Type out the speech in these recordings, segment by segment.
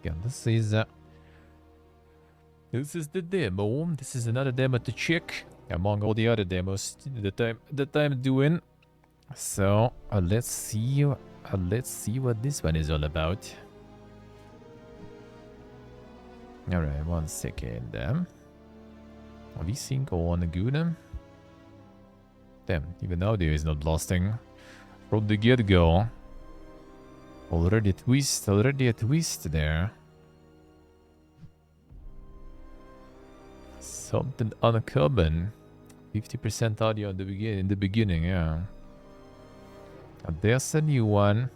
Yeah, this is the demo. This is another demo to check among all the other demos that I'm doing. So let's see what this one is all about. All right, 1 second. We sync on good. Damn, even now there is not blasting from the get-go. Already a twist there. Something uncommon. 50% audio in the beginning, yeah. There's a new one.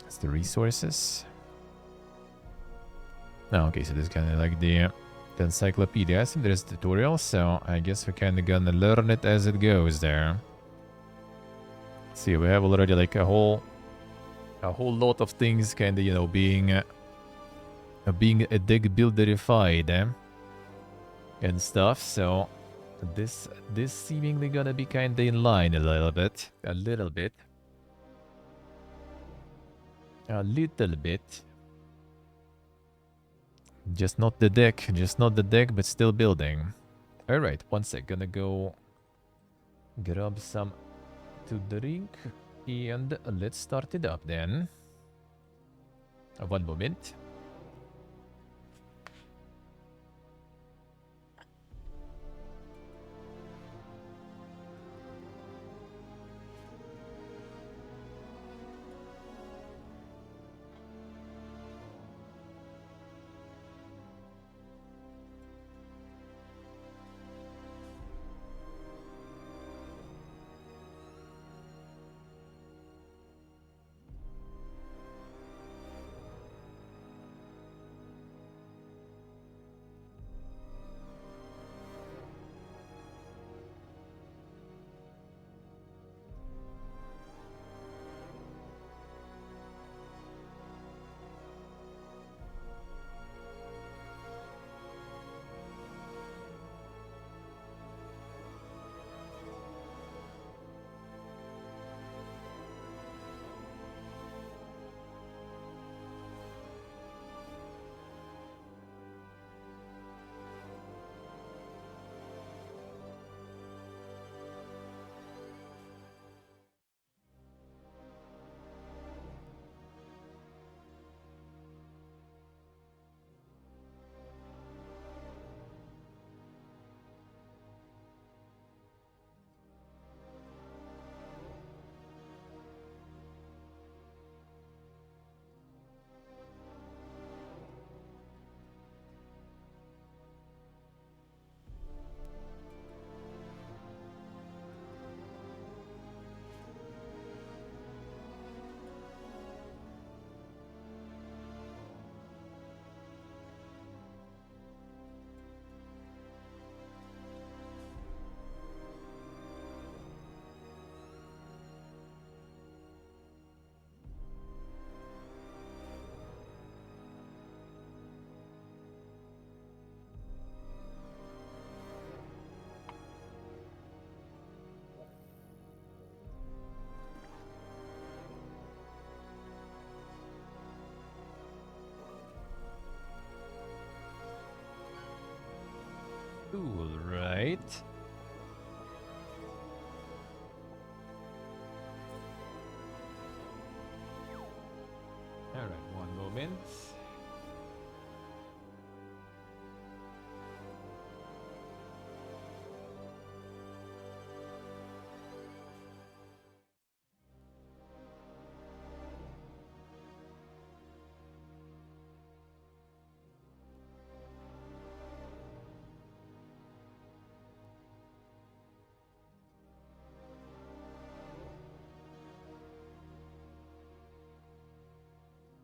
It's the resources. Oh, okay, so this is kind of like the encyclopedia. I assume there's a tutorial, so I guess we're kind of gonna learn it as it goes there. See, we have already like a whole lot of things kind of, you know, being a deck builderified and stuff. So this seemingly gonna be kind of in line a little bit. Just not the deck, but still building. Alright, 1 sec, gonna go grab some to drink, and let's start it up then. 1 moment. Cool, right? Alright, 1 moment.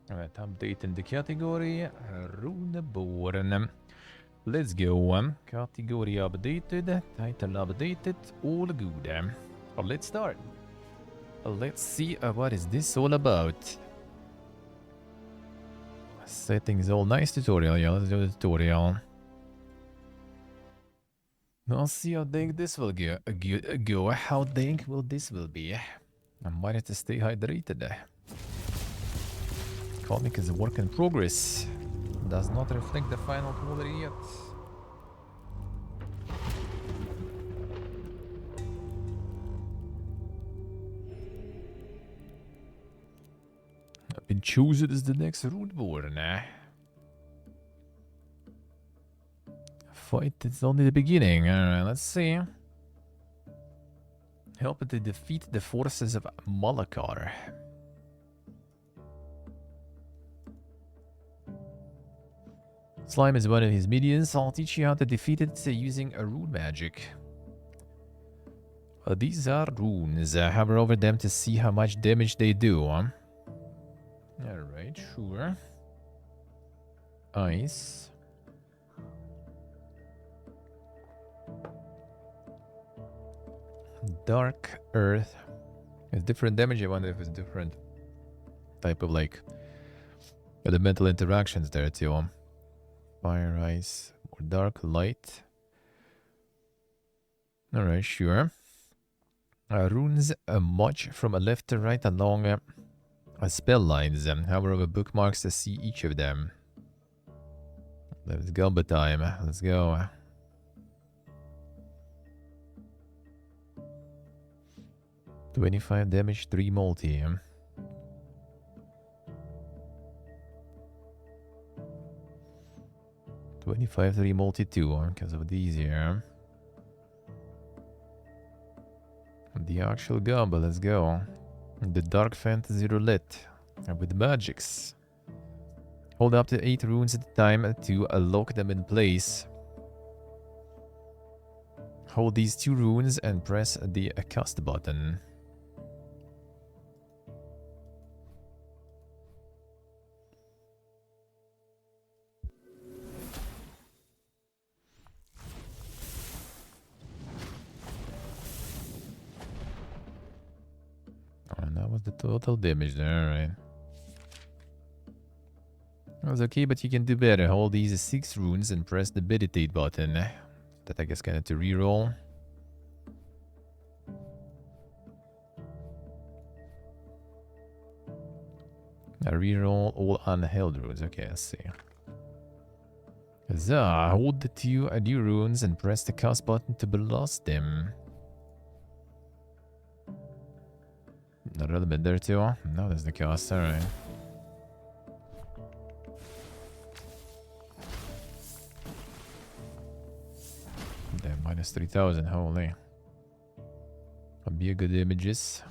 Alright, updating the category. Runeborn. Let's go. Category updated. Title updated. All good. Let's start. Let's see what is this all about. Settings all nice tutorial. Yeah, let's do the tutorial. Let's see how dang this will go. How dang will this will be. I might have to stay hydrated. Comic is a work in progress. Does not reflect the final quality yet. I've been chosen as the next Rootborn. Fight is only the beginning. Alright, let's see. Help to defeat the forces of Malakar. Slime is one of his minions. I'll teach you how to defeat it using a rune magic. These are runes. Hover over them to see how much damage they do. Alright, sure. Ice. Dark Earth. It's different damage. I wonder if it's different type of like elemental interactions there too. Fire, ice, or dark light. Alright, sure. Runes march from left to right along spell lines. Hover over bookmarks to see each of them. Let's go, but time. Let's go. $25 damage, 3 multi. 25, 3 multi 2 because of these here. The actual gumbo, let's go. The Dark Fantasy Roulette with magics. Hold up to 8 runes at a time to lock them in place. Hold these 2 runes and press the cast button. And that was the total damage there, right? That was okay, but you can do better. Hold these 6 runes and press the meditate button. That I guess kind of to reroll. Now reroll all unheld runes. Okay, let's see. Huzzah! Hold the 2 new runes and press the cast button to blast them. Not relevant there too. No, there's the cast. Alright. Damn, minus 3,000. Holy. That'd be a good images.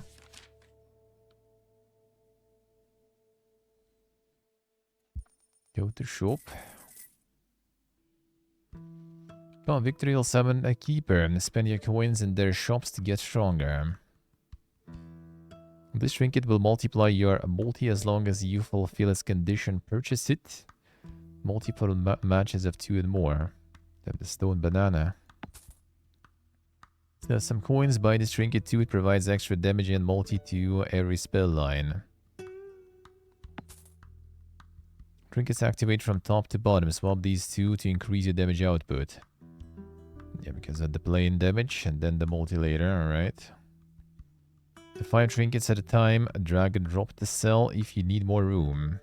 Go to shop. Oh, victory will summon a keeper and spend your coins in their shops to get stronger. This trinket will multiply your multi as long as you fulfill its condition. Purchase it. Multiple matches of 2 and more. Then the stone banana. So some coins. Buy this trinket too. It provides extra damage and multi to every spell line. Trinkets activate from top to bottom. Swap these 2 to increase your damage output. Yeah, because of the plain damage and then the multi later. Alright. 5 trinkets at a time. Drag and drop the cell if you need more room.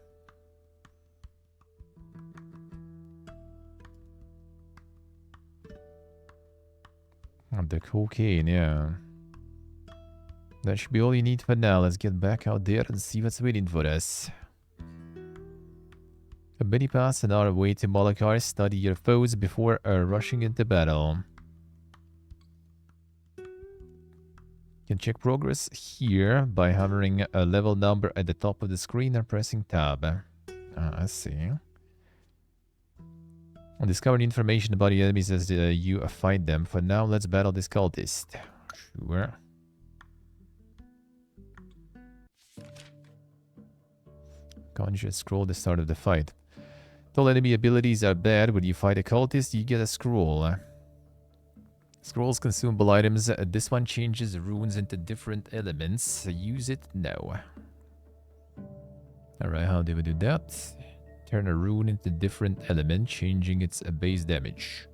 And the cocaine, yeah. That should be all you need for now. Let's get back out there and see what's waiting for us. A mini pass and our way to Malakar. Study your foes before rushing into battle. You can check progress here by hovering a level number at the top of the screen and pressing tab. I see. Discover the information about the enemies as you fight them. For now, let's battle this cultist. Sure. Conscious scroll the start of the fight. All enemy abilities are bad. When you fight a cultist, you get a scroll. Scrolls consumable items. This one changes runes into different elements. Use it now. Alright, how do we do that? Turn a rune into different element, changing its base damage.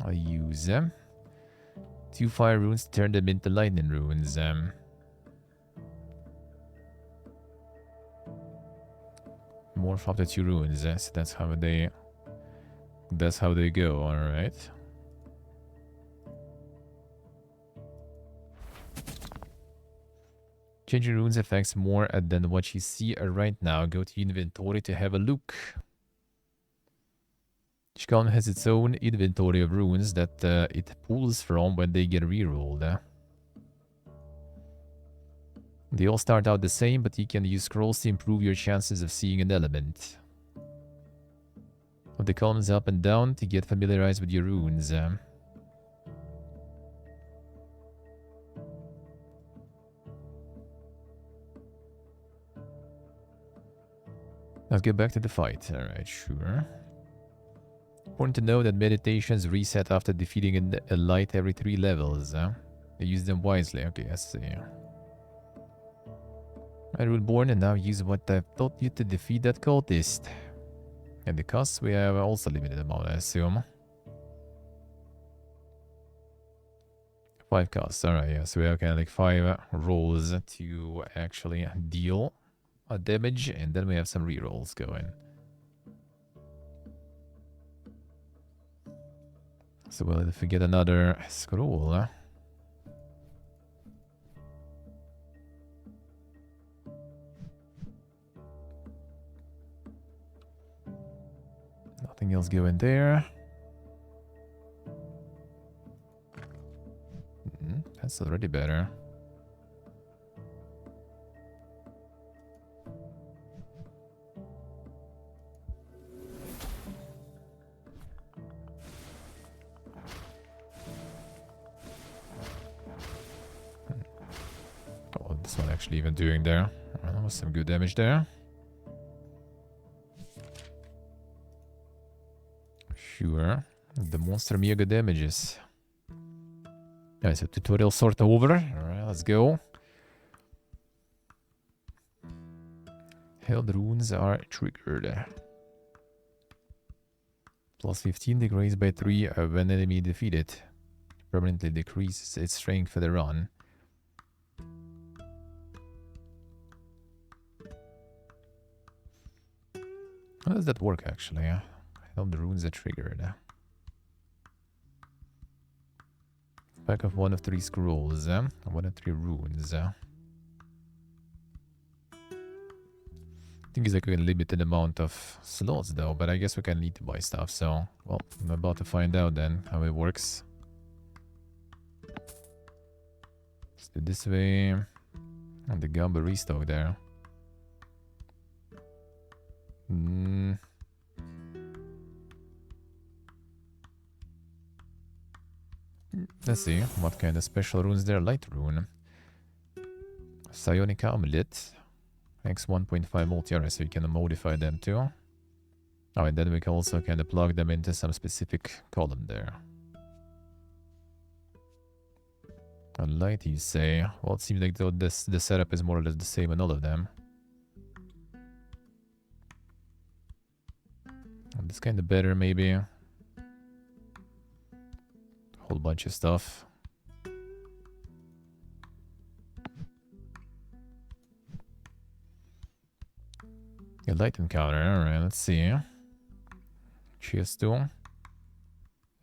I'll use them. 2 fire runes, turn them into lightning runes. Morph up the 2 runes. So that's how they go. All right. Change your runes effects more than what you see right now. Go to inventory to have a look. Each column has its own inventory of runes that it pulls from when they get rerolled. They all start out the same, but you can use scrolls to improve your chances of seeing an element. Move the columns up and down to get familiarized with your runes. Let's get back to the fight. Alright, sure. Important to know that meditations reset after defeating a light every 3 levels. Use them wisely. Okay, let's see. I Reborn, and now use what I've taught you to defeat that cultist. And the costs we have also limited amount, I assume. 5 costs. Alright, yeah, so we have kind of like 5 rolls to actually deal damage, and then we have some rerolls going. So well, if we get another scroll, nothing else going there. That's already better. Oh, this one actually even doing there. That was some good damage there. Sure. The monster mega damages. Alright, so tutorial sort of over. Alright, let's go. Held runes are triggered. Plus 15 degrades by 3 when enemy defeated. Permanently decreases its strength for the run. How does that work actually? Held runes are triggered. Pack of 1 of 3 scrolls. 1 of 3 runes. I think it's like a limited amount of slots though, but I guess we can need to buy stuff, so well, I'm about to find out then how it works. Let's do this way. And the Gamba restock there. Let's see what kind of special runes there. Light rune, Psionic Amulet, X 1.5 multi-array, so you can modify them too. Oh, and then we can also kind of plug them into some specific column there. A light, you say? Well, it seems like though the setup is more or less the same on all of them. And this kind of better, maybe. Whole bunch of stuff. A light encounter. Alright, let's see. Cheers to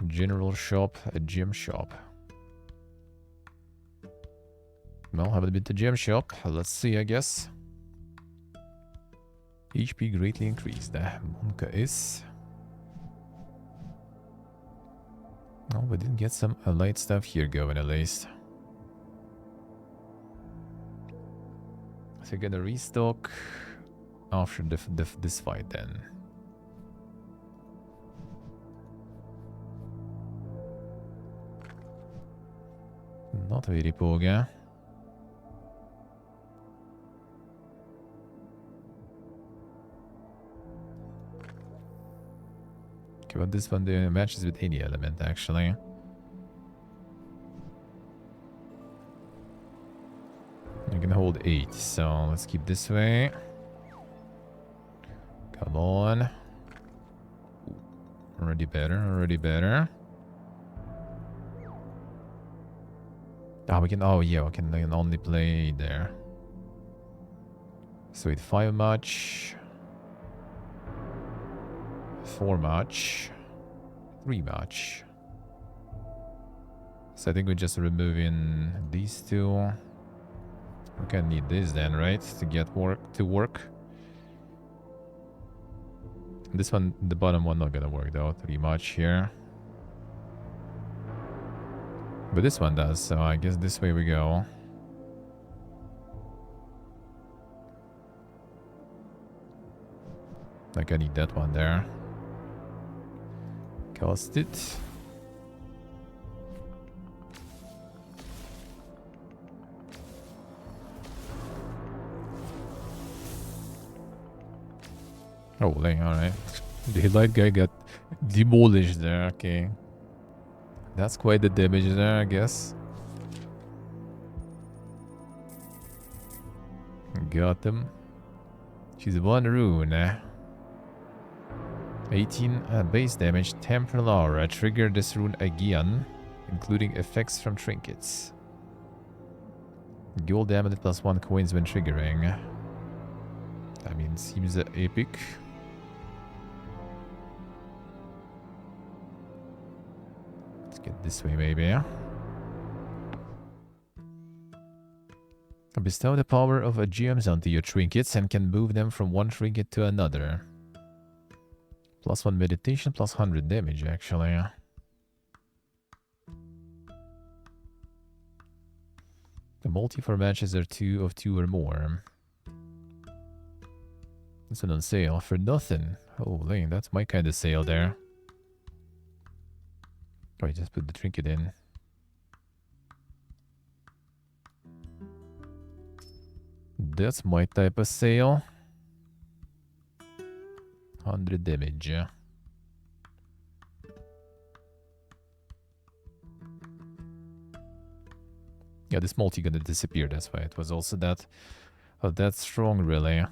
general shop, a gem shop. Well, haven't been to gem shop. Let's see, I guess. HP greatly increased. Monka is. Oh, we did get some light stuff here going at least. So we're gonna restock after this fight then. Not very poga. Okay, but this one matches with any element actually. You can hold 8, so let's keep this way. Come on. Already better, already better. Ah, we can. Oh, yeah, we can only play there. Sweet. 5 match. 4 match. 3 match. So I think we're just removing these two. We can need this then, right? To get work. This one, the bottom one, not gonna work though. 3 match here. But this one does, so I guess this way we go. Like I need that one there. Cast it. Oh, alright. The light guy got demolished there, okay. That's quite the damage there, I guess. Got them. She's 1 rune. 18 base damage, temporal aura. Trigger this rune again, including effects from trinkets. Gold damage plus 1 coins when triggering. I mean, seems epic. Let's get this way, maybe. Bestow the power of gems onto your trinkets and can move them from one trinket to another. Plus 1 meditation, plus 100 damage, actually. The multi for matches are 2 of 2 or more. This one on sale for nothing. Holy, that's my kind of sale there. Alright, just put the trinket in. That's my type of sale. 100 damage. Yeah, this multi gonna disappear, that's why it was also that strong, really.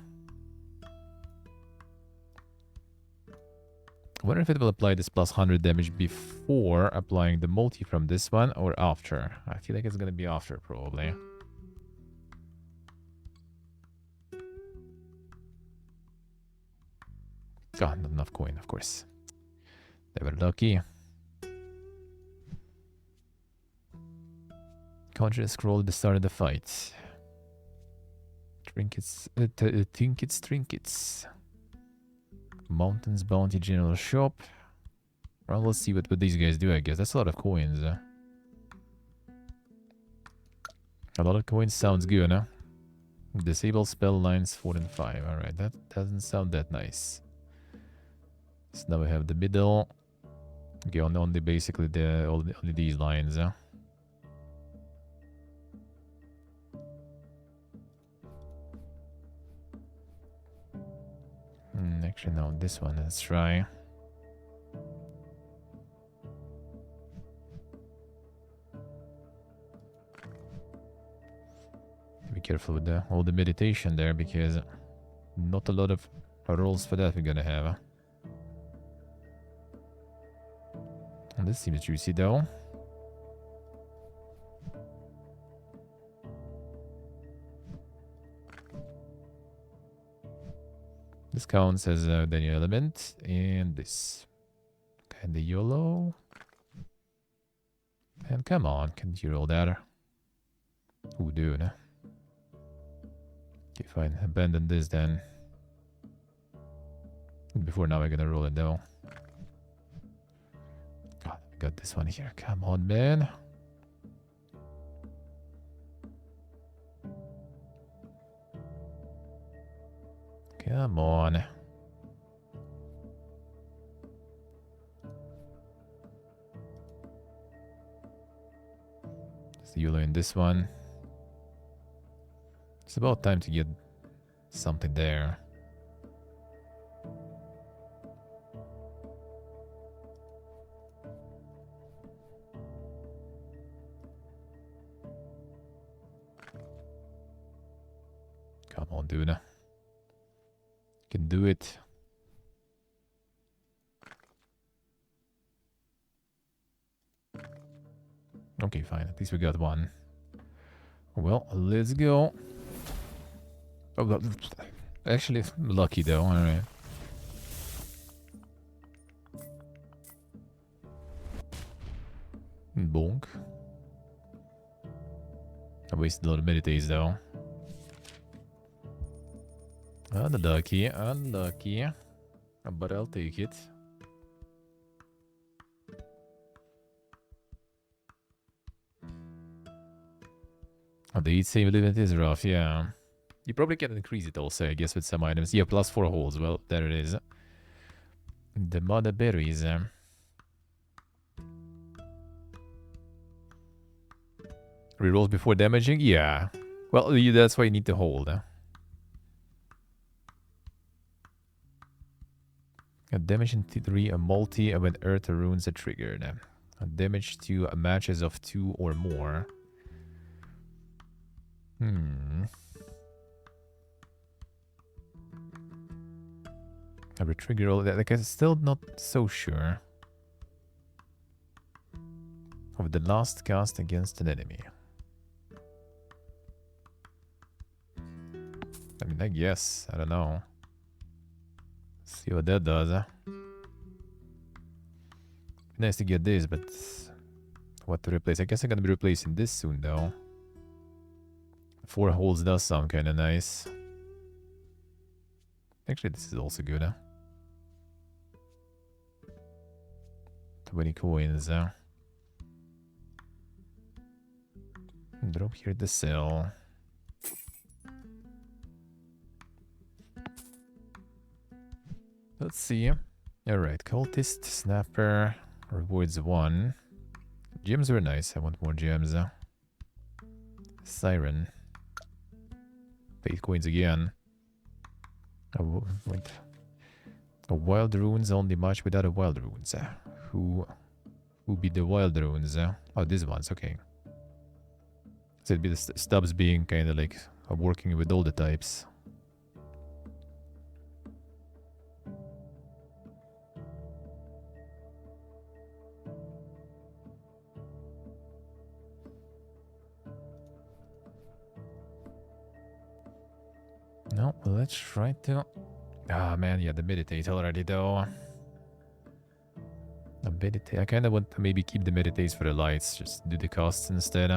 I wonder if it will apply this plus 100 damage before applying the multi from this one or after. I feel like it's gonna be after, probably. God, not enough coin, of course. They were lucky. Conjure scroll at the start of the fight. Trinkets, trinkets. Mountains Bounty General Shop. Well, let's see what these guys do, I guess. That's a lot of coins. A lot of coins sounds good, huh? Disable spell lines 4 and 5. Alright, that doesn't sound that nice. So now we have the middle. Okay, only basically only these lines, huh? Actually, no, this one, let's try. Be careful with all the meditation there, because not a lot of rolls for that we're gonna have. And this seems juicy though. This counts as the new element, and this. And the YOLO. And come on, can you roll that? Ooh, dude. Okay, fine. Abandon this then. Before now, we're gonna roll it though. God, I got this one here. Come on, man. Come on. It's the YOLO in this one. It's about time to get something there. Come on, dude. You can do it. Okay, fine. At least we got one. Well, let's go. Oh, actually, lucky though. All right. Bonk. I wasted a lot of meditates though. Unlucky, unlucky. But I'll take it. Oh, the 8 save limit is rough, yeah. You probably can increase it also, I guess, with some items. Yeah, plus 4 holes. Well, there it is. The mother berries. Rerolls before damaging? Yeah. Well, that's why you need to hold. A damage in 3, a multi, and when earth runes are triggered. A damage to matches of 2 or more. I would trigger all that. Like, I'm still not so sure of the last cast against an enemy. I mean, I guess. I don't know. See what that does. Nice to get this, but what to replace? I guess I'm gonna be replacing this soon, though. 4 holes does sound kind of nice. Actually, this is also good. 20 coins. Drop here the cell. Let's see. Alright, cultist, snapper, rewards 1. Gems were nice. I want more gems. Siren. 8 coins again. Oh, wait. A wild runes only match without a wild runes. Who be the wild runes? Oh, these ones. Okay. So it'd be the stubs being kind of like working with all the types. No, let's try to... Ah, man, yeah, the meditate already, though. The meditate... I kind of want to maybe keep the meditates for the lights. Just do the costs instead.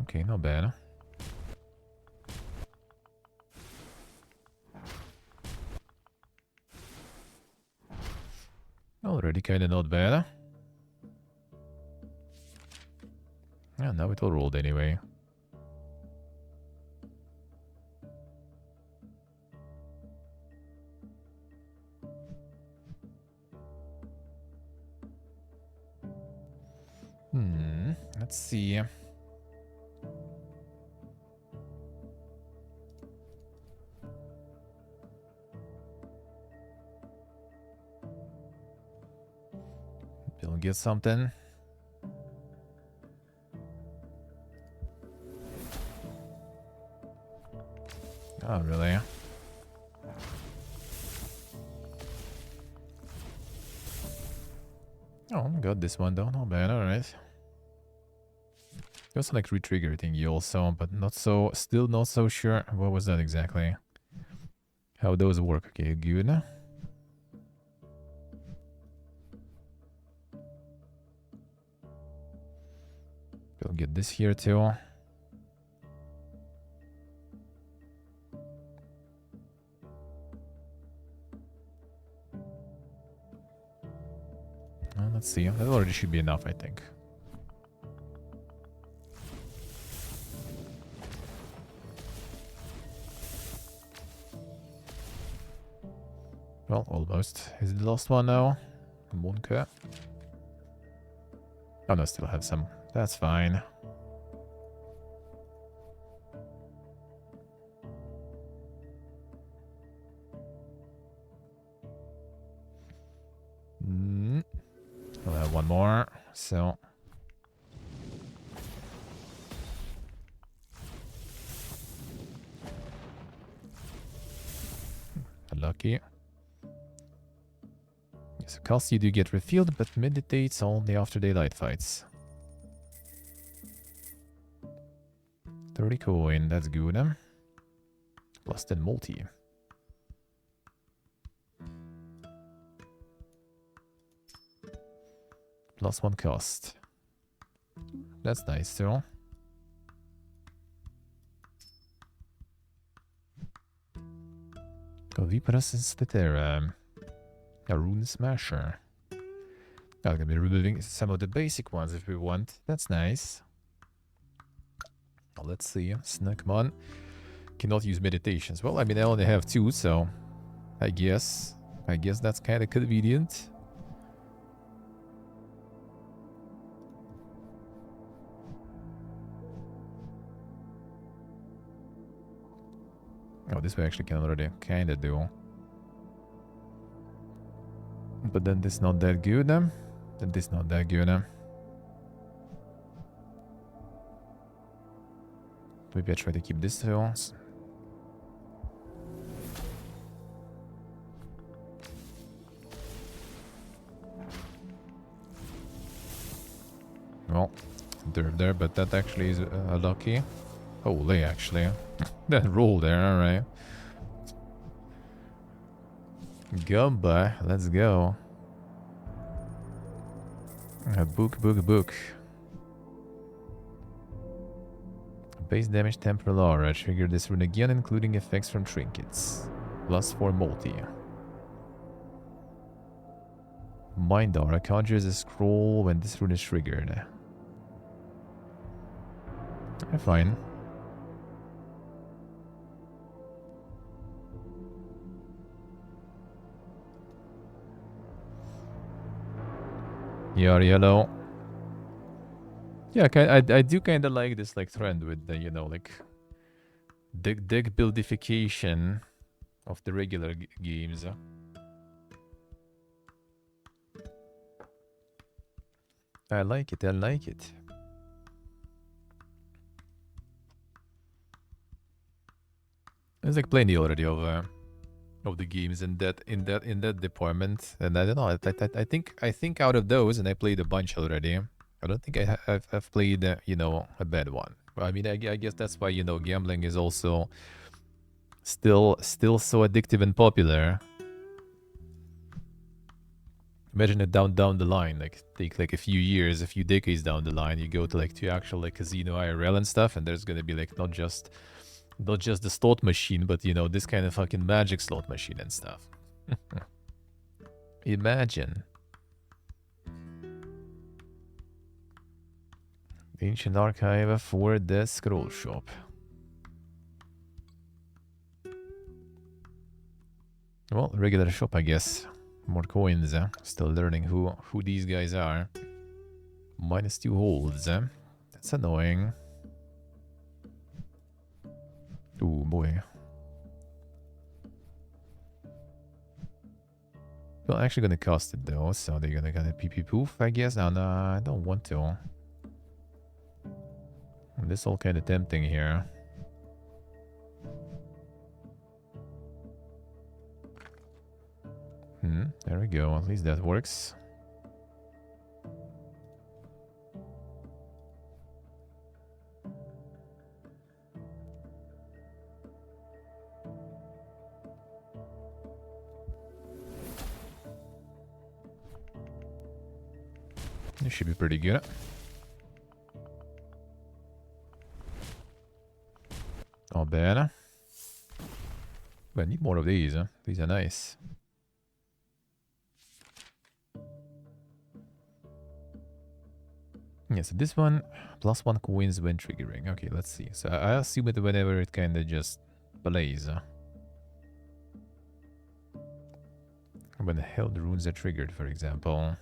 Okay, not bad. Already kind of not bad. Yeah, now it all rolled anyway. Let's see. We'll get something. Oh, really? Oh, got this one though. Not bad. Alright. It was like re-trigger thingy also, but not so... Still not so sure. What was that exactly? How those work. Okay, good. We'll get this here too. Let's see. That already should be enough, I think. Well, almost. Is it the last one now? Bunker. Oh no, still have some. That's fine. We'll have one more, so... Lucky. So cost you do get refilled, but meditates only after daylight fights. 30 coin, that's good. Plus 10 multi. Plus 1 cost. That's nice too. Viparas Thetera. A Rune Smasher. I'm gonna be removing some of the basic ones if we want. That's nice. Well, let's see. Snackmon cannot use meditations. Well, I mean, I only have 2, so I guess that's kind of convenient. Oh, this we actually can already kind of do. But then this not that good. Then this not that good. Maybe I try to keep this too. Well, there, but that actually is lucky. Holy, actually. That roll there, alright. Gumba, let's go. Book. Base damage temporal aura. Trigger this rune again, including effects from trinkets. Plus 4 multi. Mind aura conjures a scroll when this rune is triggered. Fine. Yellow. Yeah, I do kind of like this like trend with the, you know, like deck buildification of the regular games. I like it. There's like plenty already of the games in that department, and I don't know. I think out of those, and I played a bunch already. I don't think I've played you know, a bad one. I mean, I guess that's why, you know, gambling is also still so addictive and popular. Imagine it down the line, like take like a few years, a few decades down the line, you go to like to actual like casino IRL and stuff, and there's gonna be like not just the slot machine, but, you know, this kind of fucking magic slot machine and stuff. Imagine. Ancient archive for the scroll shop. Well, regular shop, I guess. More coins, Still learning who these guys are. -2 holds, That's annoying. Oh boy. Well, actually gonna cost it though, so they're gonna kind of pee poof, I guess. No, I don't want to. This all kind of tempting here. There we go. At least that works. This should be pretty good. Not bad. But I need more of these, These are nice. Yeah, so this one, +1 coins when triggering. Okay, let's see. So I assume it whenever it kind of just plays. When the held runes are triggered, for example.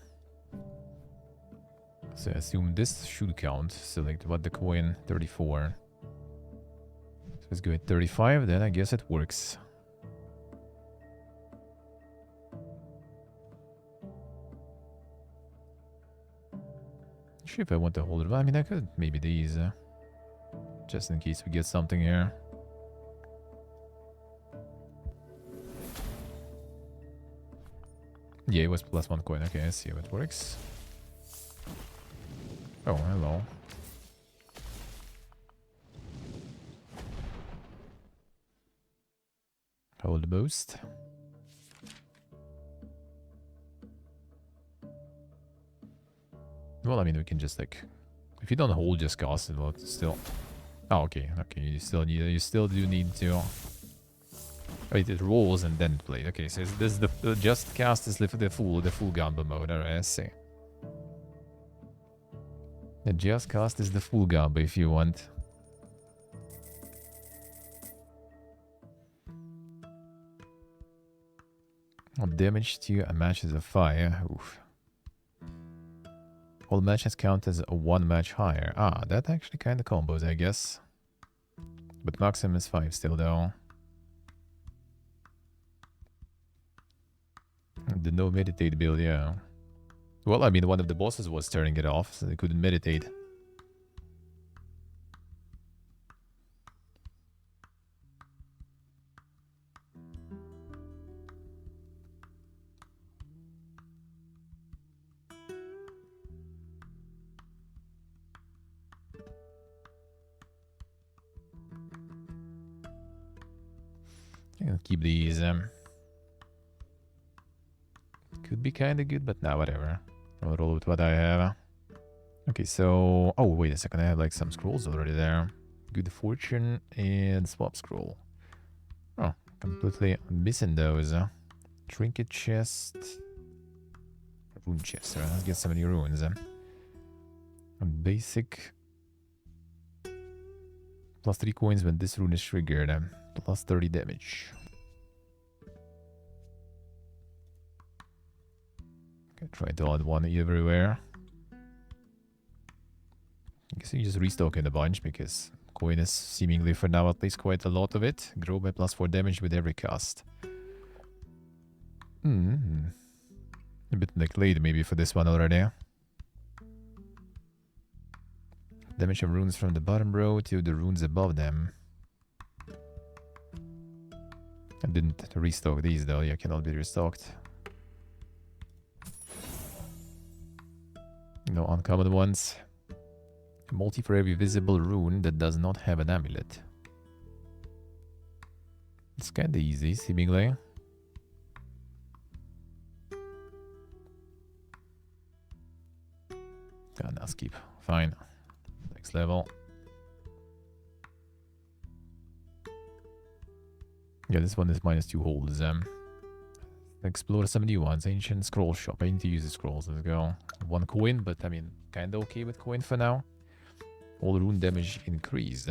So I assume this should count. Select what the coin, 34. So let's go at 35, then I guess it works. Sure, if I want to hold it, I mean, I could maybe these, just in case we get something here. Yeah, it was plus 1 coin. Okay, I see how it works. Oh, hello. Hold the boost. Well, I mean, we can just like, if you don't hold, just cast it. Well, still. Oh, okay, okay. You still do need to. Wait, it rolls and then play. Okay, so this is the just cast is the full Gamba mode. Alright, I see. The just cast is the full Gamba if you want. Damage to a matches of fire. Oof. All matches count as a 1 match higher. Ah, that actually kind of combos, I guess. But maximum is 5 still, though. The no meditate build, yeah. Well, I mean, one of the bosses was turning it off, so they couldn't meditate. I'm gonna keep these. Could be kind of good, but nah, whatever. I'll roll with what I have. Okay, so... Oh, wait a second. I have like some scrolls already there. Good fortune and swap scroll. Oh, completely missing those. Trinket chest. Rune chest. Right, let's get some new runes. Basic. Plus 3 coins when this rune is triggered. Plus 30 damage. Okay, try to add one everywhere. I guess you just restock in a bunch because coin is seemingly for now at least quite a lot of it. Grow by plus 4 damage with every cast. A bit like late maybe for this one already. Damage of runes from the bottom row to the runes above them. I didn't restock these though, yeah, cannot be restocked. No uncommon ones. Multi for every visible rune that does not have an amulet. It's kinda easy, seemingly. God, now skip. Fine. Next level. Yeah, this one is -2 holds. Explore some new ones. Ancient scroll shop. I need to use the scrolls. Let's go. 1 coin, but I mean, kinda okay with coin for now. All rune damage increased.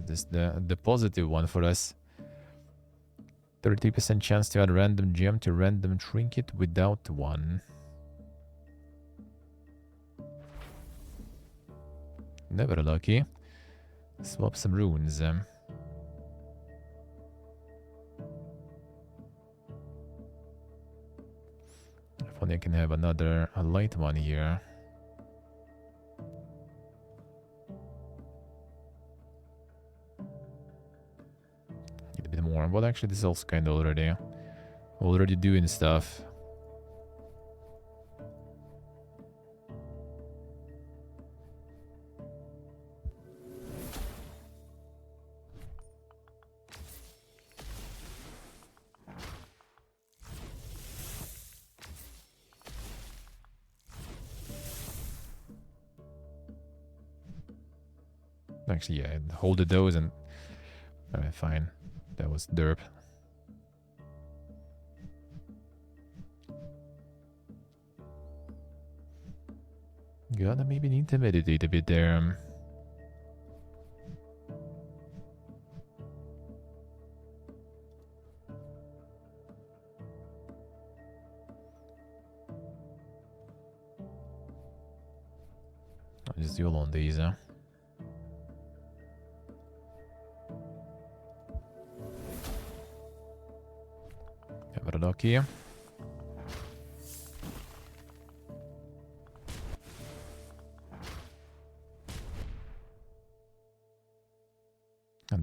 This the positive one for us. 33% chance to add random gem to random trinket without one. Never lucky. Swap some runes. If only I can have a light one here. Need a bit more. But actually this is also kind of already doing stuff. Actually, yeah, hold the dose and... Alright, fine. That was derp. Gonna maybe need to meditate a bit there. I'll just deal on these, huh? Never lucky. And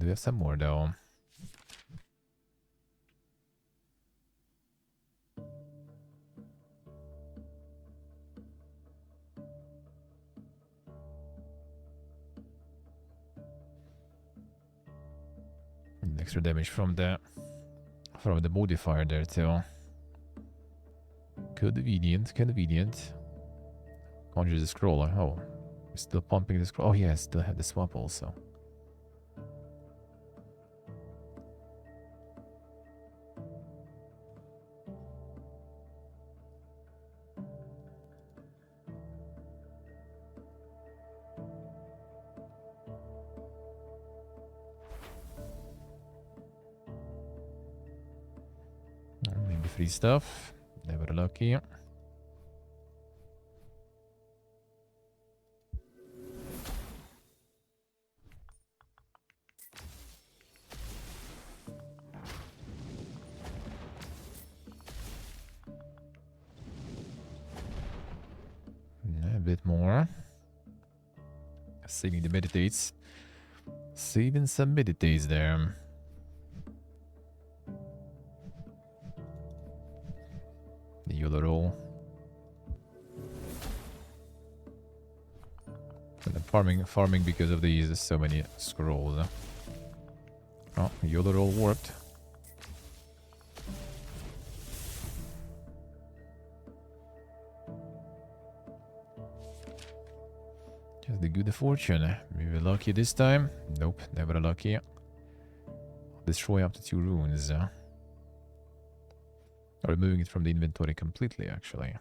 we have some more though. extra damage from the modifier there too. Convenient, convenient. Conjure the scroll. Oh, we're still pumping the scroll. Oh yeah, I still have the swap also. Maybe free stuff. Never lucky. A bit more. Saving the meditates. Saving some meditates there. The yellow roll. And then farming because of these so many scrolls. Oh, yellow roll worked. Just the good fortune. We were lucky this time. Nope, never lucky. Destroy up to 2 runes. Or removing it from the inventory completely, actually.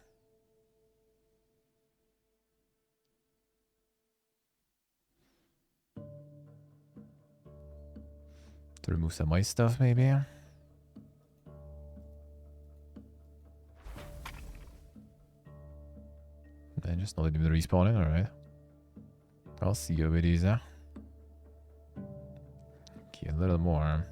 To remove some ice stuff, maybe. And just not even respawning, alright. I'll see how it is. Okay, a little more.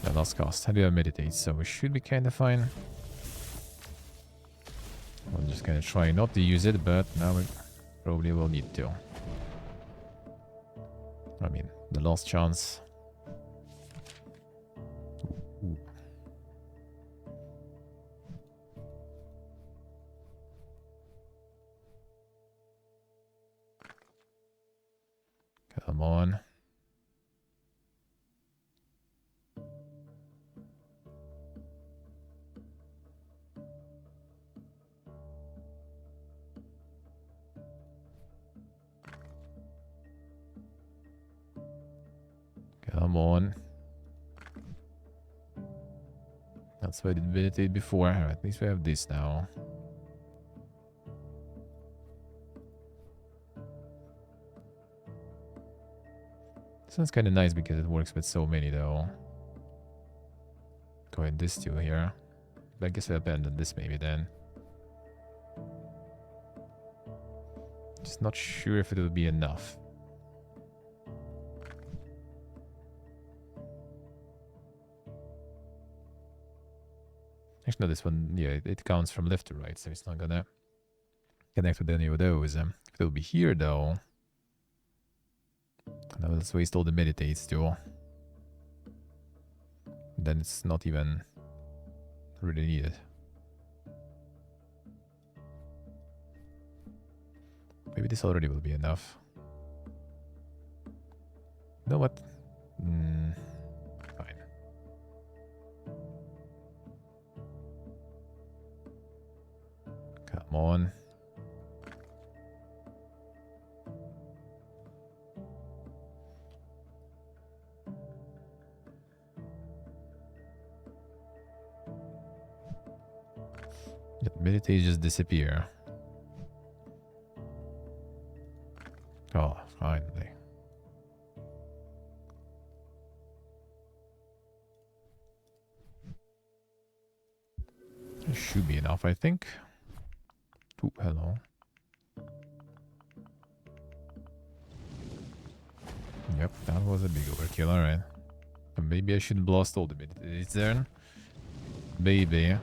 Yeah, last cost. I do have meditate, so we should be kind of fine. I'm just gonna try not to use it, but now we probably will need to. I mean, the last chance. Ooh. Come on. Come on. That's why I did meditate before. At least we have this now. This one's kind of nice because it works with so many though. Go ahead, this two here. But I guess we abandon this maybe then. Just not sure if it will be enough. Actually, no, this one, yeah, it counts from left to right, so it's not gonna connect with any of those. If it will be here, though, now let's waste all the meditates, too. Then it's not even really needed. Maybe this already will be enough. You know what? Fine. Come on. Meditate just disappear. Oh, finally. It should be enough, I think. Ooh, hello. Yep, that was a big overkill, alright. Maybe I should blast all the meditates then. Maybe.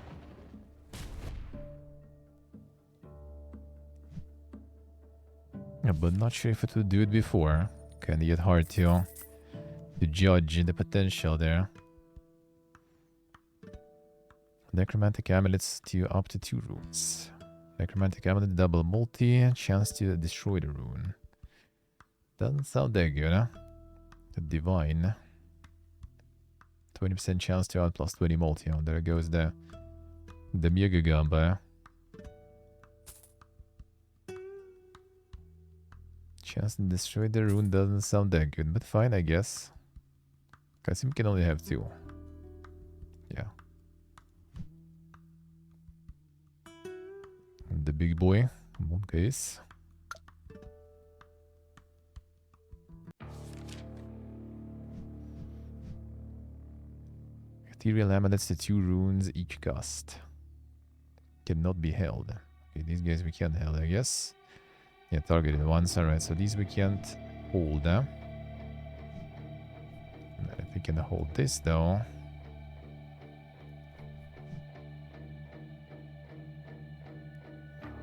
Yeah, but not sure if it would do it before. Kinda get hard to judge the potential there. Necromantic amulets to up to 2 runes. Necromantic amulet, double multi, chance to destroy the rune. Doesn't sound that good, huh? The divine. 20% chance to out plus 20 multi. Oh, there goes the Mega Gamba. Chance to destroy the rune doesn't sound that good, but fine, I guess. Kasim can only have 2. Yeah. And the big boy, in one case. Ethereal amulets, the 2 runes each cost. Cannot be held. Okay, these guys we can't hold, I guess. Yeah, targeted once, alright, so these we can't hold, huh? We can hold this though.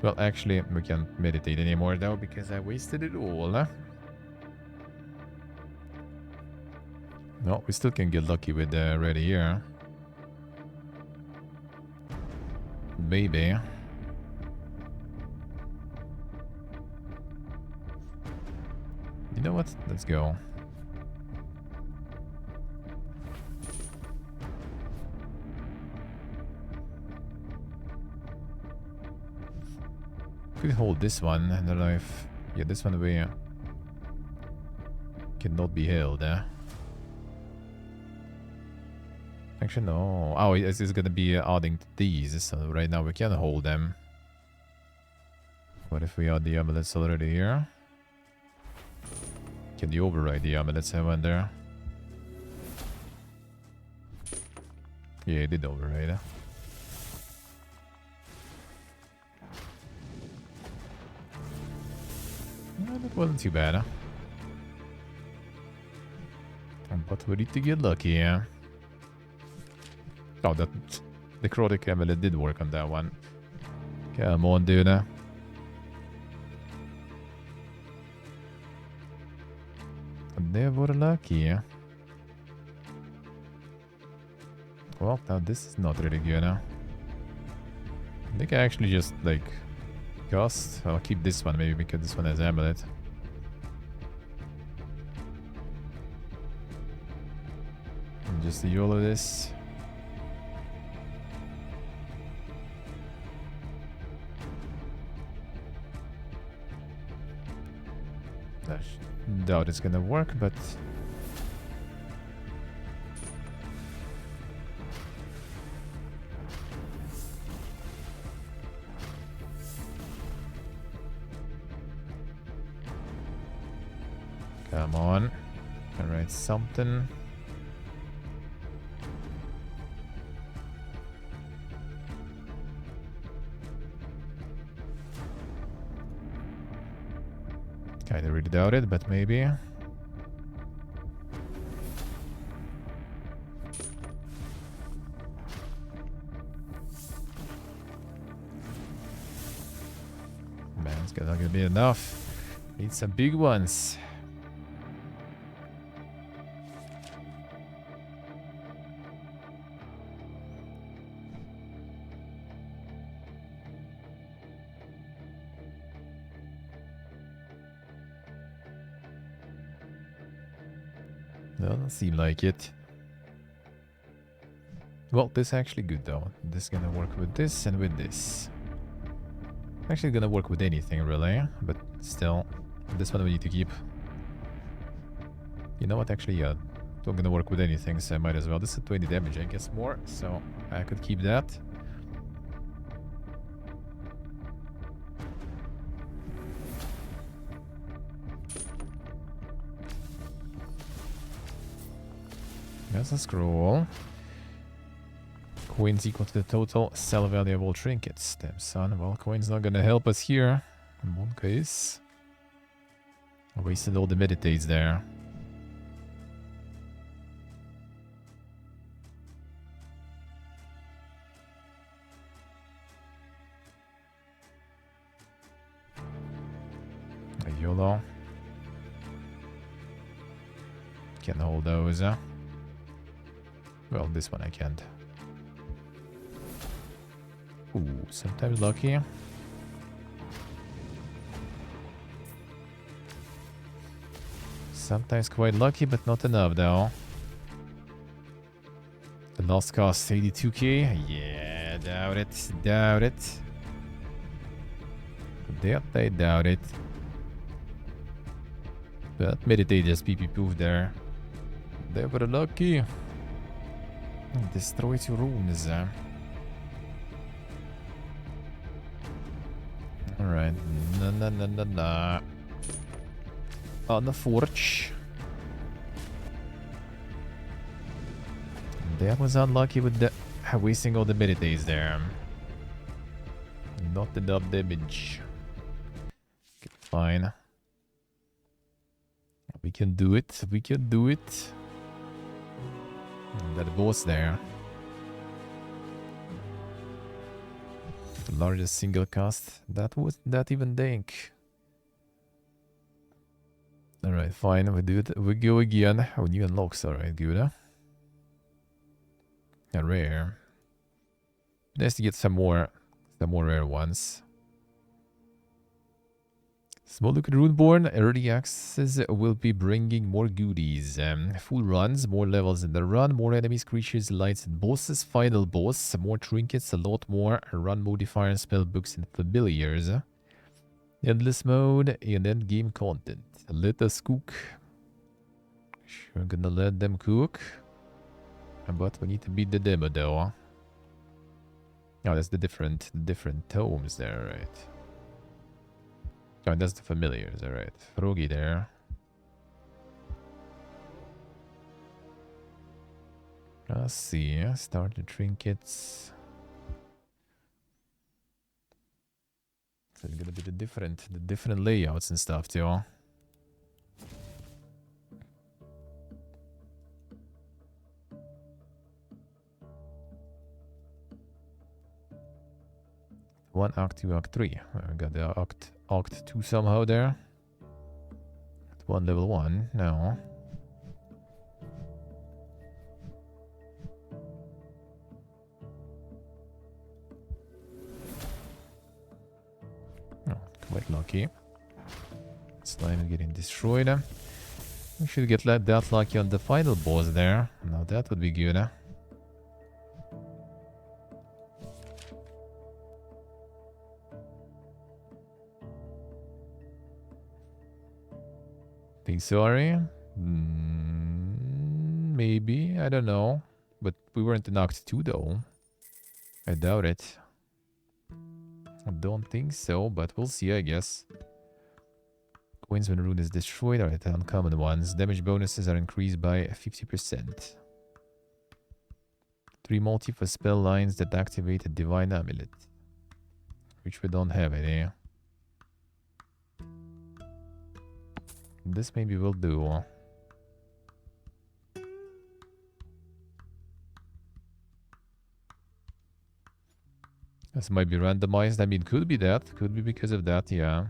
Well, actually, we can't meditate anymore though because I wasted it all, huh? No, we still can get lucky with the ready here. Maybe. You know what? Let's go. Could hold this one in the life. Yeah, this one we cannot be held, eh? Actually, no. Oh, it's gonna be adding to these, so right now we can hold them. What if we add the amulets already here? Can you override the amulets, I wonder? Yeah, it did override. No, that wasn't too bad, huh? But we need to get lucky, yeah? Oh, that necrotic amulet did work on that one. Come on, dude. Never lucky. Well, now this is not really good, huh? I think I actually just, like, cast. I'll keep this one, maybe, because this one has amulet. And just YOLO this. Doubt it's gonna work, but come on, can write something. Kinda really doubt it, but maybe. Man, it's not gonna be enough. Need some big ones. Doesn't seem like it. Well, this is actually good though. This is gonna work with this and with this. Actually gonna work with anything really, but still, this one we need to keep. You know what, actually, yeah, not gonna work with anything, so I might as well. This is 20 damage, I guess, more, so I could keep that. That's a scroll. Coins equal to the total sell value of all trinkets. Damn son, well, coin's not gonna help us here. In one case. I wasted all the meditates there. A YOLO. Can't hold those, huh? Well, this one I can't. Ooh, sometimes lucky. Sometimes quite lucky, but not enough though. The lost cost 82k. Yeah, doubt it. Doubt it. I doubt it. But meditate just PP poof there. They were lucky. Destroy 2 runes. Alright. Na. On the forge. That was unlucky with the wasting all the meditates there. Not enough damage. Okay, fine. We can do it. We can do it. And that boss there. The largest single cast. That was not even dank. Alright, fine. We do it. We go again. Oh, new unlocks. Alright, good. Huh? A rare. Nice to get some more rare ones. Small look at Runeborn. Early access will be bringing more goodies. Full runs, more levels in the run, more enemies, creatures, lights, and bosses. Final boss, more trinkets, a lot more. Run modifier, spell books, and familiars. Endless mode and end game content. Let us cook. Sure, gonna let them cook. But we need to beat the demo though. Oh, that's the different tomes there, right? Oh, that's the familiars, alright. Froggy there. Let's see, start the trinkets. So it's gonna be the different layouts and stuff too. One Act 2, Act 3. I got the Act 2 somehow there. At 1 level 1. No. Oh, quite lucky. Slime getting destroyed. We should get that lucky on the final boss there. Now that would be good. Sorry. Maybe. I don't know. But we weren't in Act 2 though. I doubt it. I don't think so, but we'll see, I guess. Coins when rune is destroyed. Alright, uncommon ones. Damage bonuses are increased by 50%. 3 multi for spell lines that activate a divine amulet. Which we don't have any. This maybe will do. This might be randomized. I mean, could be that. Could be because of that, yeah.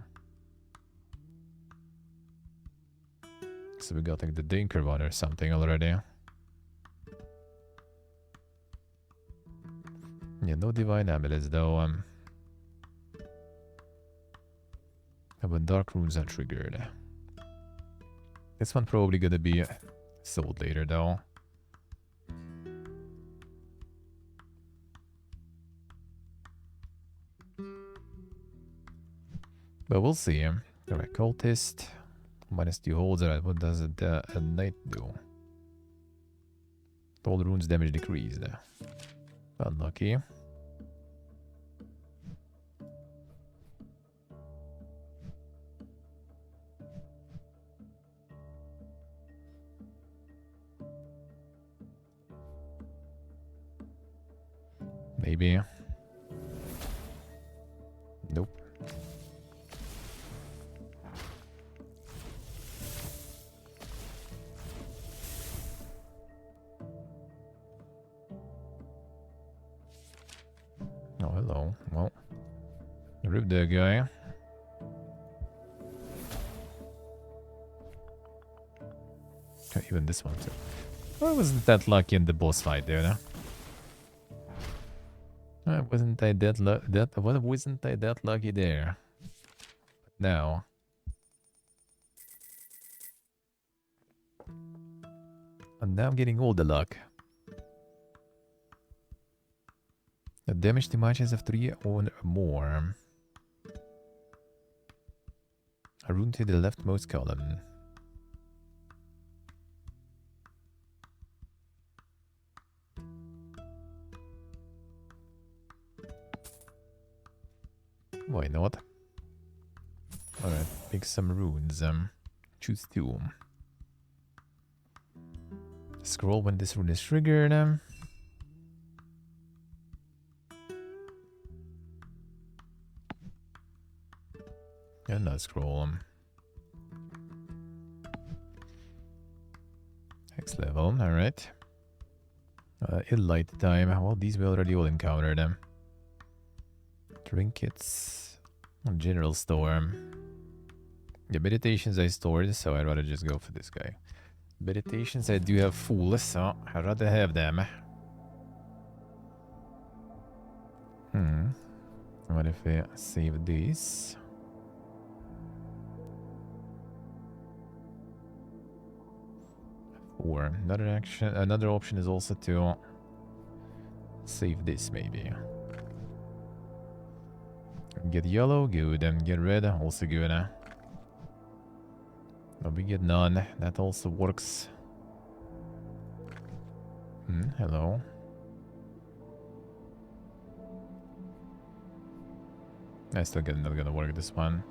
So we got like the Dinker one or something already. Yeah, no divine amulets though. When dark runes are triggered. This one probably gonna be sold later though. But we'll see. Alright, cultist. -2 holds. Alright, what does a knight do? All runes damage decreased. Unlucky. Maybe. Nope. Oh, hello. Well, rip that guy. Even this one too. I wasn't that lucky in the boss fight there, no? Wasn't I that lucky there? Now. And now I'm getting all the luck. The damage to matches of 3 or more. A rune to the leftmost column. Why not? Alright, pick some runes. Choose 2. Scroll when this rune is triggered. And not scroll. Next level, alright. Light time. Well, these we already all encountered them. Trinkets. General store. The meditations I stored, so I'd rather just go for this guy. Meditations I do have full, so I'd rather have them. What if I save this? Or another option is also to save this maybe. Get yellow, good, and get red, also good. But we get none, that also works. Hello. I still get not gonna work this one.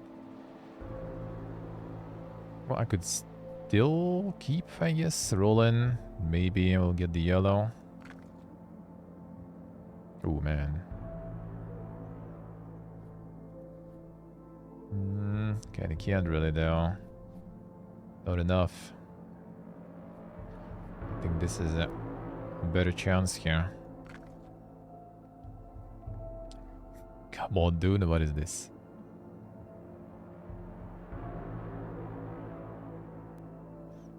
Well, I could still keep, I guess, rolling. Maybe we'll get the yellow. Oh man. Kinda can't really though. Not enough. I think this is a better chance here. Come on, dude, what is this?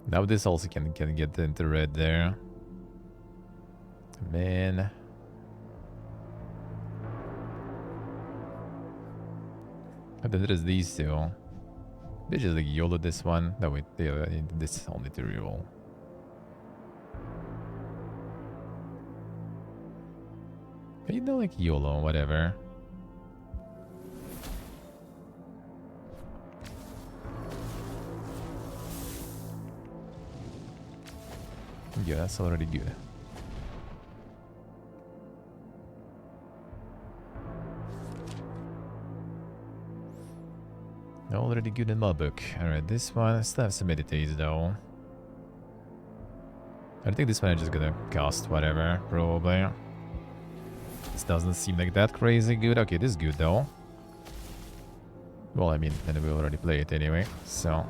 Now this also can get into red there. Man. And then there's these two. They just like YOLO this one. No wait, this is only to reroll. You know, like YOLO, whatever. Yeah, that's already good. Already good in my book. Alright, this one still have some meditates though. I think this one I'm just gonna cast whatever, probably. This doesn't seem like that crazy good. Okay, this is good though. Well, I mean, then we already play it anyway, so.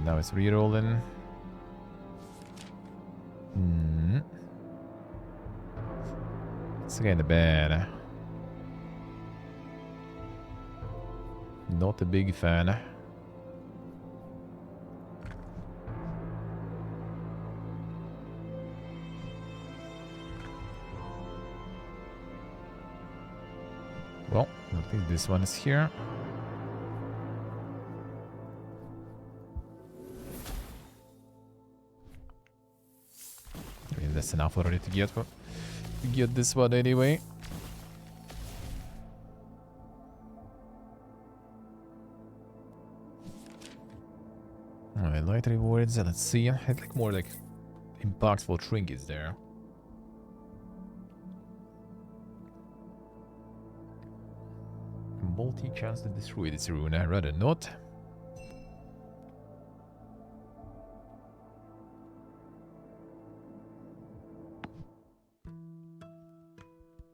Now it's rerolling. It's kinda bad. Not a big fan. Well, I think this one is here. I mean, that's enough already to get this one anyway. Alright, light rewards. Let's see. I had like more like impactful trinkets there. Multi-chance to destroy this rune. I'd rather not.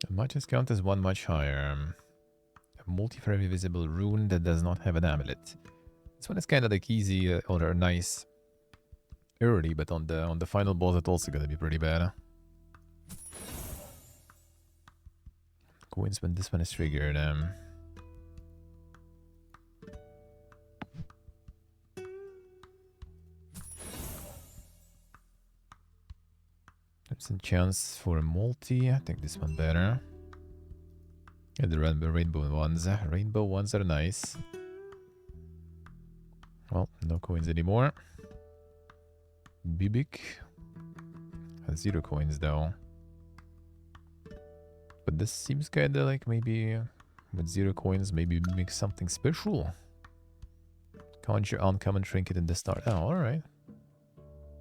Matches count as one much higher. A multi-forever visible rune that does not have an amulet. This one is kind of like easy or nice early, but on the final boss it's also gonna be pretty bad. Coins when this one is triggered. There's a chance for a multi. I think this one better. Yeah, the rainbow ones. Rainbow ones are nice. Well, no coins anymore. Bibic. Has 0 coins though. But this seems kinda like maybe with 0 coins, maybe make something special. Conjure uncommon trinket in the start. Oh, alright.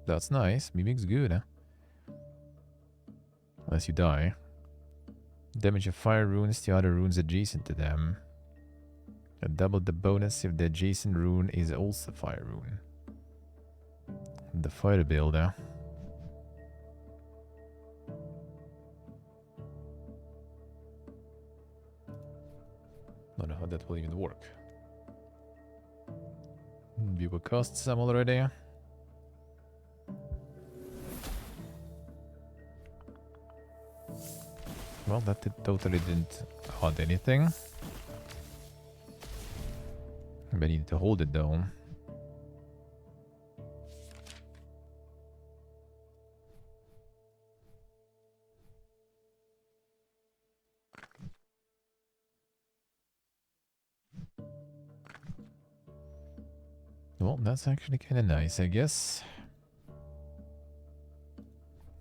That's nice. Mimic's good, huh? Unless you die. Damage of fire runes to other runes adjacent to them. And double the bonus if the adjacent rune is also fire rune. The fire builder. Don't know how that will even work. We will cost some already. Well, that totally didn't add anything. I need to hold it though. Well, that's actually kind of nice, I guess.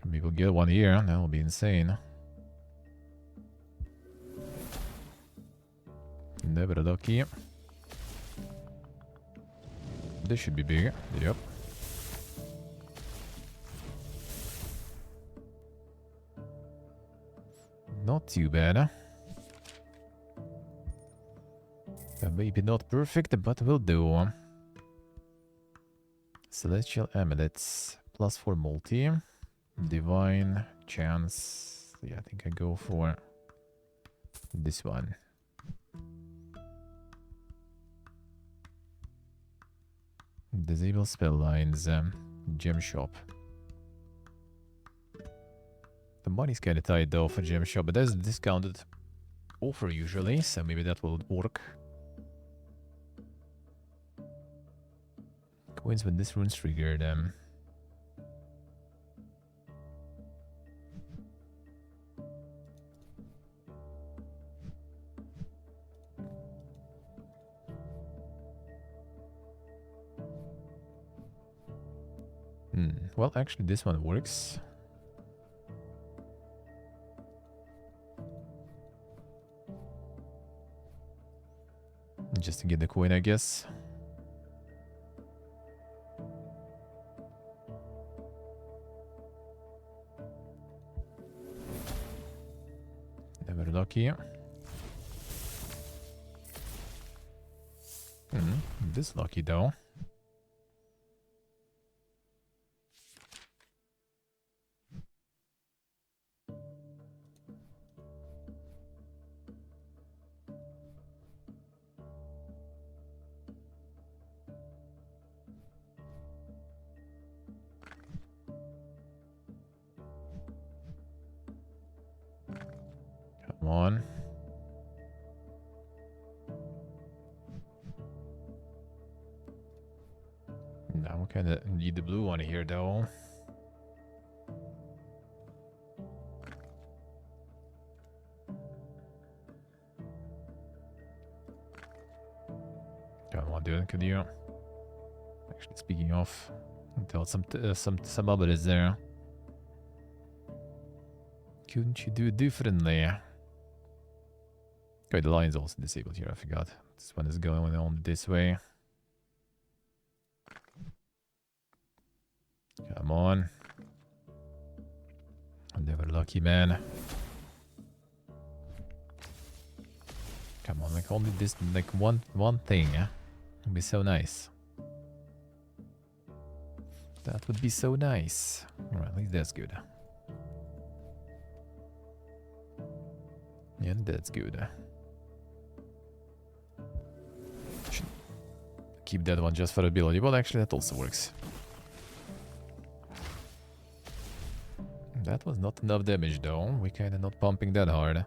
Maybe we'll get one here. That will be insane. Never lucky. This should be big. Yep. Not too bad. Maybe not perfect, but will do. Celestial amulets. +4 multi. Divine chance. Yeah, I think I go for this one. Disable spell lines. Gem shop. The money's kind of tight though for gem shop, but there's a discounted offer usually, so maybe that will work. Coins when this rune's triggered. Well, actually, this one works. Just to get the coin, I guess. Never lucky. This lucky though. Come on. Now we kind of need the blue one here though. Come on, dude, could you? Actually, speaking of, tell some others there. Couldn't you do it differently? Okay, the line's also disabled here, I forgot. This one is going on this way. Come on. I'm never lucky, man. Come on, like only this, like one thing, yeah? It'd be so nice. That would be so nice. Alright, at least that's good. And that's good. Should keep that one just for ability. Well, actually, that also works. That was not enough damage, though. We're kinda not pumping that hard.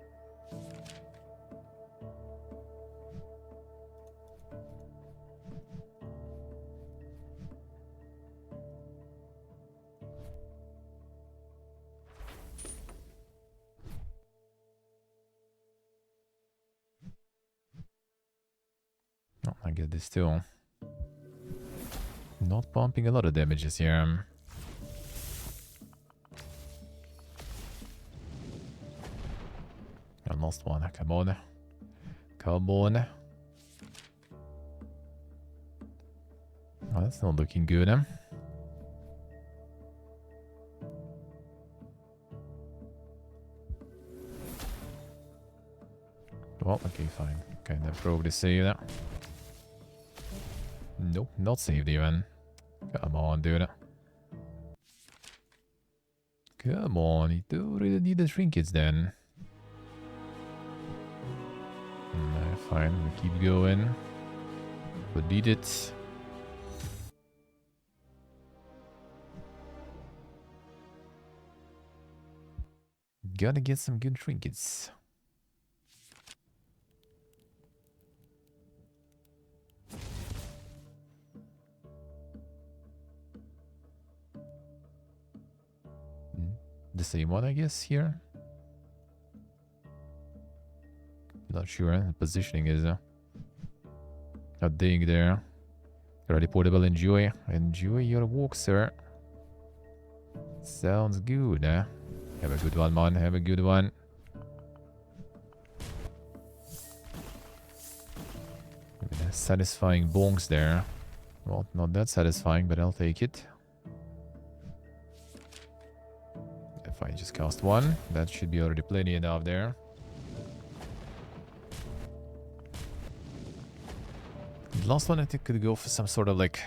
Oh, I get this too. Not pumping a lot of damages here. I lost one. Come on. Come on. Oh, that's not looking good, huh? Well, okay, fine. Can I probably save that? Nope, not saved even. Come on, dude. Come on, you do really need the trinkets then. Fine, we keep going. We need it. Gotta get some good trinkets. The same one, I guess, here. Not sure. The positioning is a ding there. Already portable. Enjoy. Enjoy your walk, sir. Sounds good, eh? Have a good one, man. Have a good one. Satisfying bonks there. Well, not that satisfying, but I'll take it. If I just cast one, that should be already plenty enough there. The last one I think could go for some sort of like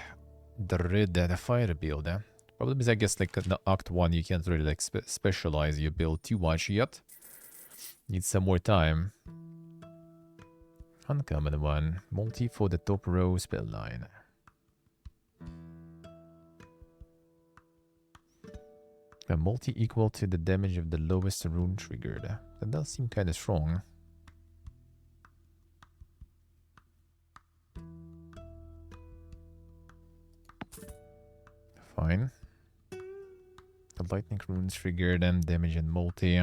the red and a fire build. Problem is, I guess, like the Act 1, you can't really like specialize your build too much yet. Need some more time. Uncommon one. Multi for the top row spell line. A multi equal to the damage of the lowest rune triggered. That does seem kind of strong. Fine. The lightning runes triggered and damage and multi.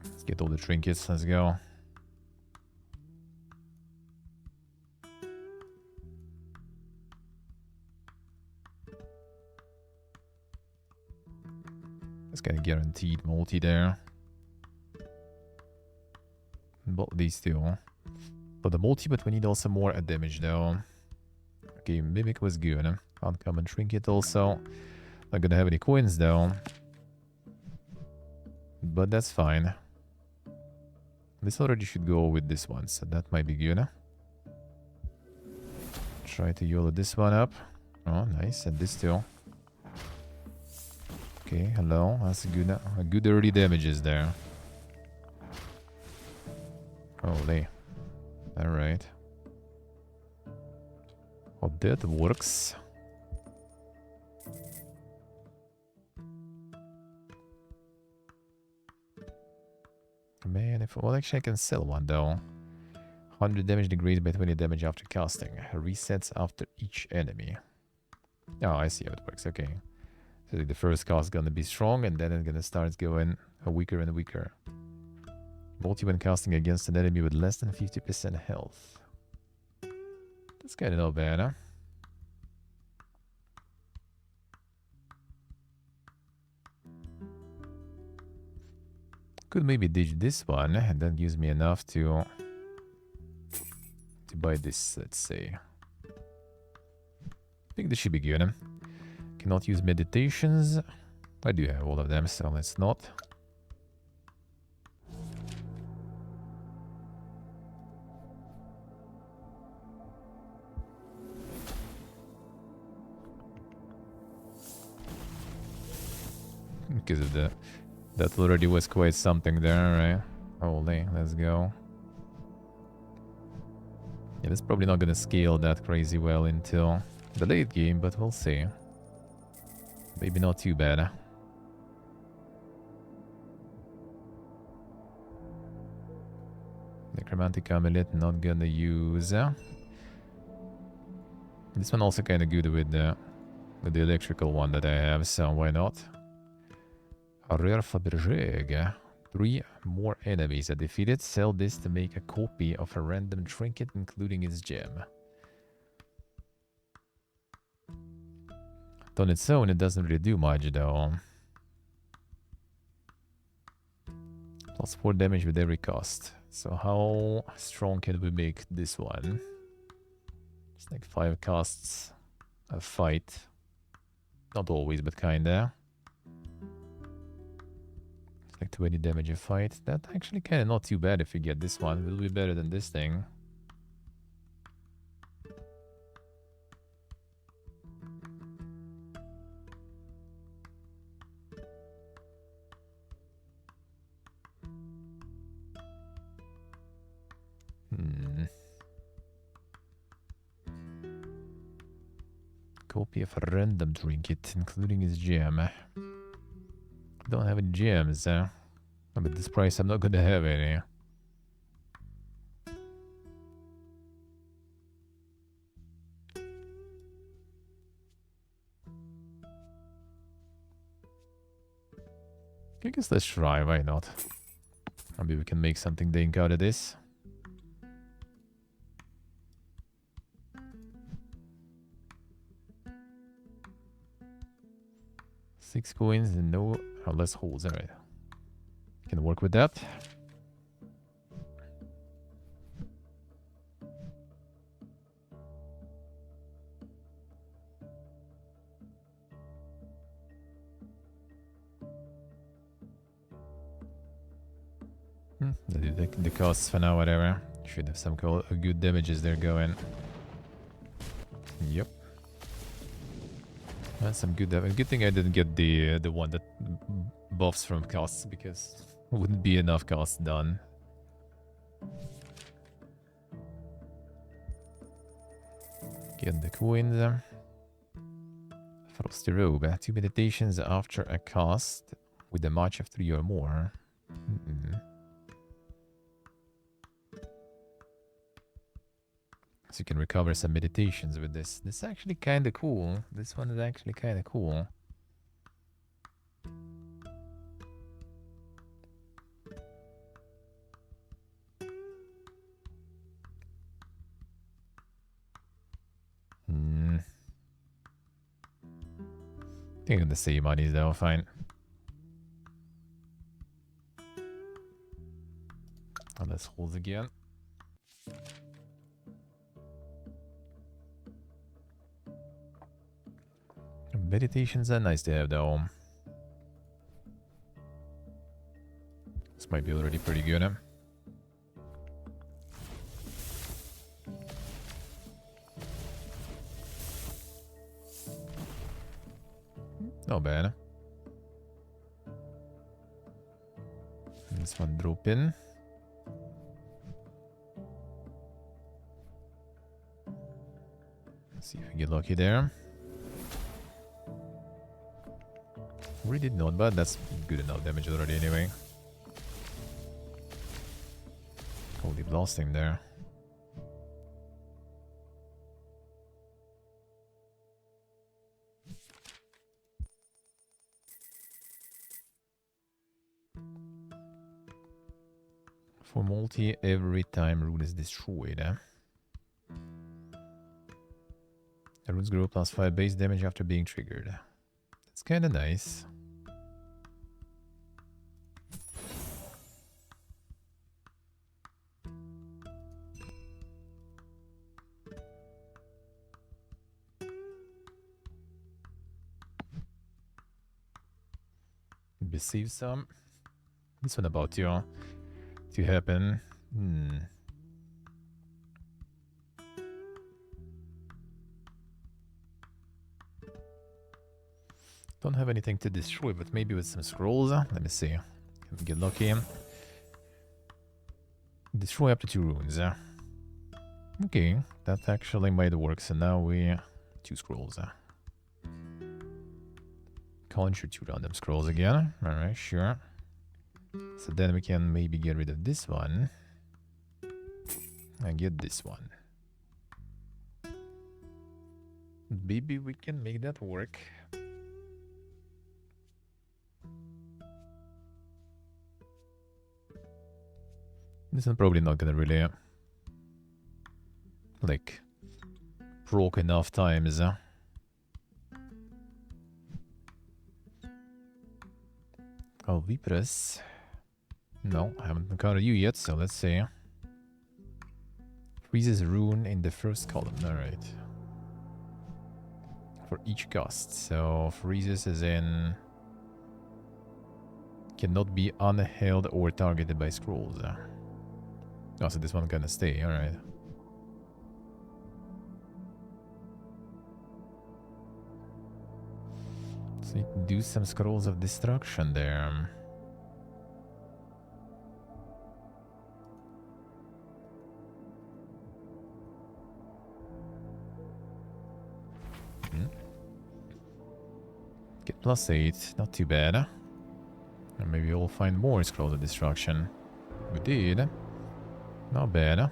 Let's get all the trinkets. Let's go. It's kind of guaranteed multi there. Both these two. For the multi, but we need also more damage though. Okay, Mimic was good. Uncommon trinket also. Not gonna have any coins though. But that's fine. This already should go with this one, so that might be good. Try to YOLO this one up. Oh, nice. And this too. Okay, hello. That's a good early damages there. Holy. Alright. Oh, that works. Man, well, actually I can sell one though. 100 damage degrees by 20 damage after casting. Resets after each enemy. Oh, I see how it works. Okay. So the first cast is gonna be strong, and then it's gonna start going weaker and weaker. Multi when casting against an enemy with less than 50% health. That's kind of not bad, huh? Could maybe ditch this one, and that gives me enough to buy this, let's say. I think this should be good. Cannot use meditations. I do have all of them, so let's not. Because of that already was quite something there, right? Holy, let's go. Yeah, that's probably not gonna scale that crazy well until the late game, but we'll see. Maybe not too bad. Necromantic Amulet, not gonna use. This one also kind of good with the electrical one that I have, so why not? A rare Fabergé. 3 more enemies are defeated. Sell this to make a copy of a random trinket, including its gem. On its own, it doesn't really do much, though. Plus 4 damage with every cost. So how strong can we make this one? It's like 5 costs a fight. Not always, but kinda. It's like 20 damage a fight. That actually kinda not too bad if you get this one. It will be better than this thing. Copy of a random trinket, including his gem. Don't have any gems, but at this price I'm not gonna have any. I guess let's try, why not? Maybe we can make something dink out of this. Six coins and no less holes. Alright. Can work with that. The costs for now, whatever. Should have some good damages there going. Yep. That's some good damage. Good thing I didn't get the one that buffs from costs, because wouldn't be enough costs done. Get the coins. Frosty robe. 2 meditations after a cast with a match of 3 or more. So you can recover some meditations with this. This is actually kind of cool. This one is actually kind of cool. I think I'm the same money though, fine. And let's hold again. Meditations are nice to have though. This might be already pretty good, huh? Not bad. This one drop in. Let's see if we get lucky there. We did not, but that's good enough damage already anyway. Holy blasting there. For multi, every time rune is destroyed. The runes grow plus 5 base damage after being triggered. That's kinda nice. Receive some. This one about to happen. Don't have anything to destroy, but maybe with some scrolls. Let me see. Can we get lucky? Destroy up to 2 runes. Okay, that actually might work. So now we 2 scrolls. Conjure 2 random scrolls again. Alright, sure. So then we can maybe get rid of this one. And get this one. Maybe we can make that work. This is probably not gonna really like proc enough times. Oh, Vipress. No, I haven't encountered you yet, so let's see. Freezes rune in the first column. Alright. For each cost. So freezes is in... Cannot be unheld or targeted by scrolls. Oh, so this one gonna stay. Alright. So you can do some scrolls of destruction there. Get +8, not too bad. And maybe we'll find more scrolls of destruction. We did. Not bad.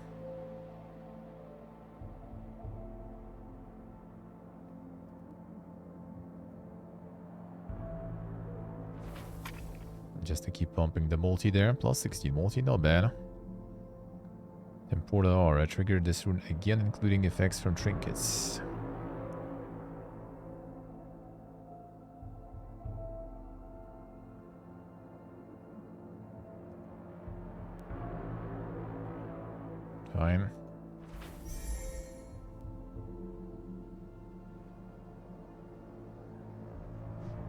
Just to keep pumping the multi there. +16 multi, not bad. Temporal aura. Trigger this rune again, including effects from trinkets. Fine.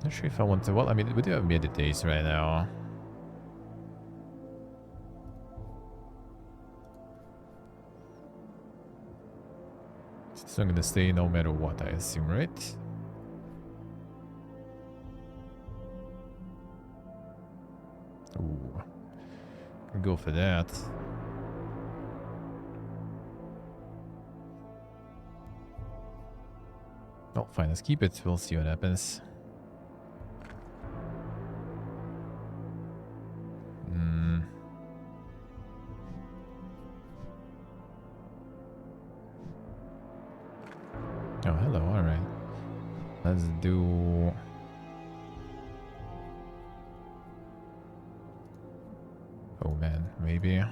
Not sure if I want to... Well, I mean, we do have meditates right now. So I'm gonna stay no matter what, I assume, right? Ooh. Can go for that. Oh, fine, let's keep it. We'll see what happens. Oh, hello, alright. Let's do... Oh man, maybe...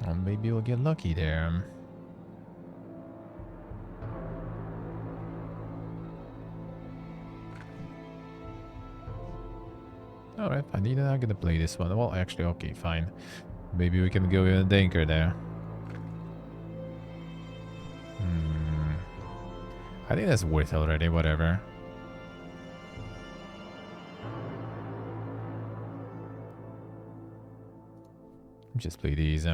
Oh, maybe we'll get lucky there. Alright, I'm gonna play this one. Well, actually, okay, fine. Maybe we can go in a Danker there. I think that's worth it already, whatever. Just play these.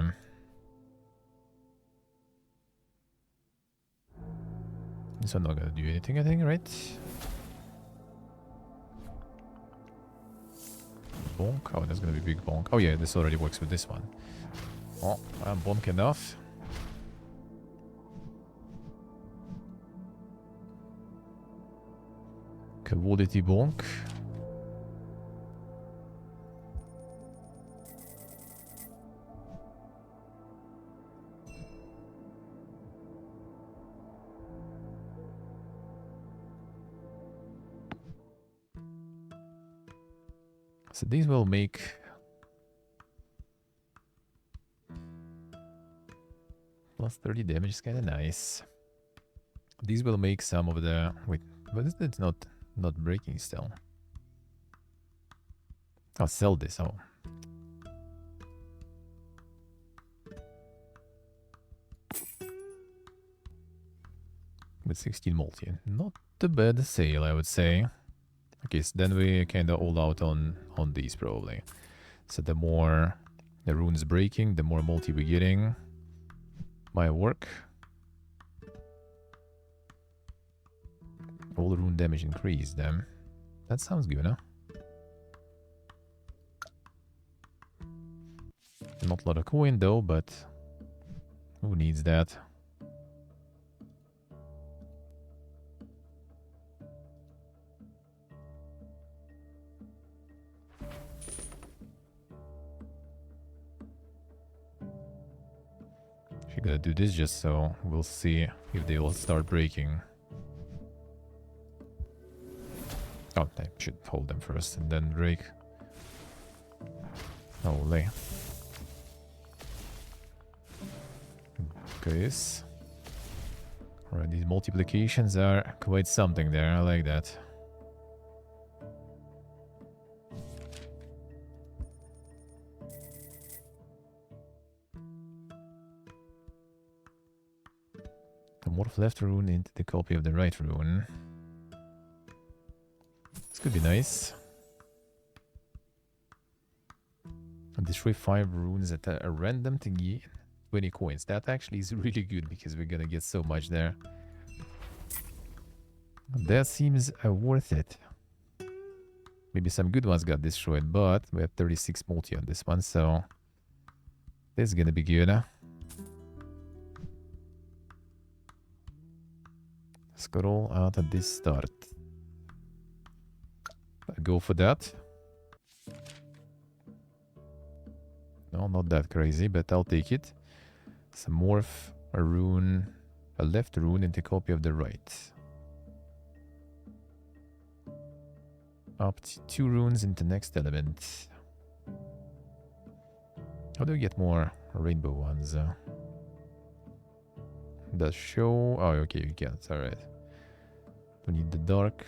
This one not gonna do anything, I think, right? Bonk? Oh, that's gonna be big bonk. Oh yeah, this already works with this one. Oh, I'm bonk enough. Commodity bonk. So these will make +30 damage, is kind of nice. These will make some of the... Wait, but it's not breaking still. I'll sell this. Oh. With 16 multi. Not a bad sale, I would say. Okay, so then we kind of all out on these probably. So the more the rune's breaking, the more multi we're getting. Might work. All rune damage increased then. That sounds good, huh? Not a lot of coin though, but who needs that? She gotta do this just so we'll see if they will start breaking. Oh, I should hold them first and then break. Holy. Alright, these multiplications are quite something there. I like that. The morph left rune into the copy of the right rune. This could be nice. And destroy 5 runes at a random to get 20 coins. That actually is really good because we're gonna get so much there. That seems worth it. Maybe some good ones got destroyed, but we have 36 multi on this one, so this is gonna be good. Scroll out at this start. Go for that. No, not that crazy, but I'll take it. Some morph, a rune, a left rune into copy of the right. Up to 2 runes into next element. How do we get more rainbow ones? Does show... Oh, okay, you can't. Alright. We need the dark.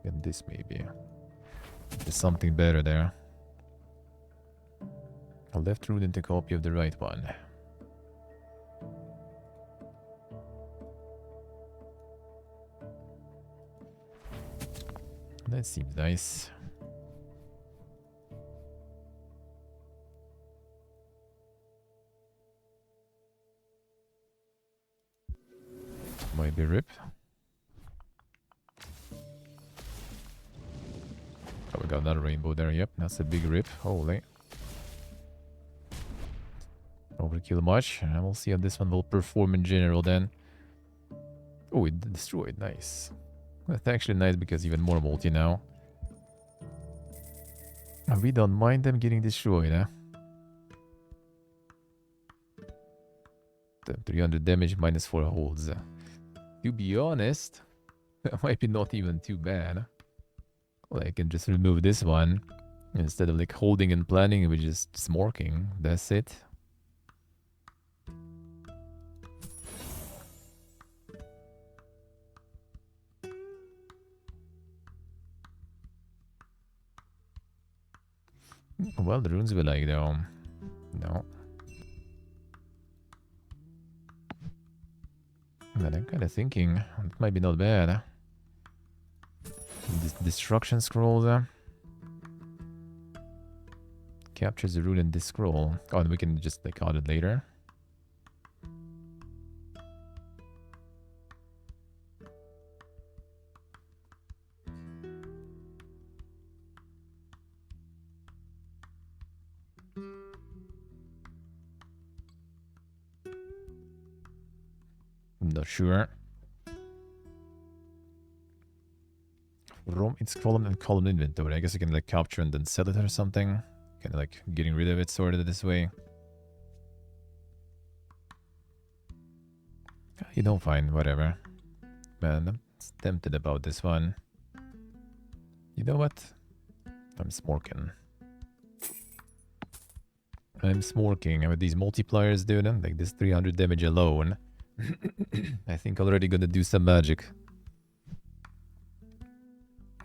And this maybe. There's something better there. A left rune into copy of the right one. That seems nice. Might be rip. Oh, we got another rainbow there. Yep, that's a big rip. Holy. Overkill much. And we'll see how this one will perform in general then. Oh, it destroyed. Nice. That's actually nice because even more multi now. And we don't mind them getting destroyed, huh? 300 damage minus 4 holds. To be honest, that might be not even too bad. Well, I can just remove this one. Instead of like holding and planning, we're just smorking. That's it. Well, the runes we like though. No. But I'm kind of thinking it might be not bad. This destruction scroll captures the rune in this scroll. Oh, and we can just like add it later. I'm not sure. From its column and column inventory. I guess you can like capture and then sell it or something. Kind of like getting rid of it sort of this way. You don't find whatever. Man, I'm tempted about this one. You know what? I'm smorking. I'm smorking. With these multipliers, dude, like this 300 damage alone. I think already gonna do some magic.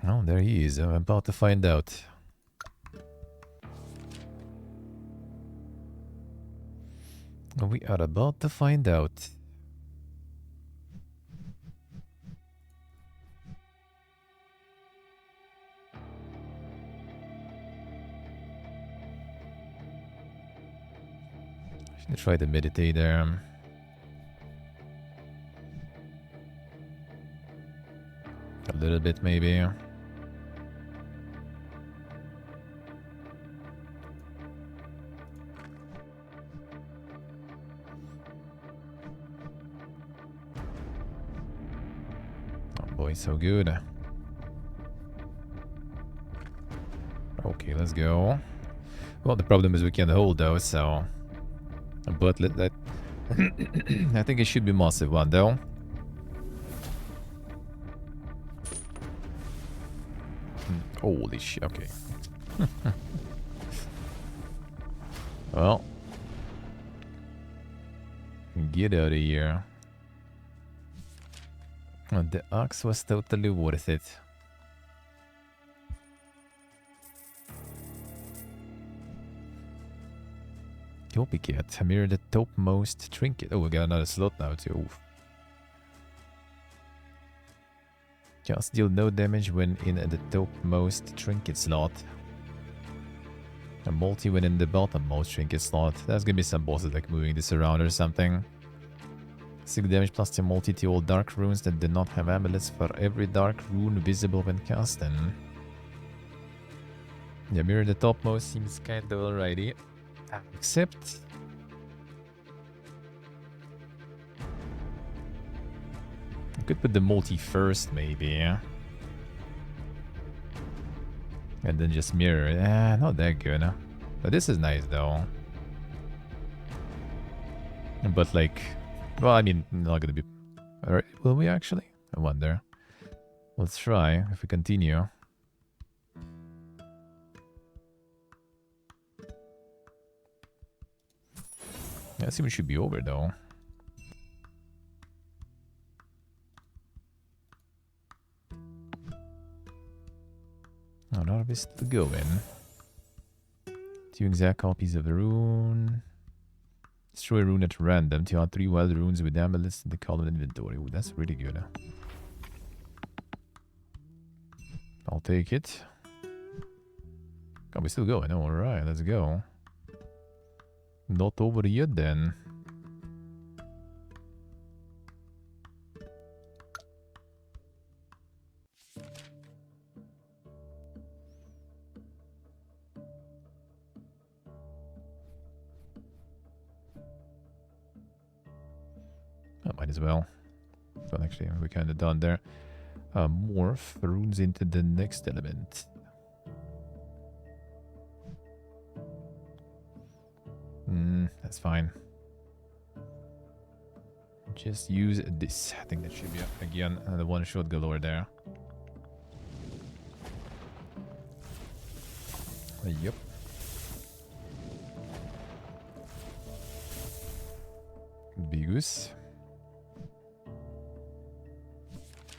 Oh, there he is. I'm about to find out. We are about to find out. I should try to meditate there. A little bit, maybe. Oh boy, so good. Okay, let's go. Well, the problem is we can't hold those, so... But let that... I think it should be massive one, though. Holy shit, okay. Well. Get out of here. And the ox was totally worth it. Copycat, mirror the topmost trinket. Oh, we got another slot now too. Oof. Cast deal no damage when in the topmost trinket slot. A multi when in the bottommost trinket slot. There's gonna be some bosses like moving this around or something. 6 damage plus the multi to all dark runes that do not have amulets for every dark rune visible when casting. Yeah, mirror the topmost seems kinda alrighty. Except... I could put the multi first, maybe. And then just mirror it. Not that good. But this is nice, though. But, like... Well, I mean, not gonna be... Alright, will we actually? I wonder. Let's try, if we continue. Yeah, this even should be over, though. Oh, now we're still going. 2 exact copies of a rune. Destroy a rune at random to add 3 wild runes with amulets in the column inventory. Ooh, that's really good. I'll take it. Oh, we're still going. Alright, let's go. Not over yet then. I might as well. But actually, we're kind of done there. Morph runes into the next element. That's fine. Just use this. I think that should be, again, the one-shot galore there. Yep. Bigus.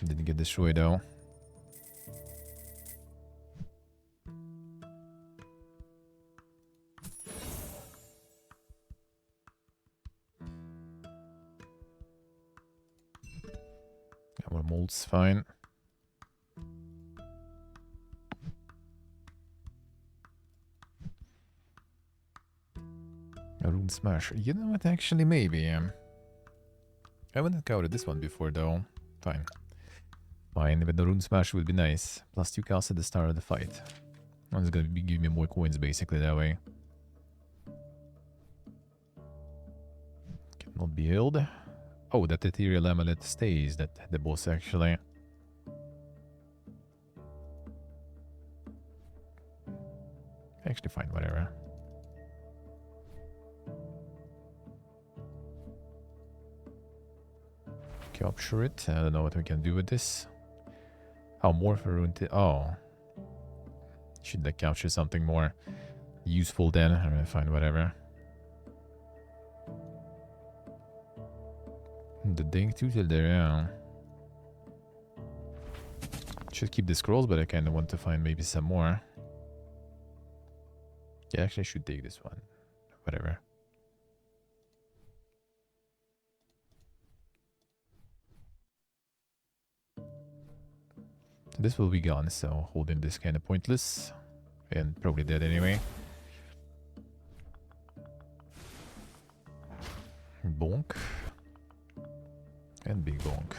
Didn't get destroyed though. Our mold's fine. A rune smash. You know what? Actually, maybe. I haven't encountered this one before though. Fine. Fine, but the rune smash would be nice. Plus 2 costs at the start of the fight. It's gonna be giving me more coins basically that way. Cannot be healed. Oh, that ethereal amulet stays. That the boss actually. Actually, fine, whatever. Capture it. I don't know what we can do with this. Oh, more for rune. Oh. Should I capture something more useful then? Alright, fine, whatever. The ding tutor there, yeah. Should keep the scrolls, but I kind of want to find maybe some more. Yeah, actually I should take this one. Whatever. This will be gone, so holding this kind of pointless. And probably dead anyway. Bonk. And big bonk.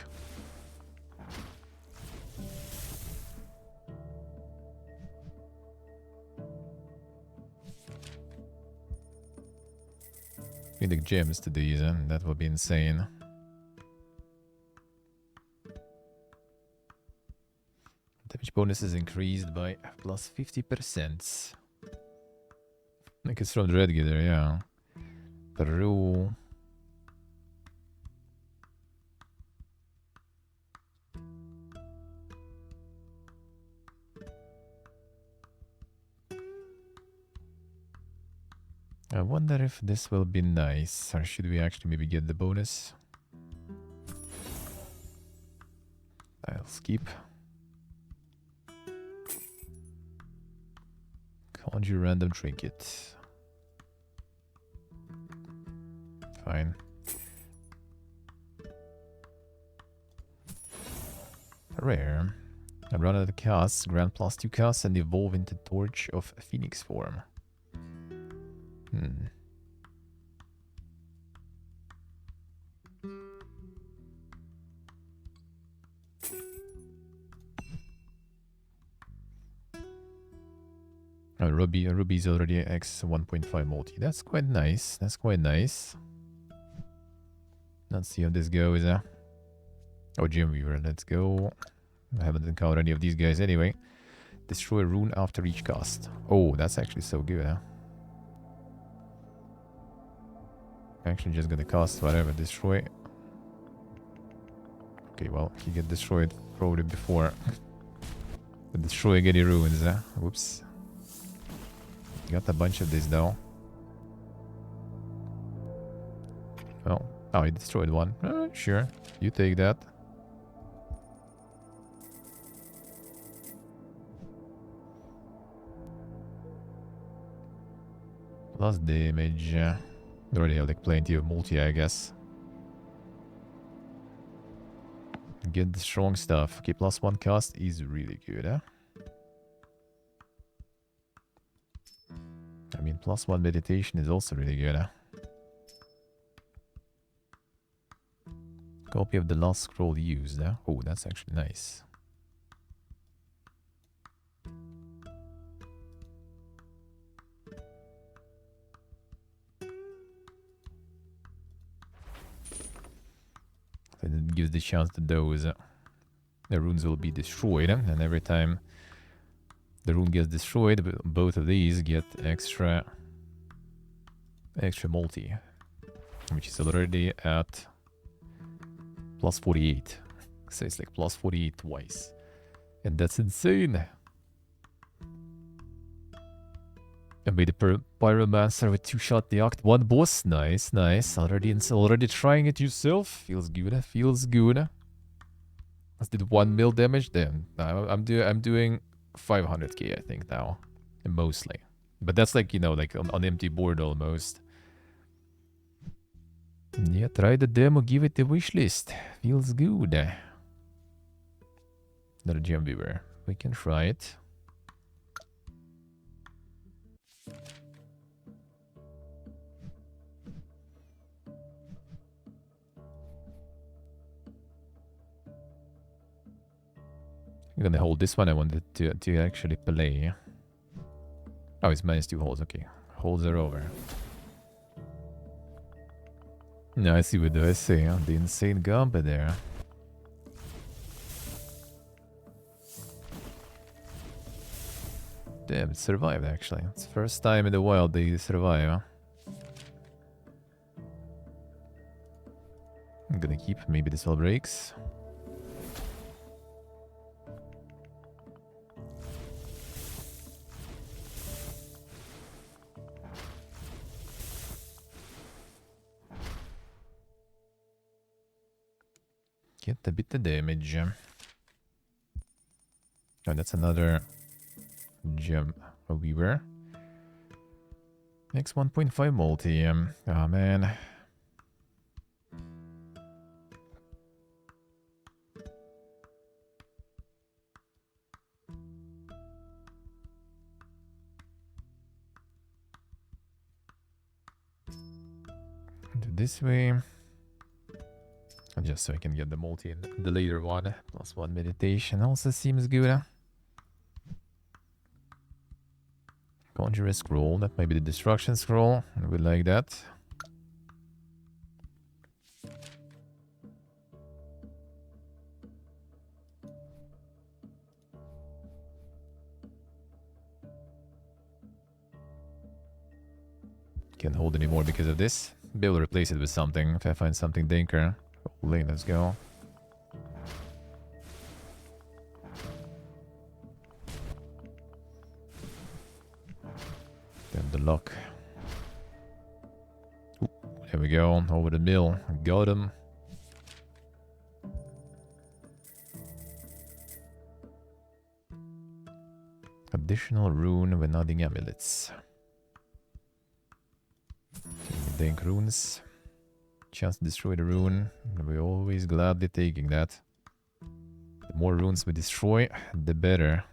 Need the gems to these, and that would be insane. Damage bonus is increased by plus 50%. I think it's from the red gear, yeah. Peru. I wonder if this will be nice, or should we actually maybe get the bonus? I'll skip. Conjure random trinket. Fine. Rare. I run out of casts, grant +2 casts, and evolve into Torch of Phoenix form. Oh, Ruby's already X 1.5 multi. That's quite nice. That's quite nice. Let's see how this goes. Oh, Gem Weaver, let's go. I haven't encountered any of these guys anyway. Destroy a rune after each cast. Oh, that's actually so good, huh? Actually just gonna cast whatever. Destroy. Okay, well, he get destroyed probably before. Destroying any runes, huh? Whoops. Got a bunch of this though. Oh, he destroyed one. Sure, you take that. Plus damage. They already have like plenty of multi, I guess. Get the strong stuff. Okay, +1 cast is really good, huh? I mean, +1 meditation is also really good, huh? Copy of the last scroll used, huh? Oh, that's actually nice. And it gives the chance that those the runes will be destroyed, and every time the rune gets destroyed, both of these get extra multi, which is already at +48. So it's like +48 twice, and that's insane. And made the Pyromancer with 2-shot the Act 1 boss. Nice, nice. Already trying it yourself. Feels good, feels good. I did 1 mil damage then. I'm doing 500k, I think, now. Mostly. But that's like, you know, like on empty board almost. Yeah, try the demo, give it a wish list. Feels good. Another Gem Weaver. We can try it. I'm gonna hold this one. I wanted to actually play. Oh, it's -2 holds. Okay, holds are over. No, I see what do I say. Huh? The insane gambit there. Damn, it survived actually. It's the first time in the wild they survive. Huh? I'm gonna keep. Maybe this all breaks. Get a bit of damage. Oh, that's another Gem Weaver. Next 1.5 multi. Oh man. Do this way. Just so I can get the multi in the later one. +1 meditation also seems good. Conjure a scroll. That might be the destruction scroll. We like that. Can't hold anymore because of this. Be able to replace it with something if I find something dinker. Holy, let's go. Then the luck. Ooh, there we go. Over the mill. Got him. Additional rune when nodding amulets. Dank runes. Chance to destroy the rune. We're always gladly taking that. The more runes we destroy, the better.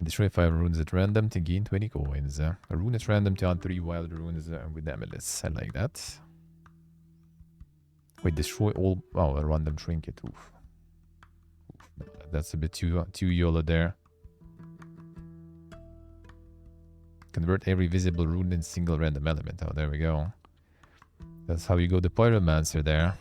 Destroy 5 runes at random to gain 20 coins. A rune at random to add 3 wild runes with amulets. I like that. Wait, destroy all... Oh, a random trinket. Oof. That's a bit too YOLO there. Convert every visible rune in single random element. Oh, there we go. That's how you go the Pyromancer there.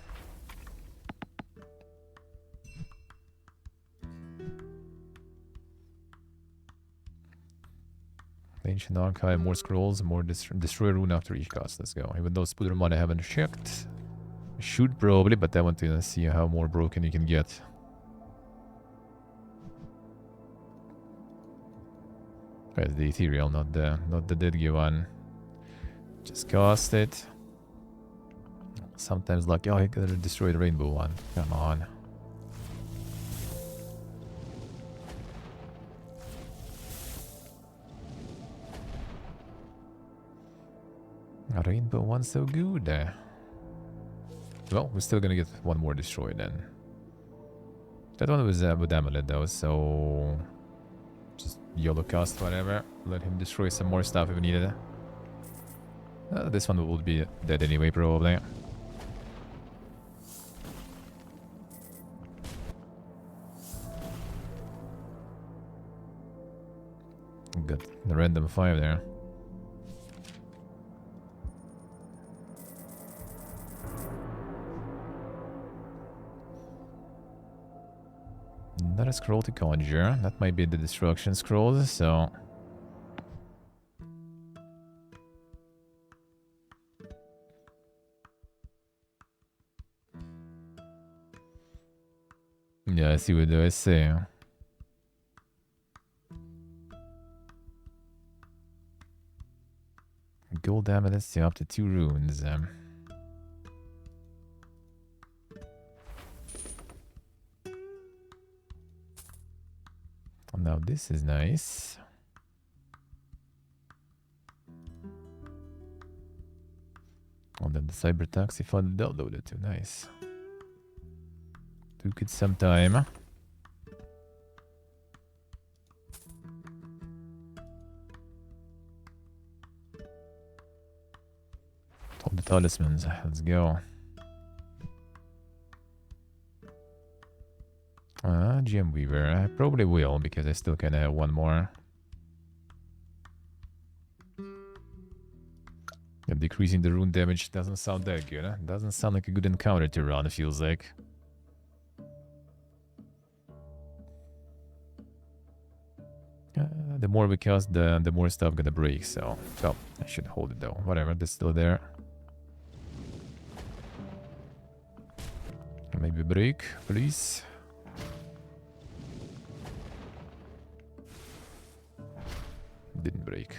Ancient Archive, more scrolls, more destroy rune after each cast. Let's go. Even though Spuddermon I haven't checked. Should probably, but I want to see how more broken you can get. Where's the ethereal, not the Didgy one. Just cast it. Sometimes like, oh, I gotta destroy the rainbow one. Come on. A rainbow one so good. Well, we're still gonna get one more destroyed then. That one was with Amulet though, so... Just YOLO cast whatever. Let him destroy some more stuff if needed. This one will be dead anyway, probably. Got the random 5 there. Another scroll to conjure. That might be the destruction scrolls, so... Yeah, I see what do I say. Gold amulets to up to 2 runes. Now this is nice. And then the cyber taxi fund downloaded too. Nice. Took it some time. Top the talismans. Let's go. GM Weaver. I probably will because I still kind of have one more. And decreasing the rune damage doesn't sound that good. Huh? Doesn't sound like a good encounter to run, it feels like. The more we cast, the more stuff gonna break, so... Oh, I should hold it though. Whatever, that's still there. Maybe break, please. Didn't break.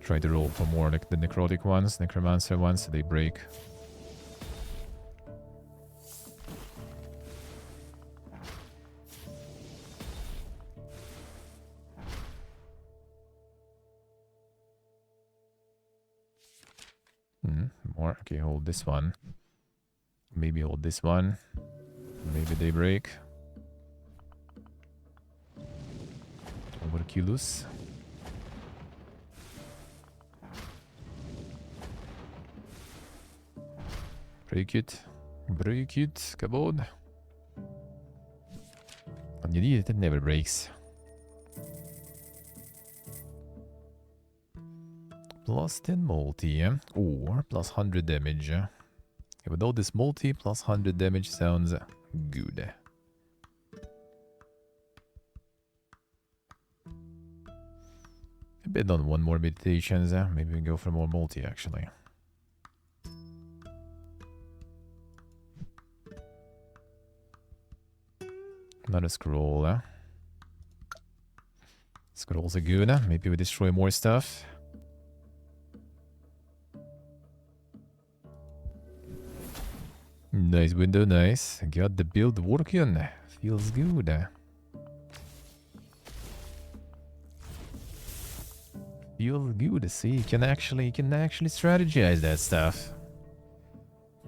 Try to roll for more like the necrotic ones, necromancer ones, so they break. More. Okay, hold this one. Maybe hold this one. Maybe they break. Overkillus. Break it. Break it. Come on. When you need it, it never breaks. Plus 10 multi, or plus 100 damage. Without this multi, plus 100 damage sounds good. A bit on one more meditations. Maybe we go for more multi actually. Not a scroll, huh? Scrolls are good, huh? Maybe we destroy more stuff. Nice window, nice. Got the build working. Feels good. Feels good to see. You can actually strategize that stuff.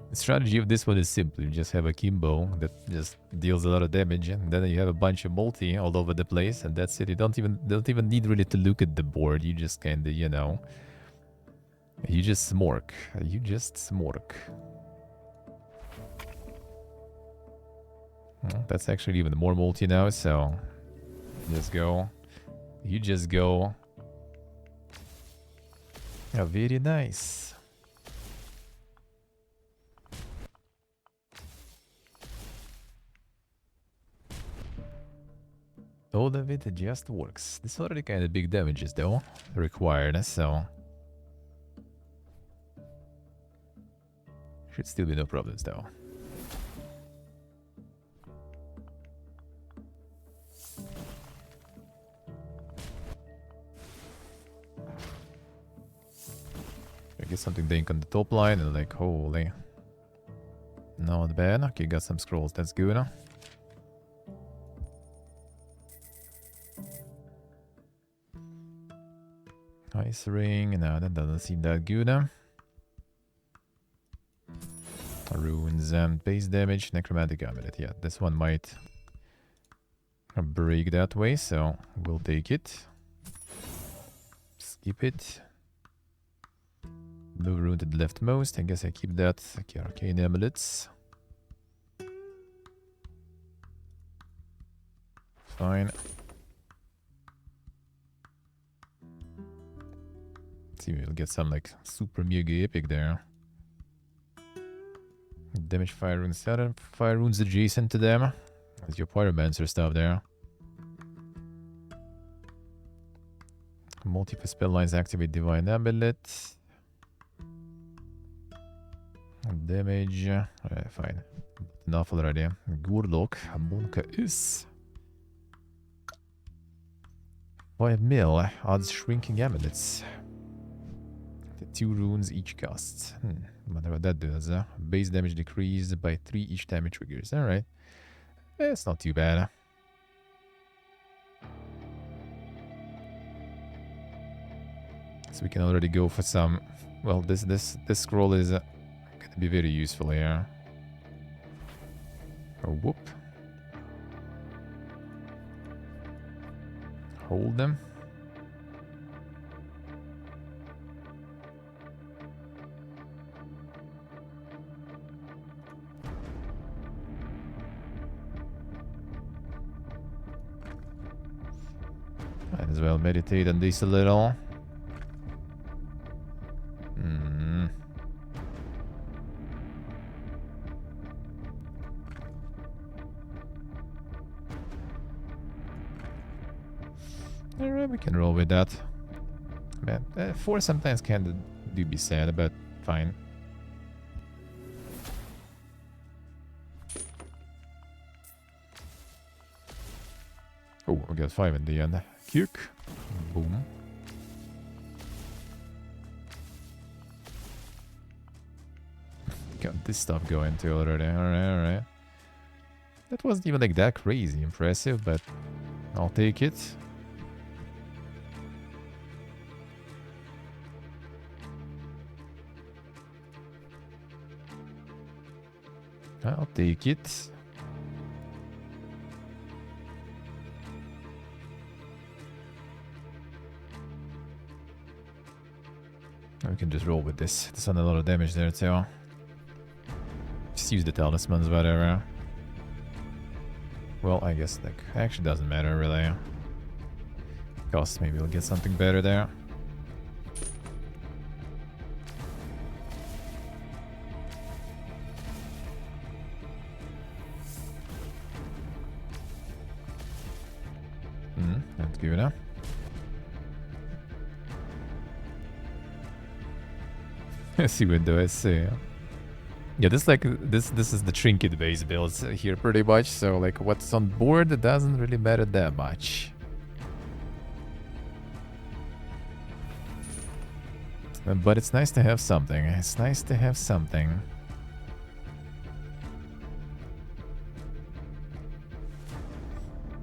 The strategy of this one is simple. You just have a Kimbo that just deals a lot of damage, and then you have a bunch of multi all over the place, and that's it. You don't even need really to look at the board. You just kinda, you know, you just smork. You just smork. Well, that's actually even more multi now, so just go. You just go. Oh, very nice. All of it just works. This already kind of big damages though required, so should still be no problems though. I get something dink on the top line and like, holy. Not bad. Okay, got some scrolls. That's good. Ice ring. No, that doesn't seem that good. Runes and base damage. Necromantic amulet. Yeah, this one might break that way, so we'll take it. Skip it. Blue rune to the leftmost. I guess I keep that. Okay, arcane amulets. Fine. Let's see, we'll get some like super mega epic there. Damage fire runes. Fire runes adjacent to them. That's your pyromancer stuff there. Multiple spell lines activate divine amulet. Damage. Alright, fine. Enough already. Gurlok. Monka is 5 mil. Odds shrinking amulets. The 2 runes each cost. Wonder what that does. Base damage decreased by 3 each time it triggers. Alright. It's not too bad. So we can already go for some. Well, this scroll is gonna be very useful here. Oh, whoop. Hold them. Might as well meditate on this a little. Alright, we can roll with that. Man, 4 sometimes can do be sad, but fine. Oh, we got 5 in the end. Kirk. Boom. Got this stuff going too already. Alright. That wasn't even like that crazy impressive, but I'll take it. I'll take it. We can just roll with this. There's not a lot of damage there too. Just use the talismans, whatever. Well, I guess like actually doesn't matter really. Cost, maybe we'll get something better there. That's good, huh? See what do I say? Yeah, this like this is the trinket base builds here pretty much. So like what's on board doesn't really matter that much. But it's nice to have something. It's nice to have something.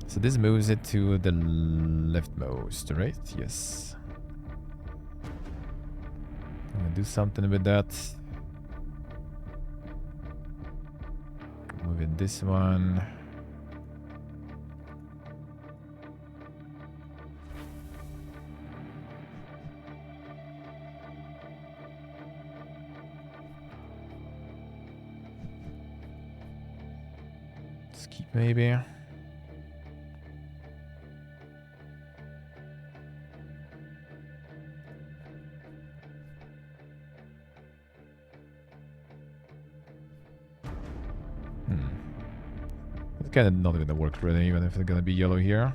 So this moves it to the leftmost, right? Yes. I'm gonna do something with that. Move it this one. Let's keep maybe. It's kind of not gonna work really, even if it's gonna be yellow here.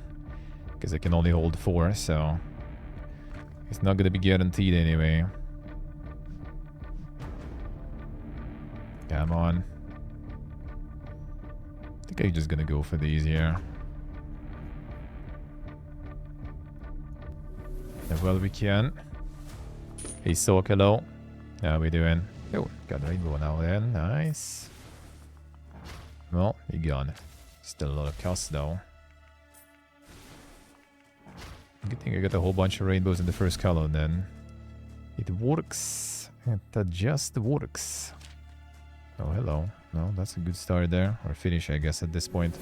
Because I can only hold 4, so... It's not gonna be guaranteed anyway. Come on. I think I'm just gonna go for these here. As well we can. Hey, Soak, hello. How we doing? Oh, got a rainbow now then. Nice. Well, you're gone. Still a lot of cost though. Good thing I got a whole bunch of rainbows in the first color then. It works. It just works. Oh, hello. No, that's a good start there. Or finish, I guess, at this point.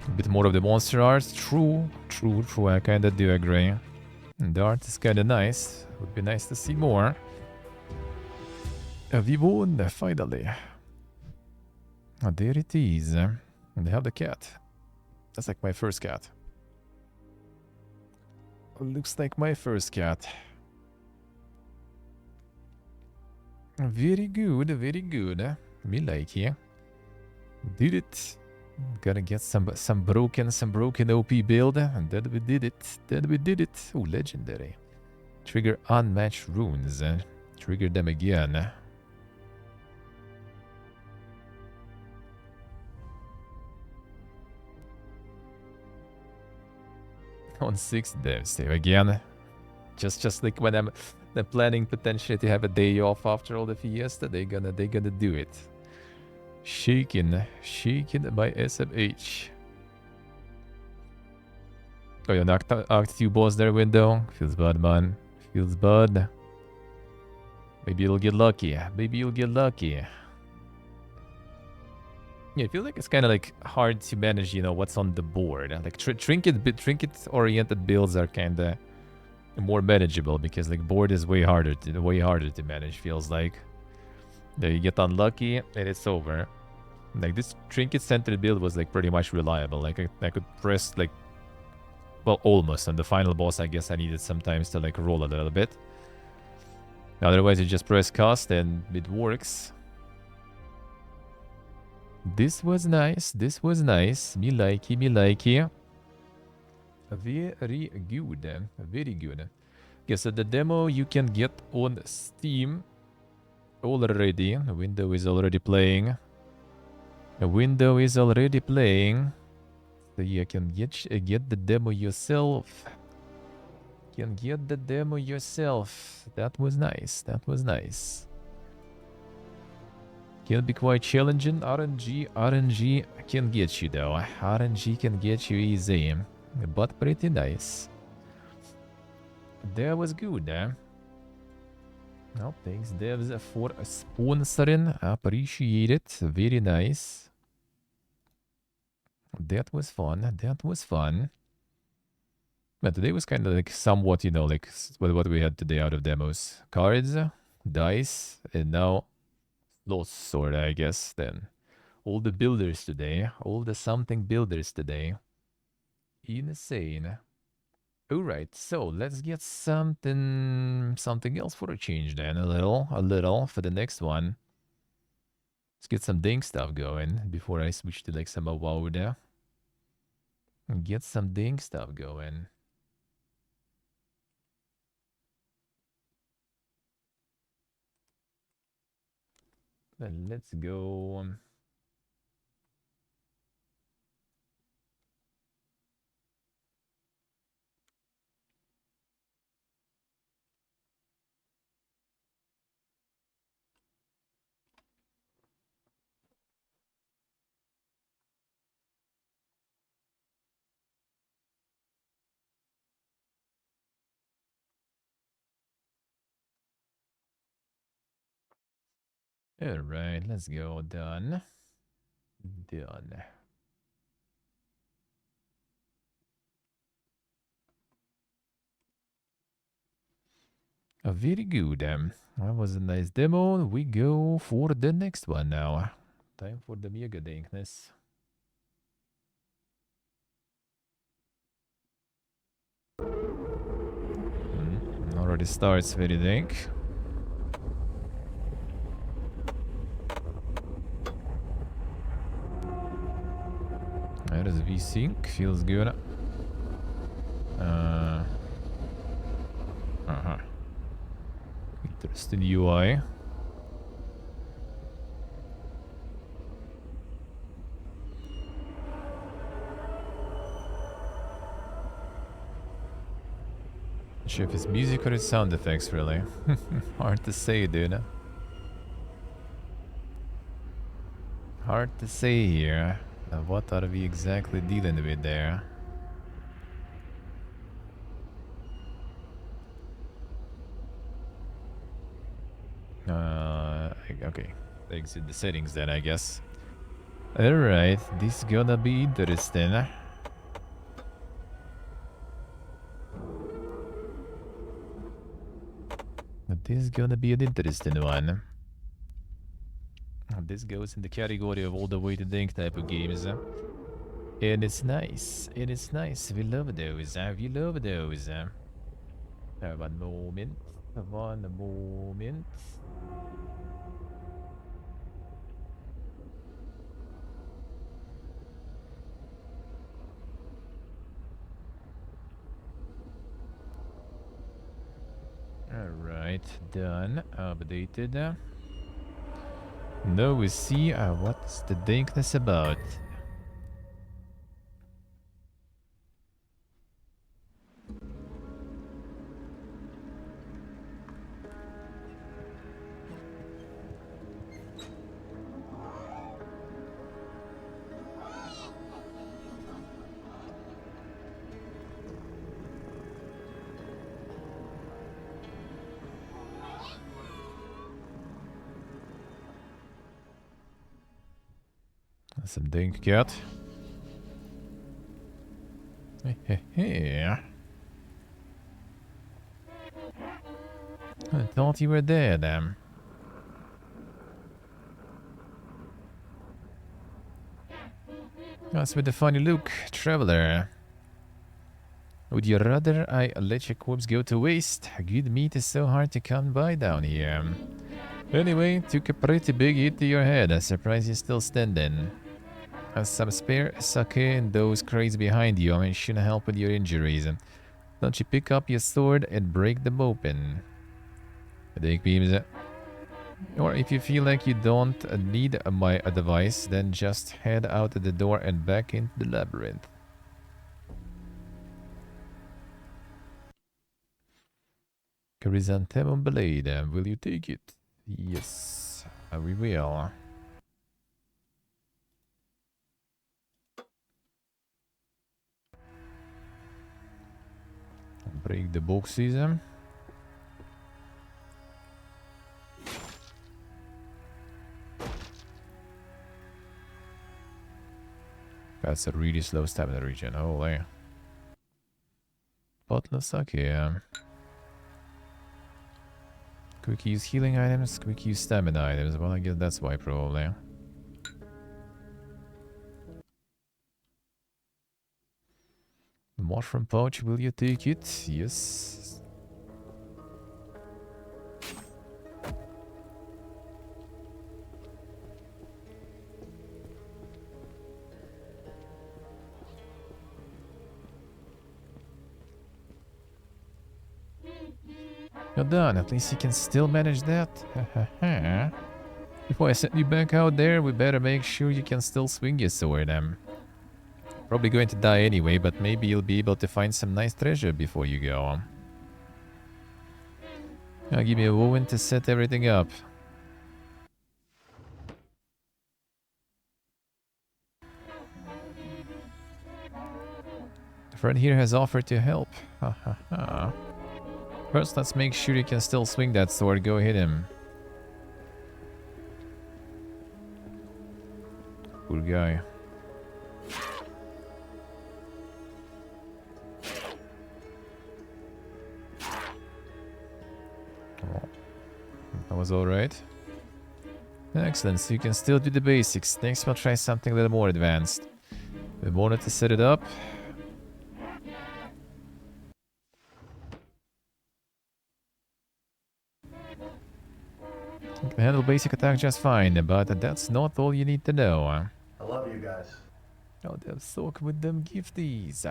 A bit more of the monster art. True. I kinda do agree. And the art is kinda nice. Would be nice to see more. We won, finally. Oh, there it is. And they have the cat. That's like my first cat. Looks like my first cat. Very good, very good. Me like it. Did it. Gotta get some broken OP build. And then we did it. Oh, legendary. Trigger unmatched runes. Trigger them again. On 6 dev save again. Just like when I'm planning potentially to have a day off after all the fiesta, they gonna do it. Shaken by SMH. Oh, you knocked out 2 balls there, window. Feels bad, man. Feels bad. Maybe you'll get lucky. Yeah, I feel like it's kind of like hard to manage, you know, what's on the board. Like trinket-oriented builds are kind of more manageable because like board is way harder to manage. Feels like. There you get unlucky and it's over. Like this trinket-centered build was like pretty much reliable. Like I could press like, well, almost on the final boss. I guess I needed sometimes to like roll a little bit. Otherwise, you just press cast and it works. This was nice. Me likey. Very good. Okay, so the demo you can get on Steam already. The window is already playing. So you can get the demo yourself. That was nice. Can be quite challenging. RNG can get you though. RNG can get you easy. But pretty nice. That was good, Well, thanks devs for sponsoring. Appreciate it. Very nice. That was fun. But today was kind of like somewhat, you know, like what we had today out of demos. Cards, dice, and now lost sword, I guess, then. All the builders today. All the something builders today. Insane. Alright, so let's get something else for a change then. A little for the next one. Let's get some dink stuff going before I switch to like some Avowed. Get some dink stuff going. Then let's go. All right, let's go. Done. Done. Very good. That was a nice demo. We go for the next one now. Time for the mega dankness. Already starts very dank. That is V-Sync. Feels good. Interesting UI. Not sure if it's music or it's sound effects, really. Hard to say, dude. Hard to say here. What are we exactly dealing with there? Okay. Exit the settings then, I guess. Alright, this is gonna be interesting. This is gonna be an interesting one. This goes in the category of all the way to think type of games. And it's nice. It is nice. We love those. We love those. One moment. One moment. Alright, done. Updated. Now we see what's the dankness about. Some dank cat. Hey. I thought you were there, damn. What's with the funny look, traveler? Would you rather I let your corpse go to waste? Good meat is so hard to come by down here. Anyway, took a pretty big hit to your head. I'm surprised you're still standing. Has some spare sake in those crates behind you. I mean, shouldn't help with your injuries. Don't you pick up your sword and break them open? Take beams. Or if you feel like you don't need my advice, then just head out the door and back into the labyrinth. Chrysanthemum blade, will you take it? Yes, we will. Break the boxes. That's a really slow stamina region. Holy. Bottle of sake. Quick use healing items, quick use stamina items. Well, I guess that's why, probably. Mushroom pouch, will you take it? Yes. Hold on, at least you can still manage that. Before I send you back out there, we better make sure you can still swing your sword. Probably going to die anyway, but maybe you'll be able to find some nice treasure before you go. Now give me a moment to set everything up. The friend here has offered to help. First, let's make sure you can still swing that sword. Go hit him. Poor guy. Oh, that was alright. Excellent, so you can still do the basics. Next we'll try something a little more advanced. We wanted to set it up. You can handle basic attack just fine, but that's not all you need to know. I love you guys. Oh, they'll soak with them gifties.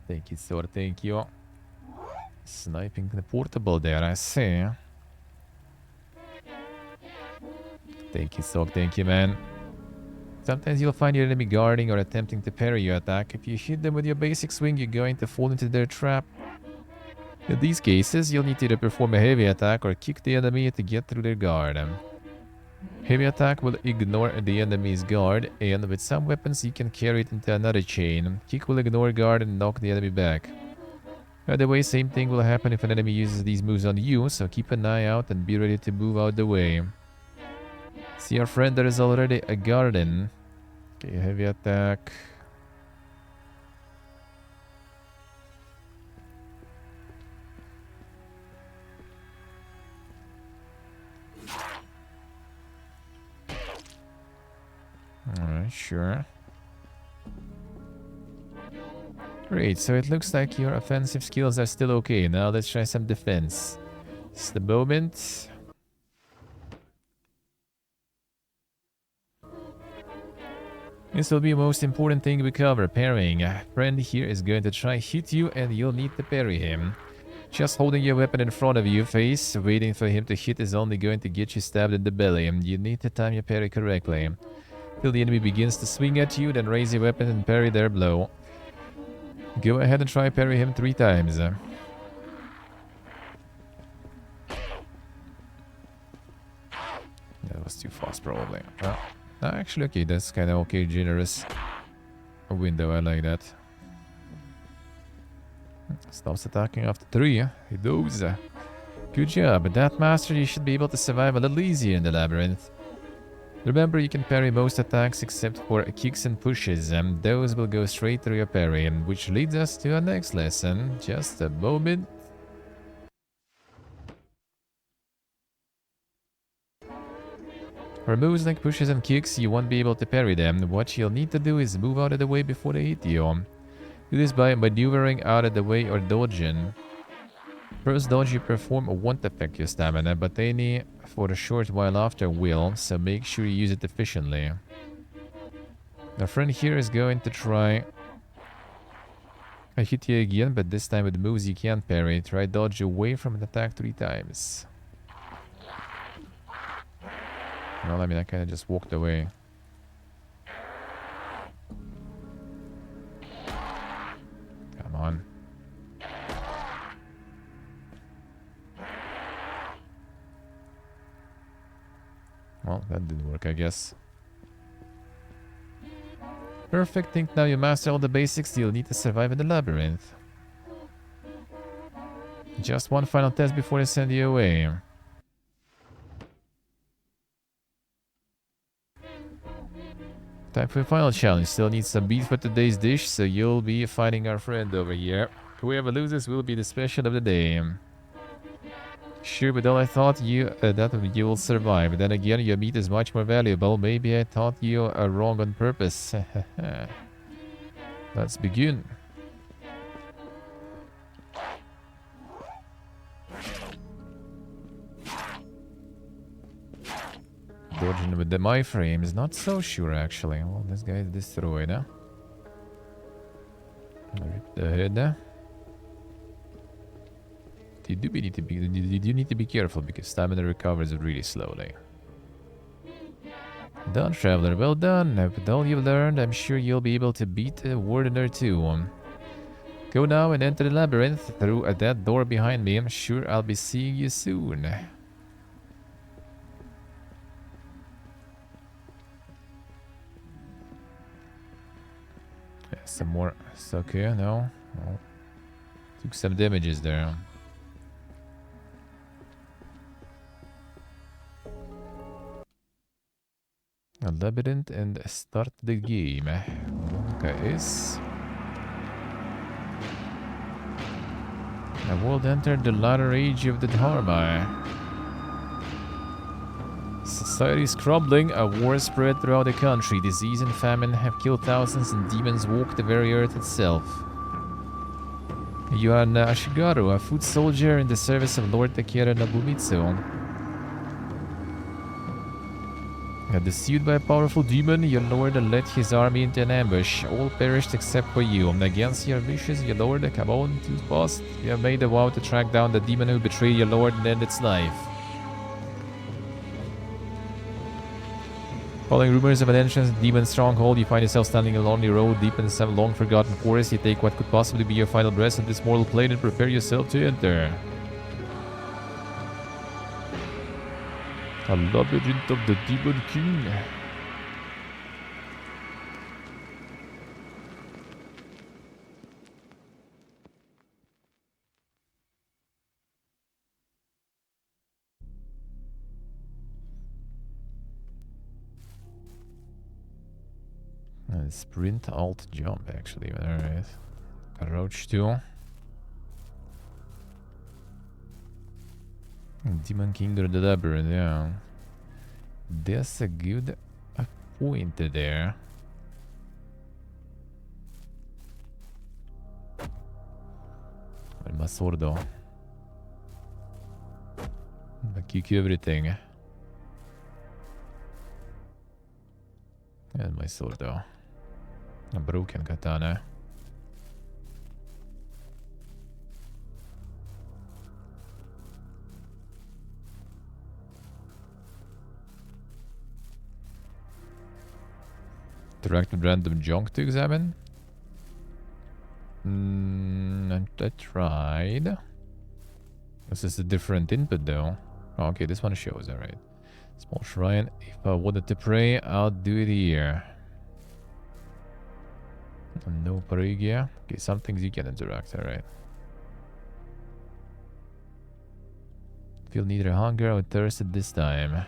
Thank you, sir, thank you. Sniping the portable there, I see. Thank you, Sock. Thank you, man. Sometimes you'll find your enemy guarding or attempting to parry your attack. If you hit them with your basic swing, you're going to fall into their trap. In these cases, you'll need to either perform a heavy attack or kick the enemy to get through their guard. Heavy attack will ignore the enemy's guard, and with some weapons you can carry it into another chain. Kick will ignore guard and knock the enemy back. Either way, same thing will happen if an enemy uses these moves on you, so keep an eye out and be ready to move out the way. See our friend, there is already a garden. Okay, heavy attack. Alright, sure. Great, so it looks like your offensive skills are still okay. Now let's try some defense. This is the moment. This will be the most important thing we cover, parrying. A friend here is going to try hit you and you'll need to parry him. Just holding your weapon in front of your face, waiting for him to hit is only going to get you stabbed in the belly. You need to time your parry correctly. Till the enemy begins to swing at you, then raise your weapon and parry their blow. Go ahead and try parry him 3 times. That was too fast, probably. Well, actually, okay, that's kind of okay, generous window, I like that. Stops attacking after 3. He does. Good job. That master, you should be able to survive a little easier in the labyrinth. Remember, you can parry most attacks except for kicks and pushes, and those will go straight through your parry, which leads us to our next lesson. Just a moment. For moves like pushes and kicks, you won't be able to parry them. What you'll need to do is move out of the way before they hit you. Do this by maneuvering out of the way or dodging. First dodge you perform won't affect your stamina, but any for a short while after will, so make sure you use it efficiently. Our friend here is going to try hit you again, but this time with moves you can't parry. Try dodge away from an attack 3 times. Well, I mean, I kind of just walked away. Come on. Well, that didn't work, I guess. Perfect. Think now you master all the basics, you'll need to survive in the labyrinth. Just one final test before I send you away. Time for a final challenge. Still need some beef for today's dish, so you'll be fighting our friend over here. Whoever loses will be the special of the day. Sure, but all I thought that you will survive. But then again, your meat is much more valuable. Maybe I thought you are wrong on purpose. Let's begin. Dodging with the my frames, not so sure actually. Well, this guy is destroyed, huh? Rip the head. But you do need to be careful because stamina recovers really slowly. Done, traveler. Well done. With all you've learned, I'm sure you'll be able to beat a wardener too. Go now and enter the labyrinth through that door behind me. I'm sure I'll be seeing you soon. Some more stuck here, no? Oh. Took some damages there. A labyrinth and start the game. Okay, is the world entered the latter age of the Dharma. Society is crumbling, a war spread throughout the country. Disease and famine have killed thousands and demons walk the very earth itself. You are an Ashigaru, a foot soldier in the service of Lord Takeda Nobumitsu. Deceived by a powerful demon, your lord led his army into an ambush. All perished except for you. Against your wishes, your lord, come on to post. You have made a vow to track down the demon who betrayed your lord and end its life. Following rumors of an ancient demon stronghold, you find yourself standing on a lonely road deep in some long-forgotten forest. You take what could possibly be your final breath on this mortal plane and prepare yourself to enter. A labyrinth of the Demon King. Sprint, alt, jump, actually. Alright. Crouch too. Demon King or the Labyrinth, yeah. There's a good point there. My sword though. I kick everything. And my sword though. A broken katana. Interactive random junk to examine. I tried. This is a different input though. Oh, okay, this one shows, alright. Small shrine. If I wanted to pray, I'll do it here. No Paragia. Okay, some things you can interact, alright. Feel neither hunger or thirst at this time.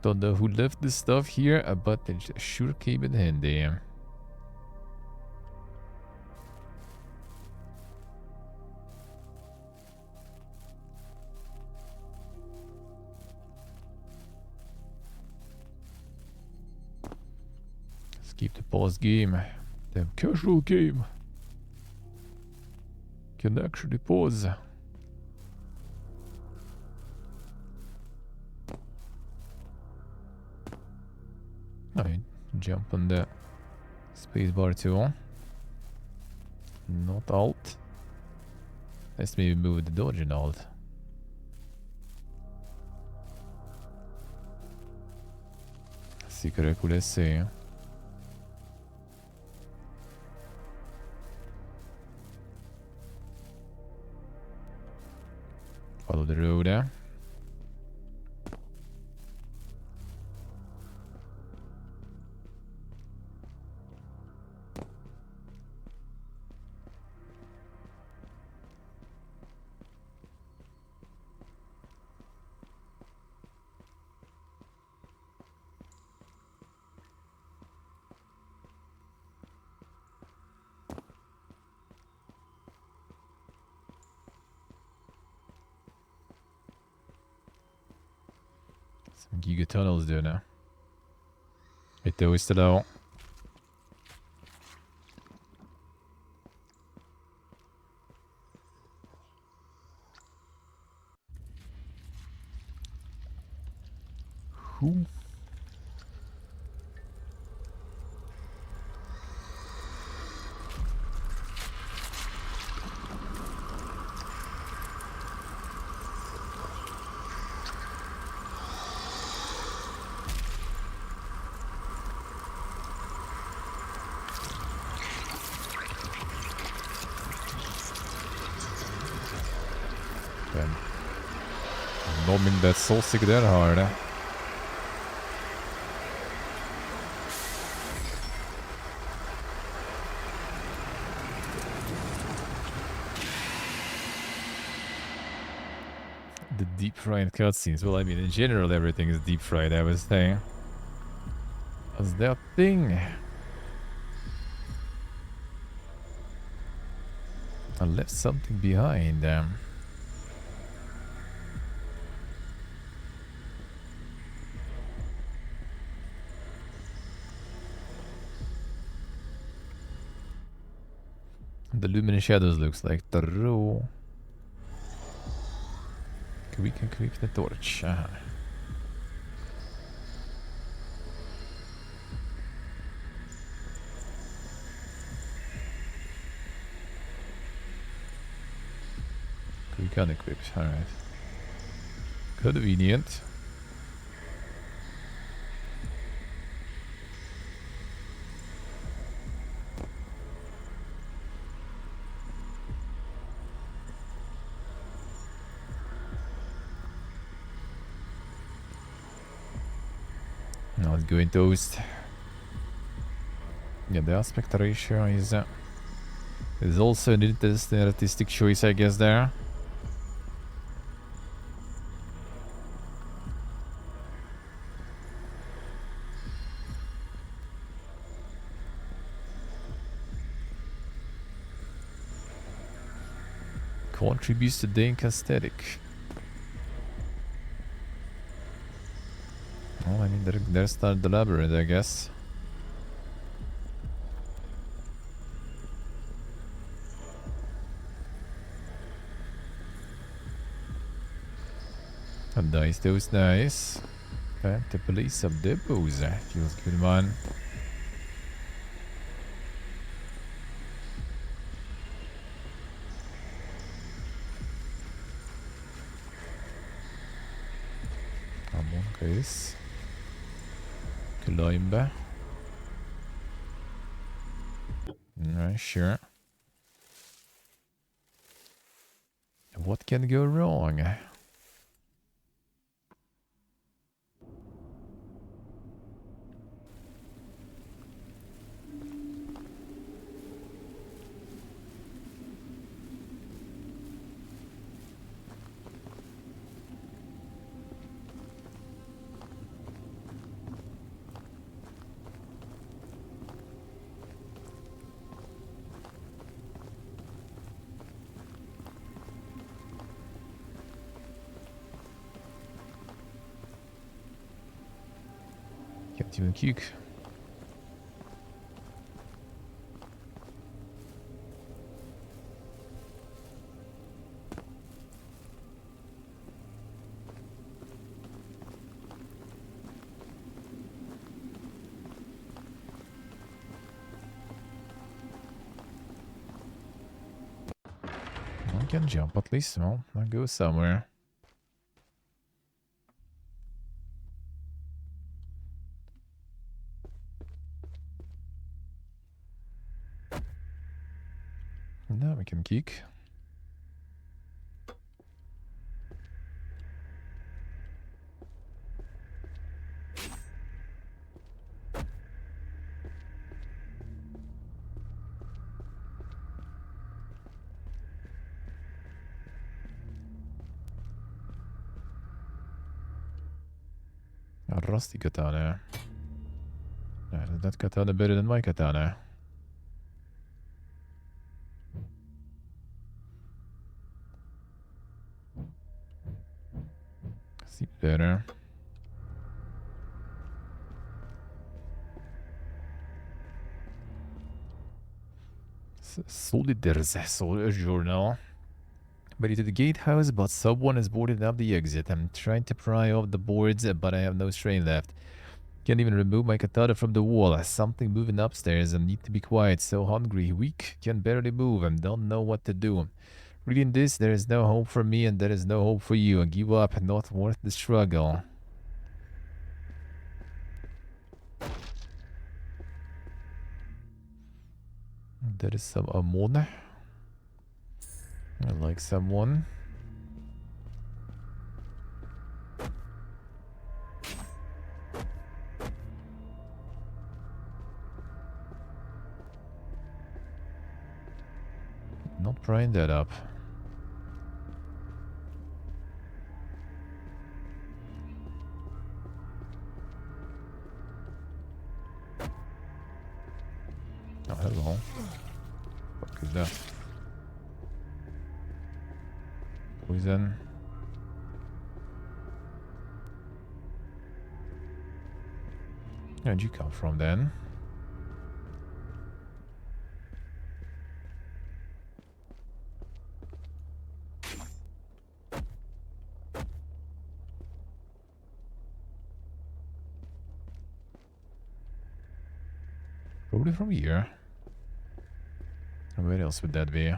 Don't know who left this stuff here, but it sure came in handy. Keep the pause game. The casual game can actually pause. I jump on the spacebar too. Not alt. Let's maybe move the dodge and alt. Si cosa could say? Follow the road there. Some giga tunnels there now. Ette visste det. Who? Okay. Bombing that soul stick that hard. The deep fried cutscenes. Well, I mean, in general, everything is deep fried, I was saying. What's that thing? I left something behind. The luminous shadows looks like Tarot. We can quick the torch. Quick unequipped. Alright. Convenient. Not going toast. Yeah, the aspect ratio is also an interesting artistic choice, I guess, there. Contributes to the aesthetic. Well, I mean, there's the labyrinth, I guess. Nice, those nice. The police of depots. Feels good, man. Come on, guys. Climb. Alright, sure. What can go wrong? Can't even kick. I can jump at least. Well, I'll go somewhere. Now we can kick. A rusty katana. That katana better than my katana. See better. Soldiers, soldier journal. Ready to the gatehouse, but someone has boarded up the exit. I'm trying to pry off the boards, but I have no strain left. Can't even remove my katana from the wall. Something moving upstairs. I need to be quiet. So hungry, weak, can barely move, and don't know what to do. Reading this, there is no hope for me, and there is no hope for you. I give up, not worth the struggle. There is some Amon. I like someone. not prying that up. Oh, hello. What is that? Poison. Where'd you come from then? Probably from here. Where else would that be?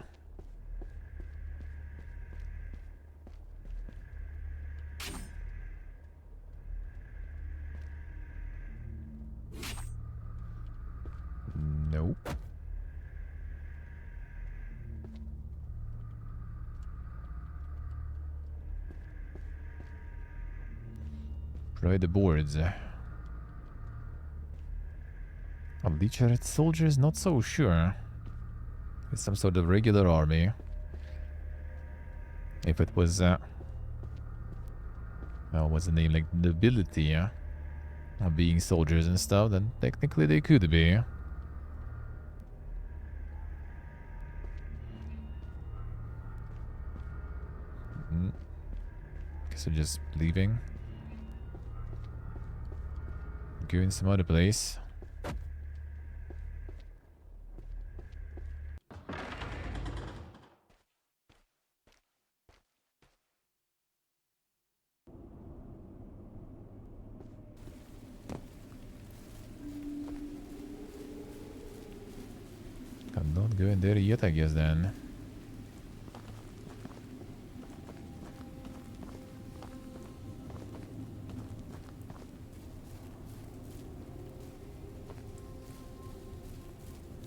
Nope. Try the boards. Unleashed soldiers, not so sure. It's some sort of regular army. If it was, what's the name, like nobility, being soldiers and stuff, then technically they could be. Guess they're just leaving. Going some other place. I'm not going there yet, I guess, then.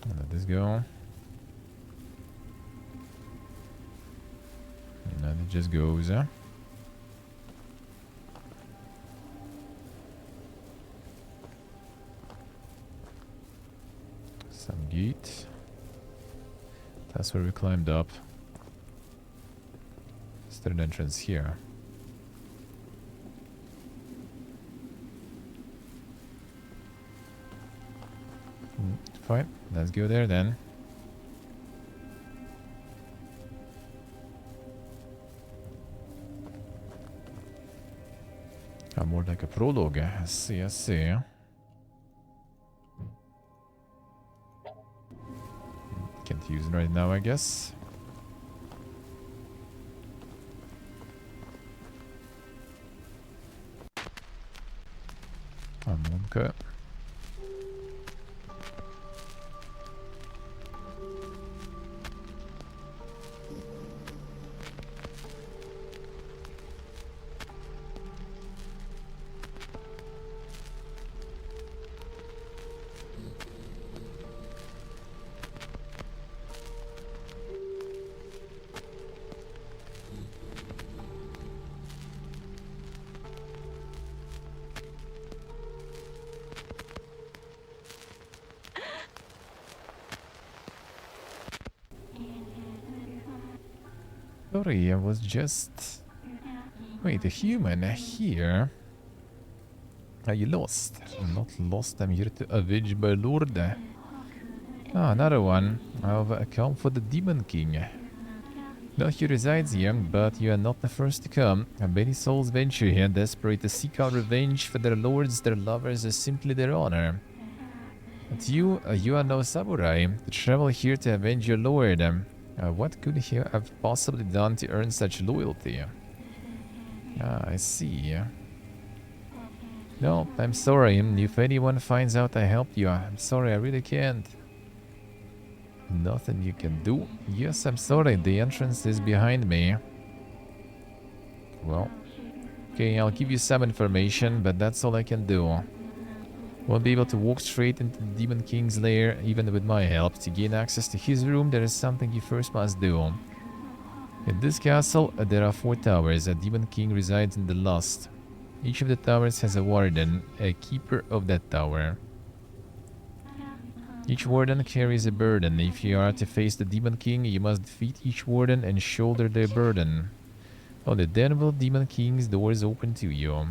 Let this go. And then it just goes, Some gate. That's where we climbed up. Is there an entrance here? Fine, let's go there then. More like a prologue. I see, I see. Can't use it right now, I guess. Okay. Sorry, I was just... Wait, a human here? Are you lost? I'm not lost, I'm here to avenge my lord. Ah, another one. I've come for the Demon King. No, he resides here, but you are not the first to come. Many souls venture here, desperate to seek out revenge for their lords, their lovers, or simply their honor. But you are no samurai. To travel here to avenge your lord. What could he have possibly done to earn such loyalty? Ah, I see. No, I'm sorry. If anyone finds out I helped you, I'm sorry, I really can't. Nothing you can do? Yes, I'm sorry. The entrance is behind me. Well, okay, I'll give you some information, but that's all I can do. Won't be able to walk straight into the Demon King's lair, even with my help. To gain access to his room, there is something you first must do. In this castle, there are 4 towers. A Demon King resides in the last. Each of the towers has a warden, a keeper of that tower. Each warden carries a burden. If you are to face the Demon King, you must defeat each warden and shoulder their burden. Oh, the damnable Demon King's door is open to you.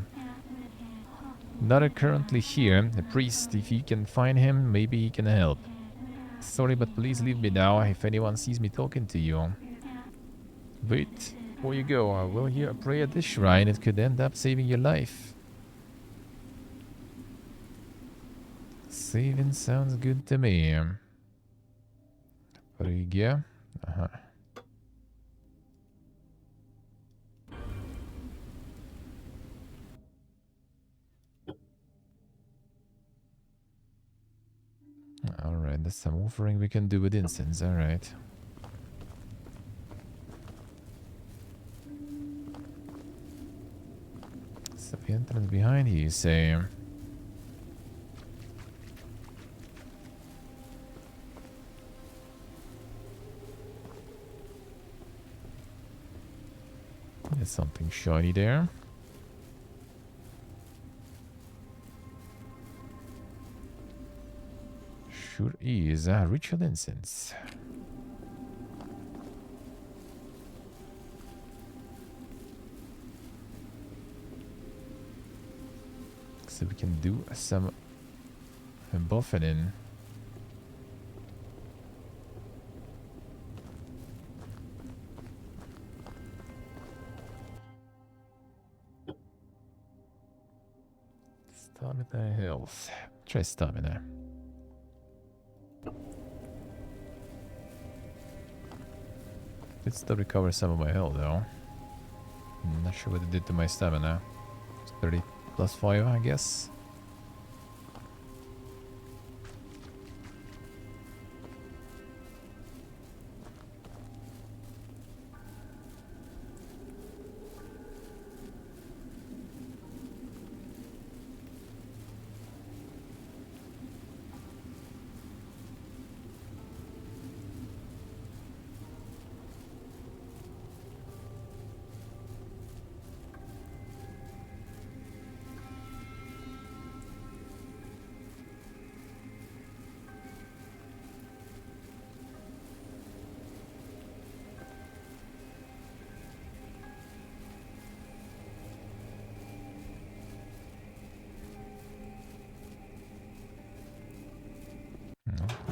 Not currently here. A priest, if you can find him, maybe he can help. Sorry, but please leave me now if anyone sees me talking to you. Wait, before you go, will you pray at this shrine? It could end up saving your life. Saving sounds good to me. Phrygia. Alright, that's some offering we can do with incense, alright. So the entrance behind you say. There's something shiny there. Sure is a ritual incense. So we can do some buffeting. Stamina health. Try stamina. Did still recover some of my health though. I'm not sure what it did to my stamina. It's 30 plus 5, I guess.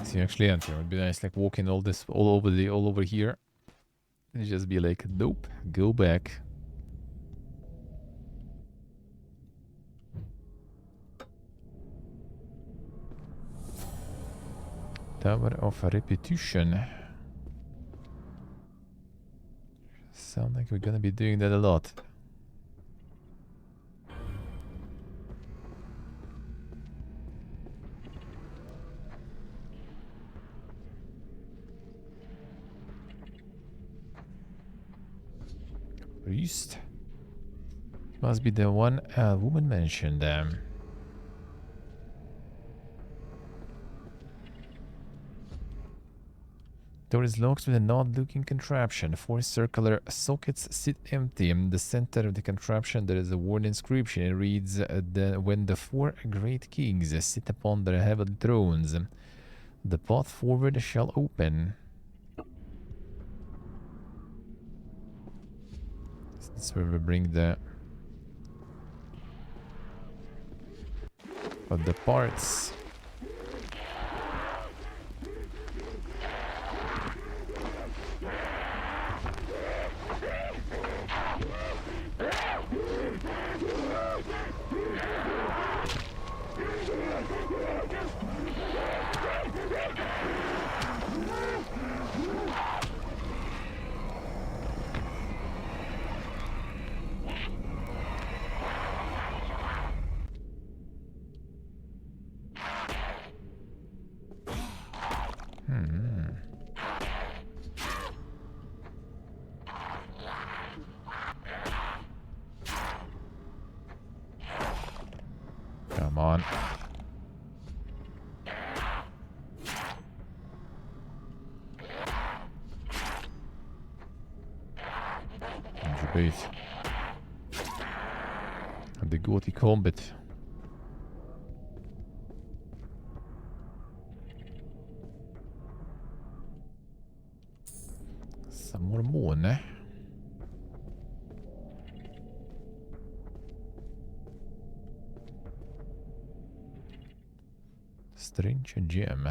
It's actually empty. It would be nice, like walking all over here, and just be like, nope, go back. Tower of Repetition. Sound like we're gonna be doing that a lot. Priest. Must be the one woman mentioned. Door is locked with an odd-looking contraption. 4 circular sockets sit empty. In the center of the contraption there is a worn inscription. It reads, when the 4 great kings sit upon their heavenly thrones, the path forward shall open. That's where we bring the parts. Come on. Algebeet. The Gothic combat. Some more moon, eh? Strange gem.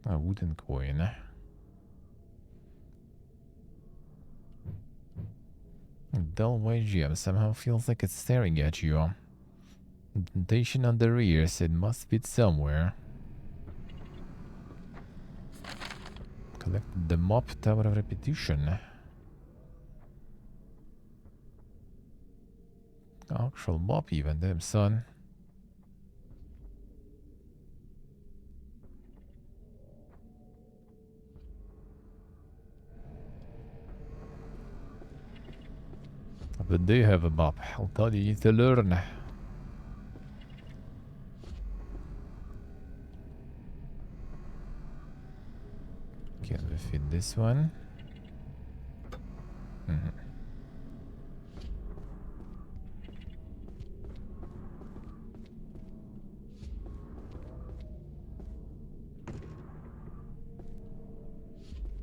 A wooden coin. A dull white gem somehow feels like it's staring at you. Indentation on the rear, so it must fit somewhere. Collect the mop tower of repetition. Actual mop even, damn son. But they have a map. I'll tell you to learn. Can we fit this one?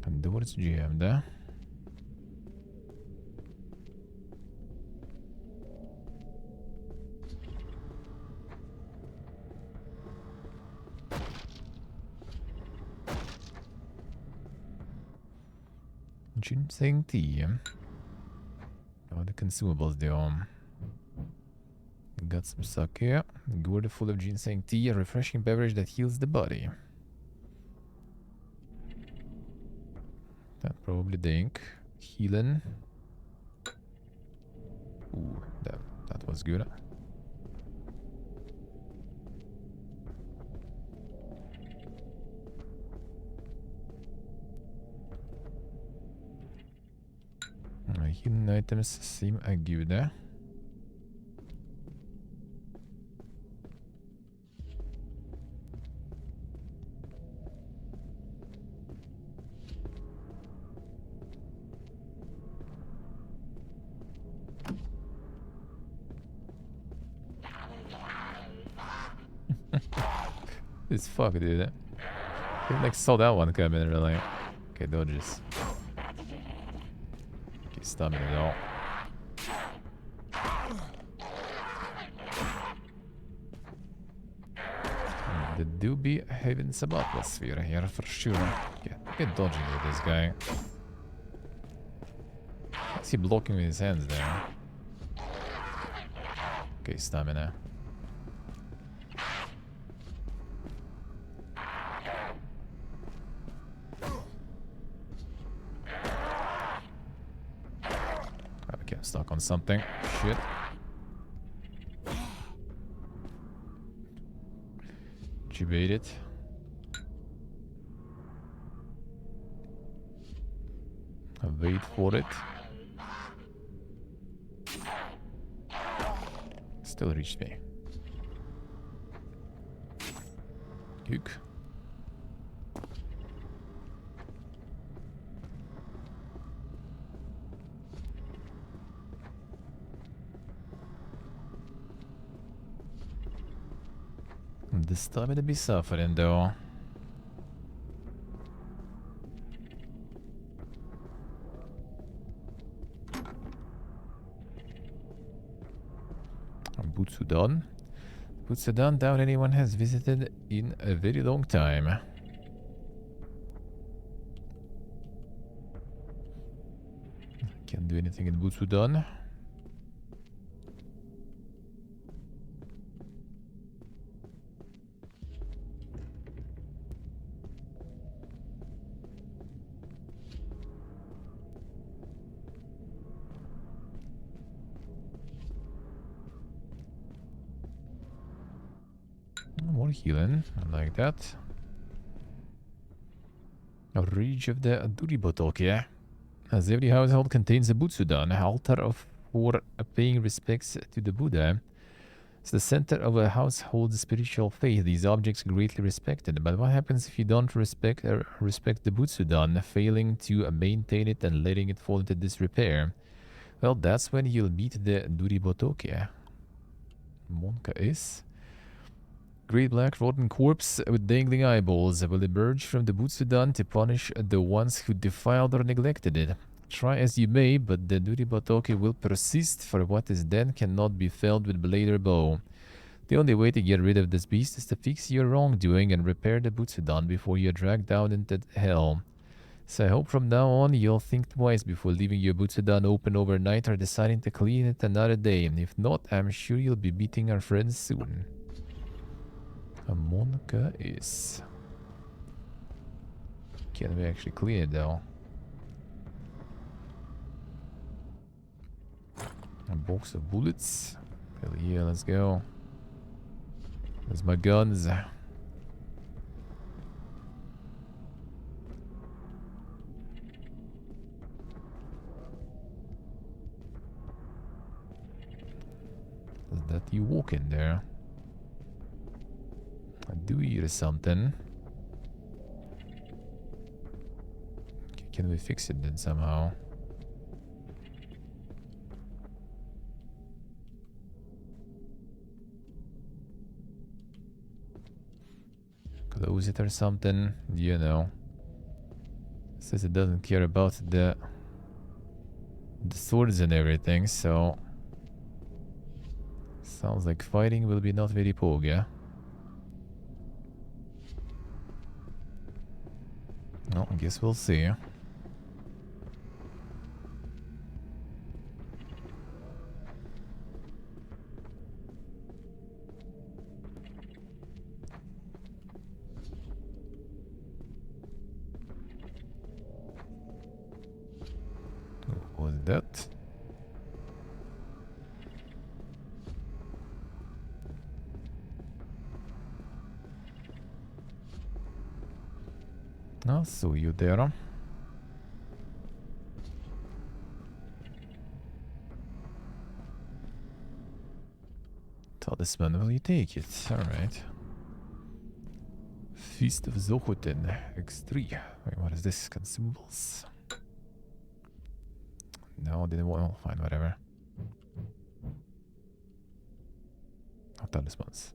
And doors jammed, eh? Ginseng tea. Oh, the consumables though. Got some sake. Gourd full of ginseng tea, a refreshing beverage that heals the body. That probably the ink. Healing. Ooh, that was good. Hidden items seem good, eh? This fuck, dude. I like saw that one coming, really. Okay, dodges. Okay, stop it all. There do be having some atmosphere here for sure. Get dodging with this guy. What's he blocking with his hands there? Okay, stamina. Okay, I'm stuck on something. Shit. Debate it. Wait for it. Still reached me. Hook. This time it'll be suffering though. Hobothon. Hobothon, doubt anyone has visited in a very long time. Can't do anything in Hobothon. More healing, I like that. A reach of the Duribotoke. As every household contains a Butsudan, altar for paying respects to the Buddha. It's the center of a household's spiritual faith. These objects are greatly respected. But what happens if you don't respect the Butsudan, failing to maintain it and letting it fall into disrepair? Well, that's when you'll meet the Duribotoke. Monka is. Great black rotten corpse with dangling eyeballs will emerge from the Butsudan to punish the ones who defiled or neglected it. Try as you may, but the Nuribatoki will persist, for what is dead cannot be felled with blade or bow. The only way to get rid of this beast is to fix your wrongdoing and repair the Butsudan before you are dragged down into hell. So I hope from now on you'll think twice before leaving your Butsudan open overnight or deciding to clean it another day. If not, I'm sure you'll be beating our friends soon. Monka is. Can we actually clean it though? A box of bullets. Hell yeah, let's go. There's my guns. Is that you walk in there? I do hear something. Okay, can we fix it then somehow? Close it or something, you know. It says it doesn't care about the swords and everything, so sounds like fighting will be not very poor, yeah? Well, I guess we'll see. What was that? I saw you there. Talisman, will you take it? Alright. Feast of Zochoten, X3. Wait, what is this? Consumables? No, didn't want. Oh, fine, whatever. Oh, talismans.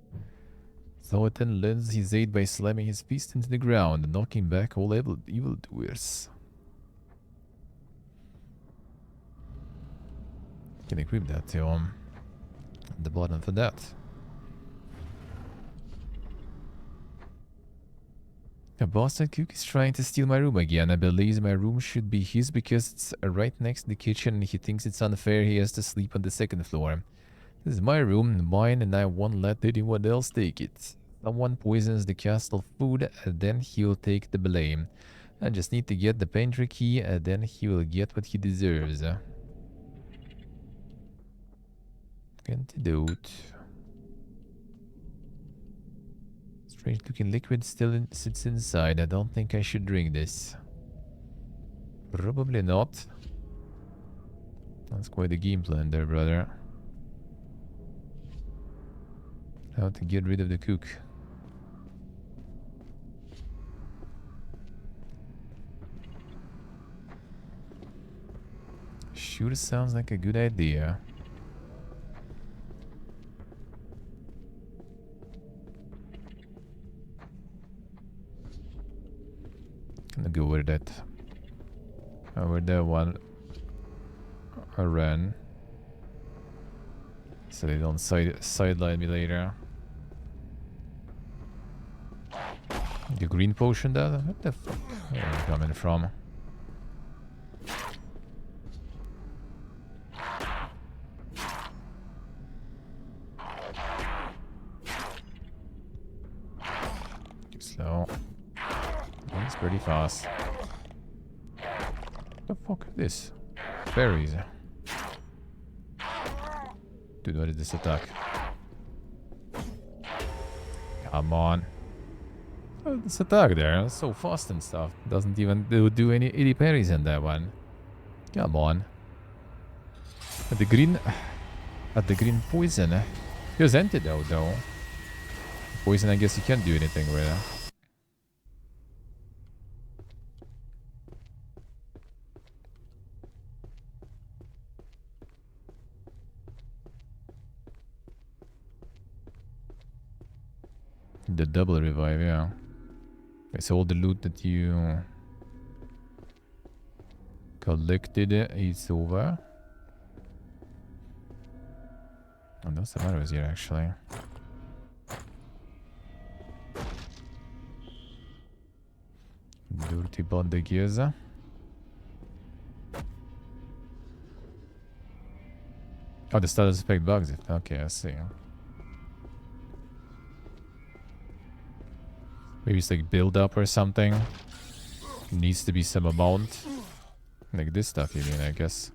Zochoten lends his aid by slamming his fist into the ground, knocking back all evildoers. Can equip that to the button for that. A bastard cook is trying to steal my room again. I believe my room should be his because it's right next to the kitchen and he thinks it's unfair he has to sleep on the second floor. This is my room, mine, and I won't let anyone else take it. Someone poisons the castle food and then he'll take the blame. I just need to get the pantry key and then he will get what he deserves. Antidote. Strange looking liquid still sits inside. I don't think I should drink this. Probably not. That's quite a game plan there, brother. How to get rid of the cook. Sure sounds like a good idea. Gonna go with that. Over there one I ran. So they don't sideline me later. The green potion there? What the fuck? Where are you coming from? Too slow. He's pretty fast. What the fuck is this? Berries. Dude, what is this attack? Come on. This attack there, it's so fast and stuff. Doesn't even do any parries in that one. Come on. At the green poison. Here's antidote though. Poison, I guess you can't do anything with it. The double revive, yeah. Okay, so all the loot that you collected is over. Oh, no, some arrows here actually. Dirty bandages. Oh, the status effect bugs it. Okay, I see. Maybe it's like build up or something. Needs to be some amount. Like this stuff, you mean, I guess.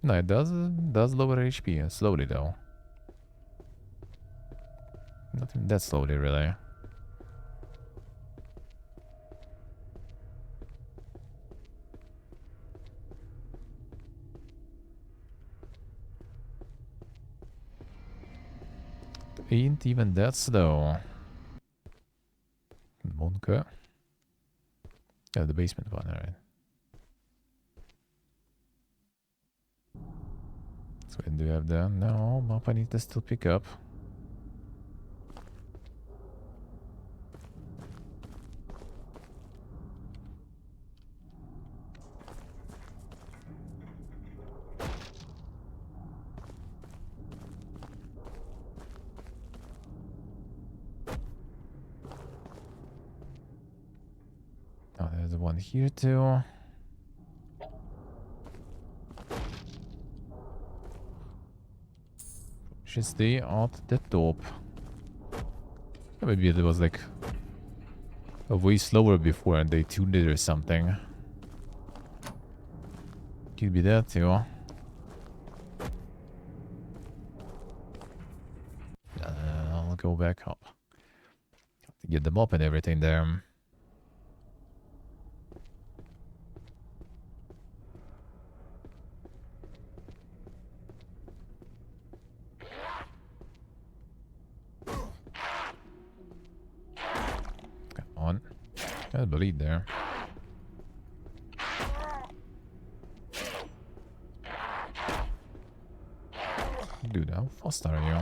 No, it does lower HP slowly though. Not even that slowly, really. Ain't even that slow. Monka. Yeah, the basement one, alright. So when do you have that? No, map I need to still pick up. Oh, there's one here too. Should stay at the top. Maybe it was like a way slower before and they tuned it or something. Could be that too. I'll go back up. To get them up and everything there. Come on. Got a bleed there. Dude, how fast are you?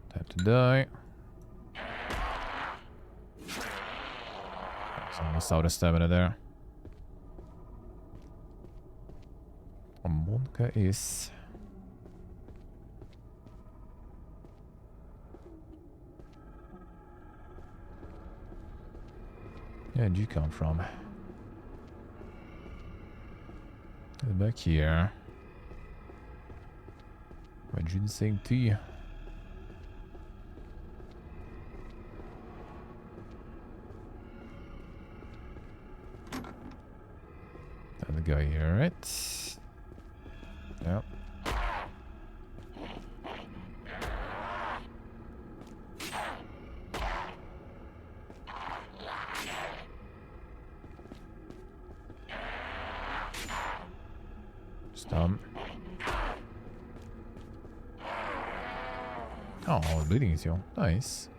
Time to die. It's almost out of stamina there. Monka is... Where did you come from? Back here. My ginseng tea. Another guy here, right? Yep. Stomp. Oh, bleeding is you. Nice.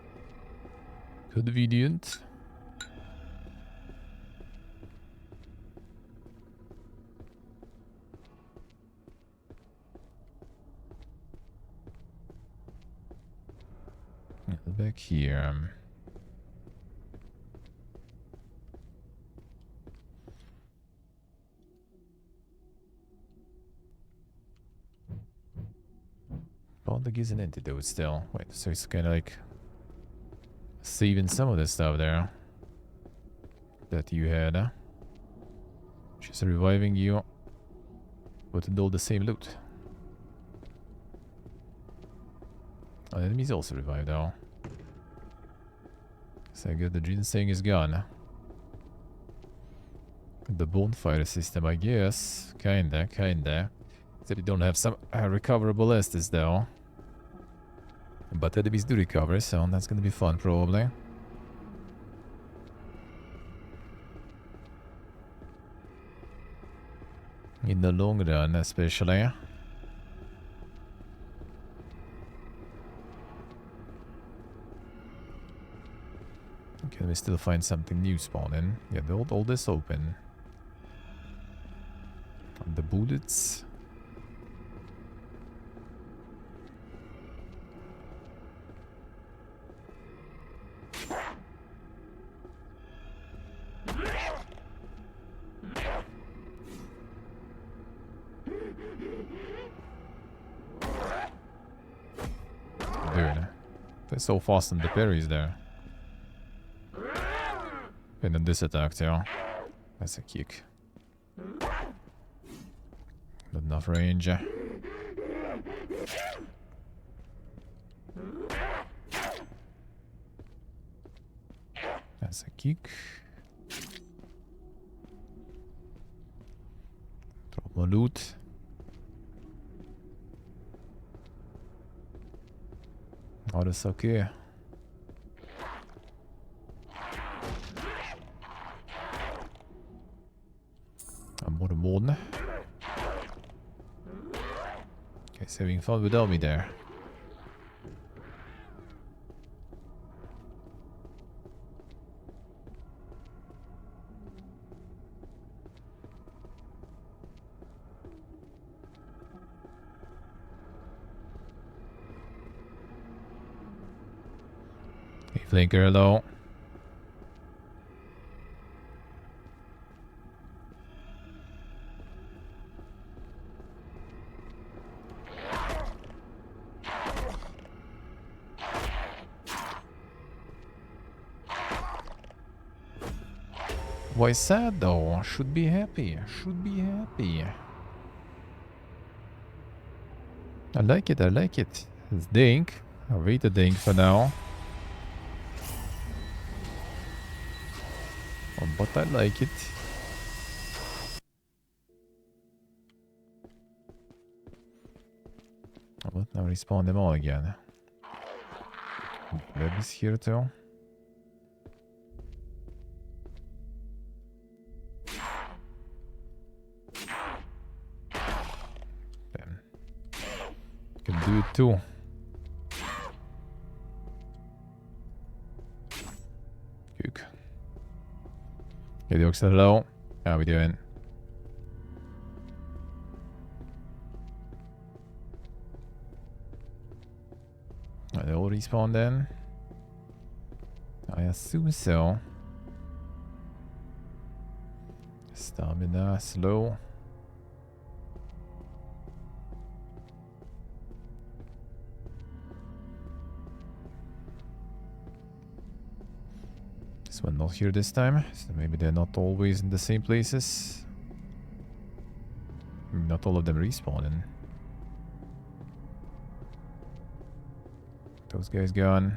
Convenient. Back here. Bonding is an antidote still. Wait, so it's kind of like saving some of the stuff there that you had. Huh? She's reviving you, but all the same loot. Oh, the enemy's also revived though. So good, the ginseng is gone. The bonfire system, I guess. Kinda. Except you don't have some recoverable Estes though. But enemies do recover, so that's gonna be fun probably. In the long run, especially. Can we still find something new spawning? Yeah, all this open. The bullets. Dude, they're so fast on the parries there. And then this attack too. That's a kick. Not enough range. That's a kick. Drop more loot. Oh, that's okay. I'm more than one. Okay, he's having fun without me there. Hey, Flinker, hello. Why sad though? Should be happy. Should be happy. I like it, I like it. It's Dink. I'll wait the Dink for now. Oh, but I like it. Oh, but now respawn them all again. Web is here too. Can do it too. Good. Okay, the oxygen low. How we doing? They all respawn then? I assume so. Stamina slow. This one not here this time, so maybe they're not always in the same places. Not all of them respawning. Those guys gone.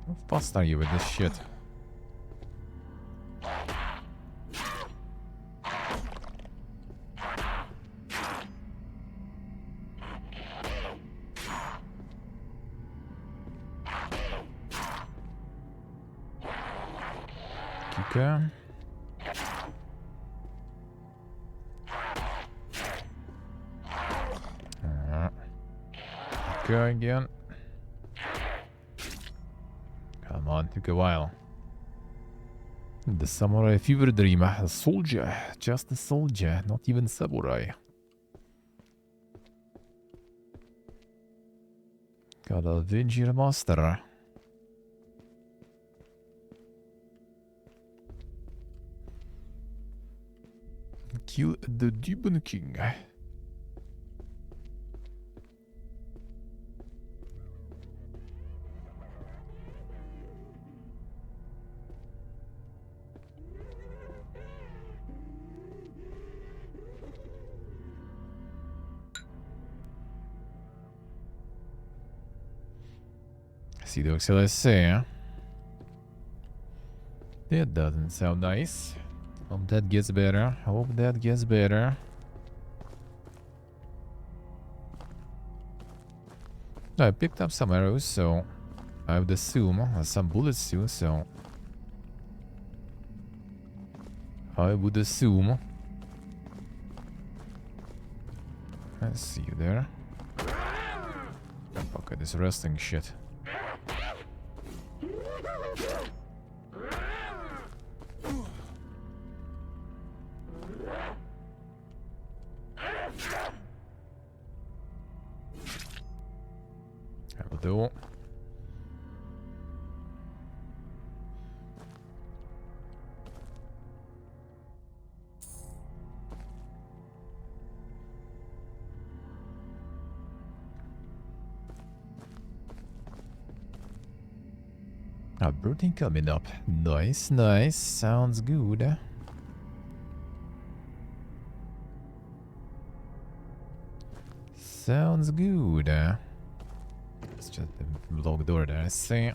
How fast are you with this shit? Kicker. Kicker again. Come on, took a while. The samurai fever dream. A soldier. Just a soldier. Not even samurai. Gotta avenge your master. Kill the Demon King. See the XLSC. That doesn't sound nice. Hope that gets better. Hope that gets better. I picked up some arrows, so I would assume some bullets too, so I would assume. I see you there. Fuck at this wrestling shit. I will do. A birthday coming up. Nice, nice. Sounds good. Sounds good. It's just the log door there, I see.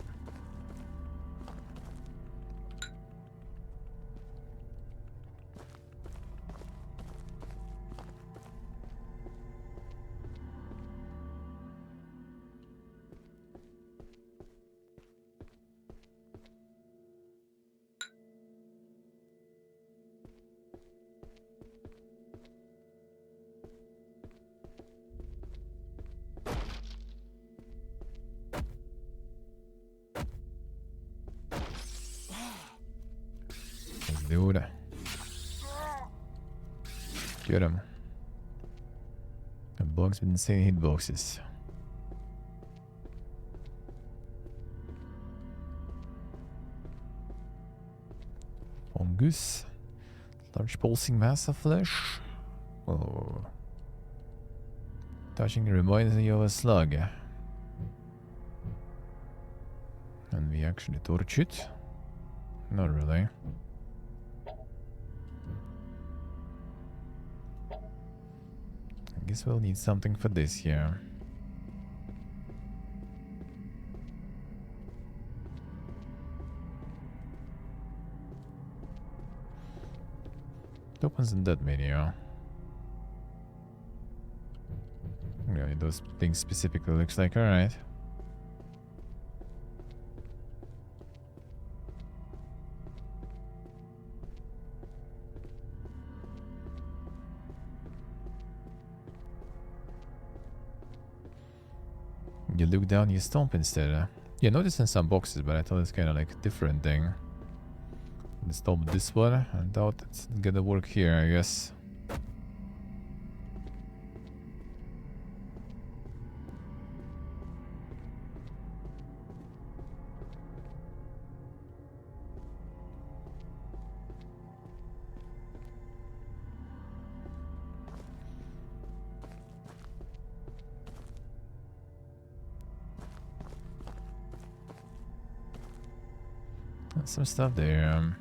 Dude. Get him. The bugs with insane hitboxes. Fungus. Large pulsing mass of flesh. Oh. Touching reminds me of a slug. And we actually torch it? Not really. I guess we'll need something for this here. It opens in that menu. Really, those things specifically looks like, alright. You look down, you stomp instead. Yeah, noticed in some boxes, but I thought it's kind of like a different thing. Let's stomp this one. I doubt it's gonna work here, I guess. Some stuff there.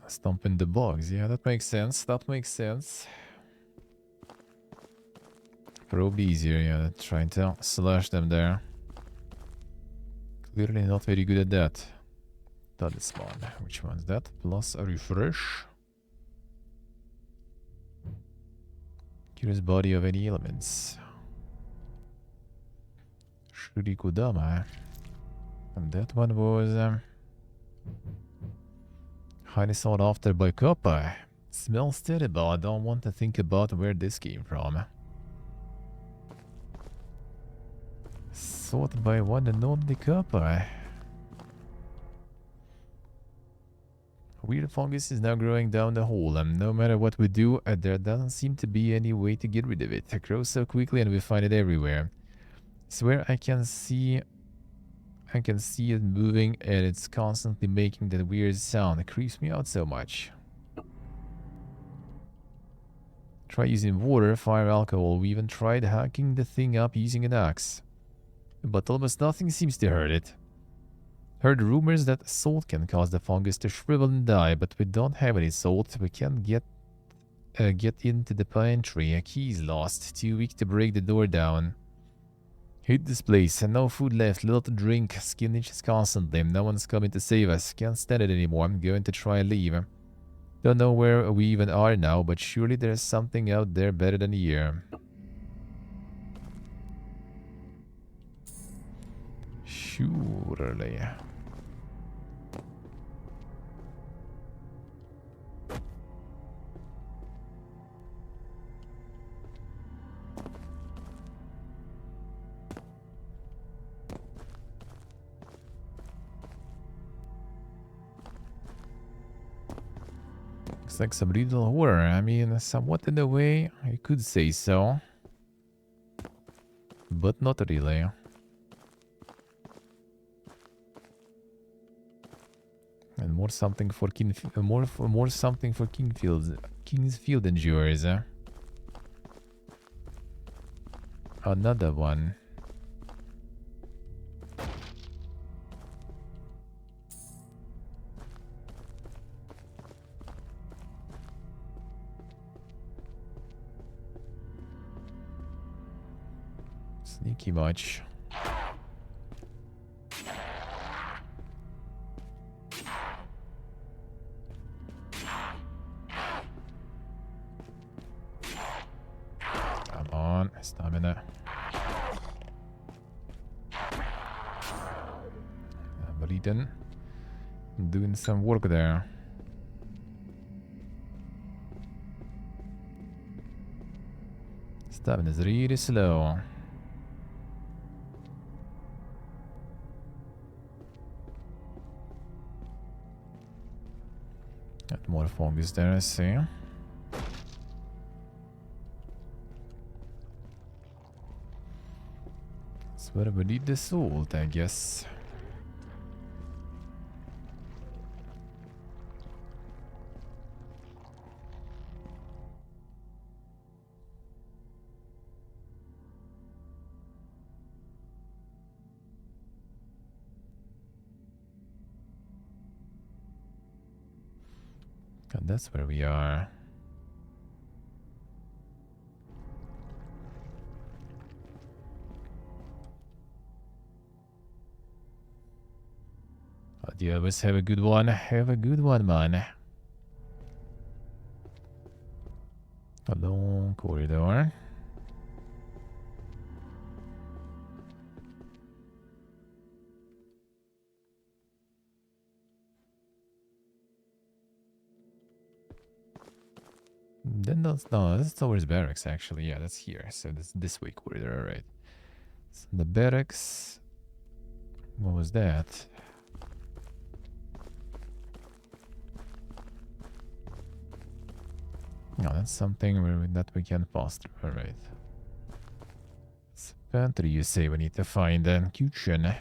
Stomping the bugs. Yeah, that makes sense. That makes sense. Probably easier, yeah, trying to slash them there. Clearly not very good at that. Talisman. Which one's that? Plus a refresh. Curious body of any elements. Shurikudama. And that one was highly sought after by Coppa. Smells terrible. I don't want to think about where this came from. Sought by one and only Coppa. Weird fungus is now growing down the hole, and no matter what we do, there doesn't seem to be any way to get rid of it. It grows so quickly and we find it everywhere. Swear I can see it moving, and it's constantly making that weird sound. It creeps me out so much. Try using water, fire, alcohol. We even tried hacking the thing up using an axe. But almost nothing seems to hurt it. Heard rumors that salt can cause the fungus to shrivel and die, but we don't have any salt. We can't get into the pantry. A key's lost. Too weak to break the door down. Hate this place, and no food left, little to drink, skin itches constantly, no one's coming to save us, can't stand it anymore, I'm going to try and leave. Don't know where we even are now, but surely there's something out there better than here. Surely. Looks like some little horror. I mean, somewhat in a way, you could say so. But not really. And more something for more something for Kingsfield endures. Another one. Sneaky much. Come on, stamina. Bleeding. Doing some work there. Stamina is really slow. Got more fungus there, I see. That's where we need the salt, I guess. And that's where we are. But you always have a good one. Have a good one, man. A long corridor. Then that's no, that's towards barracks actually. Yeah, that's here. So that's this way corridor, alright. So the barracks. What was that? No, that's something that we can pass through. Alright. It's pantry, you say we need to find a kitchen.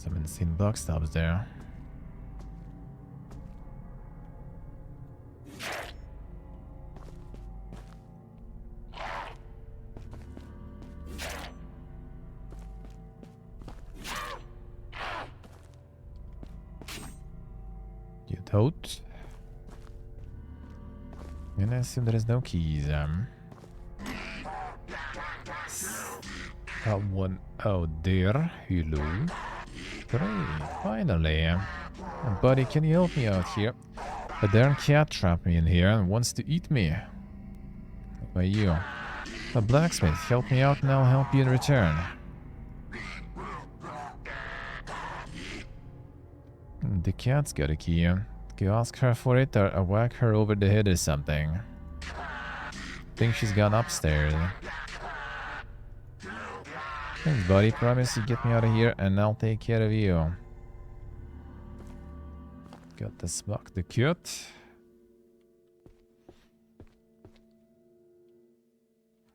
Some insane block stops there. You tote. And I assume there is no keys. One out there. Hello. Great, finally. Buddy, can you help me out here? A darn cat trapped me in here and wants to eat me. What about you? A blacksmith, help me out and I'll help you in return. The cat's got a key. Can you ask her for it or whack her over the head or something? Think she's gone upstairs. Thanks, buddy. Promise you get me out of here and I'll take care of you. Got the smoke, the cut.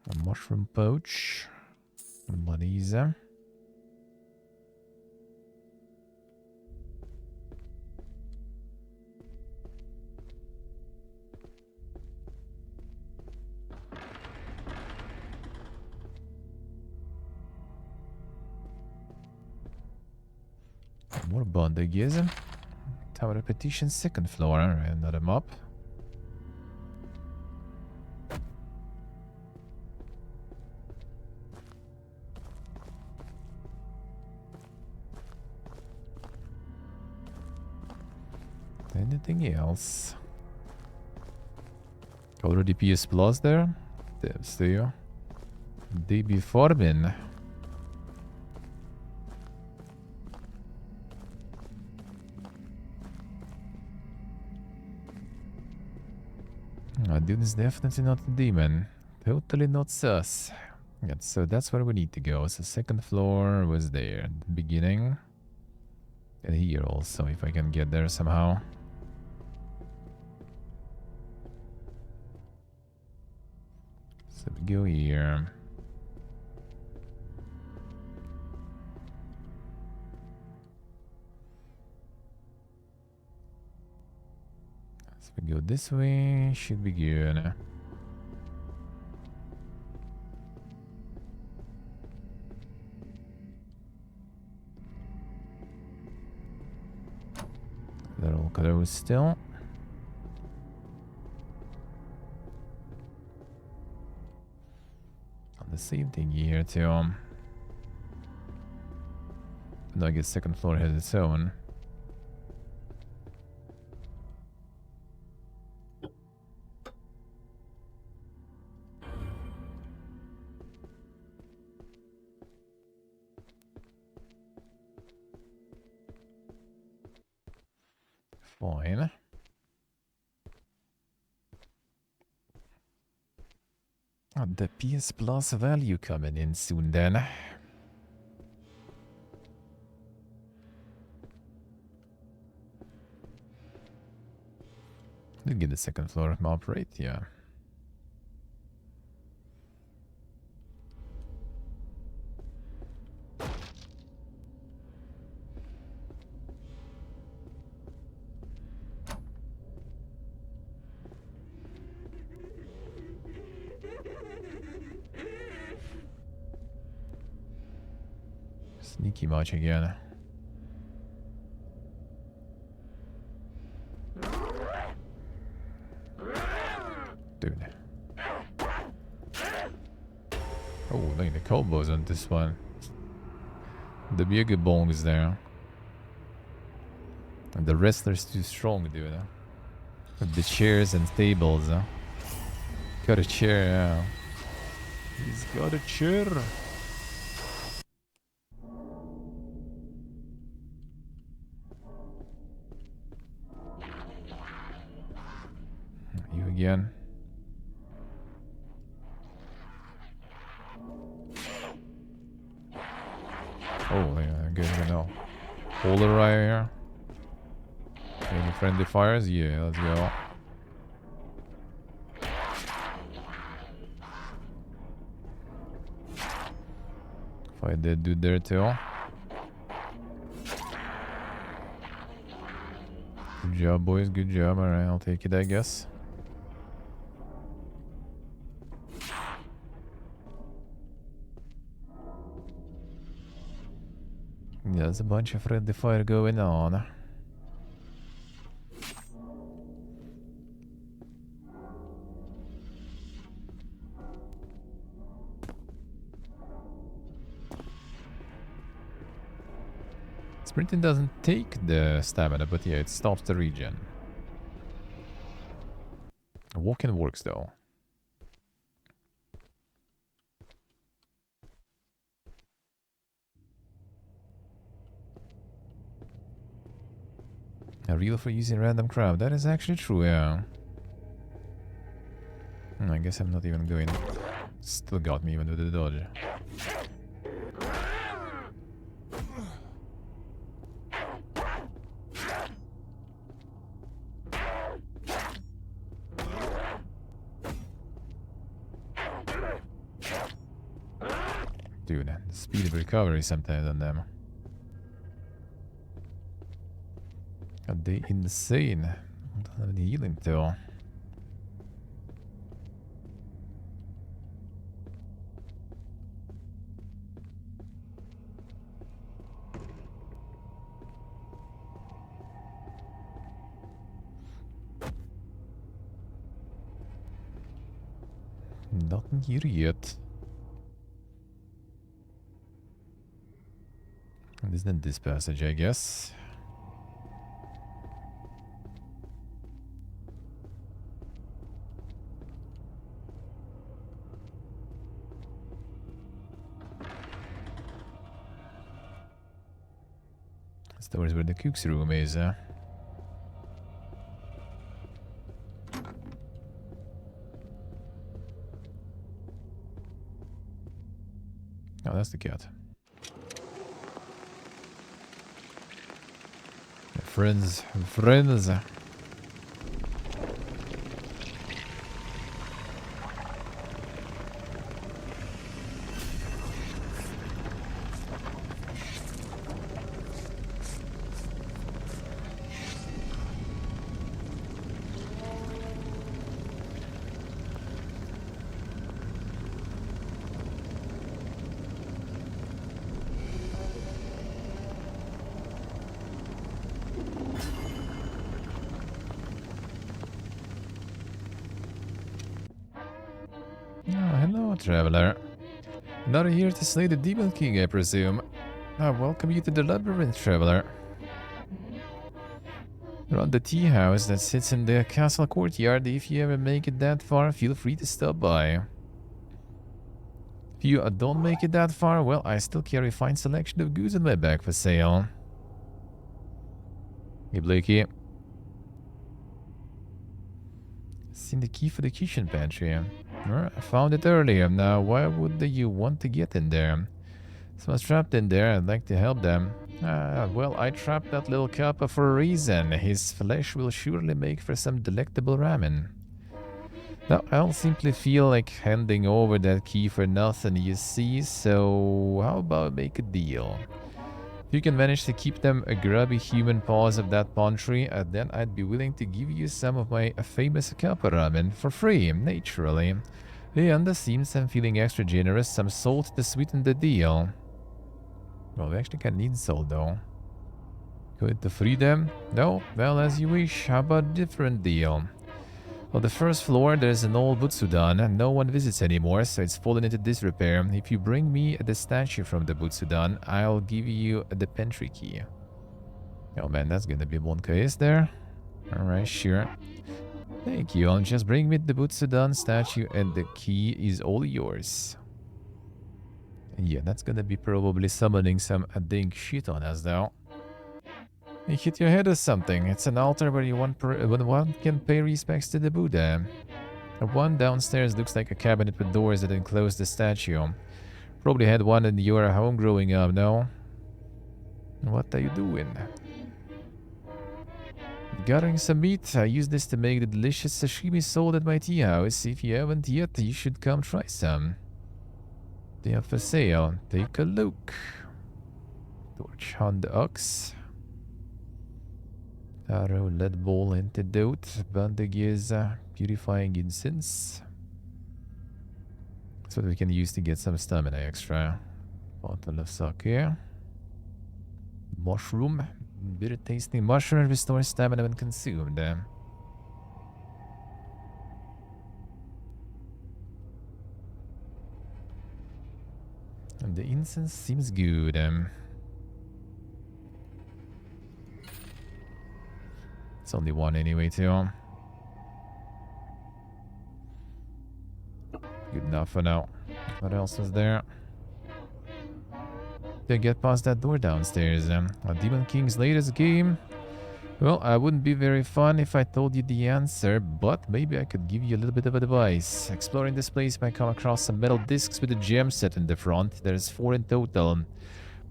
A mushroom pouch. Moneyza. More bandages. Tower repetition, second floor. Alright, another mop. Anything else? Already PS Plus there? Devs there. DB Forbin. Dude is definitely not a demon. Totally not sus. Yeah, so that's where we need to go. So second floor was there at the beginning. And here also, if I can get there somehow. So we go here. So we go this way, should be good. They're all closed still. The same thing here too. No, I guess second floor has its own. Fine. The PS Plus value coming in soon then. Did get the second floor mob rate, yeah. Sneaky much again. Dude. Oh, look at the combos on this one. The bigger bongs there. And the wrestler's too strong, dude. With the chairs and tables, huh? Got a chair, yeah. He's got a chair. You again. Oh, yeah, good to know. Holder right here. Any friendly fires? Yeah, let's go. Fight that dude there too. Good job, boys. Good job. Alright, I'll take it, I guess. Yeah, there's a bunch of friendly fire going on. Sprinting doesn't take the stamina, but yeah, it stops the regen. Walking works though. A reel for using random crowd. That is actually true, yeah. I guess I'm not even going. Still got me even with the dodge. Dude, the speed of recovery sometimes on them. Are they insane? I don't have any healing though. Nothing here yet. And isn't this passage, I guess? That's towards where the cook's room is, huh? Oh, that's the cat. Friends, friends. Oh, hello, traveler. Not here to slay the Demon King, I presume. I welcome you to the labyrinth, traveler. We're on the tea house that sits in the castle courtyard. If you ever make it that far, feel free to stop by. If you don't make it that far, well, I still carry a fine selection of goods in my bag for sale. Hey, Blakey. Seen the key for the kitchen pantry. I found it earlier. Now, why would you want to get in there? Someone's trapped in there. I'd like to help them. Well, I trapped that little kappa for a reason. His flesh will surely make for some delectable ramen. Now, I don't simply feel like handing over that key for nothing, you see, so how about make a deal? If you can manage to keep them a grubby human paws of that pantry, then I'd be willing to give you some of my famous kappa ramen for free, naturally. And since I'm feeling extra generous, some salt to sweeten the deal. Well, we actually kind of need salt, though. Going to free them? No? Well, as you wish. How about a different deal? On the first floor, there's an old Butsudan, and no one visits anymore, so it's fallen into disrepair. If you bring me the statue from the Butsudan, I'll give you the pantry key. Oh man, that's gonna be one case there. Alright, sure. Thank you. I'll just bring me the Butsudan statue, and the key is all yours. Yeah, that's gonna be probably summoning some dink shit on us, though. You hit your head or something. It's an altar where one can pay respects to the Buddha. The one downstairs looks like a cabinet with doors that enclose the statue. Probably had one in your home growing up, no? What are you doing? Gathering some meat. I use this to make the delicious sashimi sold at my tea house. If you haven't yet, you should come try some. They are for sale. Take a look. Torch on the ox. Arrow, lead ball, antidote, bandages, purifying incense. That's what we can use to get some stamina extra. Bottle of sake. Mushroom. Bitter tasting mushroom restores stamina when consumed. And the incense seems good. It's only one anyway, too. Good enough for now. What else is there? Then get past that door downstairs. A Demon King's latest game? Well, I wouldn't be very fun if I told you the answer, but maybe I could give you a little bit of advice. Exploring this place, you might come across some metal discs with a gem set in the front. There's 4 in total.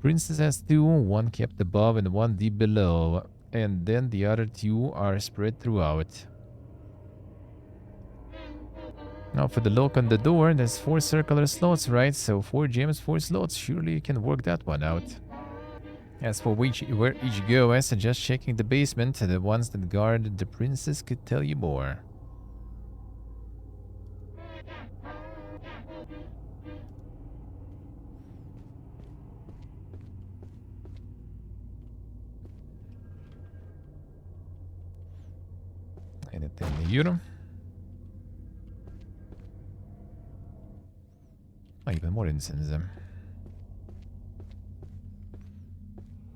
Princess has 2, 1 kept above and 1 deep below. And then the other 2 are spread throughout. Now for the lock on the door, there's 4 circular slots, right? So 4 gems, 4 slots. Surely you can work that one out. As for where each go, I suggest checking the basement. The ones that guard the princess could tell you more. Anything here? Oh, even more incense.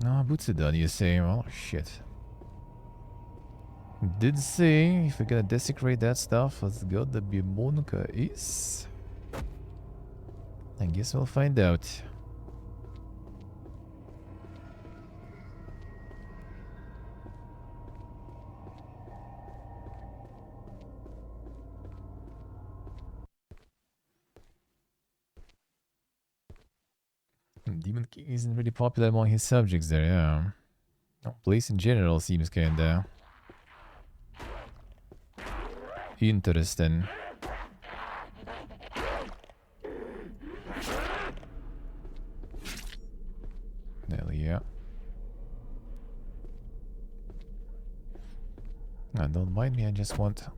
No, Butsudan, you say? Oh, shit. Did say if we're gonna desecrate that stuff, let's go the Bimonka is. I guess we'll find out. Demon King isn't really popular among his subjects there, yeah. No, place in general seems kinda interesting. Hell yeah. Don't mind me, I just want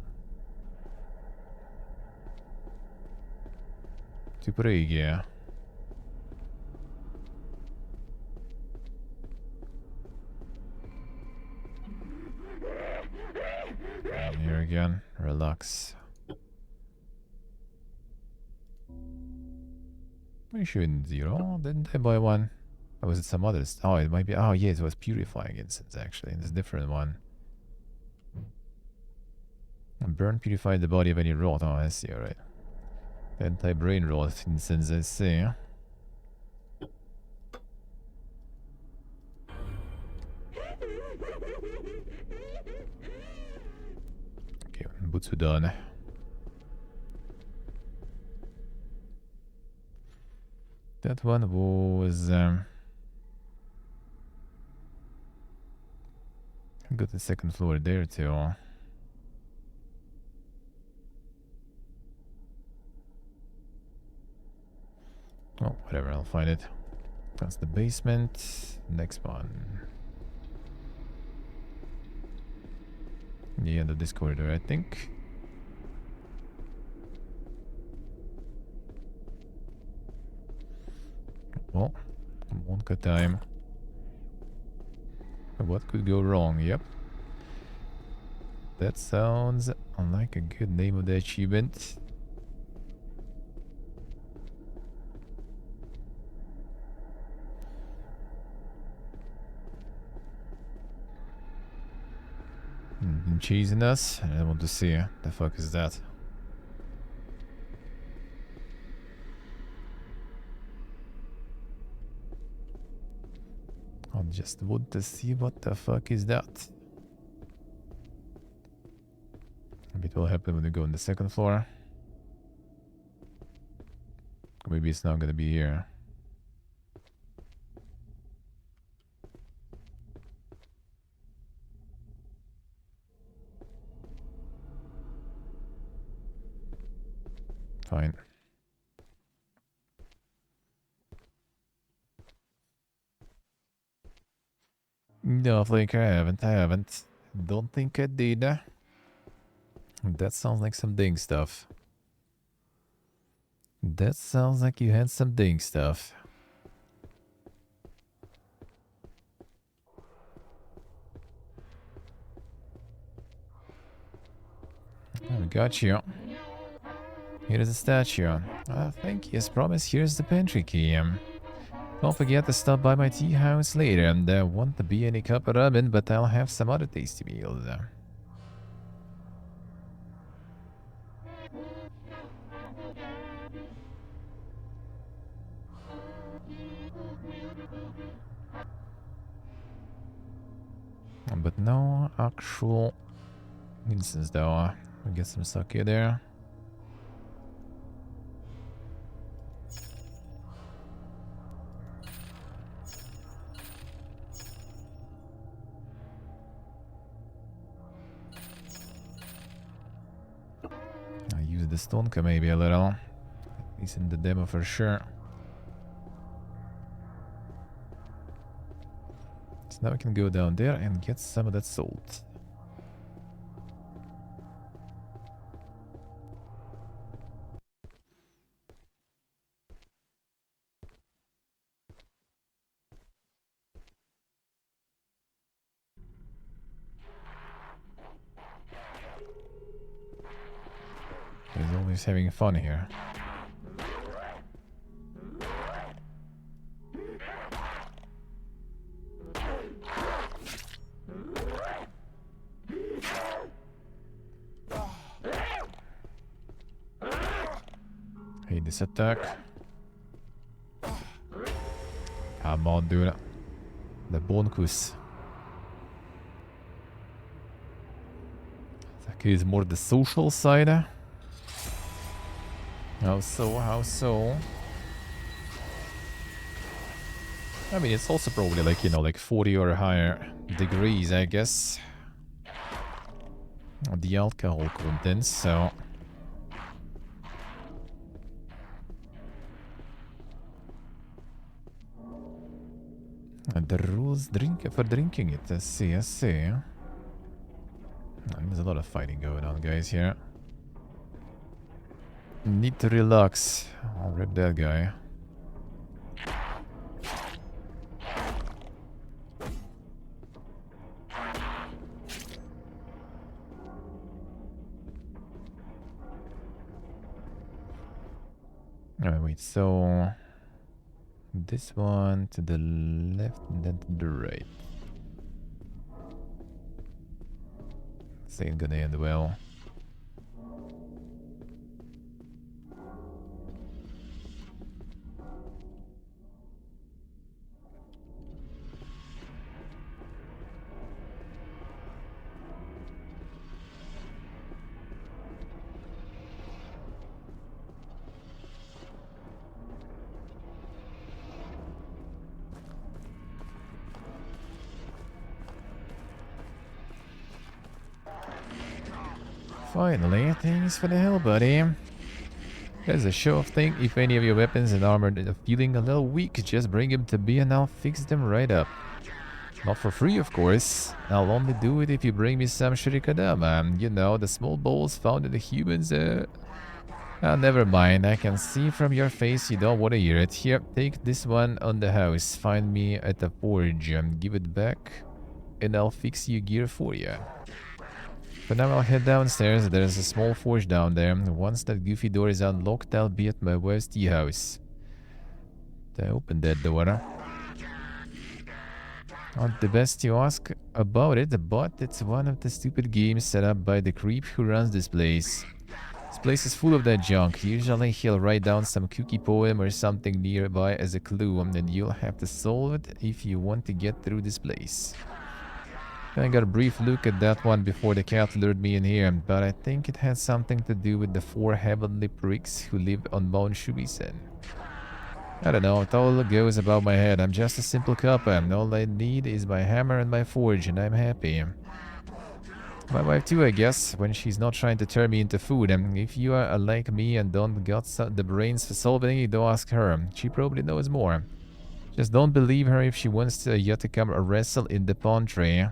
to pray, yeah. Here again, relax. I shouldn't zero. Didn't I buy one? Or was it some others? Oh, it might be. Oh, yeah, it was purifying incense actually. It's a different one. Burn purified the body of any rot. Oh, I see, alright. Anti-brain rot incense, I see. Okay, Butsu done. That one was got the second floor there too. Oh, whatever, I'll find it. That's the basement. Next one. The end of this corridor, I think. Well, Monka time. What could go wrong? Yep. That sounds like a good name of the achievement. Chasing us. I want to see. The fuck is that? I just want to see what the fuck is that. Maybe it will happen when we go on the second floor. Maybe it's not gonna be here. Fine. No, Flake, I haven't. Don't think I did. That sounds like some ding stuff. That sounds like you had some ding stuff. Oh, we got you. Here is a statue. Thank you. As promised, here's the pantry key. Don't forget to stop by my tea house later, and there won't be any cup of ramen, but I'll have some other tasty meals. But no actual instance though. We'll get some sake there. I use the stonka maybe a little. At least in the demo for sure. So now we can go down there and get some of that salt. He's always having fun here. Hey, this attack. Come on, dude. The bonkus. That is more the social side. How so? How so? I mean, it's also probably like, you know, like 40 or higher degrees, I guess. The alcohol content, so... And the rules for drinking it, I see, I see. There's a lot of fighting going on, guys, here. Need to relax. I'll rip that guy. Alright, wait, so... This one to the left and then to the right. This ain't gonna end well. Finally, thanks for the help, buddy. There's a show off thing. If any of your weapons and armor are feeling a little weak, just bring them to me and I'll fix them right up. Not for free, of course. I'll only do it if you bring me some shurikadama. You know, the small balls found in the humans. Never mind. I can see from your face you don't want to hear it. Here, take this one on the house. Find me at the forge and give it back, and I'll fix your gear for you. For now, I'll head downstairs. There's a small forge down there. Once that goofy door is unlocked, I'll be at my wife's tea house. I opened that door. Not the best you ask about it, but it's one of the stupid games set up by the creep who runs this place. This place is full of that junk. Usually he'll write down some kooky poem or something nearby as a clue, and you'll have to solve it if you want to get through this place. I got a brief look at that one before the cat lured me in here, but I think it had something to do with the 4 heavenly pricks who live on Mount Shubisen. I don't know, it all goes above my head. I'm just a simple copper, and all I need is my hammer and my forge, and I'm happy. My wife too, I guess, when she's not trying to turn me into food. And if you are like me and don't got the brains for solving it, don't ask her. She probably knows more. Just don't believe her if she wants you to come wrestle in the pantry.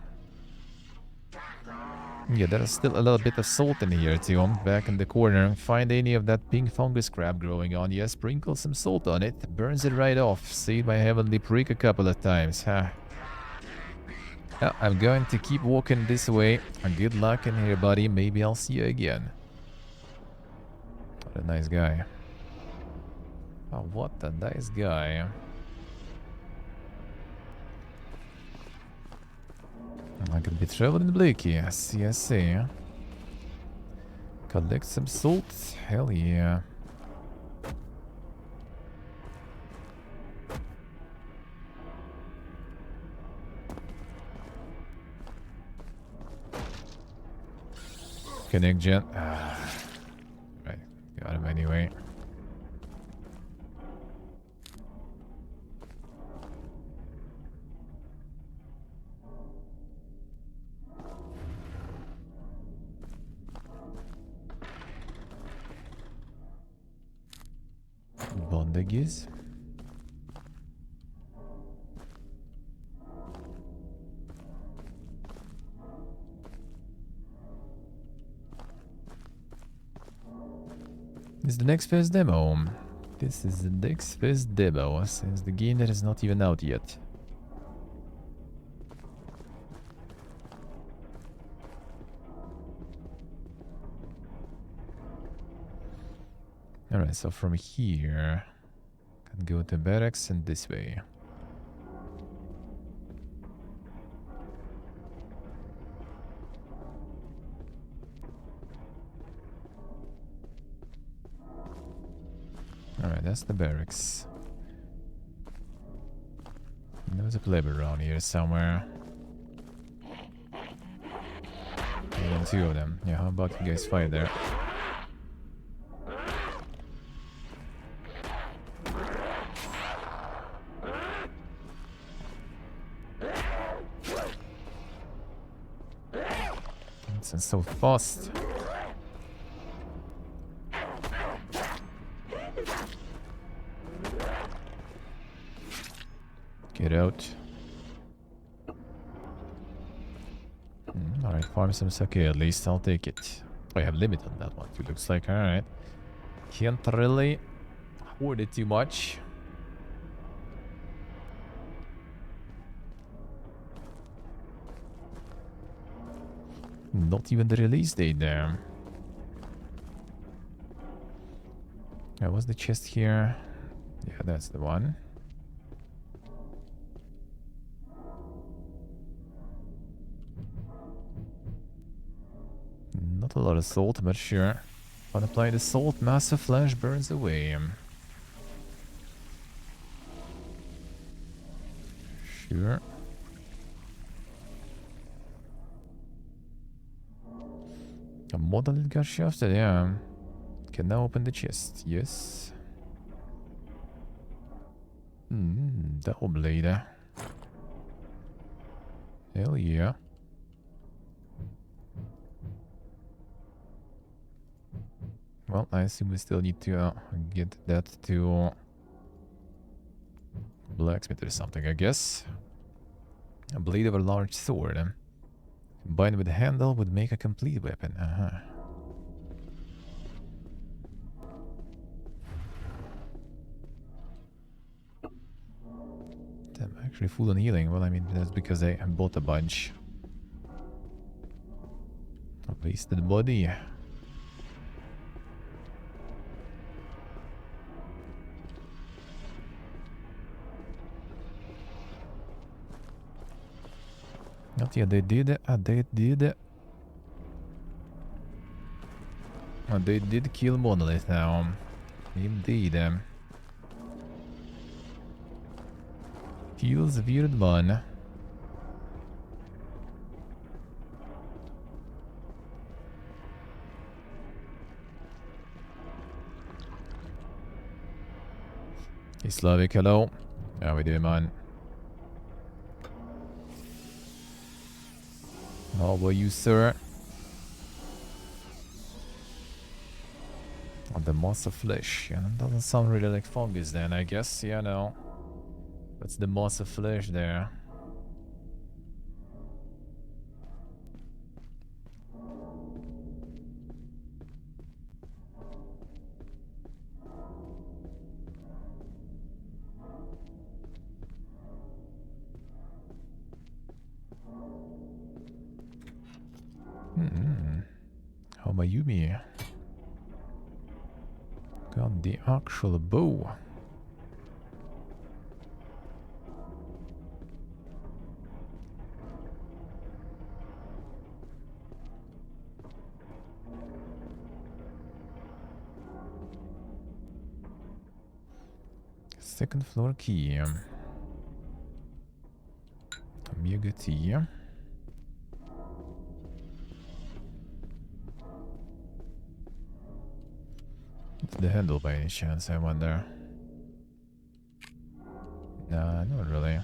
Yeah, there's still a little bit of salt in here too. Back in the corner. Find any of that pink fungus crap growing on. Yeah, sprinkle some salt on it. Burns it right off. See my heavenly prick a couple of times, huh? I'm going to keep walking this way. Good luck in here, buddy. Maybe I'll see you again. What a nice guy. Oh, what a nice guy. I could be trouble in the Blakey. I see, I see. Collect some salt. Hell yeah. Connect gen. Right, got him anyway. Bondages. This is the next first demo. This is the next first demo, since the game that is not even out yet. Alright, so from here, can go to barracks and this way. Alright, that's the barracks. There's a pleb around here somewhere. And 2 of them. Yeah, how about you guys fight there? points and so fast. Get out. Alright, farm some sake at least. I'll take it. I have limit on that one too, looks like. Alright. Can't really hoard it too much. Not even the release date there. Was the chest here? Yeah, that's the one. Not a lot of salt, but sure. When apply the salt, massive flash burns away. Sure. A model got shafted, yeah. Can now open the chest, yes. Double blade. Hell yeah. Well, I assume we still need to get that to blacksmith or something, I guess. A blade of a large sword. Combined with a handle would make a complete weapon. I'm actually full on healing. Well, I mean, that's because I bought a bunch. A wasted body. Not yet, they did. They did kill Monolith now. Indeed. Feels weird one. Hey Slavic, hello. How we doing, man? How about you, sir? Oh, the moss of flesh. Yeah, that doesn't sound really like fungus then, I guess. Yeah, no. That's the moss of flesh there. How about Yumi? Got the actual bow. Second floor key. Omega T. The handle by any chance, I wonder? Nah, not really.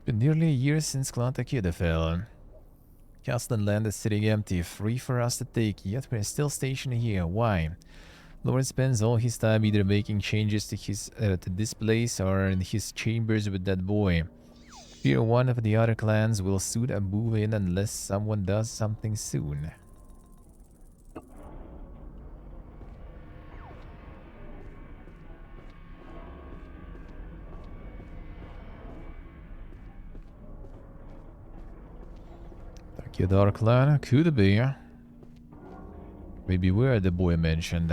Been nearly a year since Clan Takeda fell. Castle and land is sitting empty, free for us to take, yet we're still stationed here. Why? Lord spends all his time either making changes to his to this place or in his chambers with that boy. Fear one of the other clans will soon move in unless someone does something soon. Takeda clan could be. Maybe where the boy mentioned.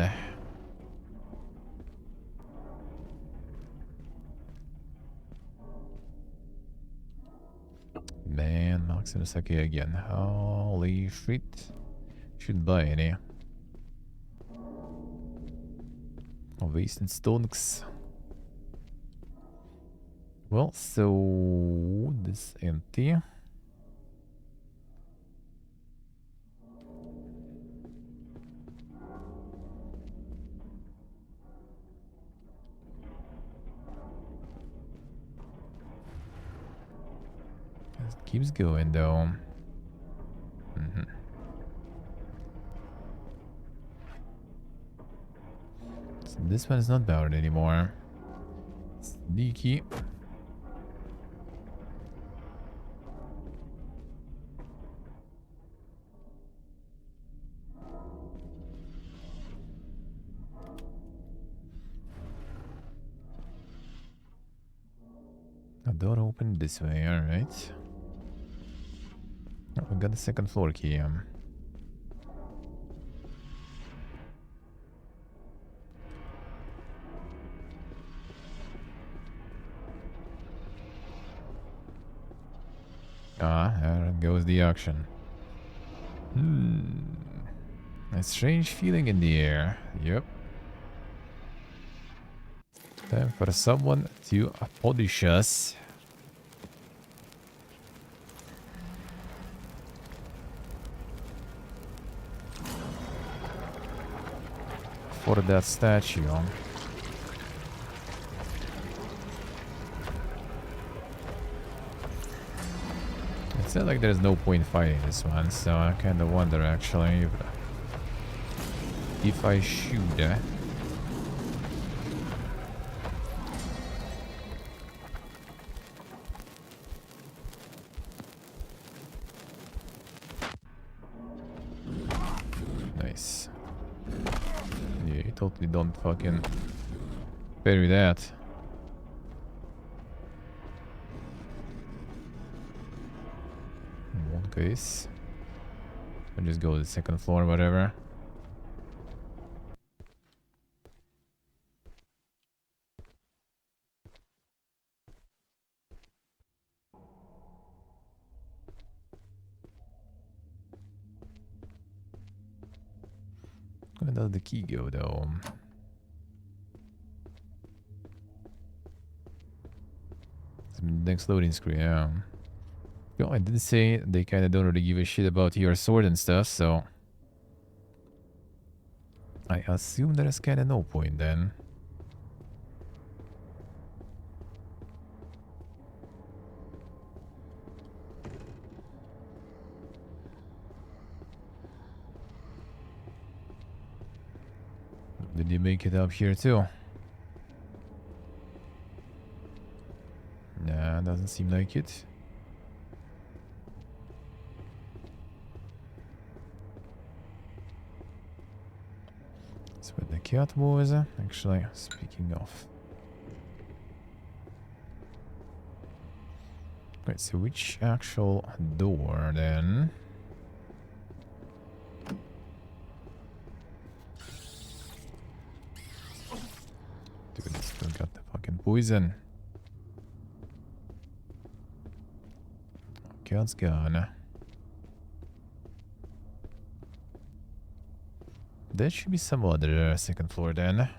Man, Max and Sake again. Holy shit. Shouldn't buy any. Oh, wasted stonks. Well, so this empty. It keeps going though. So this one is not bound anymore. Sneaky. A door open this way, alright. Oh, we got the second floor key. There goes the auction. A strange feeling in the air. Yep. Time for someone to polish us. For that statue. It sounds like there's no point fighting this one, so I kind of wonder actually if I should. Nice. Yeah, you totally don't fucking parry that. Case. I'll just go to the second floor, whatever. Where does the key go, though? It's the next loading screen, yeah. Yo, I did say they kind of don't really give a shit about your sword and stuff, so I assume there's kind of no point then. Did you make it up here too? Nah, doesn't seem like it. That's where the cat was. Actually, speaking of. Right, so which actual door then? Dude, I still got the fucking poison. Cat's gone. There should be some other second floor then.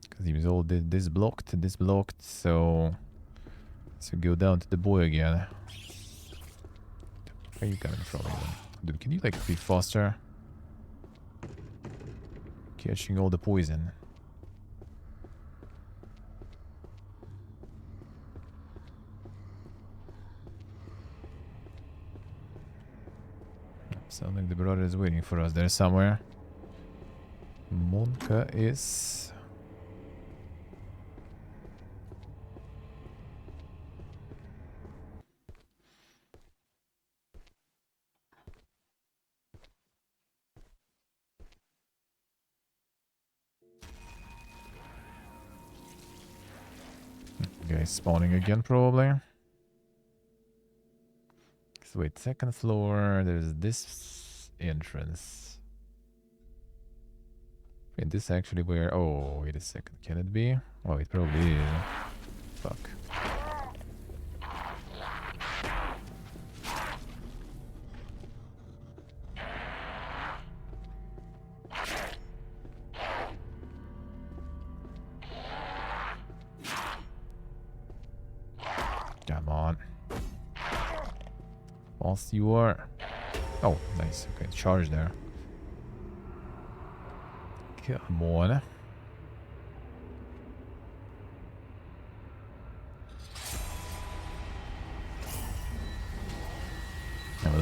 Because he was all this blocked, so... So go down to the boy again. Where are you coming from even? Dude, can you like be faster? Catching all the poison. Sounds like the brother is waiting for us there somewhere. Monka is... Okay, spawning again probably. So wait, second floor, there's this entrance. And this actually where... Oh, wait a second, can it be? Oh, it probably is. Fuck. Come on. Whilst you are... Oh, nice. Okay, charge there. Come on.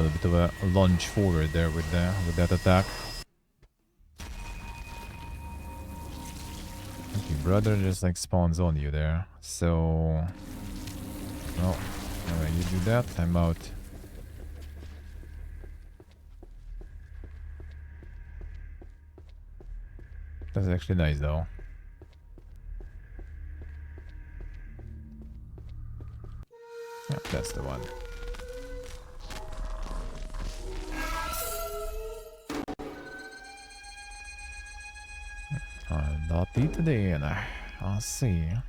little bit of a lunge forward there with that attack. Okay, brother just like spawns on you there. So, well, alright, you do that. I'm out. That's actually nice though. Yeah, that's the one. Da dit det ena. Ja, se.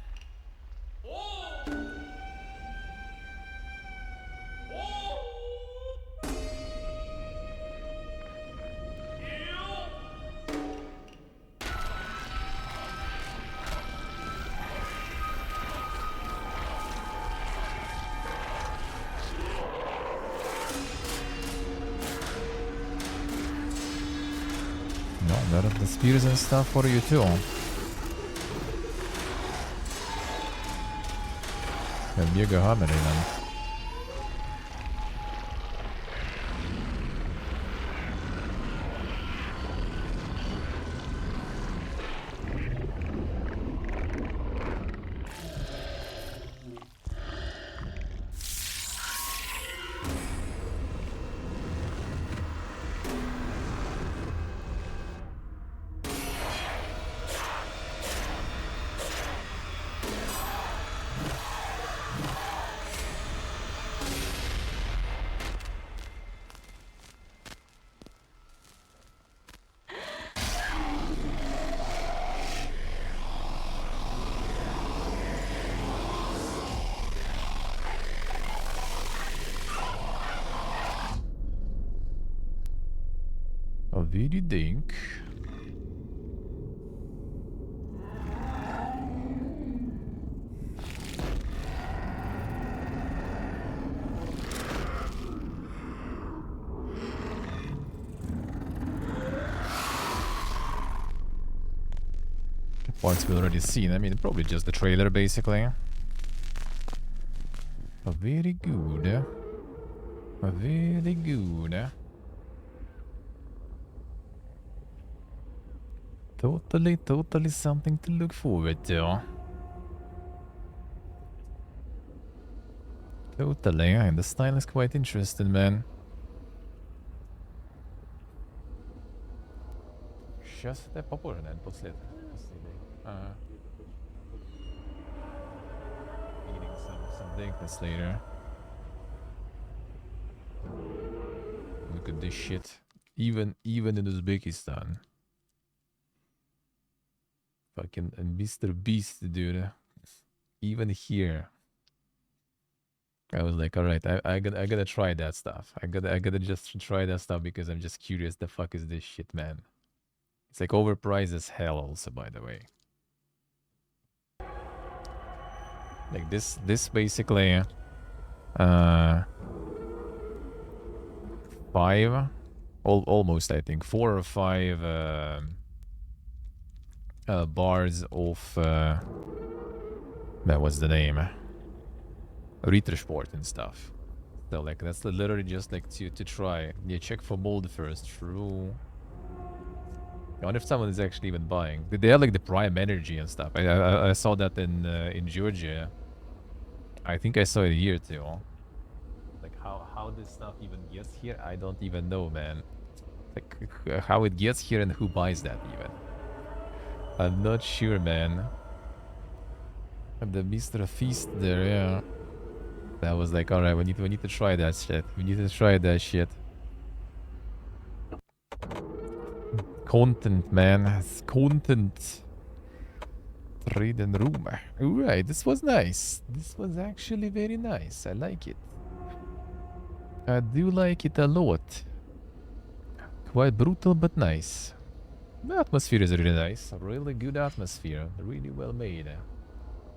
No, there are the spears and stuff for you too. Jag bjöd hammer innan. Vad vill du think? Parts we've already seen. I mean, probably just the trailer, basically. But very good. But very good. Totally something to look forward to. Totally, and the style is quite interesting, man. Just steppa på den här på slutet. Eating some dankness later. Look at this shit. Even in Uzbekistan. Fucking Mr. Beast, dude. Even here. I was like, all right, I gotta try that stuff. I gotta just try that stuff because I'm just curious. The fuck is this shit, man? It's like overpriced as hell, also, by the way. Like this basically, 5, almost I think 4 or 5 bars of that was the name. Rittersport and stuff. So like that's literally just like to try. You check for mold first. True. I wonder if someone is actually even buying. They have like the prime energy and stuff. I saw that in Georgia. I think I saw it here too. Like how this stuff even gets here, I don't even know, man. Like how it gets here and who buys that even. I'm not sure, man. The Mr. Feast there, yeah. That was like, alright, we need to try that shit. We need to try that shit. Content, man. It's content. Trade and room. Alright, this was nice. This was actually very nice. I like it. I do like it a lot. Quite brutal, but nice. The atmosphere is really nice. A really good atmosphere. Really well made.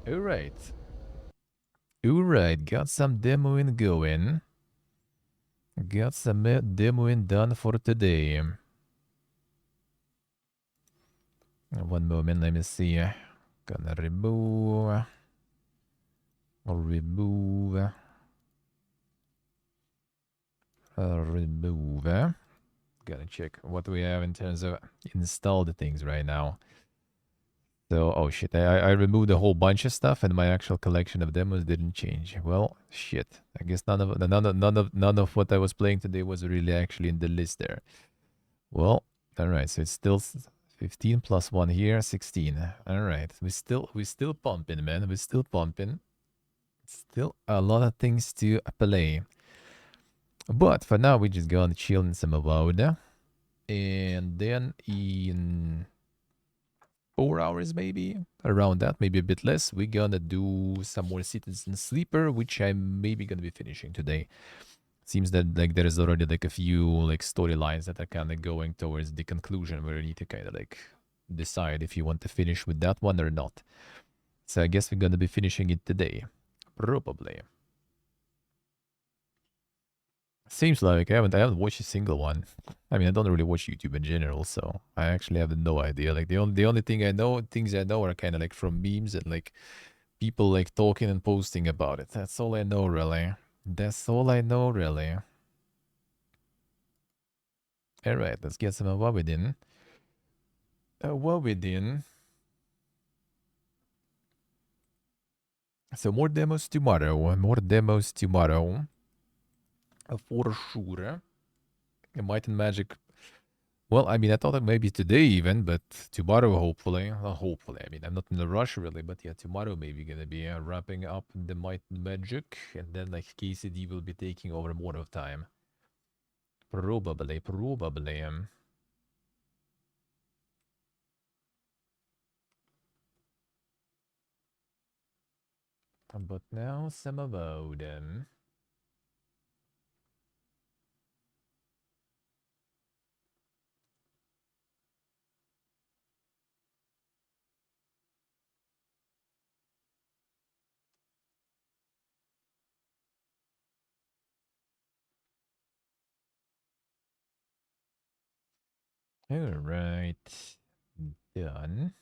Alright. Alright, got some demoing going. Got some demoing done for today. One moment, let me see. Gonna remove. Or remove. Remove. Gotta check what we have in terms of installed things right now. So, oh shit, I removed a whole bunch of stuff, and my actual collection of demos didn't change. Well, shit. I guess none of what I was playing today was really actually in the list there. Well, all right. So it's still 15 plus 1 here, 16. All right. We still pumping, man. We're still pumping. Still a lot of things to play. But for now, we just gonna chill in some Avowed. And then in 4 hours, maybe around that, maybe a bit less, we're gonna do some more Citizen Sleeper, which I'm maybe gonna be finishing today. Seems that like there is already like a few like storylines that are kind of going towards the conclusion where you need to kind of like decide if you want to finish with that one or not. So I guess we're gonna be finishing it today, probably. Seems like I haven't watched a single one. I mean, I don't really watch YouTube in general, so I actually have no idea. Like the only things I know are kind of like from memes and like people like talking and posting about it. That's all I know, really. That's all I know, really. All right, let's get some Avowed in. Avowed in. So more demos tomorrow. More demos tomorrow. For sure. Might and Magic. Well, I mean, I thought that maybe today even, but tomorrow hopefully. Well, hopefully. I mean, I'm not in a rush really, but yeah, tomorrow maybe gonna be wrapping up the Might and Magic, and then like KCD will be taking over more of time. Probably. But now some about them. All right, done.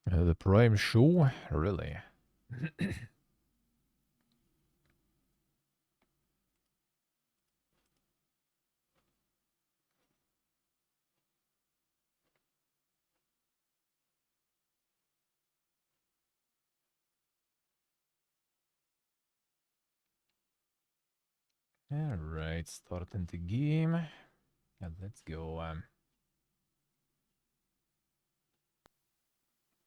The Prime Show, really. All right, starting the game. And let's go.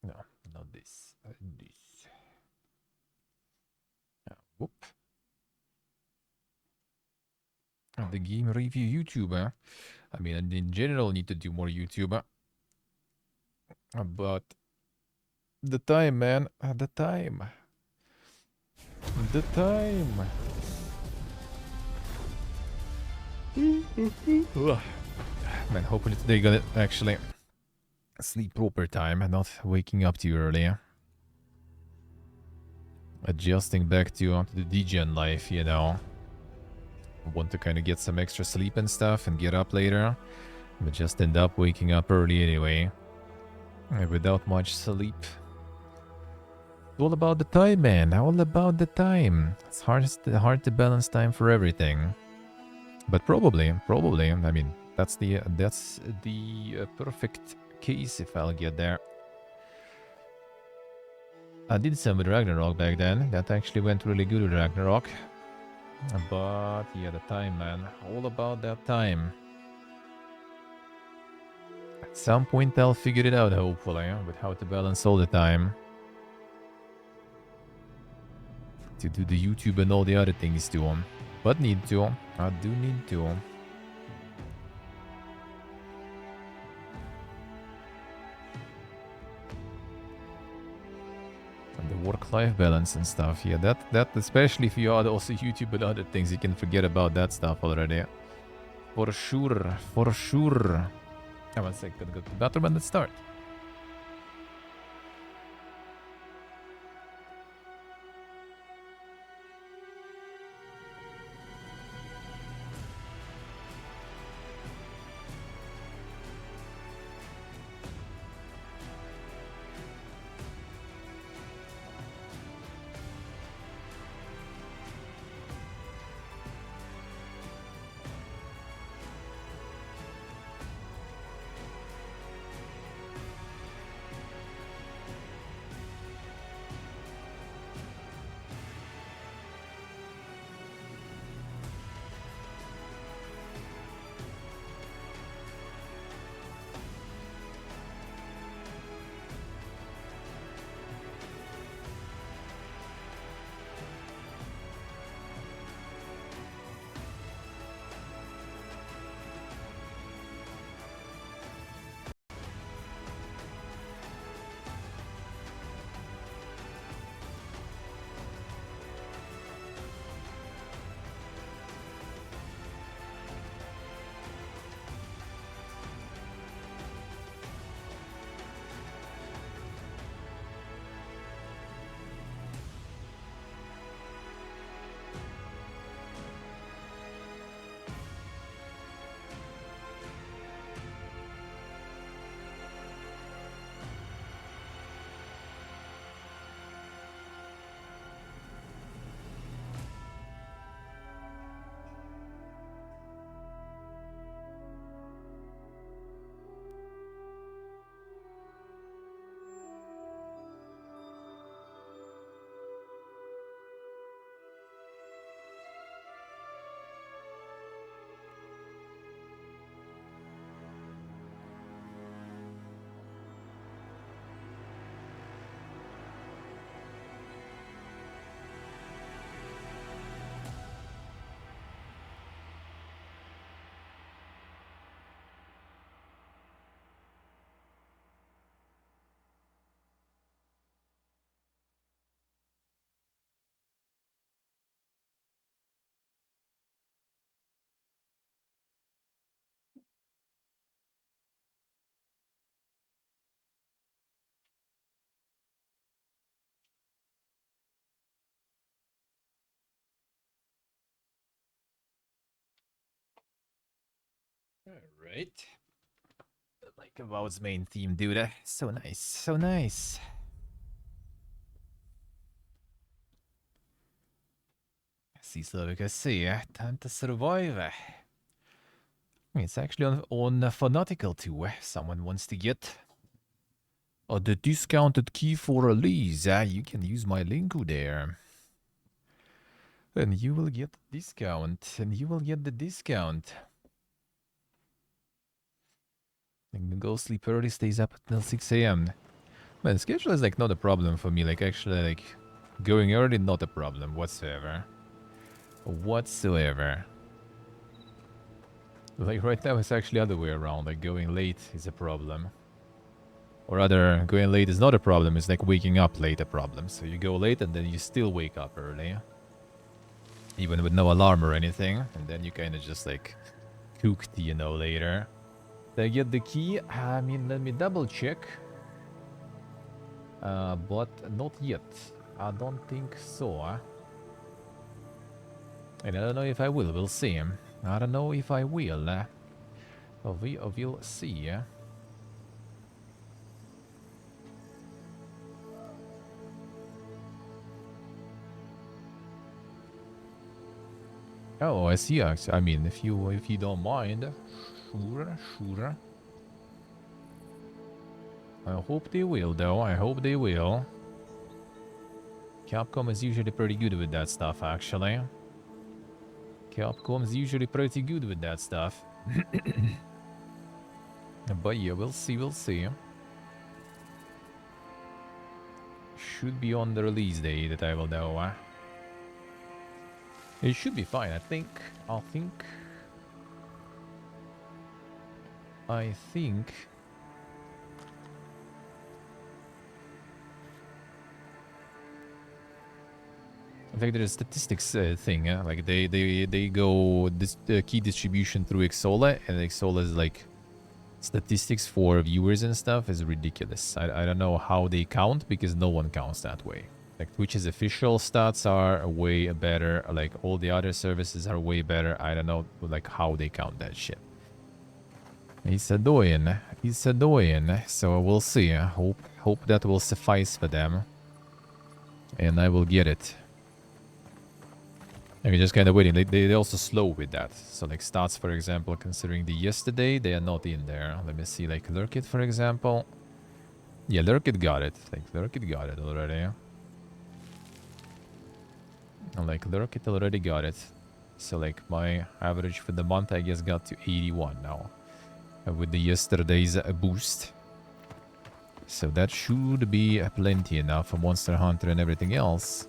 No, not this. This. Whoop. The game review YouTuber. I mean, in general, need to do more YouTuber. But the time, man. The time. The time. Man, hopefully today gonna actually sleep proper time and not waking up too early. Adjusting back to the DGen life, you know. Want to kind of get some extra sleep and stuff and get up later, but just end up waking up early anyway. Without much sleep. All about the time, man. All about the time. It's hard to balance time for everything. But probably. I mean, that's the perfect case if I'll get there. I did some with Ragnarok back then. That actually went really good with Ragnarok. But yeah, the time, man. All about that time. At some point I'll figure it out, hopefully, with how to balance all the time. To do the YouTube and all the other things too. But need to. I do need to. And the work-life balance and stuff. Yeah, that especially if you are also YouTube and other things, you can forget about that stuff already. For sure. For sure. I want to say, gotta go to the bathroom and let's start. Alright. Like Avowed's main theme, dude. So nice, so nice. See, Slovak, I see. Time to survive. It's actually on Fanatical too. Someone wants to get the discounted key for release. You can use my link there. And you will get discount. And you will get the discount. And the go sleep early, stays up until 6 a.m. Man, schedule is like not a problem for me. Like actually like going early, not a problem whatsoever. Whatsoever. Like right now it's actually other way around. Like going late is a problem. Or rather, going late is not a problem. It's like waking up late a problem. So you go late and then you still wake up early. Even with no alarm or anything. And then you kind of just like cooked, you know, later. Did I get the key? I mean, let me double check. But not yet. I don't think so. And I don't know if I will. We'll see. I don't know if I will. We will see. Oh, I see. I mean, if you don't mind, sure. I hope they will, though. I hope they will. Capcom is usually pretty good with that stuff, actually. Capcom is usually pretty good with that stuff. But yeah, we'll see, we'll see. Should be on the release day that I will know. It should be fine, I think. I think. In fact, there's a statistics thing. Like they go this key distribution through Xsola, and Xsola is like statistics for viewers and stuff is ridiculous. I don't know how they count because no one counts that way. Like Twitch's official stats are way better. Like all the other services are way better. I don't know like how they count that shit. It's annoying. It's annoying. So we'll see. Hope that will suffice for them, and I will get it. I'm just kind of waiting. They also slow with that. So like stats, for example, considering the yesterday, they are not in there. Let me see, like Lurkit, for example. Yeah, Lurkit got it. Like Lurkit got it already. Like Lurkit already got it. So like my average for the month, I guess, got to 81 now. With the yesterday's boost. So that should be plenty enough for Monster Hunter and everything else.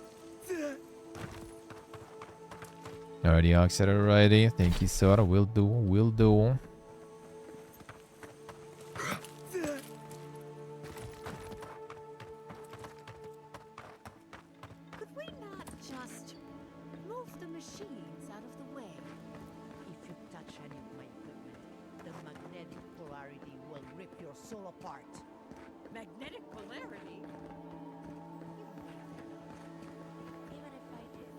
Alrighty, Oxide, alrighty. Thank you, sir. Will do, will do. Could we not just move the machines out of the way? If you touch any of my equipment, the magnetic polarity will rip your soul apart. Magnetic polarity? Even if I did.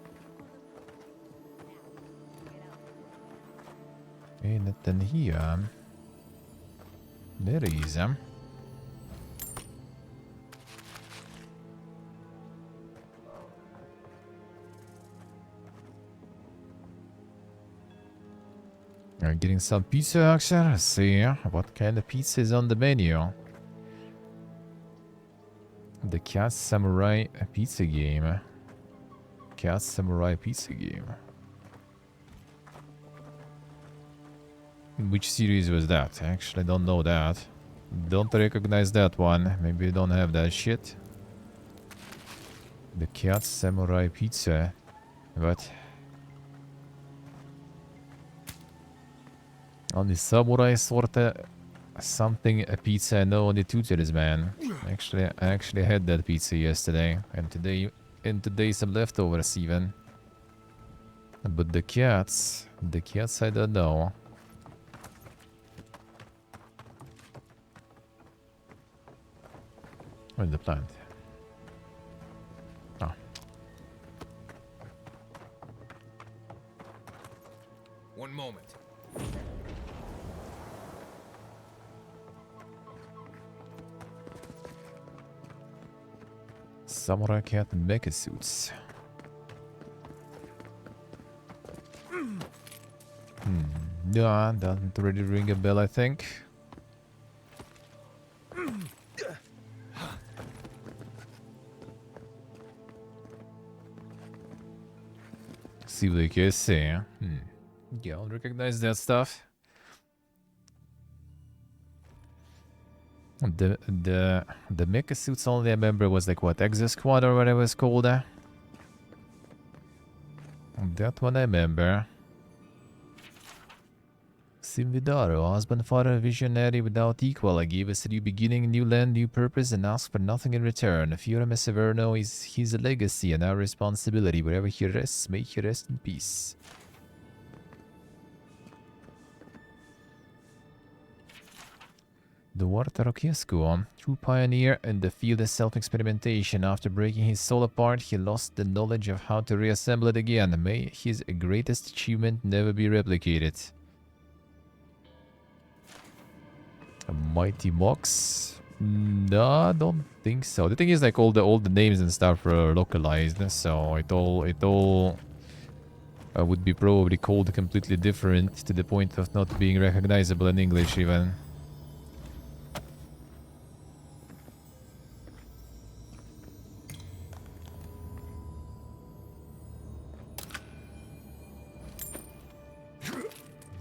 Ain't nothing here. There is. Are getting some pizza action? Let's see what kind of pizza is on the menu. The Cat Samurai pizza game. Cat Samurai pizza game. Which series was that? I actually don't know that. Don't recognize that one. Maybe you don't have that shit. The Cat Samurai pizza. What? Only samurai sort of something a pizza I know only tutors, man. I actually had that pizza yesterday and today some leftovers even. But the cats I don't know. Where's the plant? Oh. One moment. Samurai cat mecha suits. Yeah, doesn't really ring a bell, I think. See what they can say. Yeah, I'll recognize that stuff. The mecha suits only I remember was like what, Exo Squad or whatever it's called. That one I remember. Simvidaro, husband, father, visionary without equal. I gave us a new beginning, new land, new purpose, and ask for nothing in return. Fiora Severno is his legacy and our responsibility. Wherever he rests, may he rest in peace. Duarte Roquesco, true pioneer in the field of self-experimentation. After breaking his soul apart, he lost the knowledge of how to reassemble it again. May his greatest achievement never be replicated. A Mighty Mox? No, I don't think so. The thing is, like, all the names and stuff are localized, so it all would be probably called completely different to the point of not being recognizable in English even.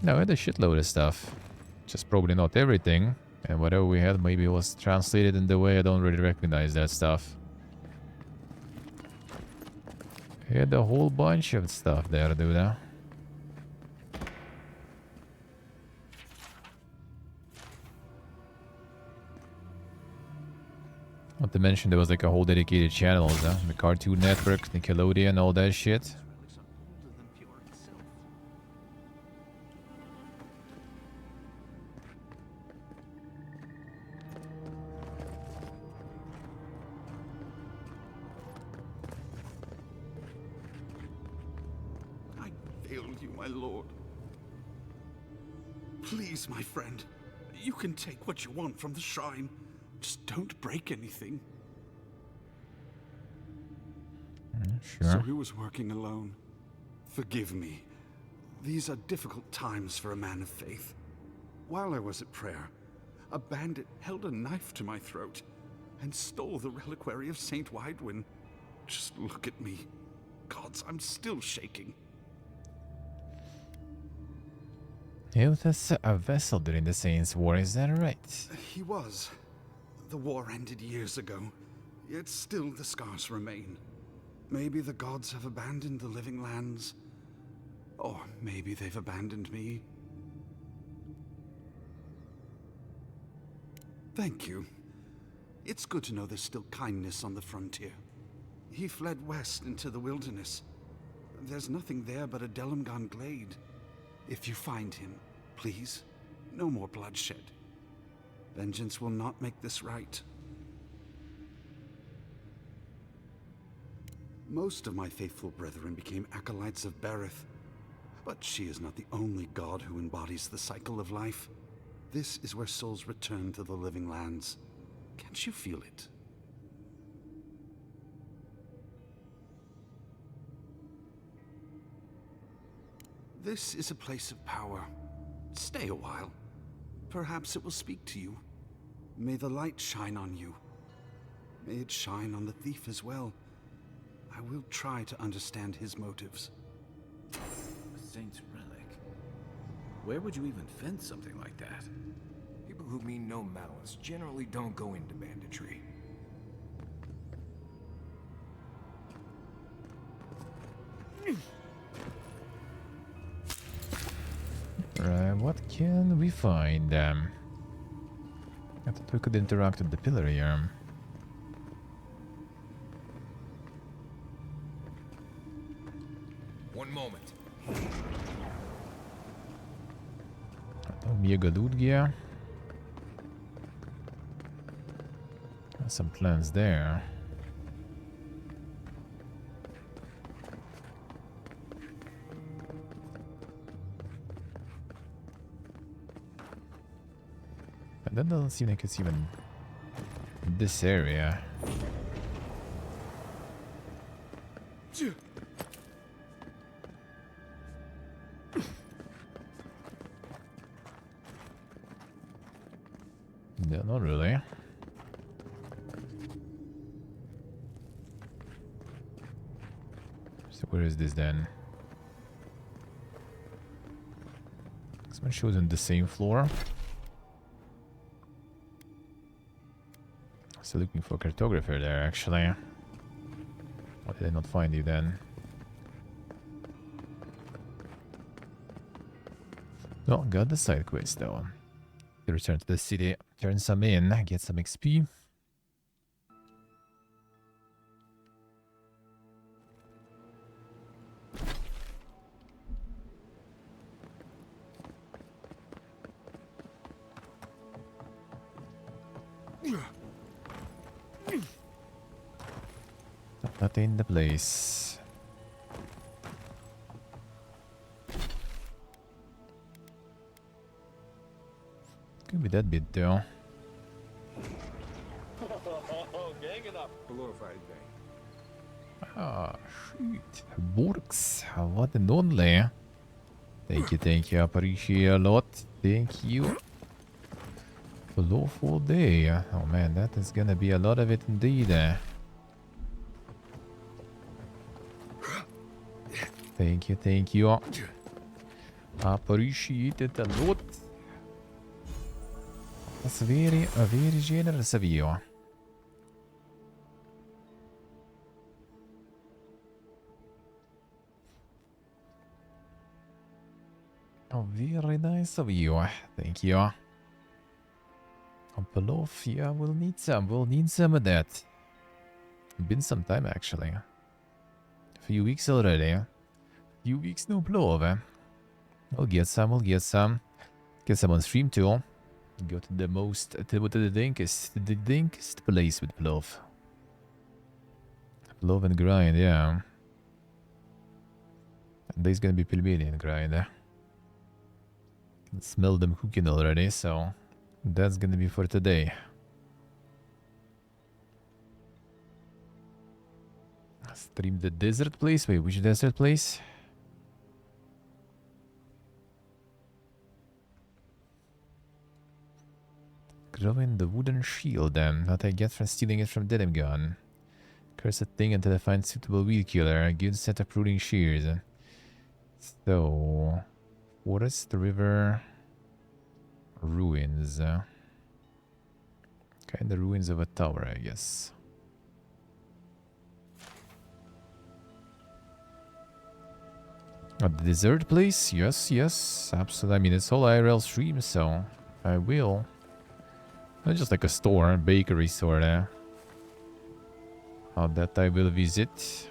No, I had a shitload of stuff. Just probably not everything. And whatever we had maybe was translated in the way I don't really recognize that stuff. I had a whole bunch of stuff there, dude. Not to mention there was like a whole dedicated channel, the Cartoon Network, Nickelodeon, all that shit. My lord. Please, my friend. You can take what you want from the shrine. Just don't break anything. Sure. So he was working alone. Forgive me. These are difficult times for a man of faith. While I was at prayer, a bandit held a knife to my throat and stole the reliquary of Saint Widwin. Just look at me. Gods, I'm still shaking. He was a vessel during the Saints' War, is that right? He was. The war ended years ago, yet still the scars remain. Maybe the gods have abandoned the living lands, or maybe they've abandoned me. Thank you. It's good to know there's still kindness on the frontier. He fled west into the wilderness. There's nothing there but a Delumgan glade. If you find him, please, no more bloodshed. Vengeance will not make this right. Most of my faithful brethren became acolytes of Berith, but she is not the only god who embodies the cycle of life. This is where souls return to the living lands. Can't you feel it? This is a place of power. Stay a while. Perhaps it will speak to you. May the light shine on you. May it shine on the thief as well. I will try to understand his motives. A saint's relic. Where would you even fence something like that? People who mean no malice generally don't go into banditry. Right, what can we find? I thought we could interact with the pillar here. One moment. Omega loot gear. Some plans there. That doesn't seem like it's even this area. No, not really. So where is this then? Someone shows on the same floor. Still looking for a cartographer there, actually. Why did I not find you then? Well, got the side quest though. To return to the city, turn some in, get some XP. Not in the place. Could be that bit though. Ah, shoot. Works. What and only. Thank you. I appreciate a lot. Thank you. Below full day. Oh man, that is gonna be a lot of it indeed. Thank you. I appreciate it a lot. That's very generous of you. Oh, very nice of you. Thank you. Plov, yeah, we'll need some of that. Been some time actually. A few weeks already. Few weeks no plov. We'll get some. Get some on stream too. Go to the the dinkest place with plov. Plov and grind, yeah. And there's gonna be Pilbelian grind. Can smell them cooking already, so that's gonna be for today. Stream the desert place? Wait, which desert place? Growing the wooden shield then, that I get from stealing it from Gun. Curse a thing until I find suitable weed killer. A good set of pruning shears. So, forest, river, ruins. Kinda ruins of a tower, I guess. A dessert place? Yes, absolutely. I mean, it's all IRL stream, so I will. Not just like a store, bakery sort of. That I will visit.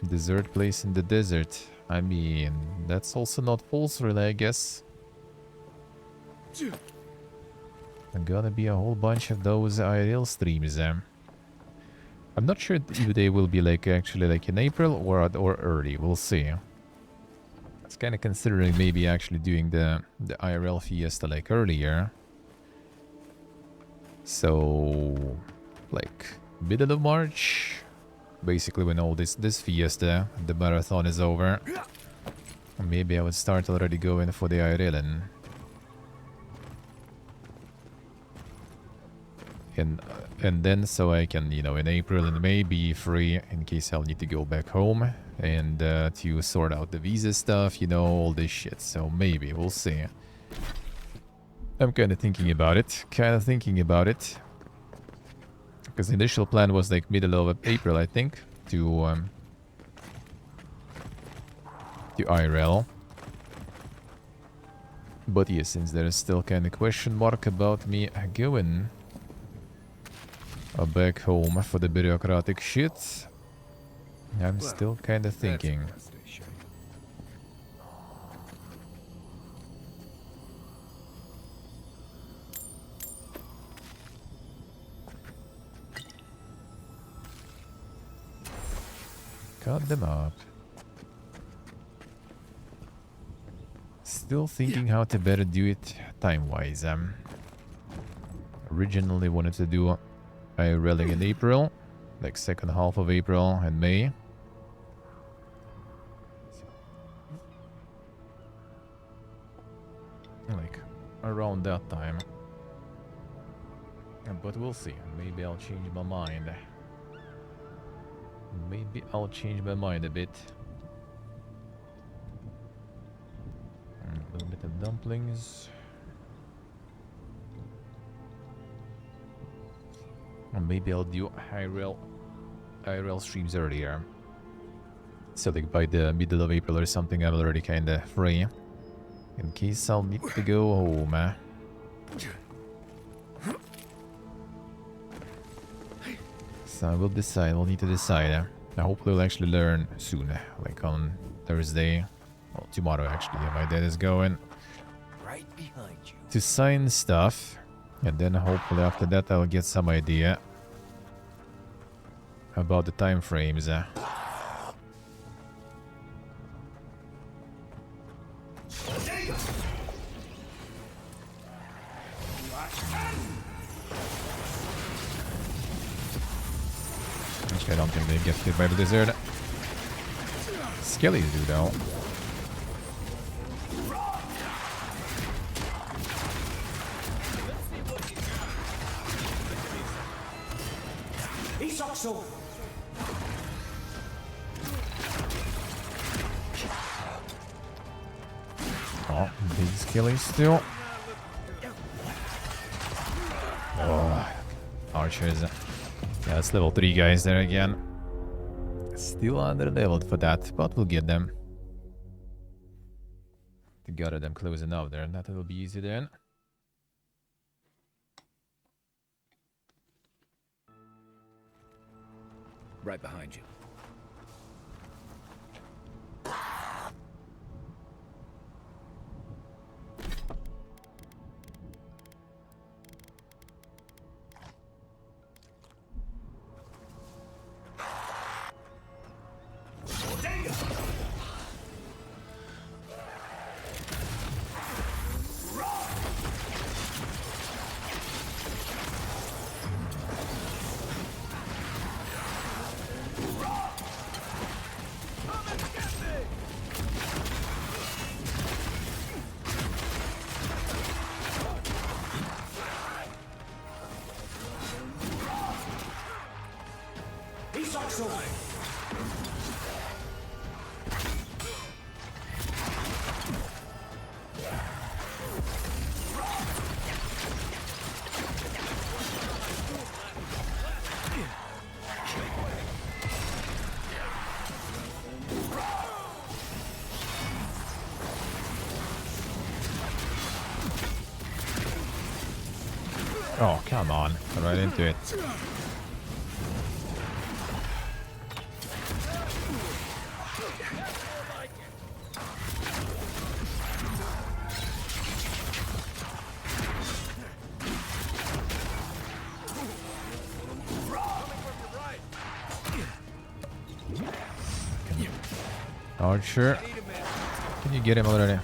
Dessert place in the desert. I mean, that's also not false, really, I guess. There's gonna be a whole bunch of those IRL streams. I'm not sure if they will be like actually like in April or early. We'll see. I was kind of considering maybe actually doing the IRL fiesta like earlier. So, like middle of March, basically when all this fiesta, the marathon is over. Maybe I would start already going for the IRL and then so I can, you know, in April and May be free in case I'll need to go back home and to sort out the visa stuff, you know, all this shit. So maybe we'll see. I'm kind of thinking about it. Because the initial plan was like middle of April, I think, to IRL. But yeah, since there is still kind of question mark about me going back home for the bureaucratic shit, I'm still kind of thinking. Cut them up. Still thinking how to better do it time-wise. Originally wanted to do IRL in April, like second half of April and May. Like, around that time. But we'll see. Maybe I'll change my mind. Maybe I'll change my mind a bit. A little bit of dumplings. Or maybe I'll do IRL streams earlier. So like by the middle of April or something, I'm already kinda free. In case I'll need to go home. So we'll decide, we'll need to decide. I hopefully we'll actually learn soon. Like on Thursday. Well, tomorrow actually. My dad is going Right behind you. to sign stuff. And then hopefully after that I'll get some idea about the time frames. Actually, I don't think they get hit by the lizard. Skellies do though. Oh, big skellies still. Oh, archers. Yeah, it's level 3 guys there again. Still under leveled for that, but we'll get them. Got them close enough there, and that will be easy then. Right behind you. Oh, come on. Right into it. Archer. Can you get him already?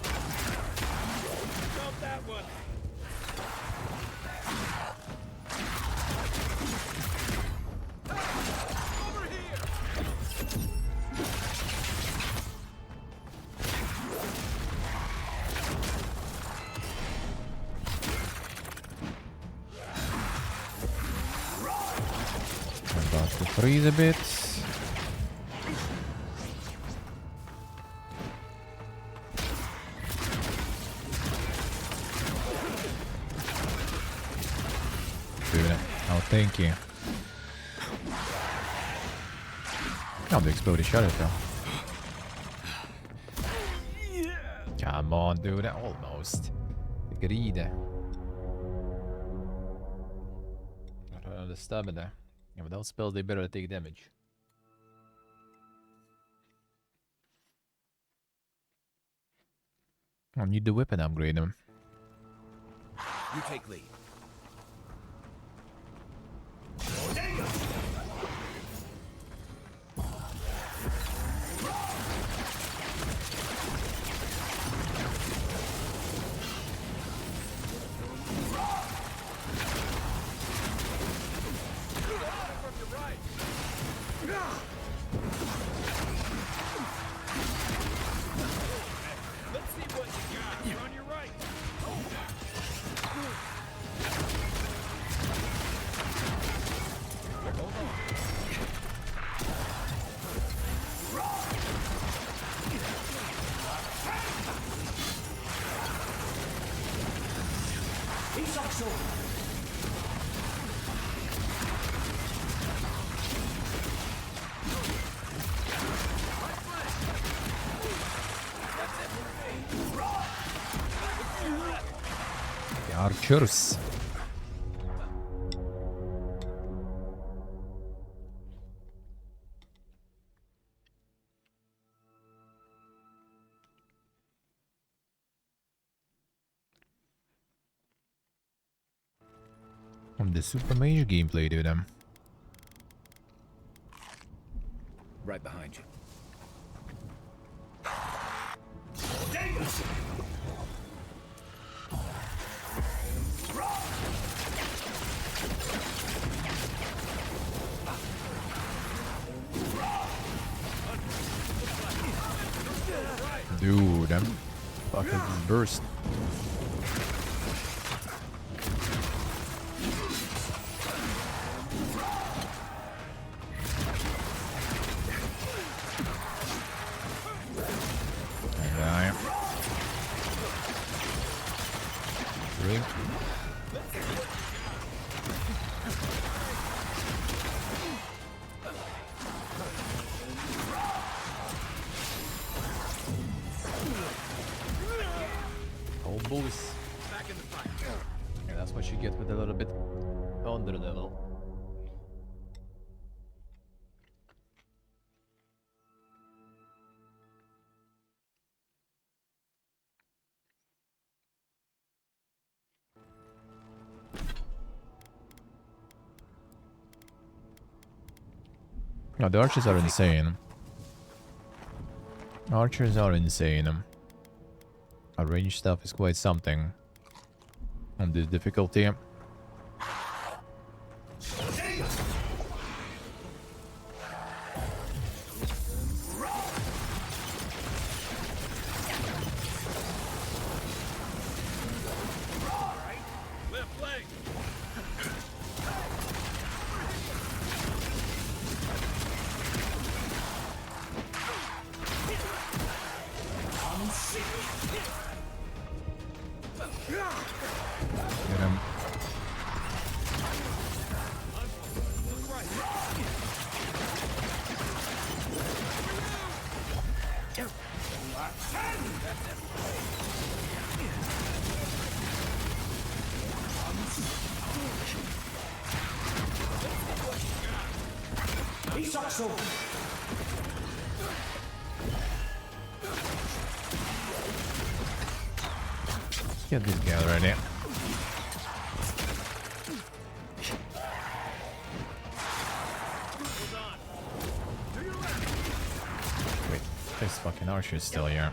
About to freeze a bit. Oh, thank you. Oh, the exploded shot it though. Come on, dude. Almost. Greed. I don't understand it there. Yeah, without spells, they better take damage. I need the weapon upgrade them. You take lead. Archers. From the Super Mage gameplay, dude. Right behind you. Dude, I'm fucking burst. Drink. Whole boost. Yeah, that's what you get with a little bit under level. No, the archers are insane. Archers are insane. Our range stuff is quite something on this difficulty. Get him. Get this guy already. Wait, this fucking archer is still here.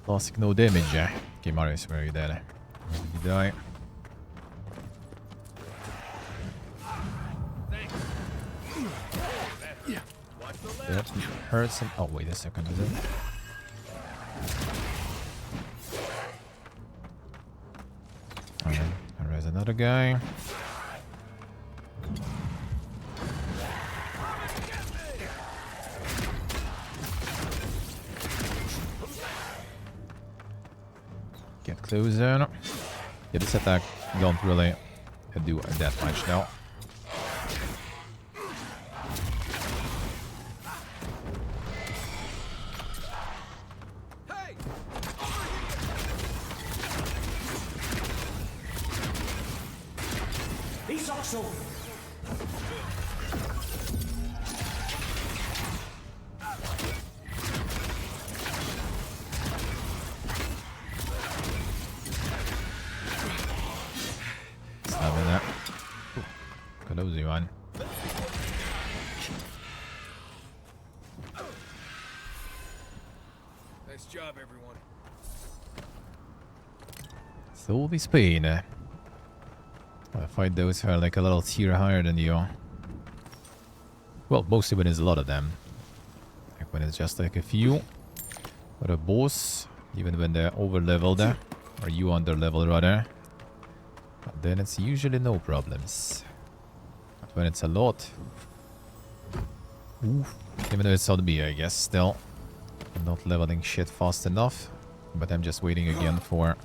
Classic no damage, eh? Okay, Marius, where are you there? Where did you die? That hurts him. Oh, wait a second, is it? Alright, there's another guy. Get closer. Yeah, this attack don't really do that much now. Stabbing that. Cozy one. Nice job, everyone. So this pain. I fight those who are like a little tier higher than you. Well, mostly when there's a lot of them. Like when it's just like a few. But a boss, even when they're over leveled, or you under level rather. But then it's usually no problems. when it's a lot. Oof. Even though it's OB, I guess, still. I'm not leveling shit fast enough. But I'm just waiting again for...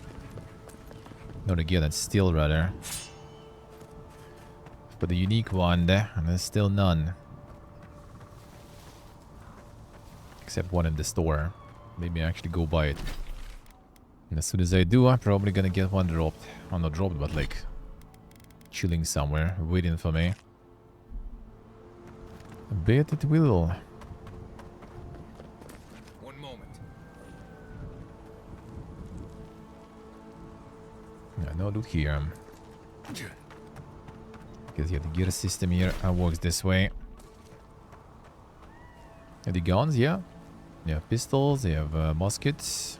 Not again, it's still rather. For the unique one there, and there's still none. Except one in the store. Maybe I actually go buy it. And as soon as I do, I'm probably gonna get one dropped. Well, not dropped, but like... chilling somewhere, waiting for me. I bet it will. One moment. Yeah, no loot here. Because yeah, the gear system here works this way. And the guns, yeah. They have pistols, they have muskets.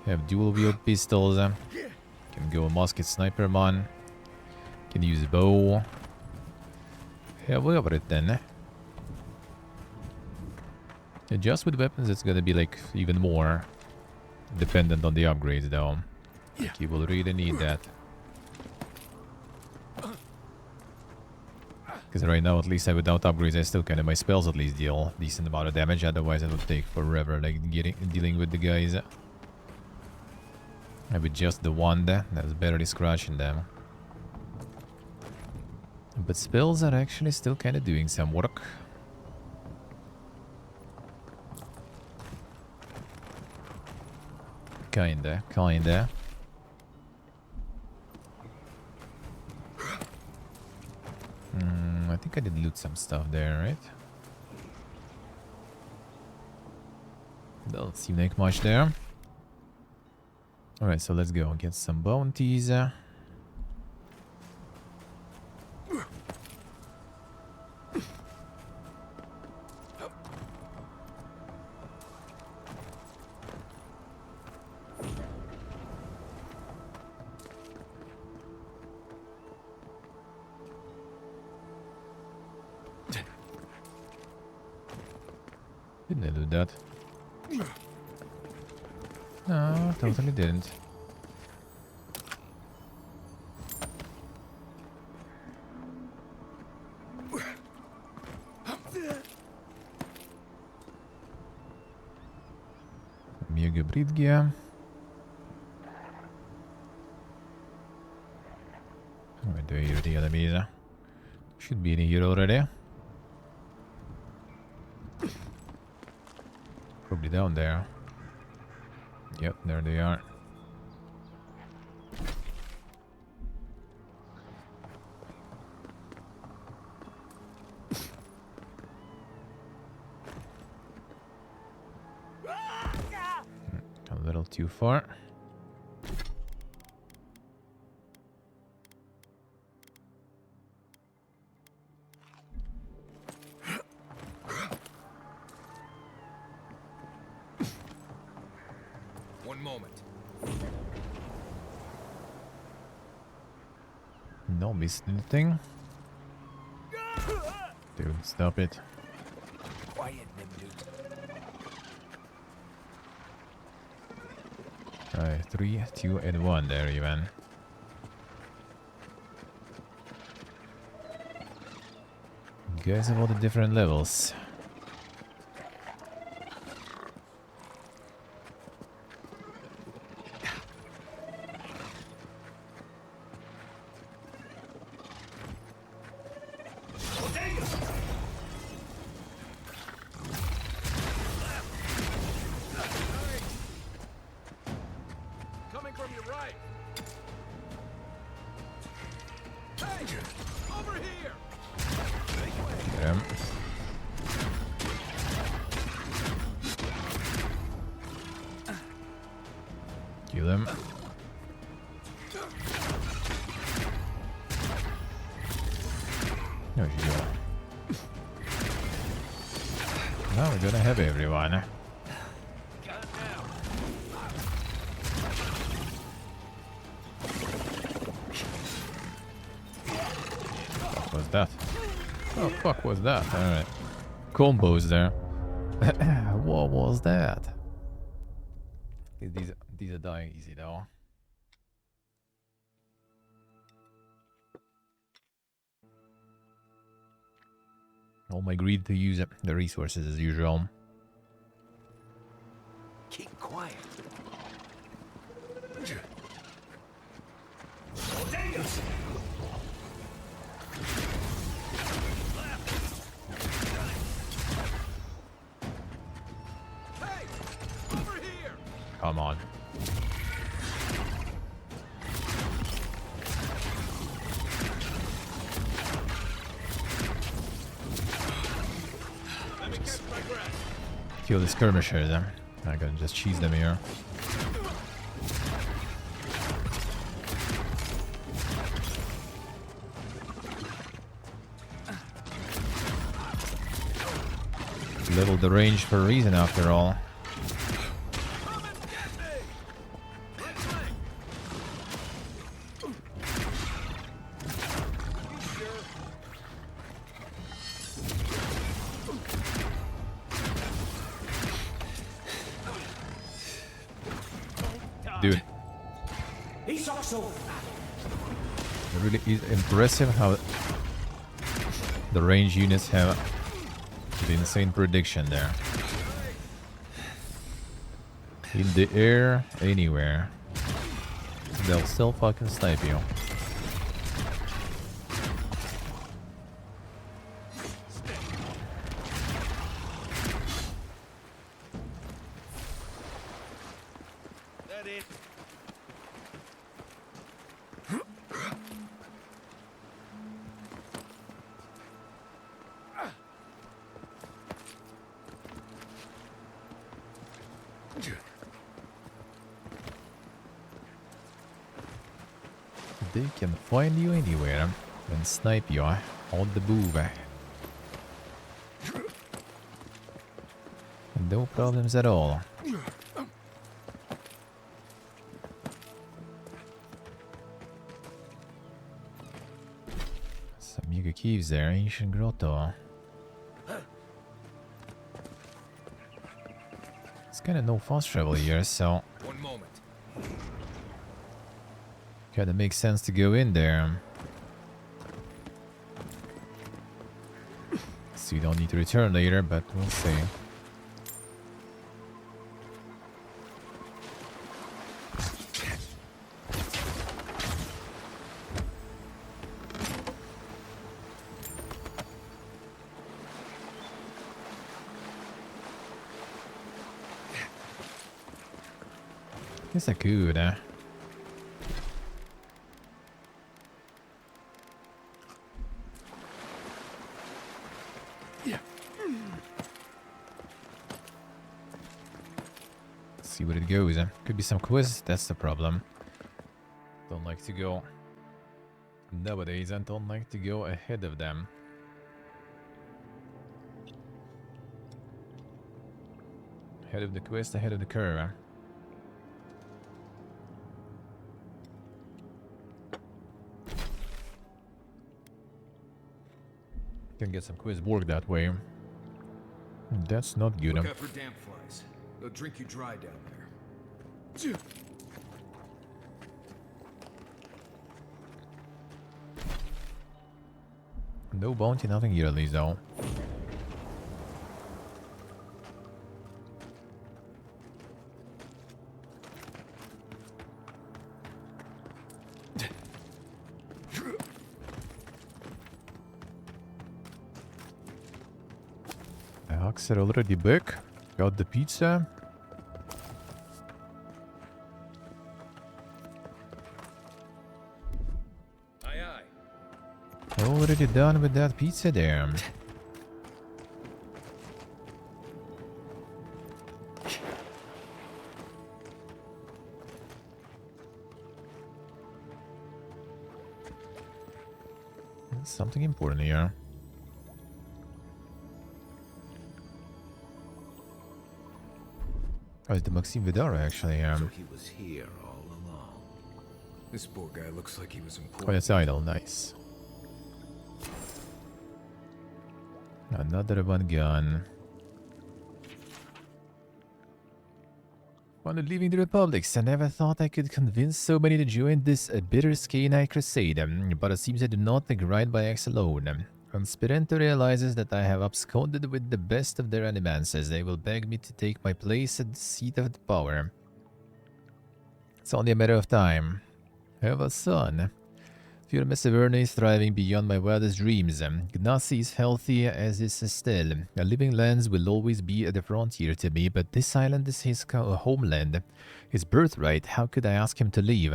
They have dual wield pistols. Can go a musket sniper man. Can use a bow. Yeah, whatever it then. Yeah, just with weapons, it's gonna be like even more dependent on the upgrades, though. Like, you will really need that. Because right now, at least without upgrades, I still kind of my spells at least deal decent amount of damage. Otherwise, it would take forever, like dealing with the guys. And with just the one there, that's barely scratching them. But spells are actually still kind of doing some work. Kinda. I think I did loot some stuff there, right? Doesn't seem like much there. Alright, so let's go get some bounties. Didn't I do that? No, totally didn't. Mega Bridgia. Where do you the enemies? Should be in here already. Probably down there. Yep, there they are. A little too far. One moment. No missed anything. Dude, stop it. Quiet, Nimdu. Alright, 3, 2, and 1 there, even. You guys have all the different levels. Coming from your right. Hey, over here. Yeah. Kill them. There you go. Now we're gonna have everyone. What was that? Oh, fuck was that? Alright. Combos there. What was that? These are dying easy though. All my greed to use the resources as usual. Keep quiet. Come on. Kill the skirmishers then. I can just cheese them here. Level the range for a reason after all. Dude. It really is impressive how the range units have the insane prediction there. In the air, anywhere. They'll still fucking snipe you. They can find you anywhere and snipe you on the move. No problems at all. Some Yuga caves there, ancient grotto. It's kinda no fast travel here, so One moment. kinda makes sense to go in there. So you don't need to return later, but we'll see. Guess I could, see where it goes. Could be some quiz, that's the problem. Don't like to go... Nowadays, I don't like to go ahead of them. Ahead of the quest, ahead of the curve. Can get some quiz work that way. That's not good. Look out for damp flies. They'll drink you dry down there. No bounty, nothing here at least though. The hawks are already back. Got the pizza. Aye, aye. Already done with that pizza there. There's something important here. Oh, it's the Maxime Vidara actually. So he was here all along. This poor guy looks like he was Oh, important. that's idle. Nice. Another one gone. While leaving the Republics, I never thought I could convince so many to join this bitter Scanite crusade, but it seems I do not think right by acts alone. When Spirento realizes that I have absconded with the best of their animances, they will beg me to take my place at the seat of the power. It's only a matter of time. I have a son. Fiora Messeverna is thriving beyond my wildest dreams. Gnassi is healthy, as is Estelle. A living lands will always be at the frontier to me, but this island is his homeland. His birthright. How could I ask him to leave?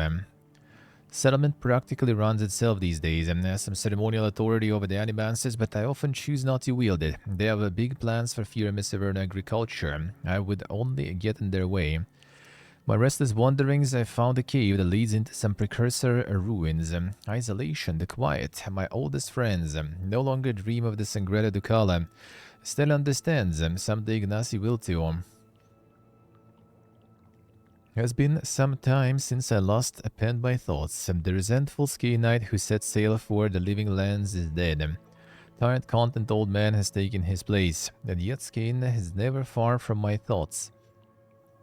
Settlement practically runs itself these days and has some ceremonial authority over the animances, but I often choose not to wield it. They have big plans for Fiora Messeverna agriculture. I would only get in their way. My restless wanderings, I found a cave that leads into some precursor ruins. Isolation, the quiet, my oldest friends. No longer dream of the Sangreta Ducala. Still understands. Someday Gnassi will too. It has been some time since I last penned my thoughts. The resentful ski knight who set sail for the living lands is dead. Tired, content old man has taken his place, and yet Skane is never far from my thoughts.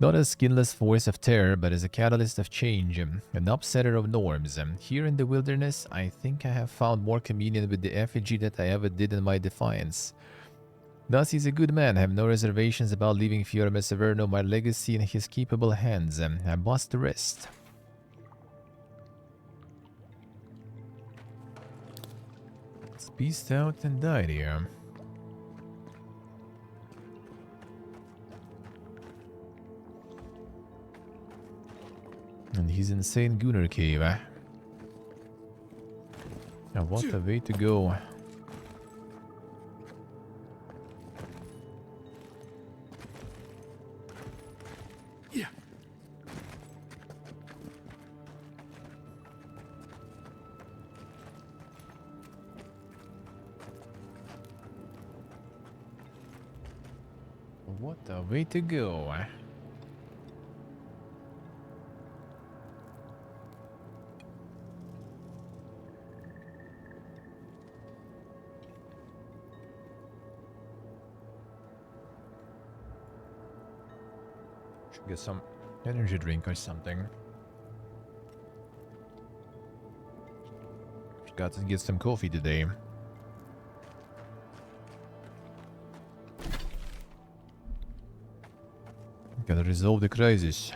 Not a skinless force of terror, but as a catalyst of change, an upsetter of norms. Here in the wilderness, I think I have found more communion with the effigy that I ever did in my defiance. Thus, he's a good man. I have no reservations about leaving Fiora Messeverno my legacy in his capable hands. I must rest. Let's beast out and die here. And he's insane Gunnar Cave. Now what a way to go. Yeah. What a way to go. Should get some energy drink or something. Got to get some coffee today. Gotta resolve the crisis.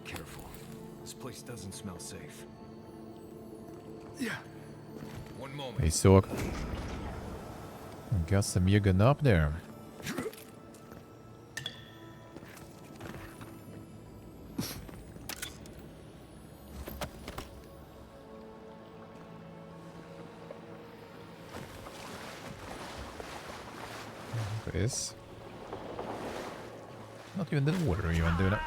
Careful. This place doesn't smell safe. Yeah. One moment. Hey, Sork. Got some Yugon up there. This. Not even the water even doing it.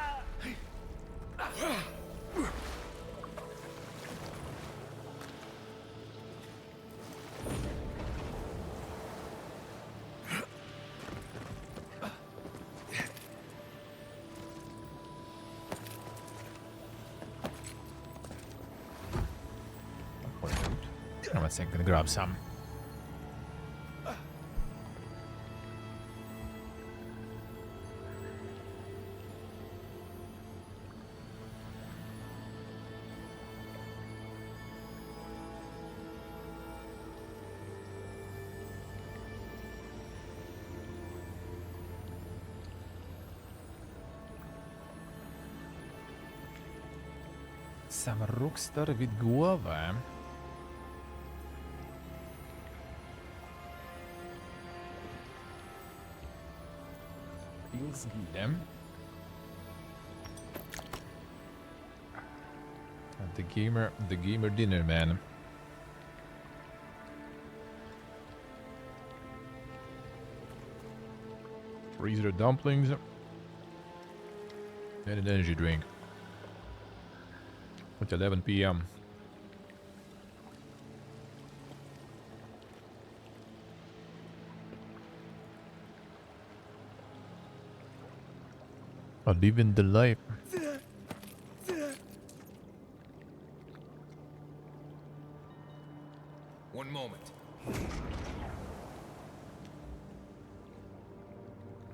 I'm gonna grab some. Sam Rockstar vid gåva. Feels good. And the gamer dinner, man. Freezer dumplings and an energy drink. At 11 p.m. I'm living the life. One moment.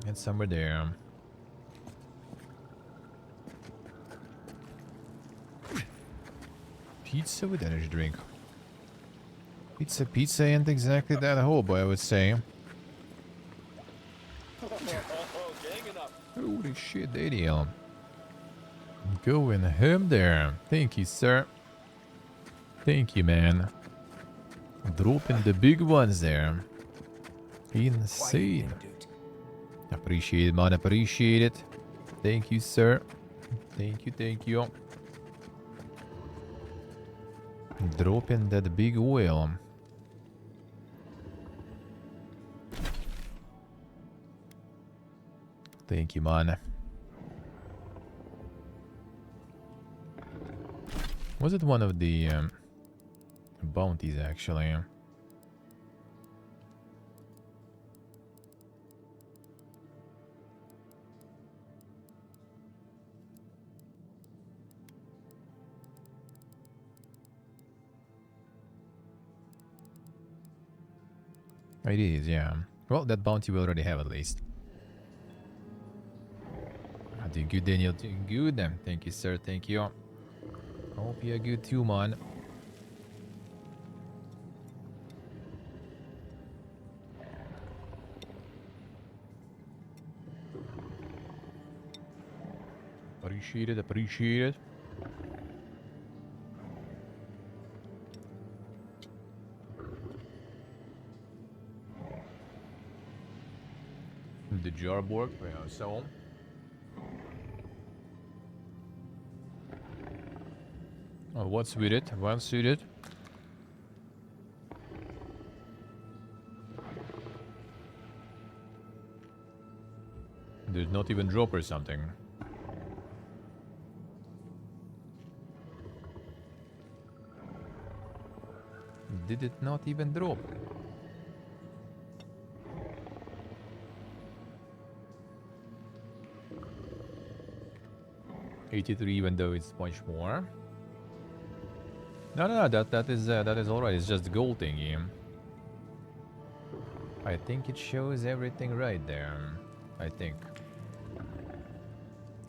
It's somewhere there. pizza with energy drink. Pizza ain't exactly that hobo, I would say. Holy shit, idiot. Going home there. Thank you, sir. Thank you, man. Dropping the big ones there. Insane. Appreciate it, man. Appreciate it. Thank you, sir. Thank you, thank you. Dropping that big oil. Thank you, man. Was it one of the bounties, actually? It is, yeah. Well, that bounty we already have at least. Doing good, Daniel. Doing good. Thank you, sir. Thank you. Hope you're good too, man. Appreciate it. Appreciate it. The Jarborg, yeah, so. Oh, what's with it? What's with it? Did not even drop or something. Did it not even drop? $83, even though it's much more. No, that is alright. It's just the gold thingy. I think it shows everything right there. I think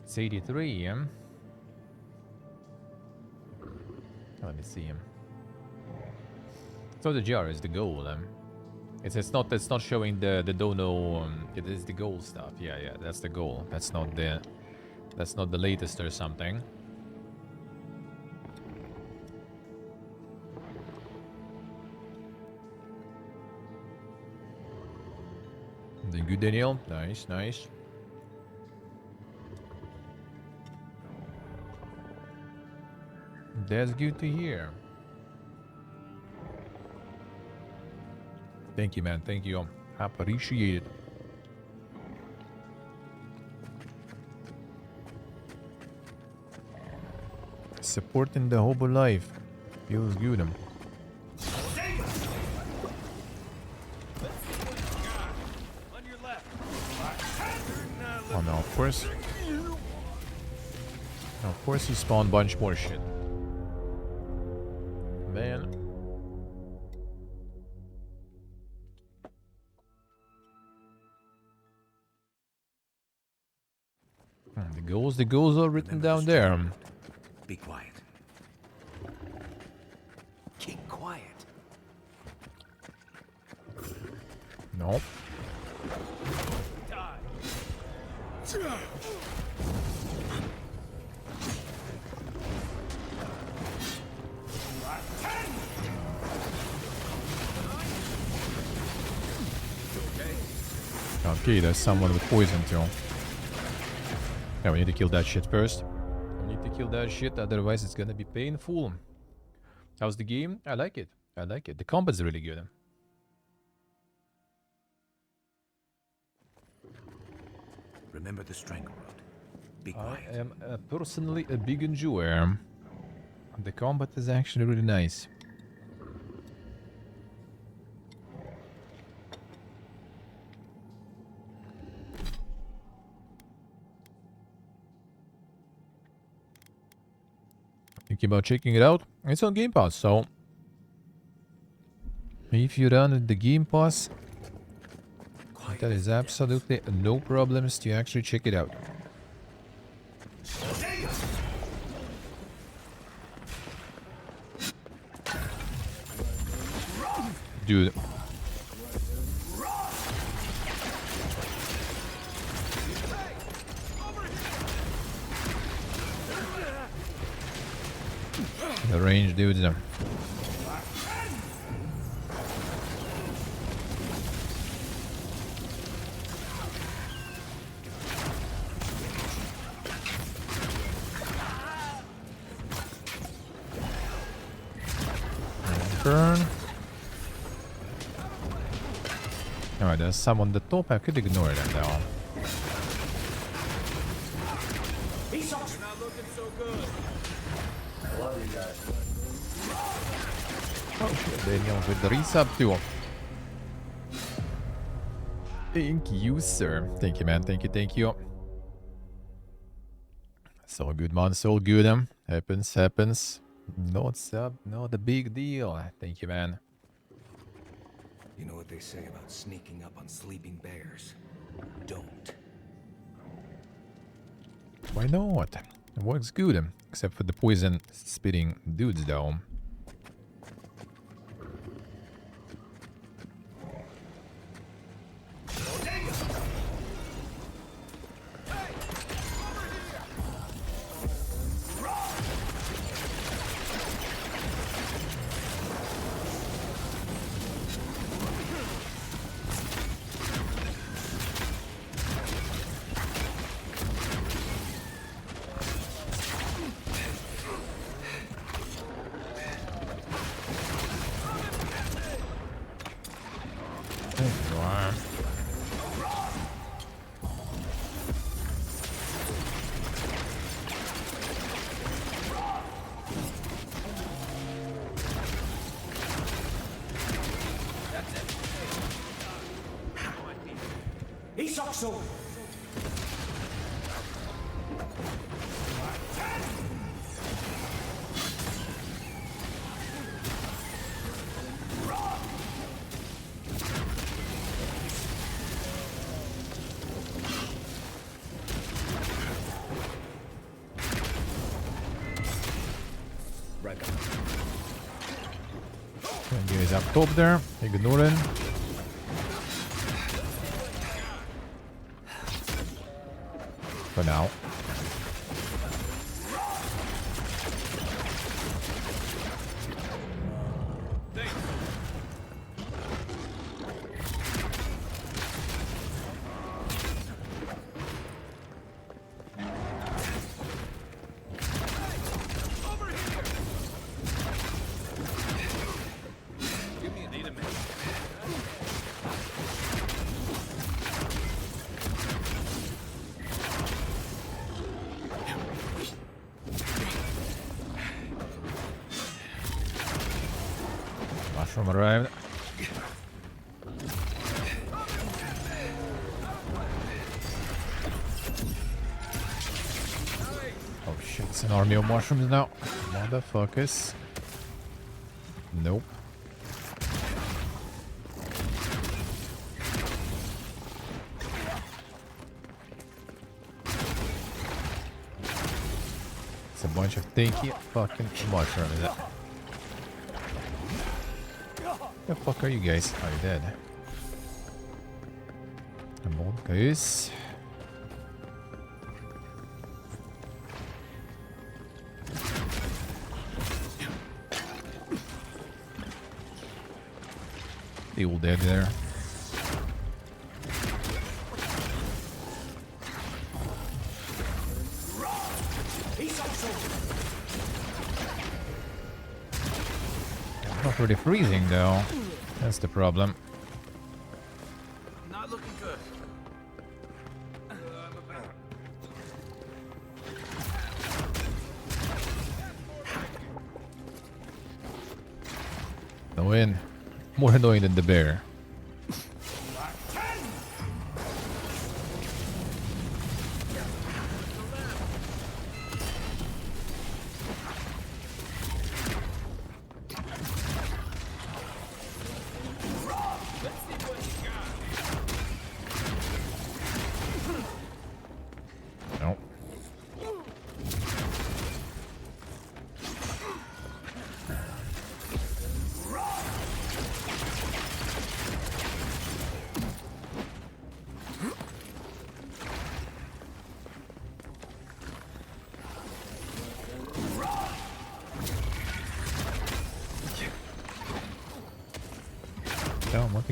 it's 83. Let me see. So the jar is the gold. It's not showing the dono. It is the gold stuff. Yeah, that's the gold. That's not the latest or something. Doing good, Daniel. Nice, nice. That's good to hear. Thank you, man. Thank you. Appreciate it. Supporting the hobo life feels good. Oh no, of course. Of course he spawned a bunch more shit. Man. The goals are written down there. Be quiet. Keep quiet. Nope. Okay, there's someone with poison too. Yeah, we need to kill that shit first. We need to kill that shit, otherwise it's gonna be painful. How's the game? I like it. I like it. The combat's really good. Remember the strangle rod. Be I quiet. am personally a big enjoyer. The combat is actually really nice. Thinking about checking it out. It's on Game Pass, so if you run the Game Pass, that is absolutely no problems to actually check it out. Dude. The range dudes. Burn. Alright, there's some on the top. I could ignore them though. Oh shit, Daniel with the resub too. Thank you, sir. Thank you, man. Thank you, thank you. It's all good, man. It's all good. Happens. Not sub, not a big deal. Thank you, man. You know what they say about sneaking up on sleeping bears? Don't. Why not? It works good, except for the poison spitting dudes, though. Guys up top there, ignoring. For now. Mushroom arrived. Oh shit, it's an army of mushrooms now. Motherfuckers. Nope. It's a bunch of stinky fucking mushrooms. The fuck are you guys? Are you dead? Come on, guys. They all dead there. Not really freezing though. That's the problem. Not looking good. No win. More annoying than the bear.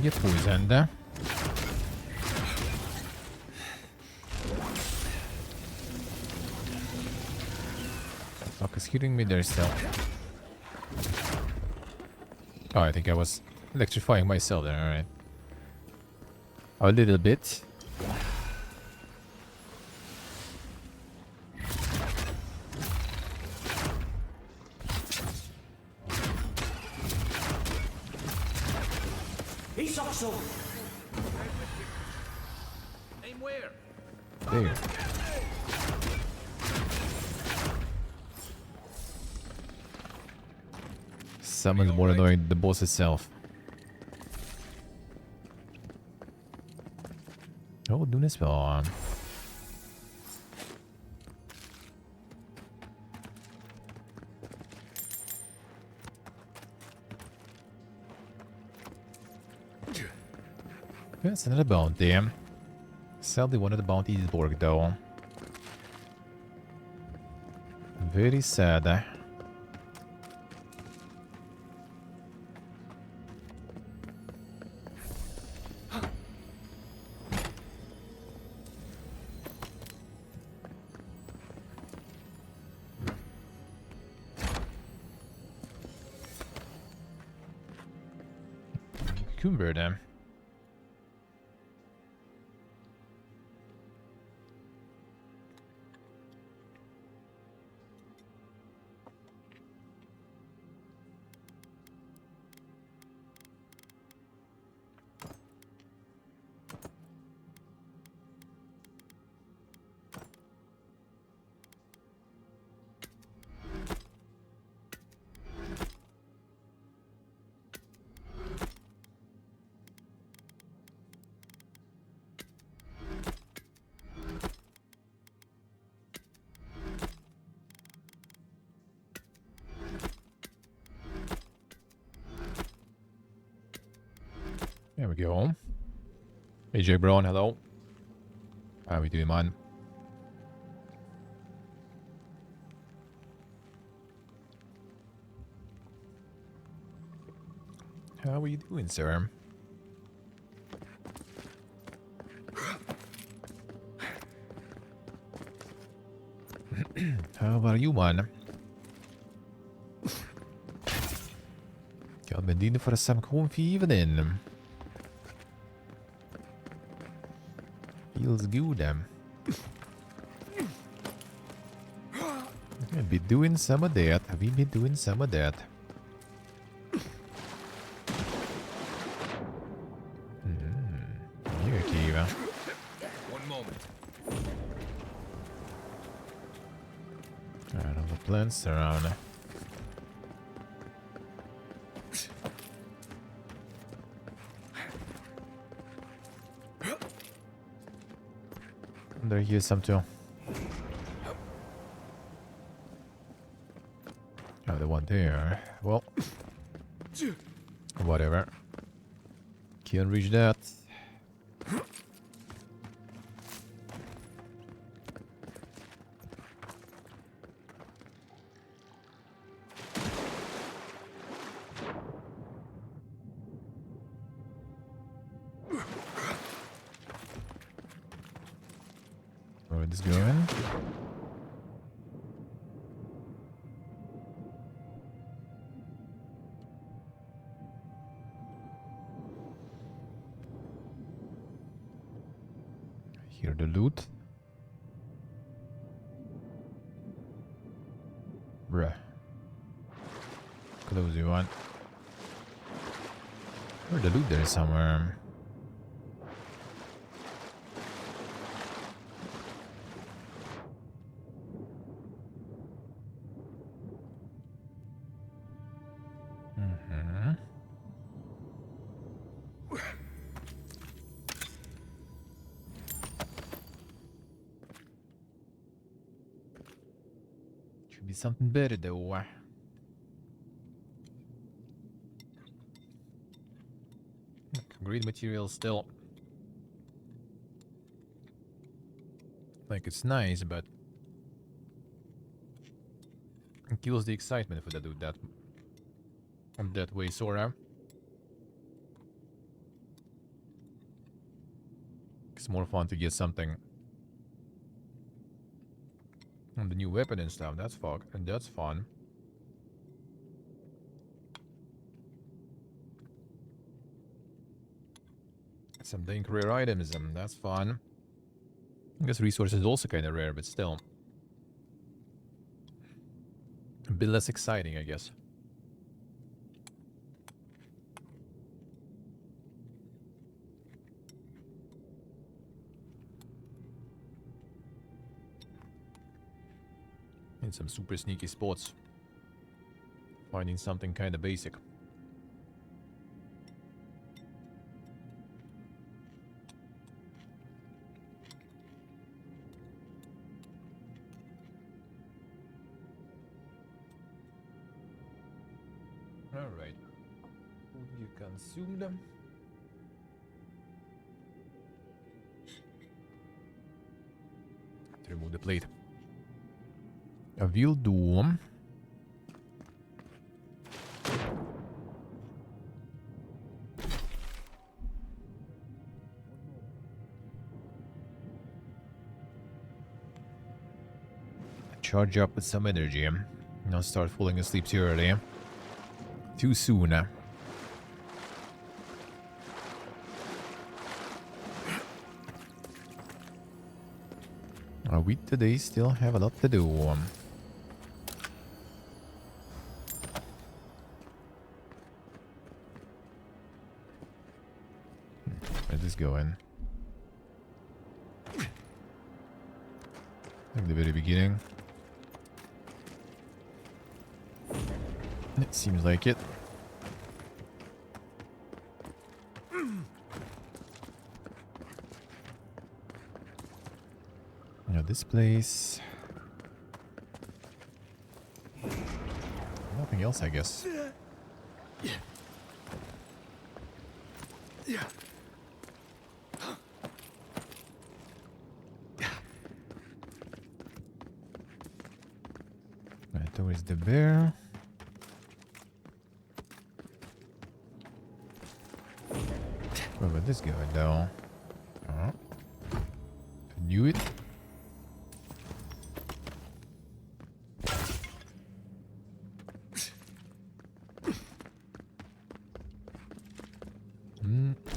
to get poisoned. Fuck is hitting me there still. Oh, I think I was electrifying myself there, alright. A little bit. He's also. Aim where? There. Someone's more annoying than the boss itself. Oh, doing this spell. That's another bounty. Sadly, one of the bounties is Borg, though. Very sad. Cucumber, then. There we go. AJ Brown, hello. How we doing, man? How are you doing, sir? How about you, man? Kan bedienen for some corn for evening. Feels good, I've been doing some of that. Have you been doing some of that? Here, Kiva. One moment. I don't have plants around. There, here's some too. Oh, the one there. Well, whatever. Can't reach that. Where is this going? Here the loot. Bruh. Close you want. Where the loot there is somewhere. Should be something better though. Great material still. Like it's nice, but it kills the excitement if I do that. That way, Sora. It's more fun to get something on the new weapon and stuff. That's fun. And that's fun. Some dank rare items, and that's fun. I guess resources also kind of rare, but still. A bit less exciting, I guess. In some super sneaky spots. Finding something kind of basic. Alright. Food you consumed. Have to remove the plate. I will do. Charge up with some energy. Not start falling asleep too early. Too soon. We today still have a lot to do. Where's this going? At the very beginning. It seems like it. Now this place. Nothing else, I guess. Right towards the bear. Where would this go though? Oh. I knew it.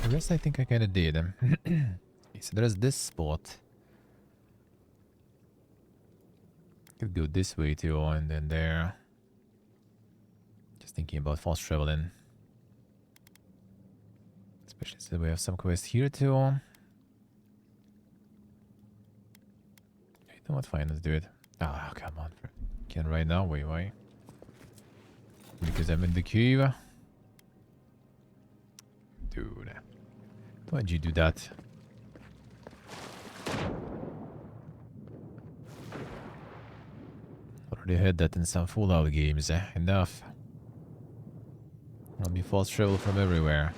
The rest I think I kinda did. Okay, so there's this spot. Could go this way too, and then there. Just thinking about fast traveling. Especially since we have some quest here too. You know what? Fine, let's do it. Ah, oh, come on. Can't right now. Wait, why? Because I'm in the cave. Dude. Why'd you do that? Already had that in some Fallout games. Enough. I'll be fast travel from everywhere.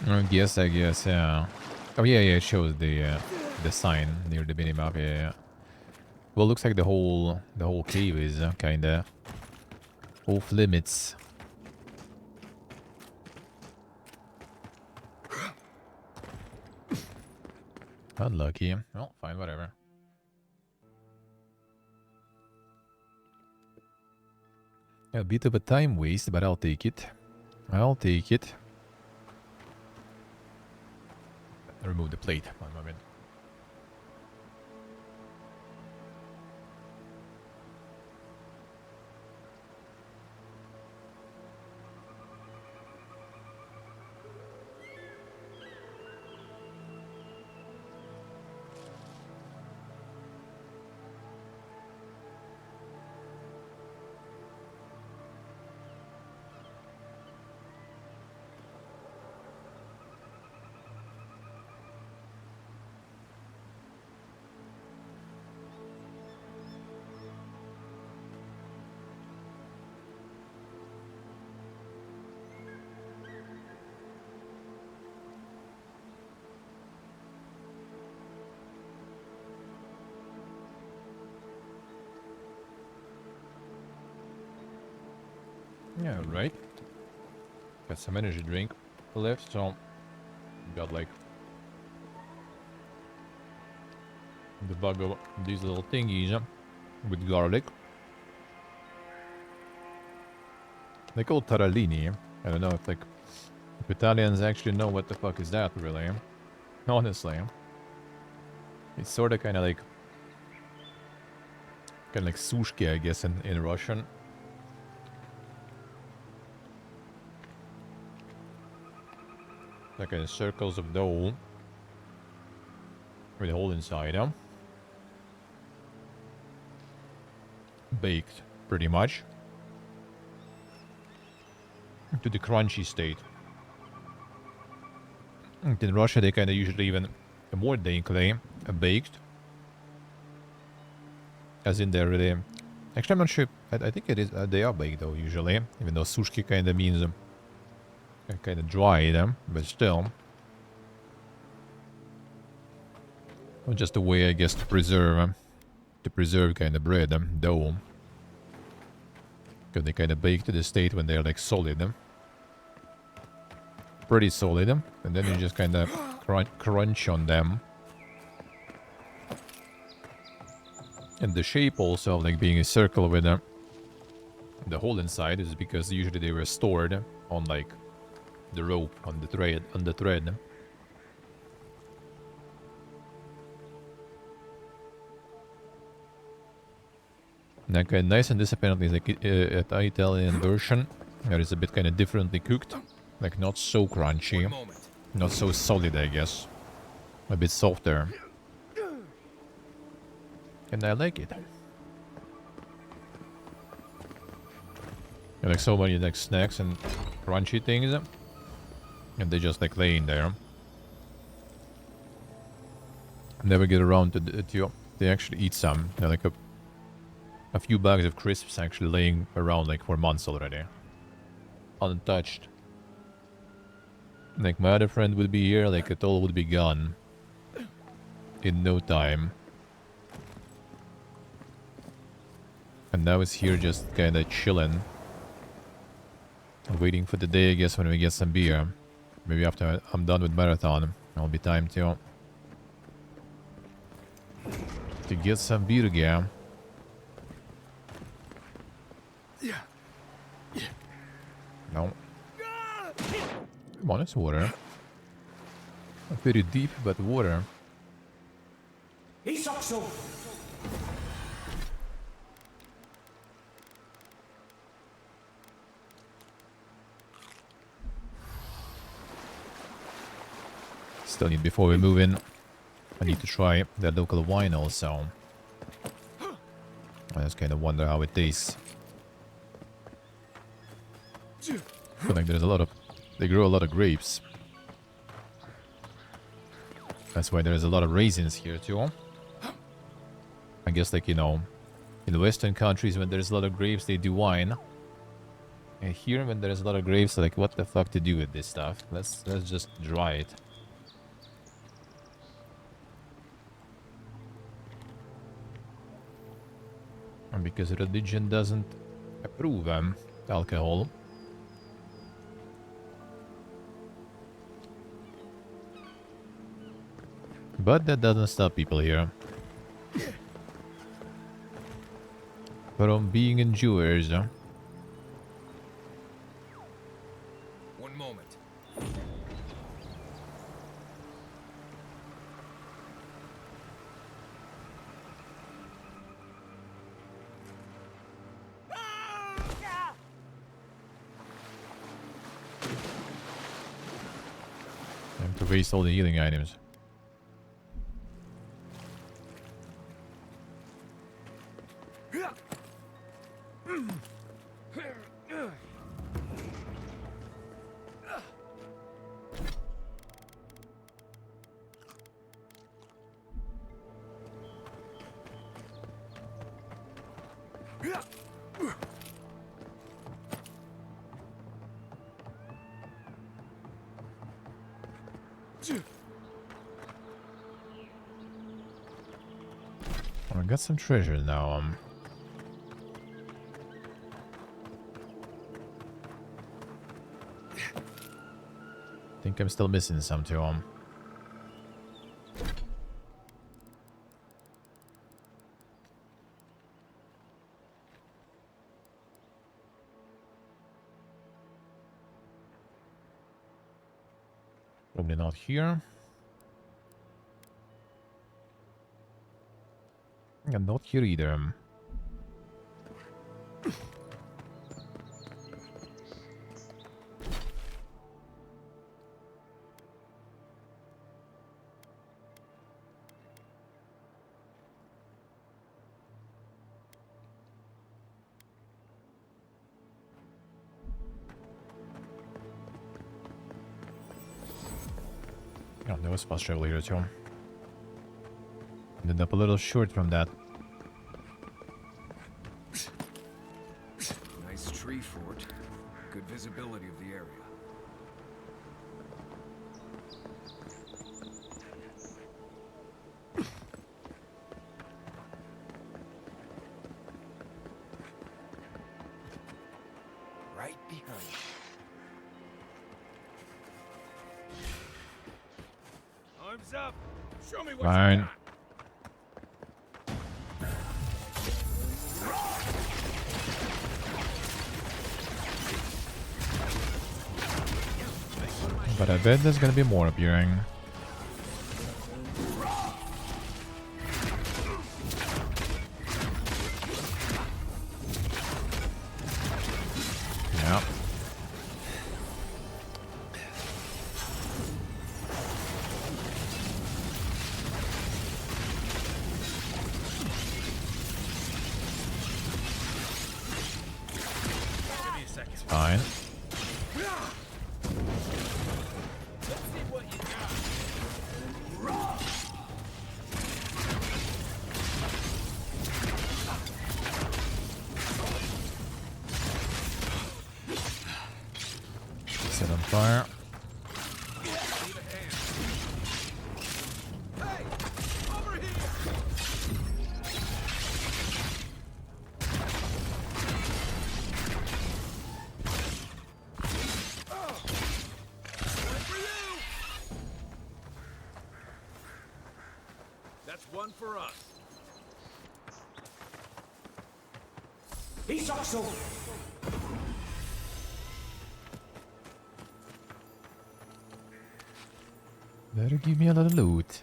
I guess, yeah. Oh yeah, it shows the sign near the minimap. Yeah. Well, looks like the whole cave is kinda off limits. Unlucky. Well, fine, whatever. A bit of a time waste, but I'll take it. I'll take it. Remove the plate. One moment. Yeah, right. Got some energy drink left, so got like the bug of these little thingies with garlic. They call taralini. I don't know if like if Italians actually know what the fuck is that really. Honestly, it's sort of kind of like sushki, I guess, in Russian. Like circles of dough with a hole inside, baked, pretty much, to the crunchy state. And in Russia, they kind of usually even more daintily baked, as in they're really. Actually, I'm not sure. I think it is. They are baked though usually, even though sushki kind of means kind of dry, but still. Well, just a way, I guess, to preserve kind of bread, dough. Because they kind of bake to the state when they're like solid, pretty solid, and then you just kind of crunch on them. And the shape also, like being a circle with the hole inside, is because usually they were stored on like the rope, on the thread. Like nice, and this apparently is like an Italian version. That is a bit kind of differently cooked, like not so crunchy, not so solid, I guess, a bit softer, and I like it. I like so many like snacks and crunchy things, and they just like laying there. Never get around to they actually eat some. They're like a few bags of crisps actually laying around like for months already, untouched. Like my other friend would be here, like it all would be gone in no time. And now it's here just kinda chilling, waiting for the day, I guess, when we get some beer. Maybe after I'm done with marathon, it'll be time to get some beer again. No. Come on, it's water. Not very deep, but water. Still need, before we move in, I need to try the local wine also. I just kind of wonder how it tastes. I feel like there's a lot of... They grow a lot of grapes. That's why there's a lot of raisins here too. I guess, like, you know, in Western countries when there's a lot of grapes they do wine. And here when there's a lot of grapes, like, what the fuck to do with this stuff? Let's just dry it. And because religion doesn't approve alcohol. But that doesn't stop people here from being enjoyers. One moment. I have to waste all the healing items. I got some treasure now. think I'm still missing some too. Probably not here. And not here either. Oh, there was fast travel here too. Ended up a little short from that. Nice tree fort. Good visibility of the area. Right behind you. Arms up! Show me what Fine. you got! But I bet there's gonna be more appearing. Yeah. It's fine. Set on fire. That's one for us. Better give me a little loot.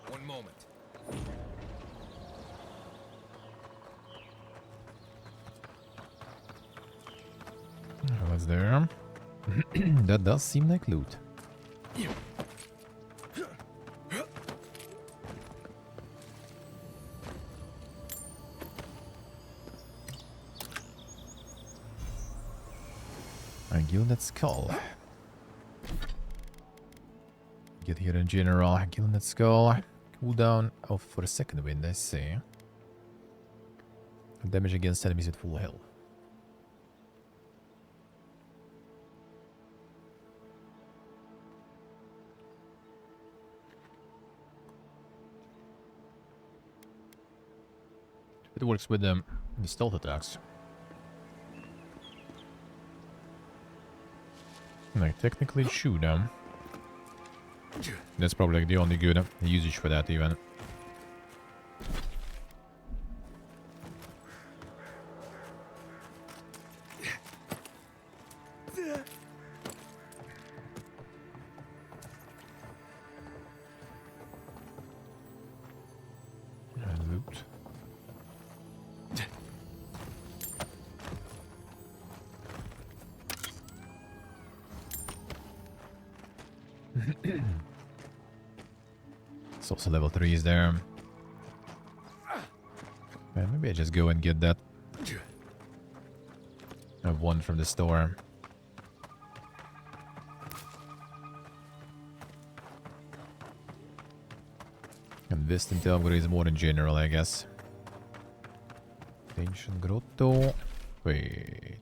One moment. What's there? That does seem like loot. A gilded skull. Get here in general. Gilded skull. Cooldown of for a second wind, I see. Damage against enemies at full health. It works with the stealth attacks. Like, technically shoot them. That's probably like the only good usage for that even. And loot. It's also level 3 is there. Man, maybe I just go and get that. I have one from the store. And Distant upgrades more in general, I guess. Ancient Grotto. Wait.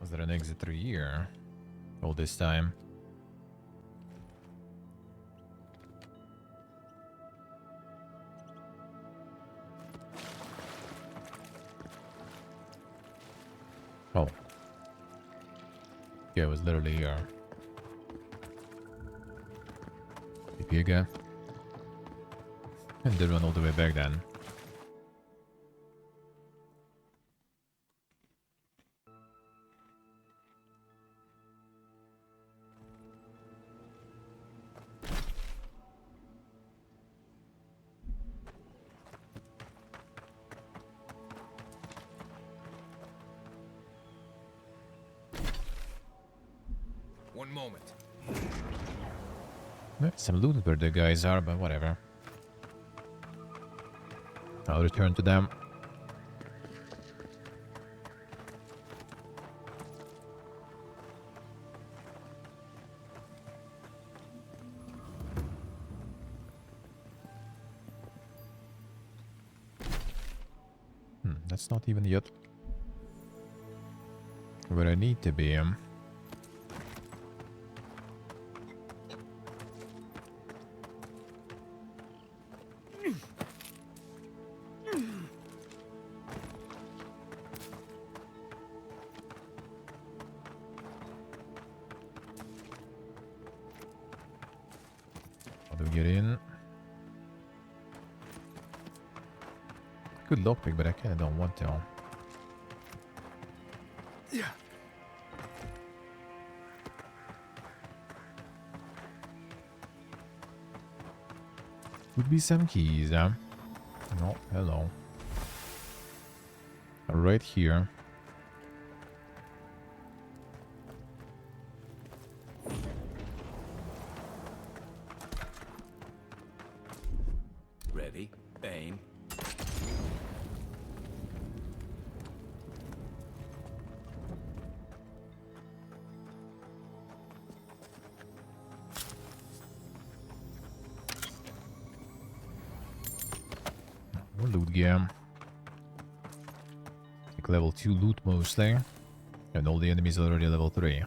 Was there an exit through here? All this time? Oh. Yeah, it was literally here. TP again. And did run all the way back then. One moment. Some loot where the guys are, but whatever. I'll return to them. That's not even yet where I need to be. How do we get in? Good lockpick, but I kinda don't want to. Yeah. Would be some keys, huh? No, hello. Right here. Ready, aim. Loot game. Like level 2 loot mostly. And all the enemies already level 3.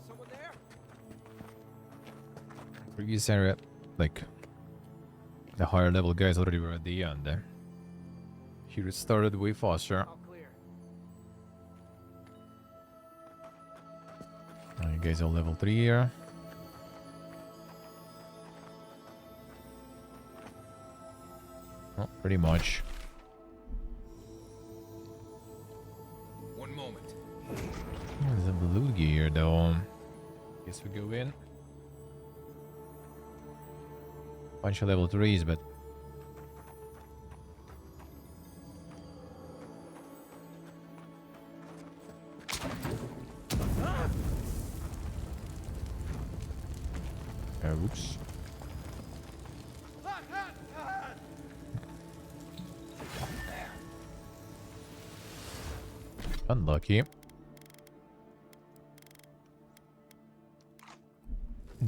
Someone there? Previous area, like the higher level guys already were at the end. Here it started way faster. All clear. You guys all level 3 here. Well, pretty much. One moment. There's a blue gear though. Guess we go in. Bunch of level 3s, but oops. Unlucky.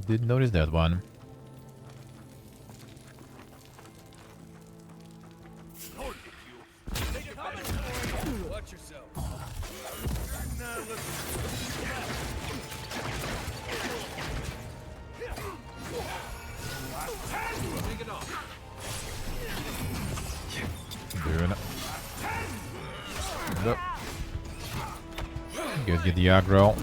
Didn't notice that one. Watch yourself. Take it off. Doing it. Look. Good, get the aggro.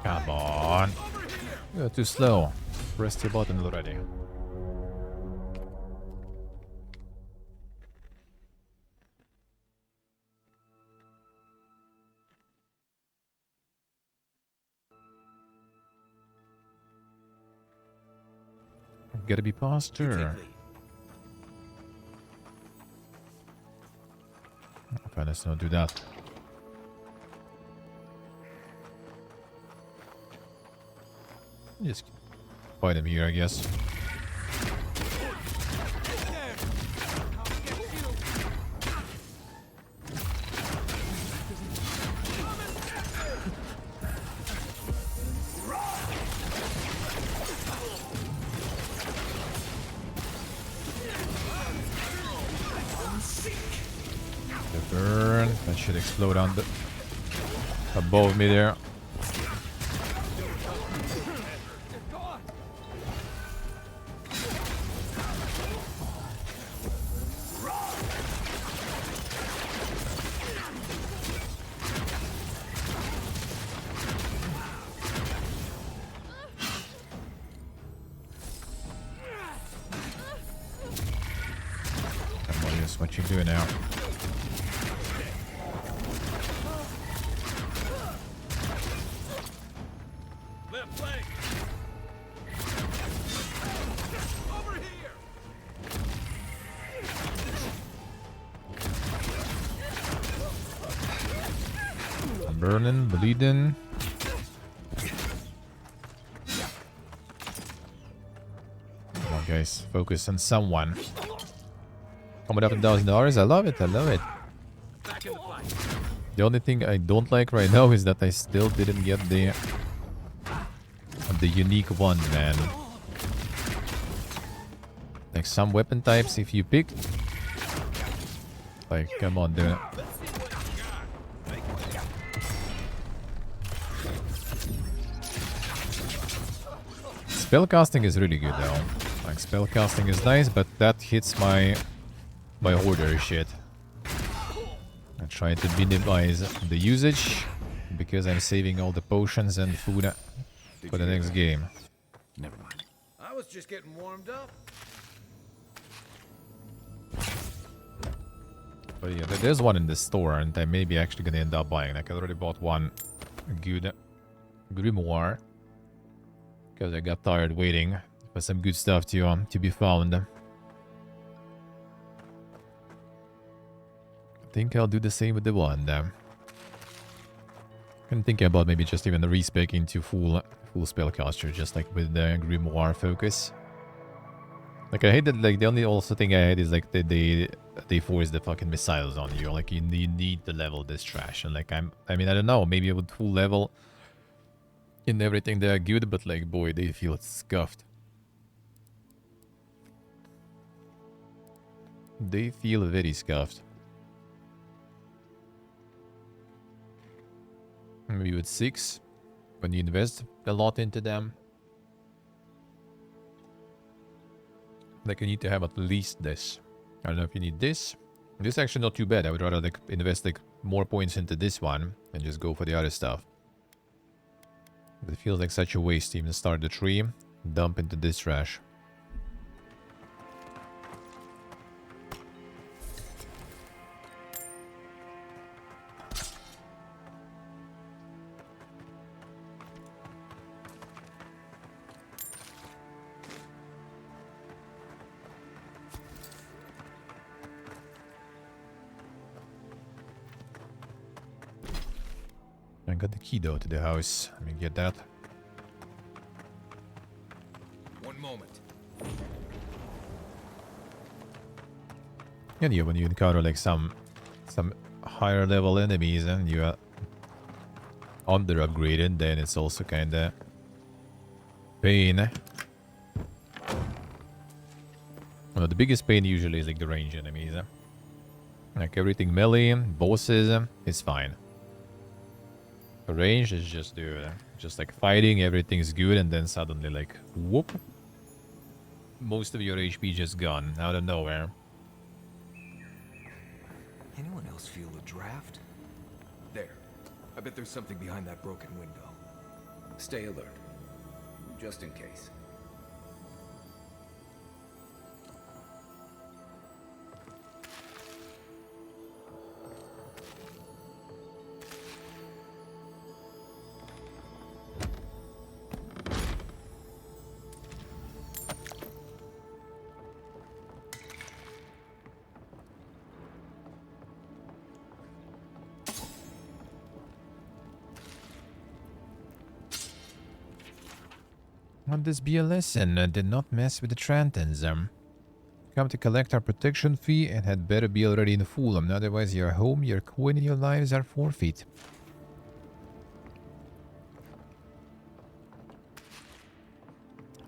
Come on. You're too slow. Press your button already. Gotta be faster. Take lead. Okay, let's not do that. Just fight him here, I guess. The burn. That should explode on the above me there. What you doing now? Left leg. Over here. I'm burning, bleeding. Come on, guys, focus on someone. Coming up $1,000. I love it. I love it. Back in the fight. The only thing I don't like right now is that I still didn't get the unique one, man. Like some weapon types, if you pick, like, come on, dude. Spellcasting is really good though. Like spellcasting is nice, but that hits my hoarder shit. I try to minimize the usage because I'm saving all the potions and food for the next game. Never mind. I was just getting warmed up. But yeah, there's one in the store, and I may be actually gonna end up buying. Like I already bought one good grimoire because I got tired waiting for some good stuff to be found. I think I'll do the same with the wand. I'm thinking about maybe just even respec into full spellcaster, just like with the grimoire focus. Like I hate that. Like the only also thing I hate is like they force the fucking missiles on you. Like you need to level this trash. And like I mean I don't know. Maybe with full level in everything they are good, but like boy they feel scuffed. They feel very scuffed. Maybe with 6, when you invest a lot into them. Like you need to have at least this. I don't know if you need this. This is actually not too bad. I would rather like invest like more points into this one and just go for the other stuff. But it feels like such a waste to even start the tree, dump into this trash. I got the key though to the house. Let me get that. One moment. And yeah, when you encounter like some higher level enemies and you are under upgraded, then it's also kinda pain. Well, the biggest pain usually is like the range enemies. Like everything melee, bosses, is fine. The range is just like fighting, everything's good, and then suddenly like whoop, most of your HP just gone out of nowhere. Anyone else feel the draft? There. I bet there's something behind that broken window. Stay alert. Just in case. Let this be a lesson. Did not mess with the Trantons. Come to collect our protection fee and had better be already in full. Otherwise your home, your coin, and your lives are forfeit.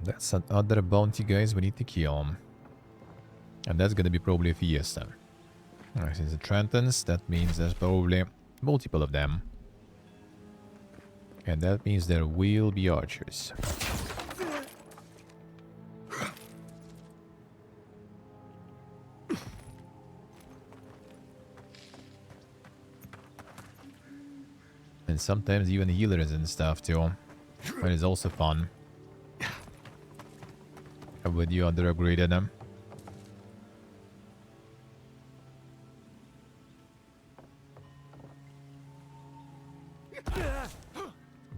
That's another bounty, guys, we need to kill. And that's gonna be probably a fiesta. Alright, since the Trantons, that means there's probably multiple of them. And that means there will be archers. And sometimes even healers and stuff too. That is also fun. How would you under upgraded them?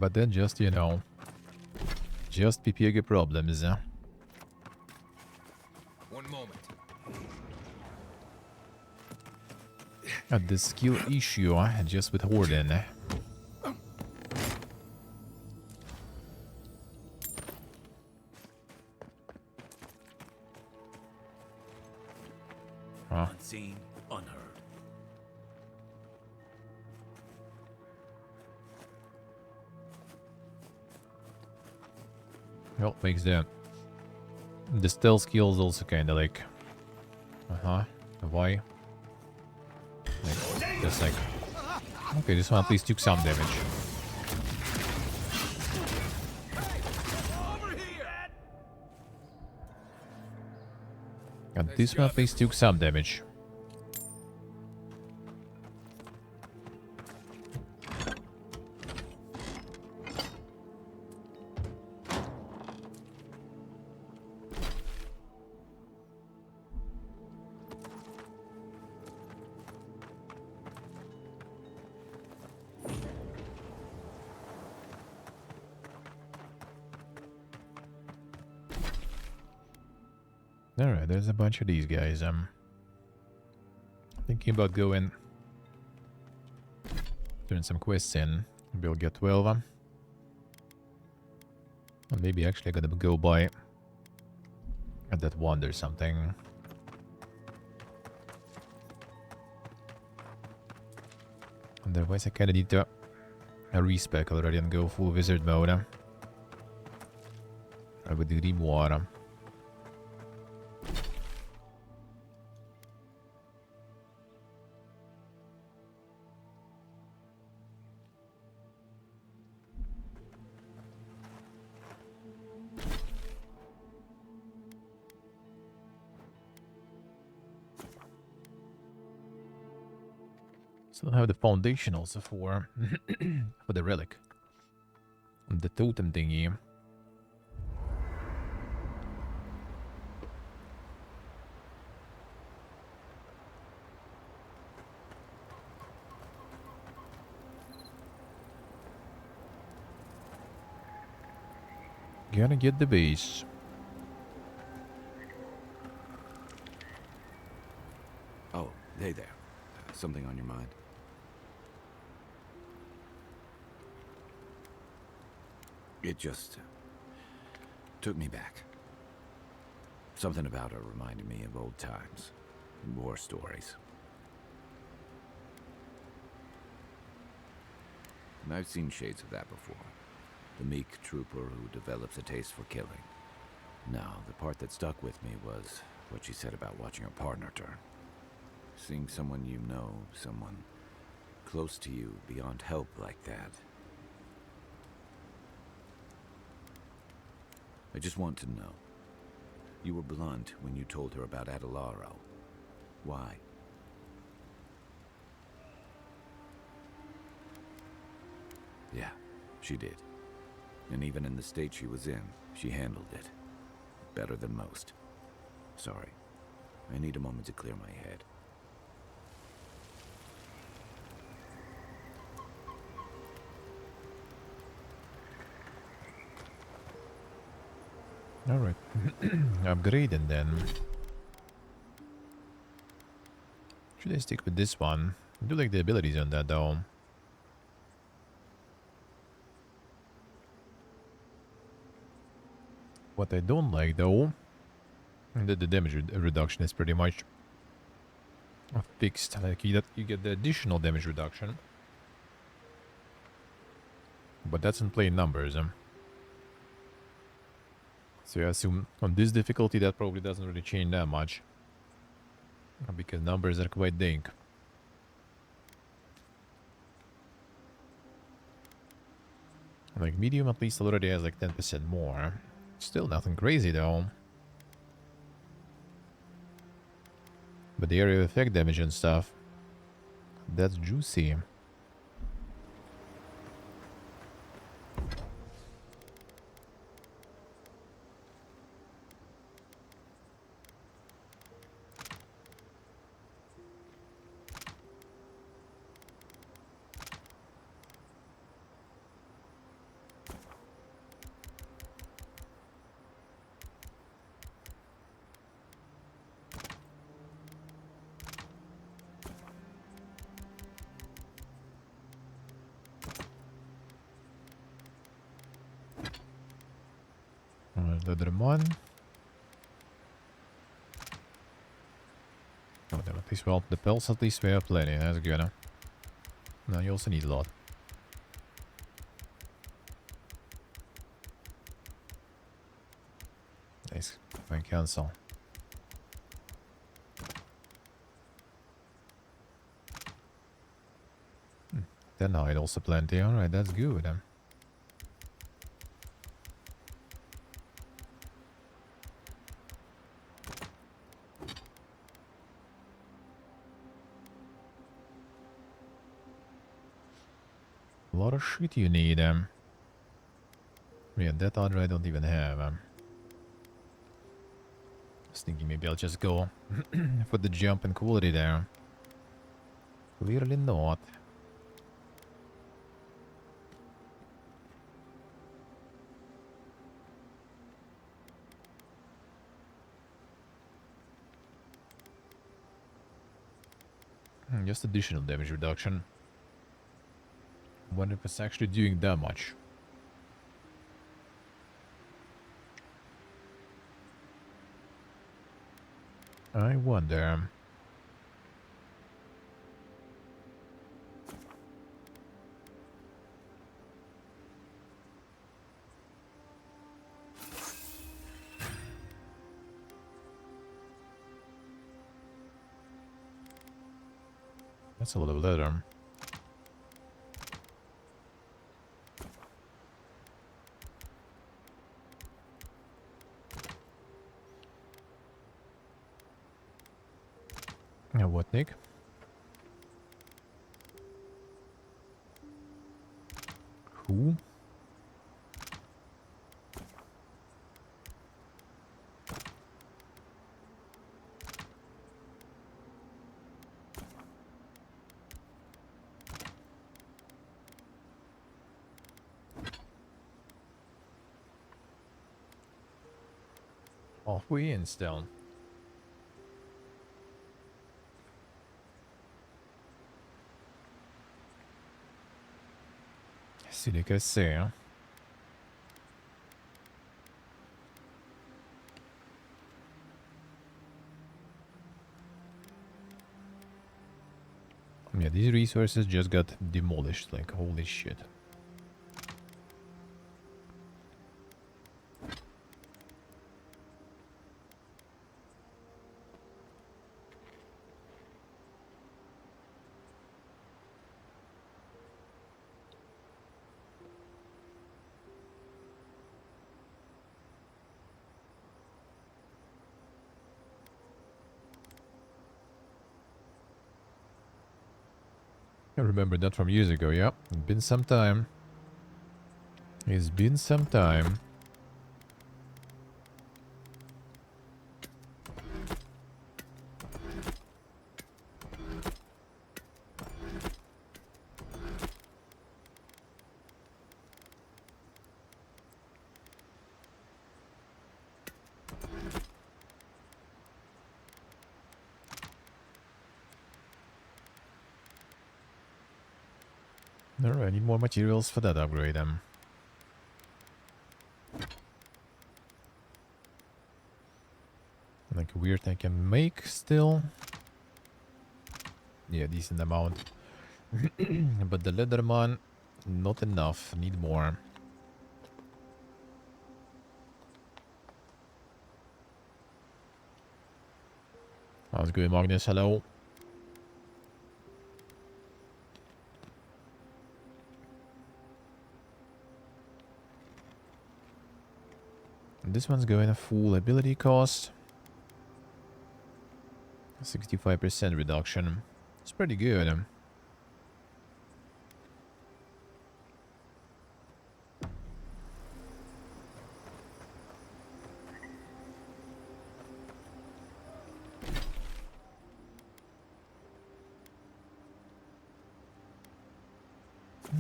But then just, you know, just PPG problems. One moment. At the skill issue, just with Horden. Unseen, unheard. Well, makes the stealth skills also kind of like, why? Like, just like, okay, this one at least took some damage. And this one at least took some damage. Alright, there's a bunch of these guys. Thinking about doing some quests in. Maybe I'll get 12. Or maybe actually I'm gonna go by at that wand or something. Otherwise I kinda need to respec already and go full wizard mode. With the grimoire. Still have the foundation also for for the relic. The totem thingy. Gotta get the base. Oh, hey there. Something on your mind? It just took me back. Something about her reminded me of old times, war stories. And I've seen shades of that before. The meek trooper who develops a taste for killing. Now, the part that stuck with me was what she said about watching her partner turn. Seeing someone you know, someone close to you, beyond help like that. I just want to know. You were blunt when you told her about Adelaro. Why? Yeah, she did. And even in the state she was in, she handled it. Better than most. Sorry. I need a moment to clear my head. Alright. Upgrading then. Should I stick with this one? I do like the abilities on that though. What I don't like though, that the damage reduction is pretty much fixed. Like you get the additional damage reduction, but that's in plain numbers. So I assume on this difficulty that probably doesn't really change that much, because numbers are quite dink. Like medium at least already has like 10% more. Still nothing crazy though. But the area of effect damage and stuff, that's juicy. Leather one. Oh, then at least, well, the pelts at least we have plenty. That's good. Huh? No, you also need a lot. Nice. Fine, cancel. Then hide also plenty. Alright, that's good. A lot of shit you need. Yeah, that order I don't even have. I was thinking maybe I'll just go for the jump in quality there. Clearly not. Just additional damage reduction. Wonder if it's actually doing that much. I wonder. That's a lot of leather. Now what, Nick? Who? Halfway in still. C'est que c'est, hein. Yeah, these resources just got demolished, like holy shit. I remember that from years ago, yeah. It's been some time. It's been some time. Alright, I need more materials for that upgrade. Like a weird I can make still. Yeah, decent amount. But the leather one, not enough. Need more. How's it going, Magnus? Hello. This one's going a full ability cost. 65% reduction. It's pretty good.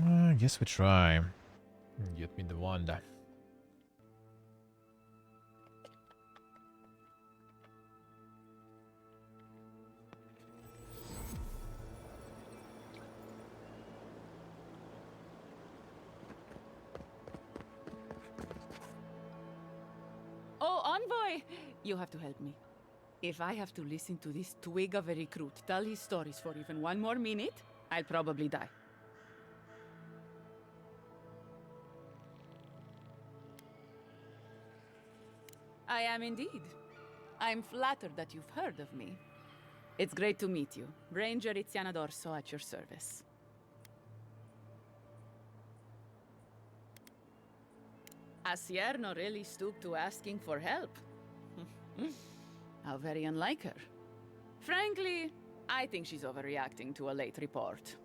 I guess we try. Get me the wand. Oh, Envoy! You have to help me. If I have to listen to this twig of a recruit tell his stories for even one more minute, I'll probably die. I am indeed. I'm flattered that you've heard of me. It's great to meet you. Ranger Iziana Dorso at your service. Asierno really stooped to asking for help. How very unlike her. Frankly, I think she's overreacting to a late report.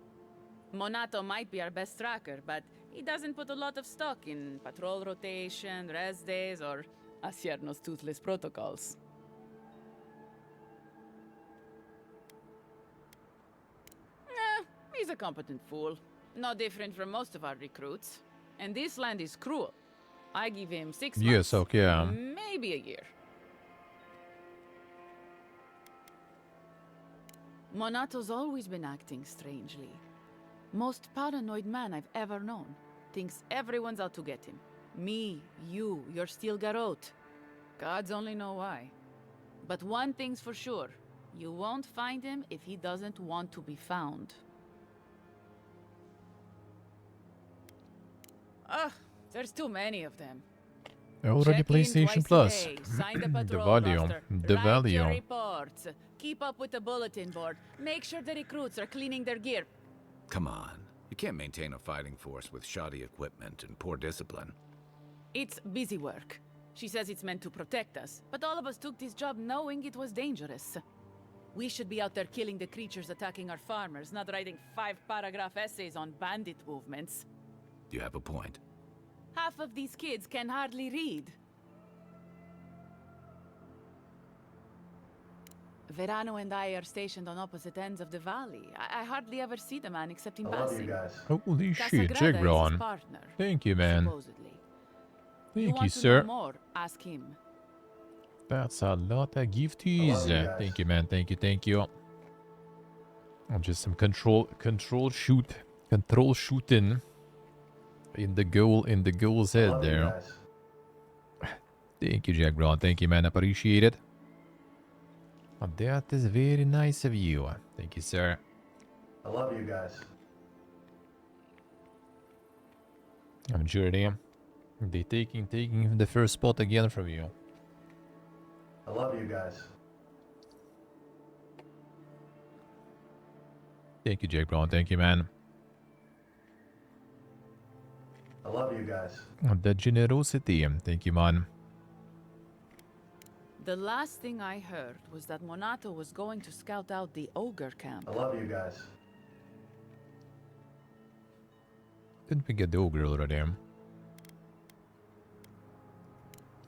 Monato might be our best tracker, but he doesn't put a lot of stock in patrol rotation, rest days, or Asierno's toothless protocols. He's a competent fool. No different from most of our recruits. And this land is cruel. I give him 6 months. Yes, okay. Maybe a year. Monato's always been acting strangely. Most paranoid man I've ever known. Thinks everyone's out to get him. Me, you, you're still Garot. Gods only know why. But one thing's for sure. You won't find him if he doesn't want to be found. Ugh, there's too many of them. Already Check in PlayStation twice a Plus. day, sign the The patrol value. roster, The write your value. reports, keep up with the bulletin board, make sure the recruits are cleaning their gear. Come on. You can't maintain a fighting force with shoddy equipment and poor discipline. It's busy work. She says it's meant to protect us, but all of us took this job knowing it was dangerous. We should be out there killing the creatures attacking our farmers, not writing 5-paragraph essays on bandit movements. You have a point. Half of these kids can hardly read. Verano and I are stationed on opposite ends of the valley. I hardly ever see the man except in passing. Holy shit, Casagrada is his Jagron. partner, Thank you, man. supposedly. Thank you, want to sir. know more? Ask him. That's a lot of gifties. Thank you, man. Thank you, thank you. Oh, just some control shooting in the goal's head there. Thank you, Jack Brown. Thank you, man. Appreciate it. Oh, that is very nice of you. Thank you, sir. I love you guys. I'm Jordy. They taking the first spot again from you. I love you guys. Thank you, Jack Brown. Thank you, man. I love you guys. The generosity. Thank you, man. The last thing I heard was that Monato was going to scout out the ogre camp. I love you guys. Didn't we get the ogre already?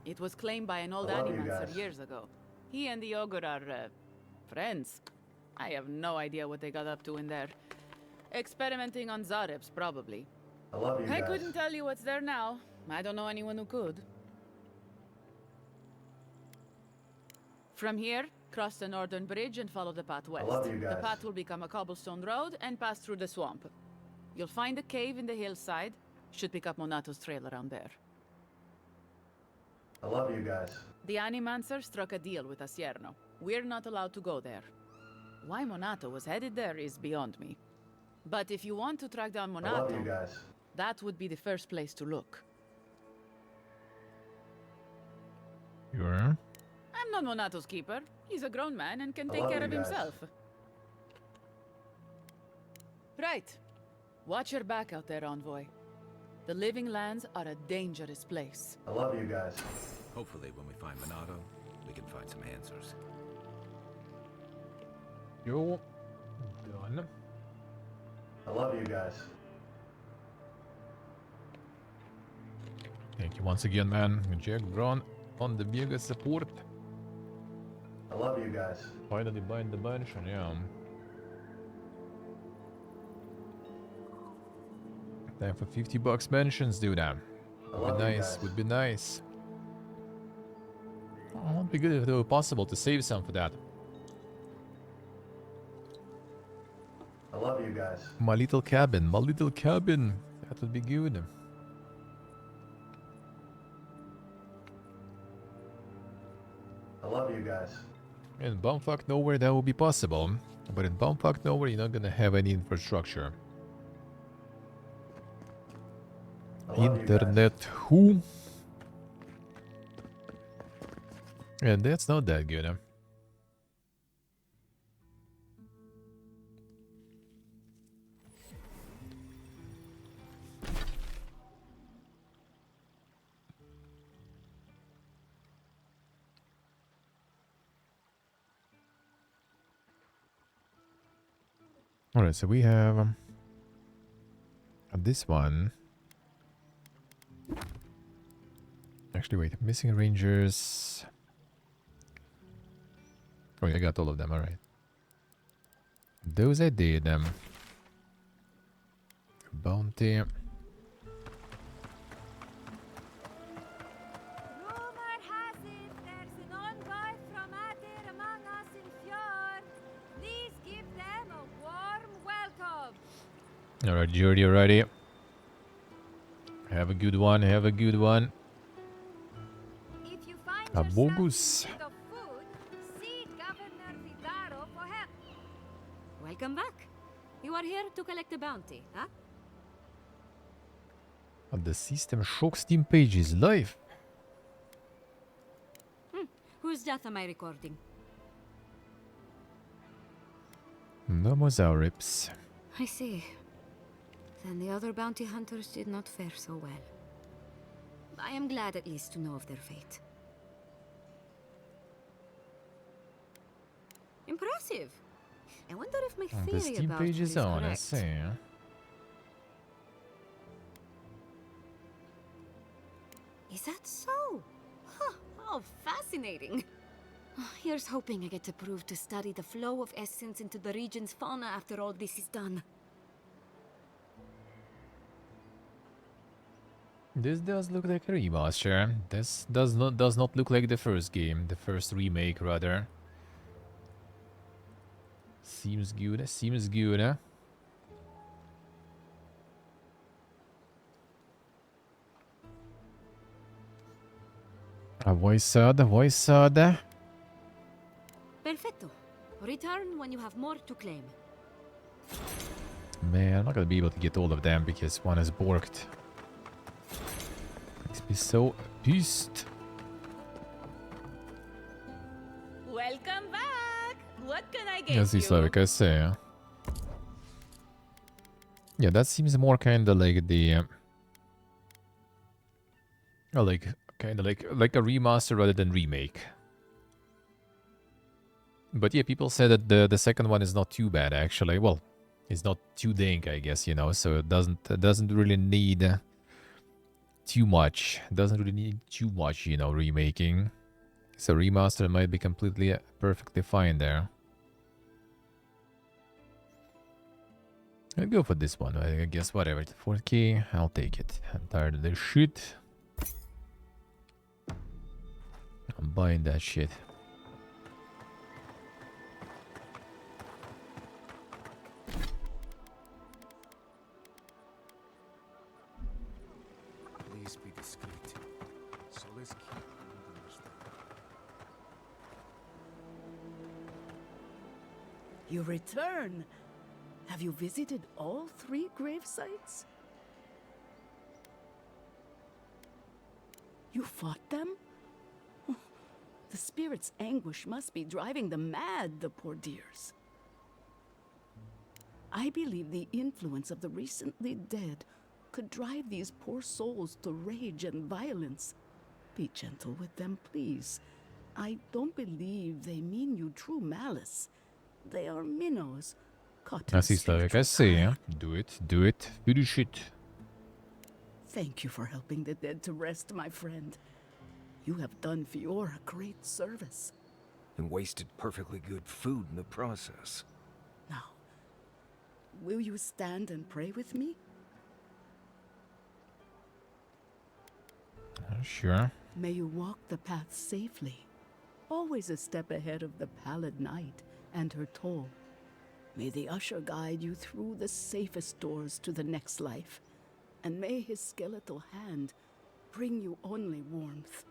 It was claimed by an old I love you animancer guys. years ago. He and the ogre are, friends. I have no idea what they got up to in there. Experimenting on Zarebs, probably. I love you I guys. couldn't tell you what's there now. I don't know anyone who could. From here, cross the northern bridge and follow the path west. love you The guys. path will become a cobblestone road and pass through the swamp. You'll find a cave in the hillside. Should pick up Monato's trail around there. I love you guys. The Animancer struck a deal with Asierno. We're not allowed to go there. Why Monato was headed there is beyond me. But if you want to track down I love you Monato, guys. that would be the first place to look. Sure. I'm not Monato's keeper. He's a grown man and can I take love care you of guys. himself. Right. Watch your back out there, envoy. The Living Lands are a dangerous place. I love you guys. Hopefully, when we find Monado, we can find some answers. Yo. Done. I love you guys. Thank you once again, man. Jack Brown on the biggest support. I love you guys. Finally buying the mansion, yeah. Time for $50 mansions, dude. I Would love be you nice, guys. would be nice. Oh, it would be good if it were possible to save some for that. I love you guys. My little cabin, my little cabin. That would be good. I love you guys. In bumfuck nowhere that would be possible. But in bumfuck nowhere you're not gonna have any infrastructure. I love you guys. Internet who? And that's not that good, huh? Alright, so we have this one. Actually, wait, missing rangers. Oh, yeah, I got all of them, alright. Those I did. Bounty. Rumor has it there's an envoy from Adir among us in Fjord. Please give them a warm welcome. Alright, Jordy, already. Have a good one, have a good one. If you find A yourself bogus. in need of food, see Governor Vidaro for help. Welcome back. You are here to collect a bounty, huh? The system shock Steam pages live. Whose death am I recording? Nomosaurips. I see. Then the other bounty hunters did not fare so well. I am glad at least to know of their fate. Impressive. I wonder if my The theory Steam about page you is is on, I correct. see. Is that so? Huh, how fascinating. Here's hoping I get approved to study the flow of essence into the region's fauna after all this is done. This does look like a remaster. This does not look like the first game, the first remake rather. Seems good, seems good, huh? A voice ad. Perfecto. Return when you have more to claim. Man, I'm not gonna be able to get all of them because one is borked. Makes me so pissed. Welcome back! What can I get Yes, you? it's like I say. Yeah, that seems more kinda like the like kinda like a remaster rather than remake. But yeah, people say that the second one is not too bad actually. Well, it's not too dank, I guess, you know, so it doesn't really need too much. Doesn't really need too much, you know, remaking. So remaster might be completely perfectly fine there. I'll go for this one. I guess whatever. 4K, I'll take it. I'm tired of this shit. I'm buying that shit. Please be discreet. Solis keep You return. Have you visited all 3 grave sites? You fought them? The spirit's anguish must be driving them mad, the poor dears. I believe the influence of the recently dead could drive these poor souls to rage and violence. Be gentle with them, please. I don't believe they mean you true malice. They are minnows caught in I see, Slavic. I spiritual see. tide. Do it. Do it. Finish it. Thank you for helping the dead to rest, my friend. You have done Fiora great service. And wasted perfectly good food in the process. Now, will you stand and pray with me? Sure. May you walk the path safely, always a step ahead of the pallid night and her toll. May the usher guide you through the safest doors to the next life, and may his skeletal hand bring you only warmth.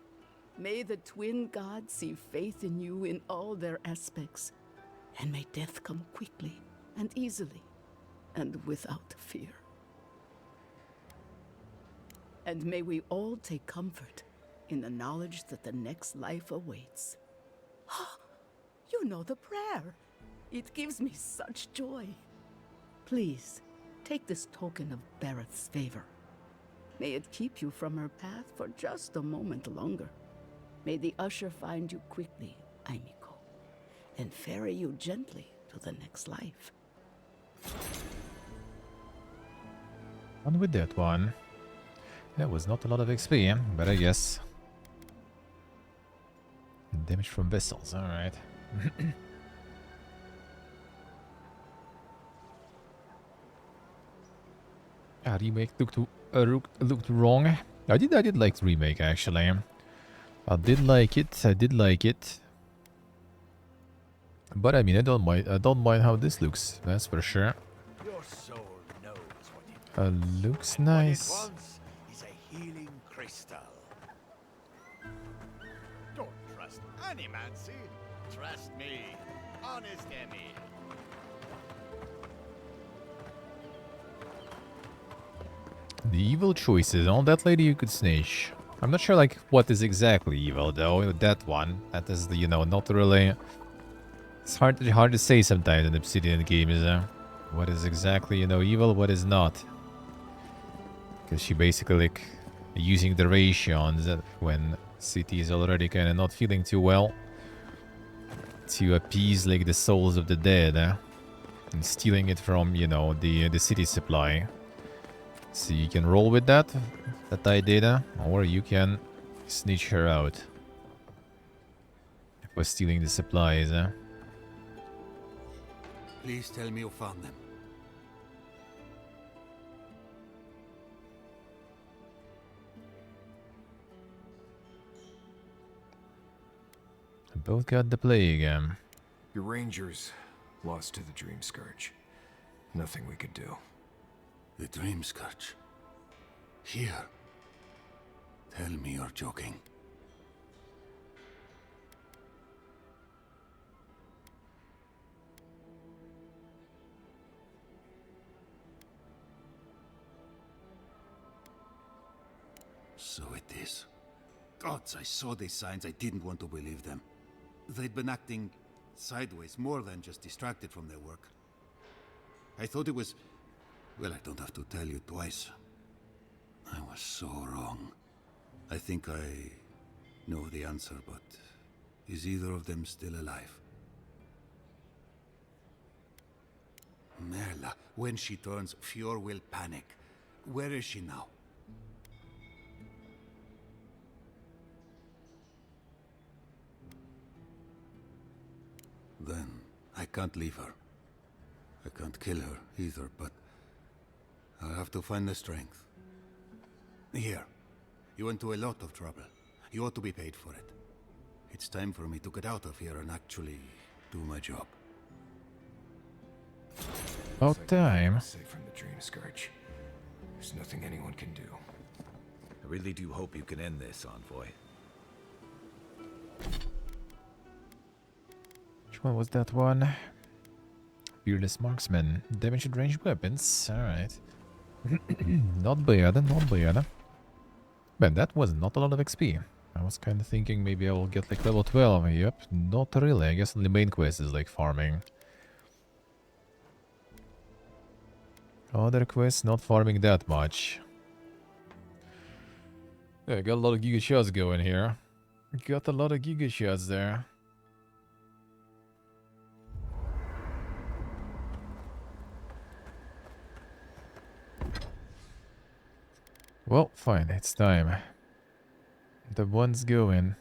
May the twin gods see faith in you in all their aspects, and may death come quickly and easily, and without fear. And may we all take comfort in the knowledge that the next life awaits. You know the prayer. It gives me such joy. Please, take this token of Barrett's favor. May it keep you from her path for just a moment longer. May the usher find you quickly, Aimiko, and ferry you gently to the next life. And with that one, that was not a lot of XP, but I guess. Damage from vessels, alright. Remake looked wrong. I did like the remake actually. I did like it. But I mean, I don't mind how this looks. That's for sure. Your soul knows what it Looks and what it nice. wants is a healing crystal. Don't trust any man, see? Trust me, honest Emmy. The evil choices. On that lady you could snitch. I'm not sure like what is exactly evil though. That one. That is the, you know, not really. It's hard to say sometimes in Obsidian games. What is exactly, you know, evil, what is not. Because she basically like using the rations when city is already kind of not feeling too well to appease like the souls of the dead, and stealing it from, you know, the city supply. So you can roll with that idea, or you can snitch her out for stealing the supplies. Please tell me you found them. Both got the plague. Your rangers lost to the Dream Scourge. Nothing we could do. The Dream Scourge. Here. Tell me you're joking. So it is. Gods, I saw these signs. I didn't want to believe them. They'd been acting sideways, more than just distracted from their work. I thought it was... Well, I don't have to tell you twice. I was so wrong. I think I know the answer, but is either of them still alive? Merla, when she turns, Fior will panic. Where is she now? Then I can't leave her. I can't kill her either, but I'll have to find the strength. Here, you went to a lot of trouble. You ought to be paid for it. It's time for me to get out of here and actually do my job. About time. Safe from the Dream Scourge. There's nothing anyone can do. I really do hope you can end this, Envoy. Which one was that one? Fearless marksman. Damage at ranged weapons. Alright. Not bad, not bad. Man, that was not a lot of XP. I was kind of thinking maybe I will get like level 12. Yep, not really. I guess the main quest is like farming. Other quests not farming that much. Yeah, got a lot of giga shots going here. Got a lot of giga shots there. Well, fine, it's time. The one's going.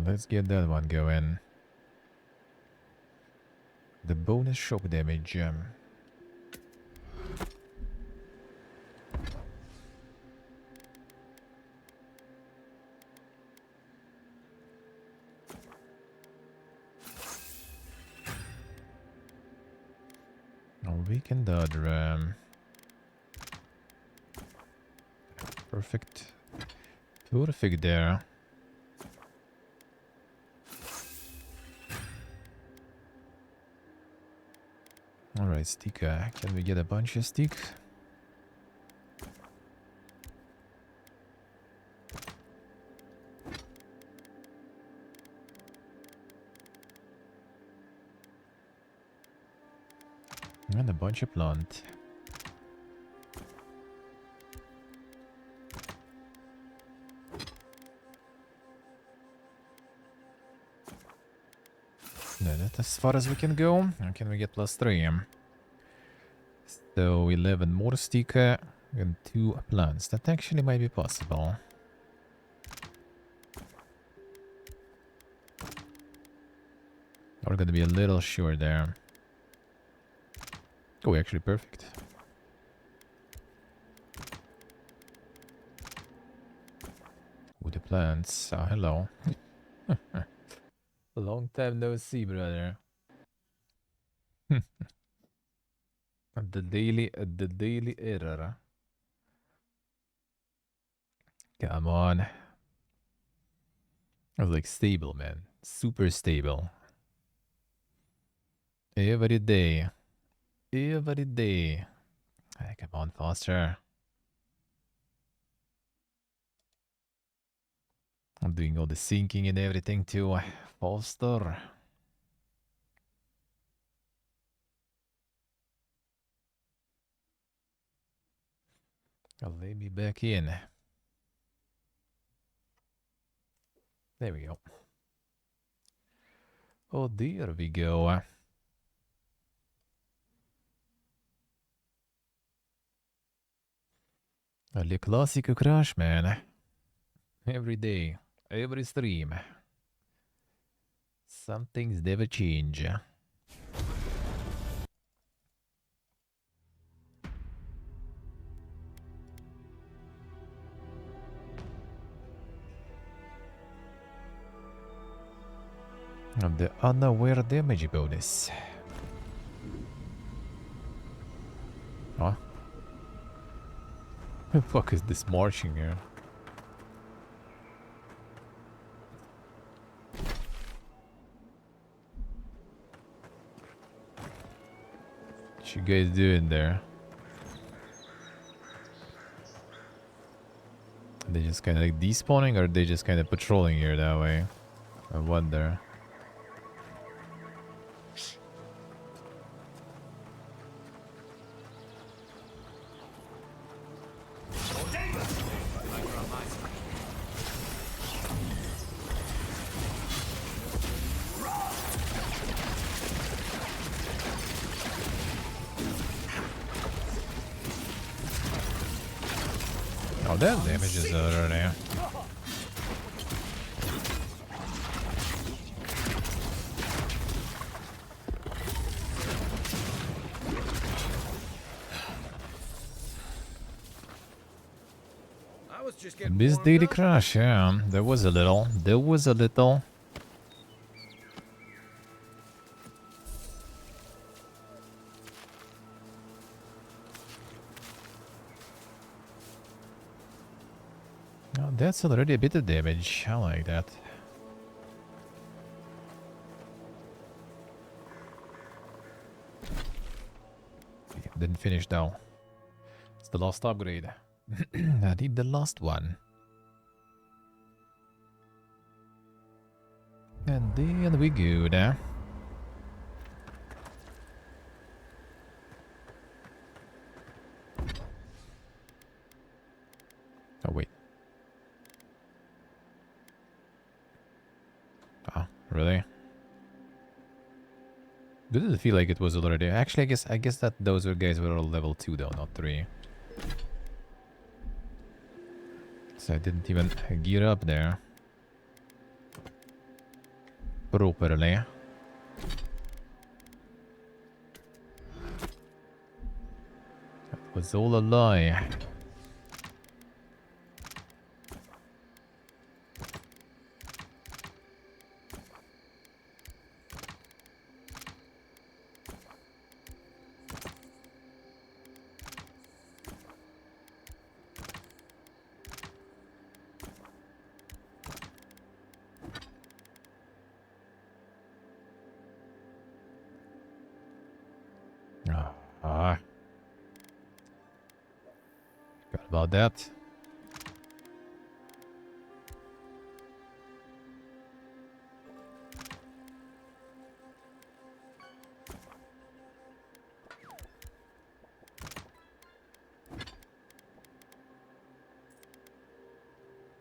Let's get that one going. The bonus shock damage. Oh, we can dodge ram. Perfect. Perfect there. Alright, stick. Can we get a bunch of sticks? And a bunch of plant. No, that's as far as we can go. How can we get +3? So 11 more sticker and 2 plants. That actually might be possible. We're gonna be a little short there. Oh, actually perfect. With the plants. Oh, hello. Long time no see, brother. The daily error. Come on. I was like stable, man. Super stable. Every day. Every day. Hey, come on, faster. I'm doing all the syncing and everything too. Faster. Let me back in. There we go. Oh, there we go. Le classico crash, man. Every day, every stream. Some things never change. And the unaware damage bonus. Huh? The fuck is this marching here? What you guys doing there? Are they just kind of like despawning, or are they just kind of patrolling here that way? I wonder. Oh, that damage is already. This daily crash, yeah, there was a little. There was a little. Oh, that's already a bit of damage. I like that. Didn't finish though. It's the last upgrade. I need the last one. And then we go there. Oh wait. Oh, really? Did it feel like it was already? Actually, I guess that those guys were all level 2 though, not 3. So I didn't even gear up there properly. That was all a lie. Forgot about that.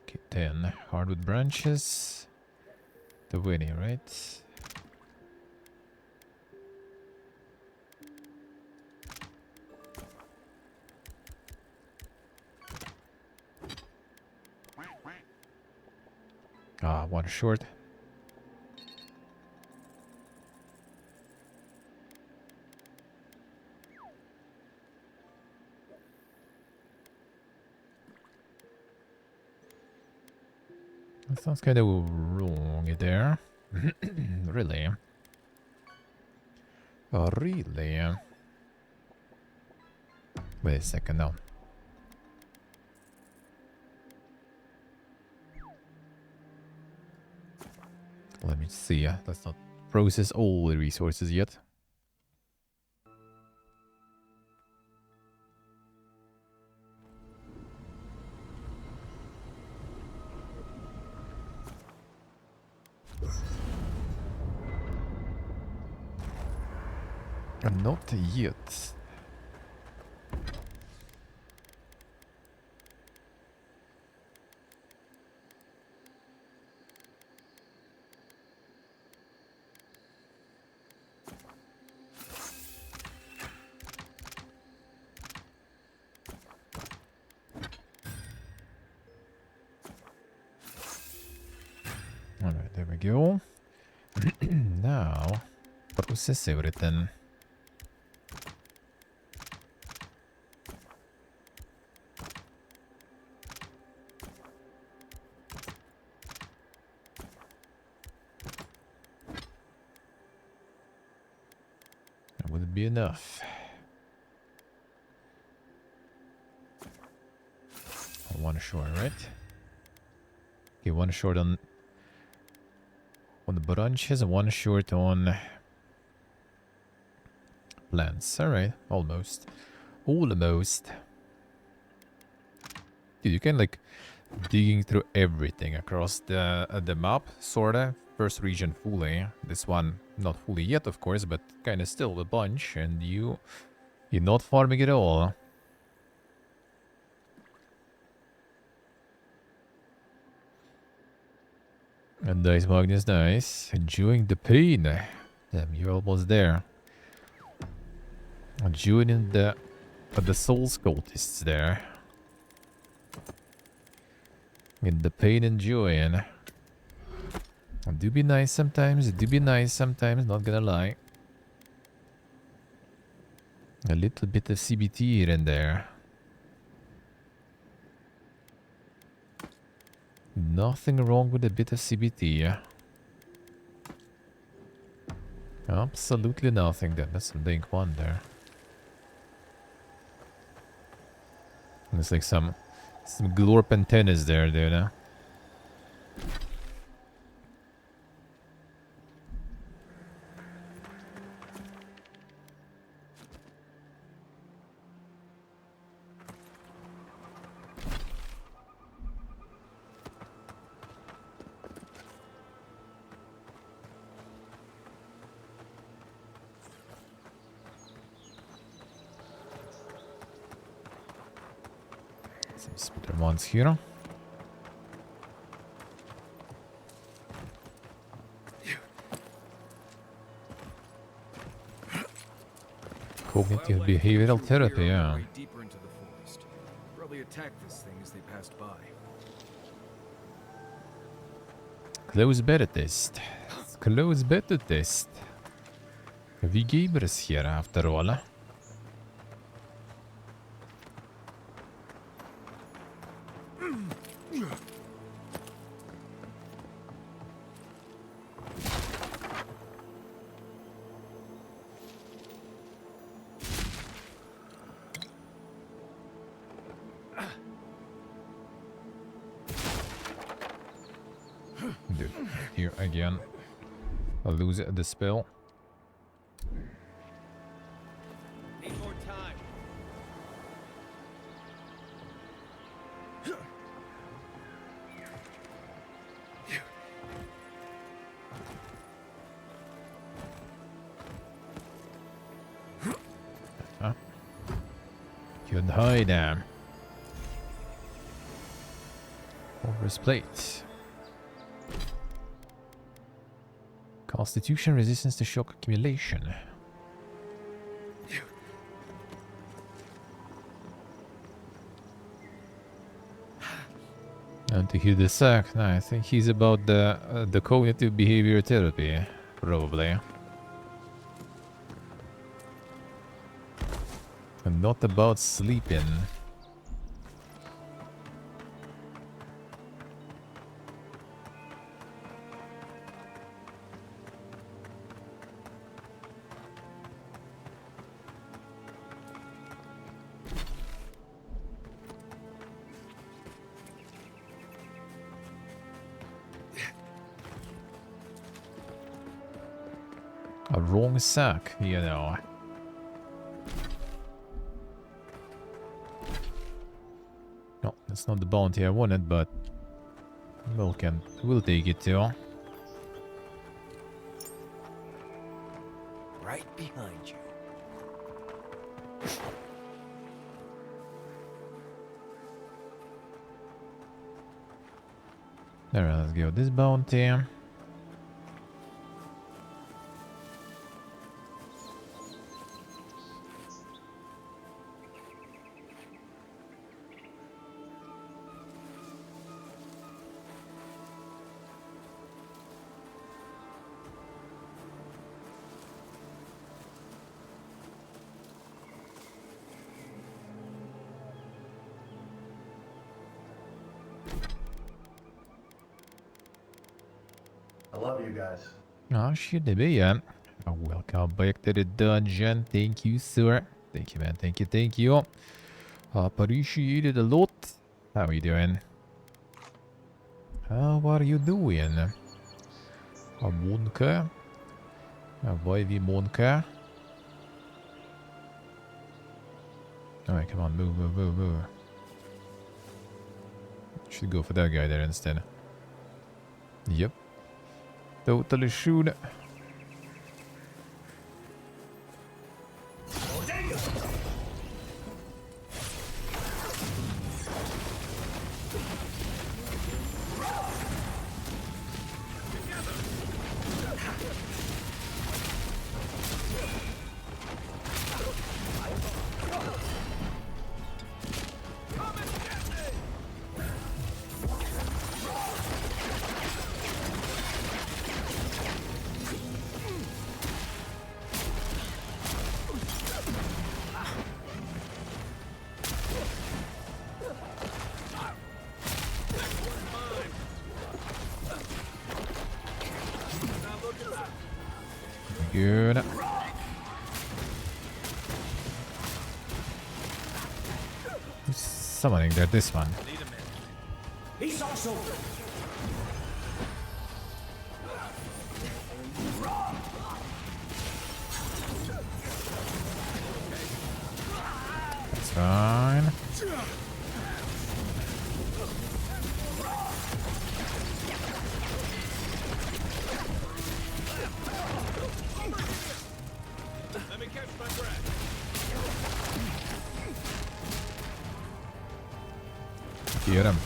Okay, 10 hardwood branches. The winning, right? Ah, one short. That sounds kind of wrong there. Really? Oh, really? Wait a second now. Let me see. Let's not process all the resources yet. Not yet. Alright, there we go. Now, process everything. That would be enough. One short, right? Okay, one short on the branches and one short on plants. Alright, almost. Almost. Dude, you can like digging through everything across the map, sorta. First region fully. This one not fully yet, of course, but kinda still a bunch, and you're not farming at all. And nice, Magnus, nice. Enjoying the pain. Damn, you're almost there. Joining the Souls cultists there. In the pain and joy. It do be nice sometimes, not gonna lie. A little bit of CBT here and there. Nothing wrong with a bit of CBT. Absolutely nothing. That's some dank one there. There's like some Some glorp antennas there, dude. Some spitter ones here. Cognitive behavioral therapy, yeah. Deeper into the forest. Probably attacked this thing as they passed by. Close beta test. Close beta test. Vi gamers here after all. Dude, here again. I'll lose the spell. Need more time. Good hide there. Forest plate. Constitution resistance to shock accumulation. And to hear the sack, no, I think he's about the cognitive behavior therapy, probably. And not about sleeping. A wrong sack, you know. No, that's not the bounty I wanted, but we'll take it too. Right behind you. Alright, let's go this bounty. I love you guys. Oh shit, there be yeah. Welcome back to the dungeon. Thank you, sir. Thank you, man. Thank you, thank you. Appreciate it a lot. How are you doing? How are you doing? A Monka? A Vivi Monka? Alright, come on, move, move, move, move. Should go for that guy there instead. Yep. Totally shoot. Good. Who's summoning there? This one. Need a That's fine. Let me catch my breath. Get him.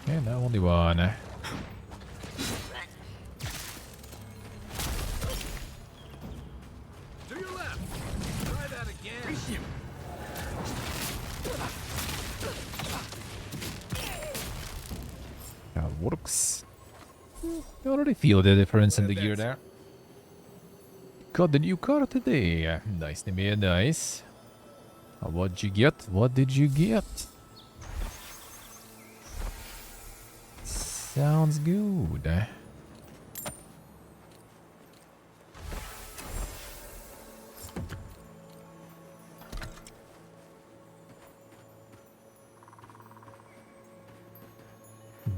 And now only one. To your left. Try that again. That works. You already feel the difference in the gear there. Got the new car today. Nice, Nimia, nice. What'd you get? What did you get? Sounds good.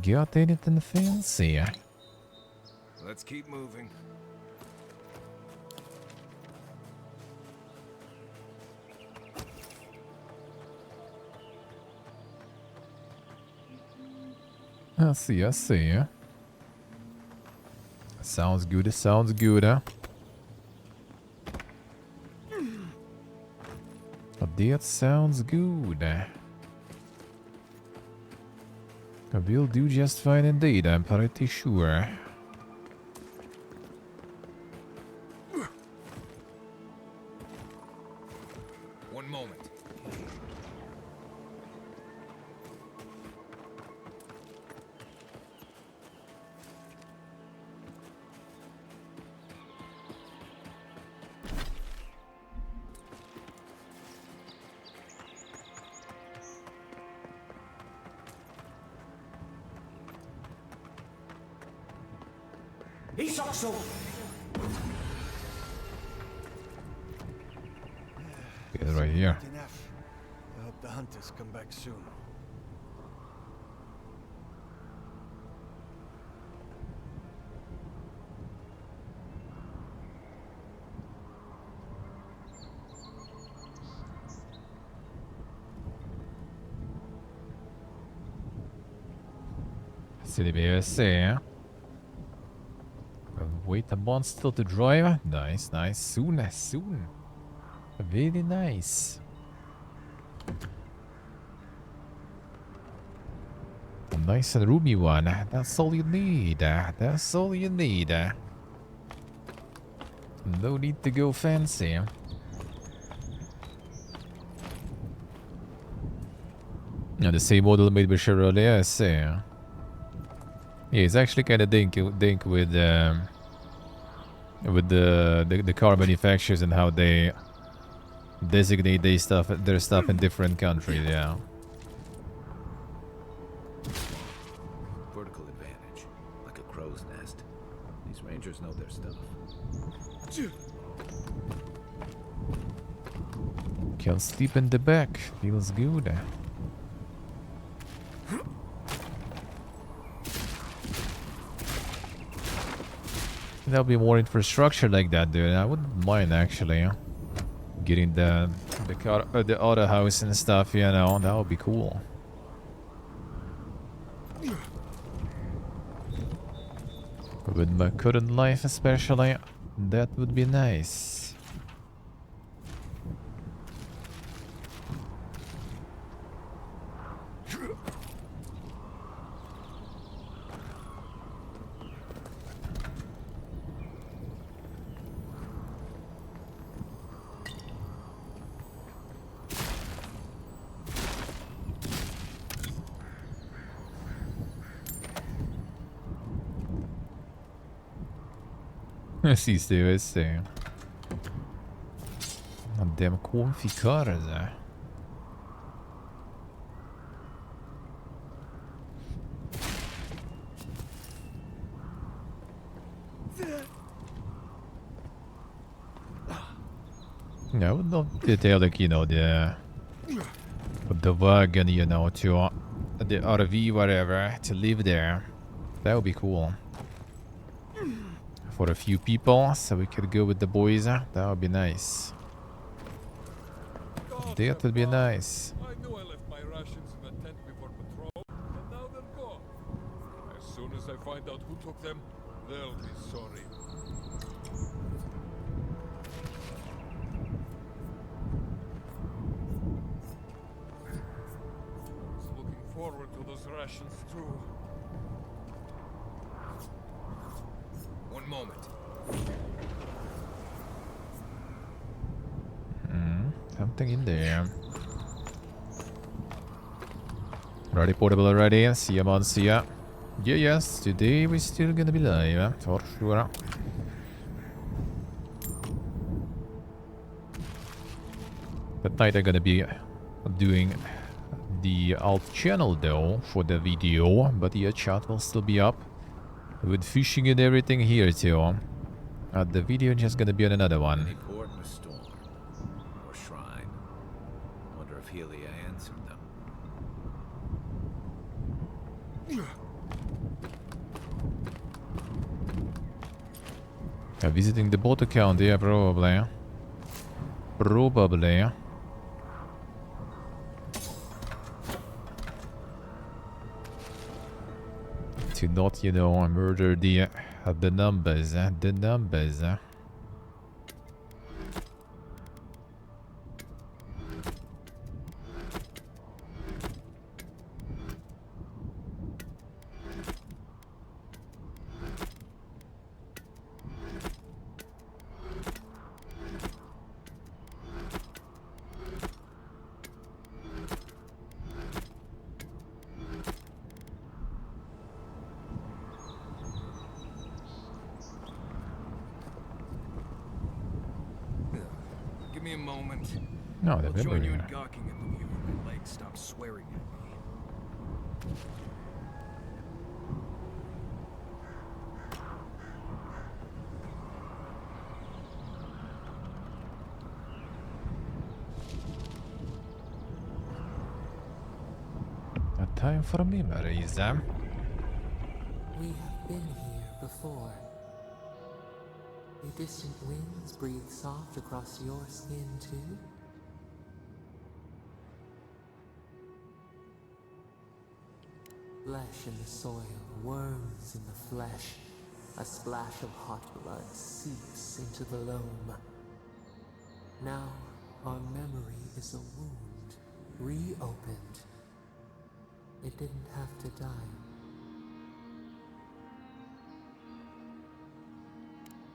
Got anything fancy? Let's keep moving. I see, I see. Sounds good, sounds good. That sounds good. We'll do just fine indeed, I'm pretty sure. One moment. Get right here. Enough. I hope the hunters come back soon. City BSC. Wait a month still to drive. Nice, nice. Soon, soon. Very nice. A nice and roomy one. That's all you need. That's all you need. No need to go fancy. Yeah, the same model made by Chevrolet, I see. Yeah, it's actually kind of dink with the car manufacturers and how they designate their stuff in different countries. Yeah. Vertical advantage, like a crow's nest. These rangers know their stuff. Can sleep in the back. Feels good. There'll be more infrastructure like that, dude. I wouldn't mind actually getting the car, the auto house and stuff. You know, that would be cool. With my current life, especially, that would be nice. Sì, deve essere. Andiamo a conficare. I would love to take, like, you know, the wagon, you know, to the RV, whatever, to live there. That would be cool. For a few people, so we could go with the boys. That would be nice. That would be nice. I knew I left my rations in the tent before patrol, and now they're gone. As soon as I find out who took them, they'll be sorry. I was looking forward to those rations too. One moment. Something in there. Ready, portable already. See ya, man. See ya. Yeah, yes. Today we're still gonna be live, for sure. That night I'm gonna be doing the alt channel though for the video, but the chat will still be up with fishing and everything here too. The video just gonna be on another one. Any port in a storm or shrine. Wonder if Helia answered them. Visiting the boat account, yeah, probably. Probably. To not, you know, murder the numbers, the numbers. Give me a moment. No, I'll join you in gawking at the view when my legs stop swearing at me. A time for memories, eh? We have been here before. The distant winds breathe soft across your skin, too? Flesh in the soil, worms in the flesh. A splash of hot blood seeps into the loam. Now, our memory is a wound, reopened. It didn't have to die.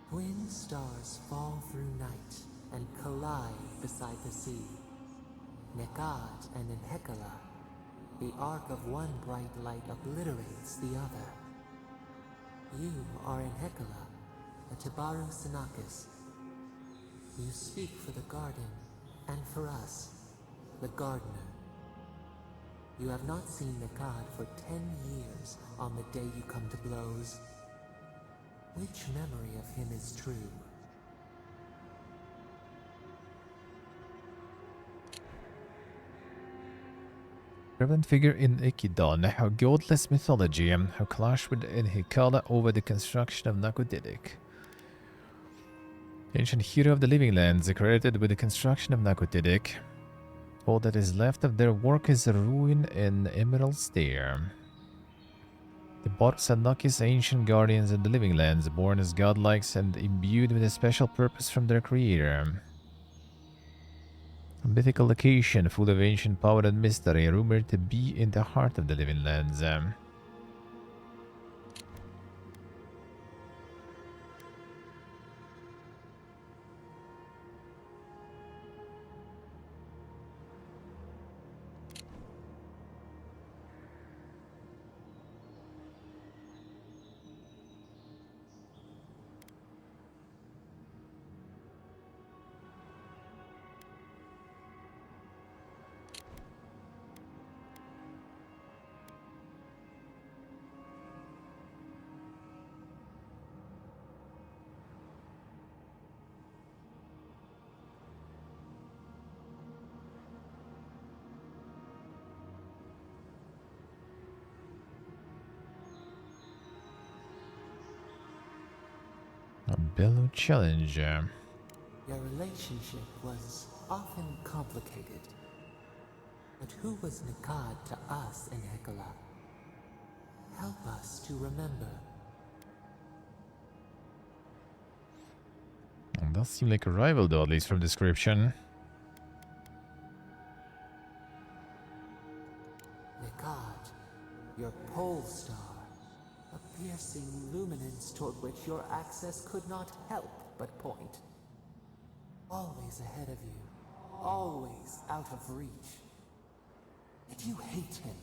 Twin stars fall through night and collide beside the sea. Nekad and Enhekala, the arc of one bright light obliterates the other. You are Enhekala, a Tabaru Sinakis. You speak for the garden, and for us, the gardener. You have not seen Nekad for 10 years on the day you come to blows. Which memory of him is true? Reverend figure in Ikidon, how godless mythology, how clash with Enhikala over the construction of Nakodidik. Ancient hero of the living lands, credited with the construction of Nakodidik. All that is left of their work is a ruin in Emerald Stair. The Bots and Nukis, ancient guardians of the living lands, born as godlikes and imbued with a special purpose from their creator. A mythical location full of ancient power and mystery, rumored to be in the heart of the living lands. A Bellu challenge. Your relationship was often complicated. But who was Nikad to us in Hekala? Help us to remember. It does seem like a rival though, at least from description. Nikad, your pole star, a piercing luminance toward which your access could not help but point. Always ahead of you, always out of reach. Did you hate him?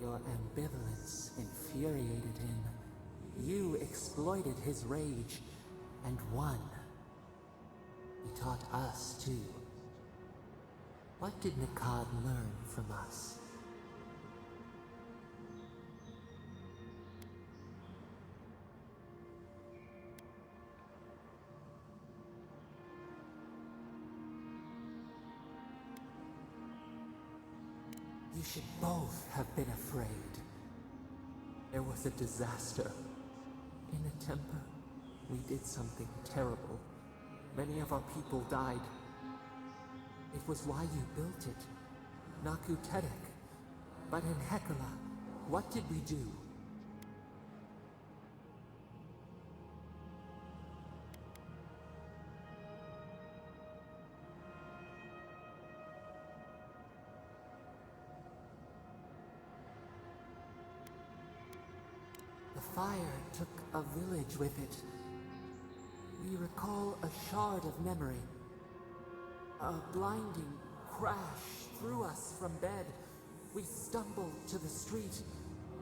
Your ambivalence infuriated him. You exploited his rage and won. He taught us too. What did Nikad learn from us? You should both have been afraid. There was a disaster. In a temper, we did something terrible. Many of our people died. It was why you built it. Naku Tedek. But in Hekala, what did we do? The fire took a village with it. We recall a shard of memory. A blinding crash threw us from bed. We stumbled to the street.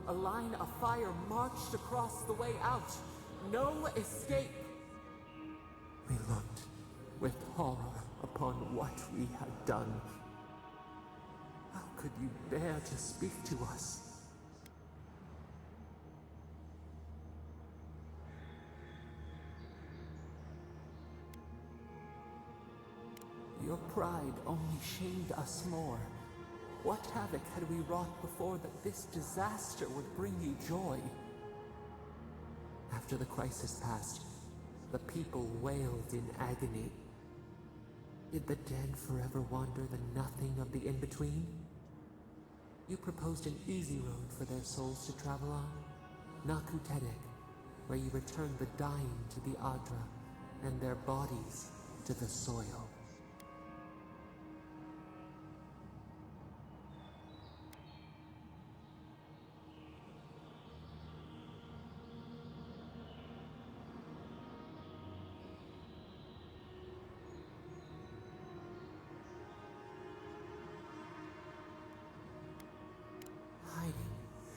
A line of fire marched across the way out. No escape. We looked with horror upon what we had done. How could you bear to speak to us? Your pride only shamed us more. What havoc had we wrought before that this disaster would bring you joy? After the crisis passed, the people wailed in agony. Did the dead forever wander the nothing of the in-between? You proposed an easy road for their souls to travel on, Naku Tedek, where you returned the dying to the Adra and their bodies to the soil.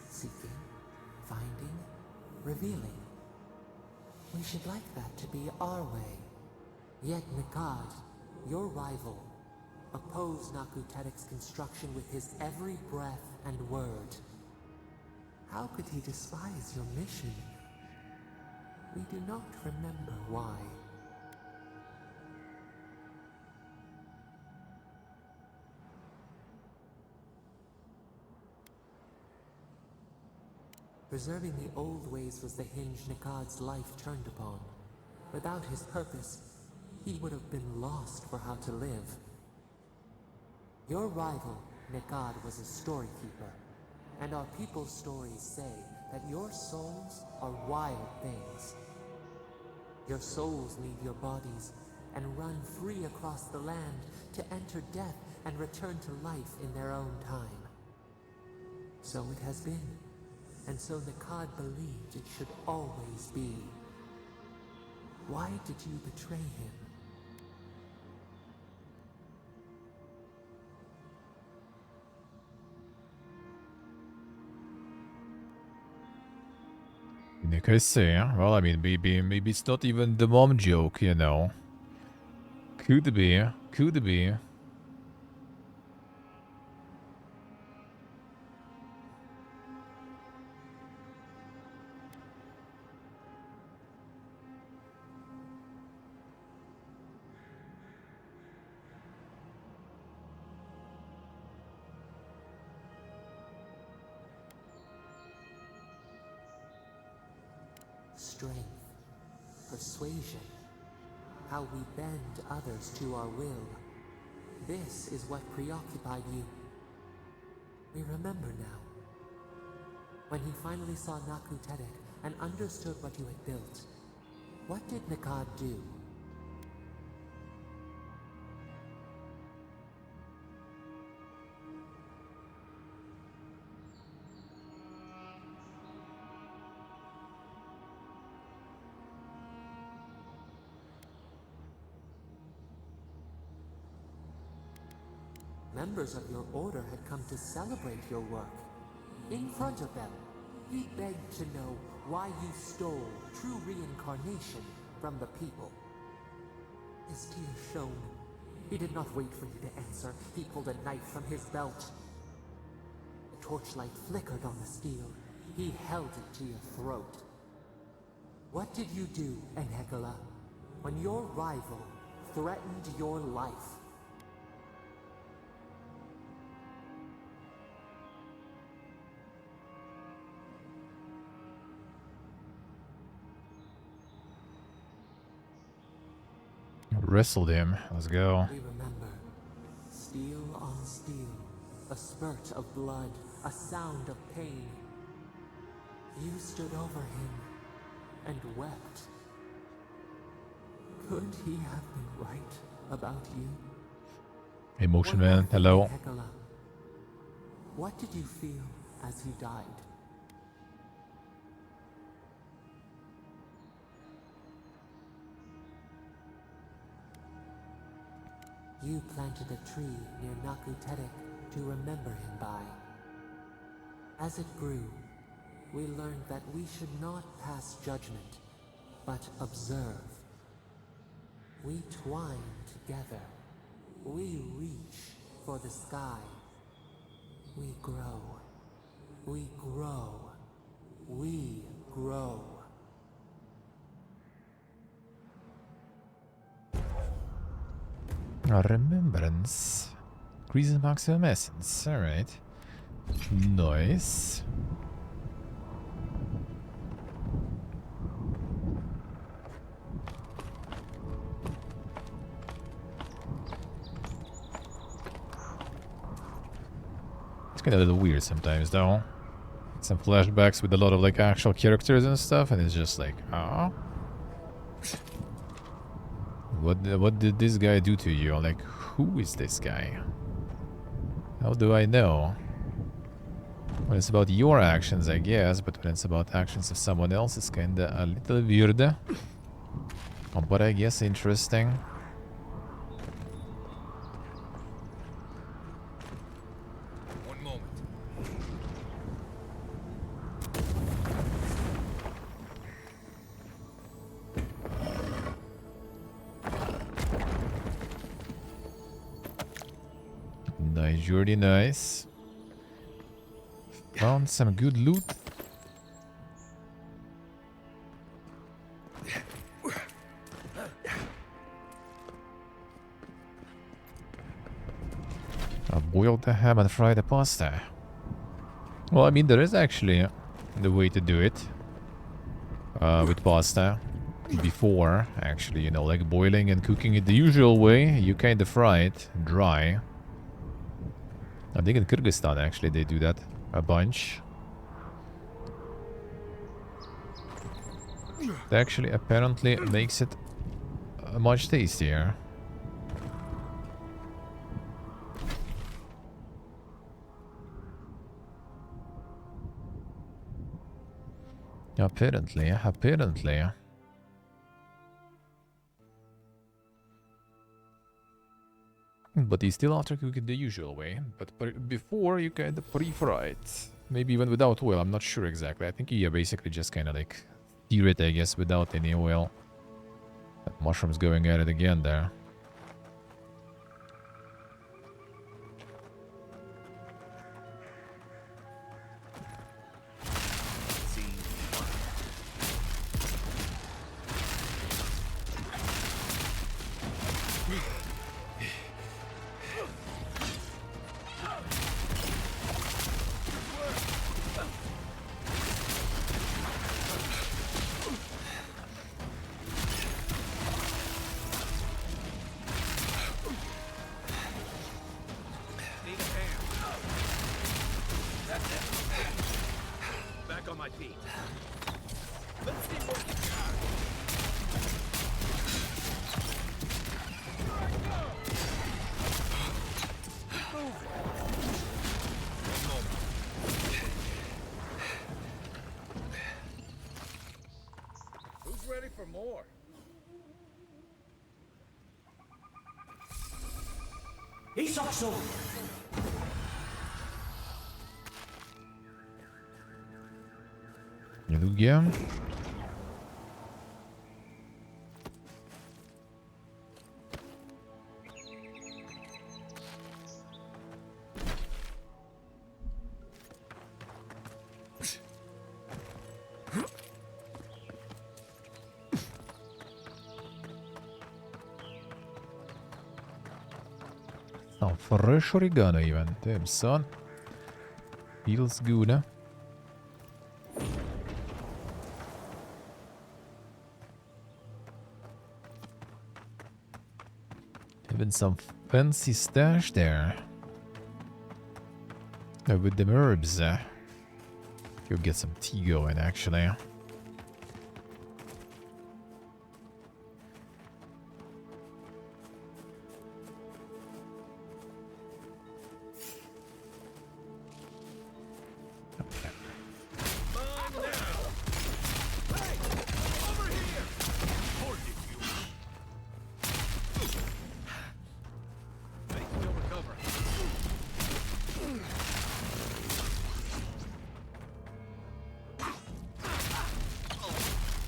Seeking, finding, revealing. We should like that to be our way. Yet Nikad, your rival, opposed Naku Tedek's construction with his every breath and word. How could he despise your mission? We do not remember why. Preserving the old ways was the hinge Nikad's life turned upon. Without his purpose, he would have been lost for how to live. Your rival, Nikad, was a storykeeper, and our people's stories say that your souls are wild things. Your souls leave your bodies and run free across the land to enter death and return to life in their own time. So it has been. And so Nikad believed it should always be. Why did you betray him? Nick, I say, well, I mean, maybe it's not even the mom joke, you know. Could be, could be. strength, persuasion, how we bend others to our will. This is what preoccupied you. We remember now. When he finally saw Naku Tedek and understood what you had built, what did Nikad do? Members of your order had come to celebrate your work. In front of them, he begged to know why you stole true reincarnation from the people. His tears shone. He did not wait for you to answer. He pulled a knife from his belt. The torchlight flickered on the steel. He held it to your throat. What did you do, Enhekala, when your rival threatened your life? Wrestled him. Let's go. We remember. Steel on steel. A spurt of blood. A sound of pain. You stood over him and wept. Could he have been right about you? Emotion man, hello. Hekala, what did you feel as he died? You planted a tree near Naku Tedek to remember him by. As it grew, we learned that we should not pass judgment, but observe. We twine together. We reach for the sky. We grow. We grow. We grow. A remembrance. Increases maximum essence. Alright. Nice. It's kind of a little weird sometimes though. Some flashbacks with a lot of like actual characters and stuff, and it's just like, oh. What did this guy do to you? Like, who is this guy? How do I know? When it's about your actions, I guess, but when it's about actions of someone else, it's kinda a little weird. But I guess interesting. One moment. Nice, really nice. Found some good loot. I boiled the ham and fried the pasta. Well, I mean, there is actually the way to do it with pasta. Before, actually, you know, like boiling and cooking it the usual way, you kind of fry it dry. I think in Kyrgyzstan, actually, they do that a bunch. It actually apparently makes it much tastier. Apparently. But you still have to cook it the usual way. But before, you kind of pre-fry it. Maybe even without oil, I'm not sure exactly. I think you basically just kind of like sear it, I guess, without any oil. That mushroom's going at it again there. Lugia. Oh, fresh oregano even. Damn, son. Feels good, huh? Even some fancy stash there. With the herbs. You'll get some tea going, actually.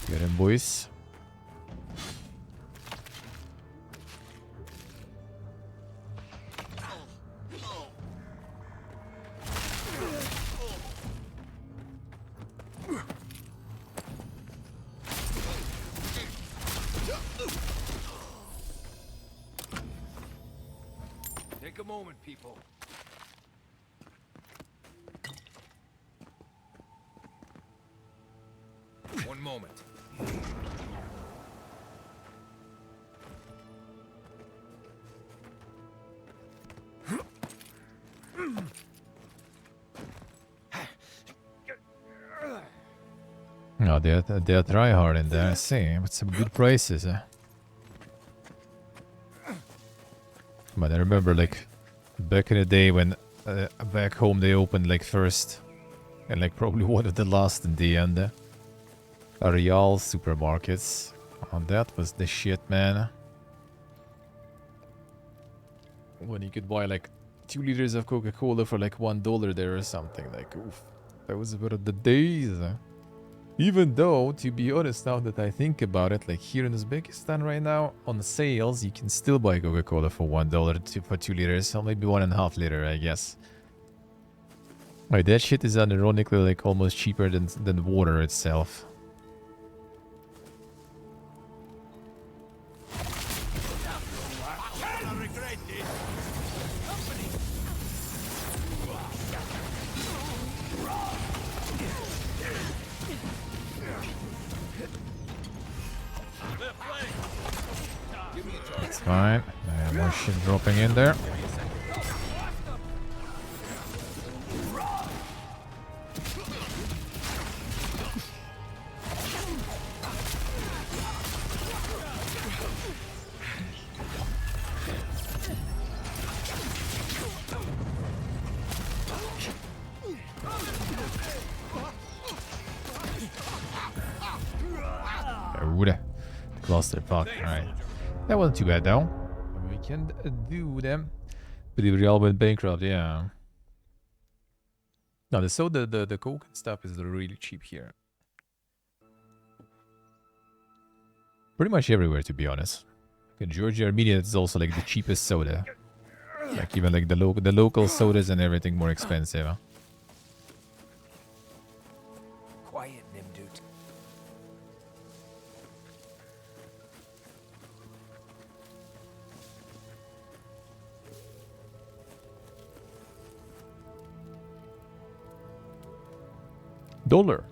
Get him, boys. Take a moment, people. One moment. No, they're try hard in there. I see, with some good prices. But I remember, like, back in the day when back home they opened like first and like probably one of the last in the end. Real supermarkets. Oh, that was the shit, man. When you could buy like 2 liters of Coca-Cola for like $1 there or something. Like, oof. That was about the days. Even though, to be honest, now that I think about it, like here in Uzbekistan right now, on the sales, you can still buy Coca-Cola for $1 for 2 liters, or maybe 1.5 liter, I guess. Like, that shit is ironically like almost cheaper than water itself. It's fine. More shit dropping in there. Clusterfuck. Alright. That wasn't too bad though. We can do them. But if Real went bankrupt, yeah. No, the coke and stuff is really cheap here. Pretty much everywhere, to be honest. In Georgia, Armenia, it's also like the cheapest soda. Like even like the local sodas and everything more expensive. Huh? Quiet, Nimdut. $1.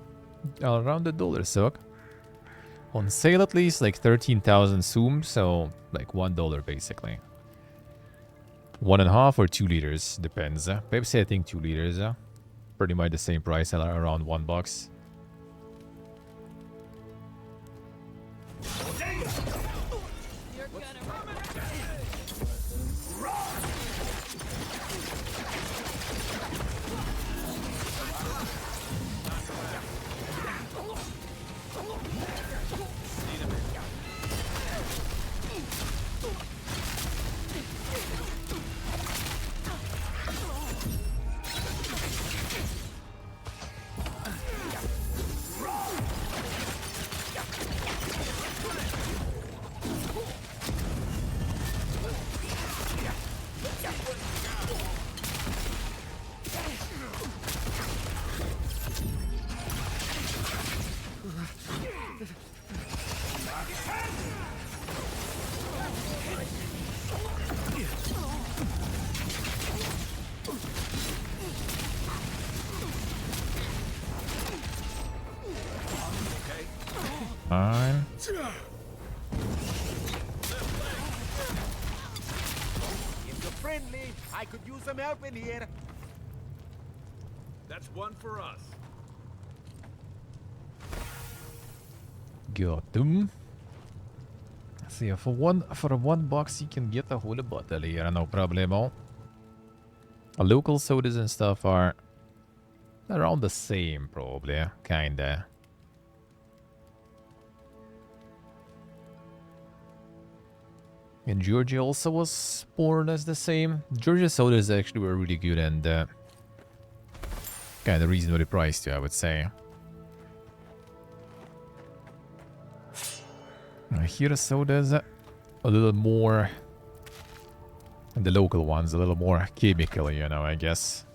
Around $1, suck. On sale at least, like 13,000 soom, so like $1 basically. 1.5 or 2 liters, depends. Pepsi, I think 2 liters. Pretty much the same price, around $1. Fine. If you're friendly, I could use some help in here. That's one for us. Got them. See, for $1 you can get a whole bottle here, no problemo. Local sodas and stuff are around the same, probably, kinda. And Georgia also was more or less the same. Georgia sodas actually were really good and kind of reasonably priced too, I would say. Here the sodas a little more, the local ones a little more chemical, you know, I guess.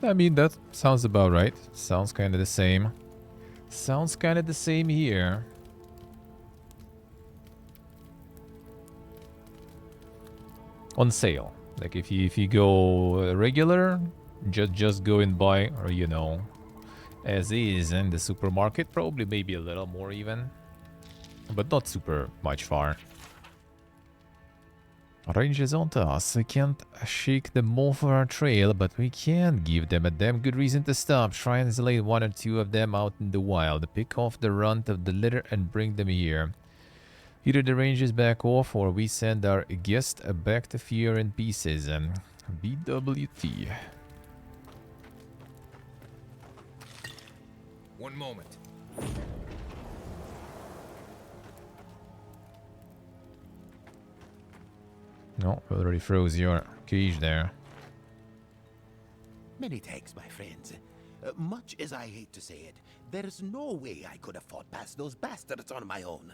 I mean, that sounds about right. Sounds kind of the same. Sounds kind of the same here. On sale. Like if you go regular, just go and buy, or you know, as is in the supermarket, probably maybe a little more even, but not super much far. Rangers onto us. We can't shake them off our trail, but we can give them a damn good reason to stop. Translate one or two of them out in the wild, pick off the runt of the litter and bring them here. Either the Rangers back off or we send our guest back to fear in pieces. BWT. One moment. No, already froze your cage there. Many thanks, my friends. Much as I hate to say it, there's no way I could have fought past those bastards on my own.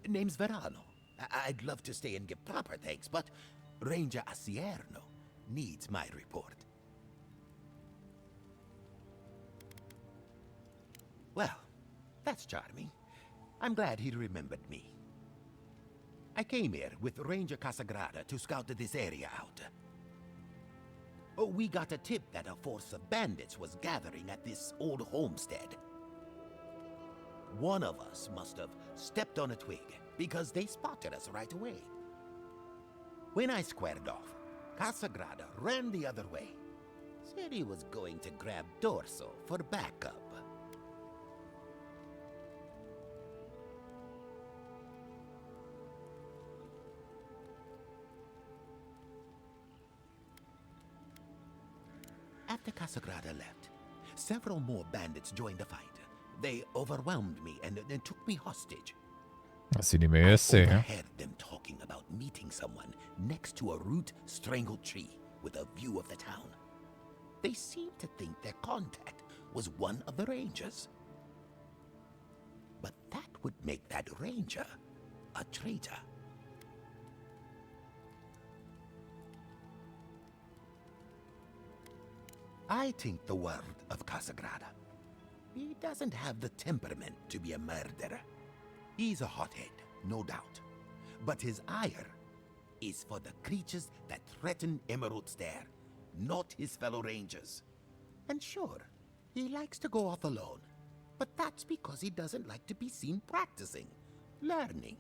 Name's Verano. I'd love to stay and give proper thanks, but Ranger Asierno needs my report. Well, that's charming. I'm glad he remembered me. I came here with Ranger Casagrada to scout this area out. Oh, we got a tip that a force of bandits was gathering at this old homestead. One of us must have stepped on a twig because they spotted us right away. When I squared off, Casagrada ran the other way. Said he was going to grab Dorso for backup. After Casagrada left, several more bandits joined the fight. They overwhelmed me and took me hostage. Sì, di me, sì. I overheard them talking about meeting someone next to a root-strangled tree with a view of the town. They seemed to think their contact was one of the rangers. But that would make that ranger a traitor. I think the world of Casagrada. He doesn't have the temperament to be a murderer. He's a hothead, no doubt. But his ire is for the creatures that threaten Emerald's there, not his fellow rangers. And sure, he likes to go off alone. But that's because he doesn't like to be seen practicing, learning.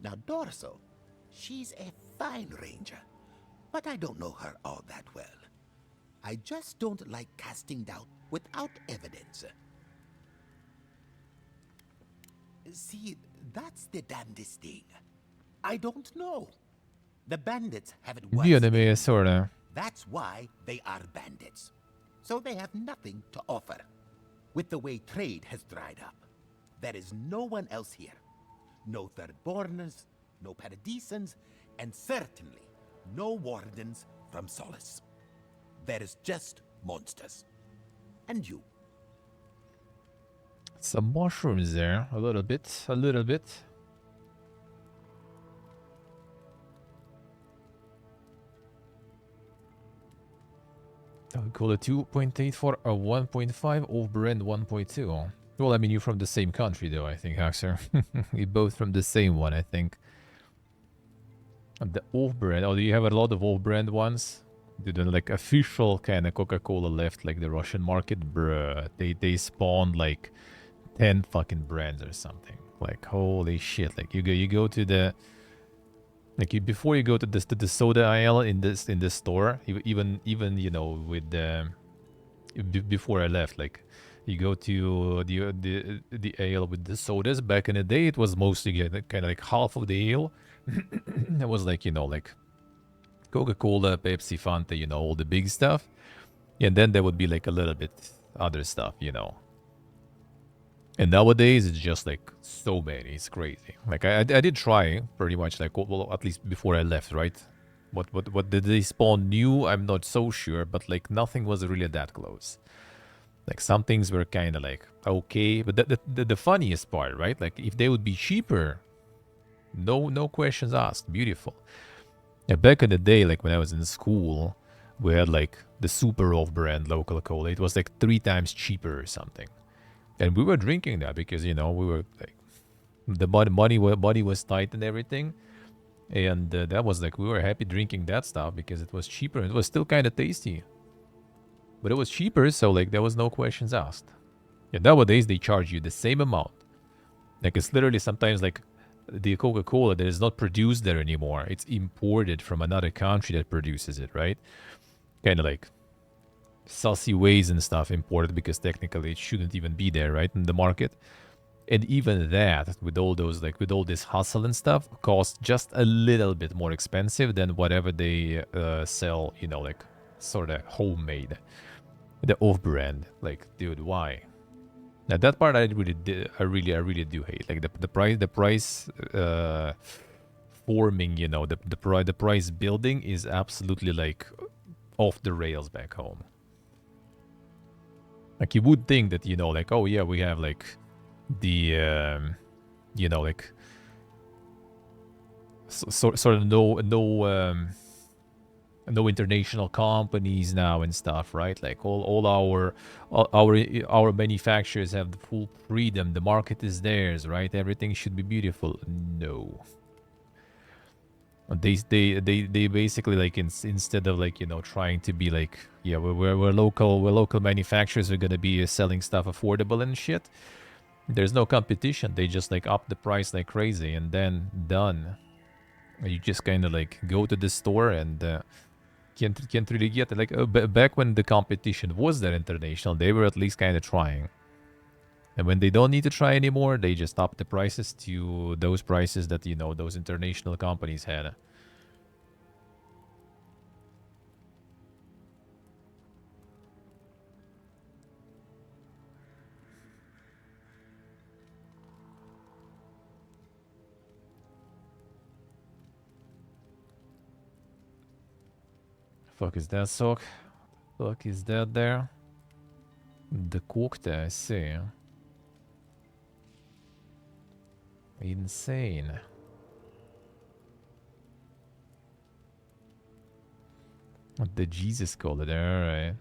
Now Dorso, she's a fine ranger, but I don't know her all that well. I just don't like casting doubt without evidence. See, that's the damnedest thing. I don't know. The bandits have it worse. Dio me sorta. That's why they are bandits. So they have nothing to offer. With the way trade has dried up, there is no one else here. No Thirdborners, no Paradisans, and certainly no wardens from Solace. There is just monsters. And you. Some mushrooms there. A little bit. A little bit. I would call it 2.8 for a 1.5 off-brand 1.2. Well, I mean, you're from the same country, though, I think, Haxer. You're both from the same one, I think. The off-brand. Oh, do you have a lot of off-brand ones? Do the like official kind of Coca-Cola left like the Russian market? Bruh, they spawned like 10 fucking brands or something. Like holy shit! Like you go to the like you before you go to the soda aisle in this store. Even you know with the before I left, like you go to the aisle with the sodas. Back in the day, it was mostly kind of like half of the aisle. It was like like Coca-Cola, Pepsi, Fanta, all the big stuff. And then there would be like a little bit other stuff. And nowadays it's just like so many. It's crazy. Like I did try pretty much like well at least before I left, right? What did they spawn new? I'm not so sure, but like nothing was really that close. Like some things were kind of like okay, but the funniest part, right? Like if they would be cheaper, no questions asked. Beautiful. Yeah, back in the day, like when I was in school, we had like the super off-brand local cola. It was like 3 times cheaper or something, and we were drinking that because we were like the money was tight and everything, and that was like we were happy drinking that stuff because it was cheaper. It was still kind of tasty, but it was cheaper, so like there was no questions asked. Yeah, nowadays they charge you the same amount. Like it's literally sometimes like the Coca-Cola that is not produced there anymore. It's imported from another country that produces it, right? Kind of like saucy ways and stuff imported because technically it shouldn't even be there, right, in the market. And even that, with all those with all this hustle and stuff, costs just a little bit more expensive than whatever they sell, like sort of homemade, the off-brand. Like, dude, why? Now that part I really do hate. Like the price forming, the price building is absolutely like off the rails back home. Like you would think that like oh yeah we have like the like sort of no international companies now and stuff, right? Like all our manufacturers have the full freedom. The market is theirs, right? Everything should be beautiful. No. They basically like instead of like trying to be like yeah we're local manufacturers, we're gonna be selling stuff affordable and shit. There's no competition. They just like up the price like crazy and then done. You just kind of like go to the store and can't really get it. Like back when the competition was there international, they were at least kind of trying. And when they don't need to try anymore, they just up the prices to those prices that those international companies had. Fuck is that sock? Fuck is that there? The cocktail, I see. Insane. The Jesus color there, alright.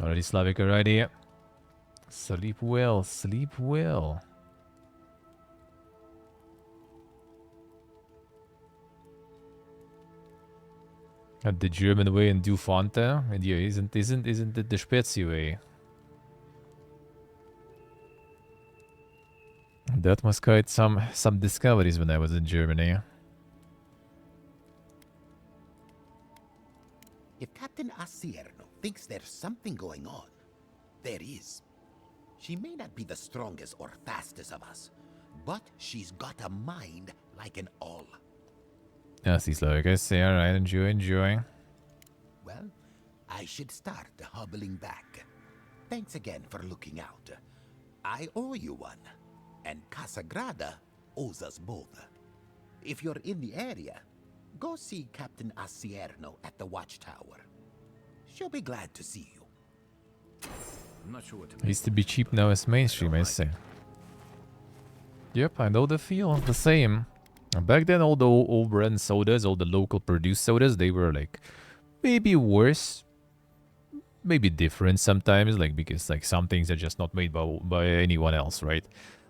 Already Slavic already. Sleep well, sleep well. The German way and do Fanta? And yeah, isn't it the Spezi way? That was quite some discoveries when I was in Germany. If Captain Asierno thinks there's something going on, there is. She may not be the strongest or fastest of us, but she's got a mind like an all. Yeah, see, Slavic, I see. Alright, enjoy. Well, I should start hobbling back. Thanks again for looking out. I owe you one, and Casagrada owes us both. If you're in the area, go see Captain Asierno at the watchtower. She'll be glad to see you. I'm not sure what to It used to be cheap, now it's mainstream, I see. Yep, I know the feel, the same. Back then, all the old brand sodas, all the local produced sodas, they were like maybe worse, maybe different sometimes, like because like some things are just not made by anyone else, right?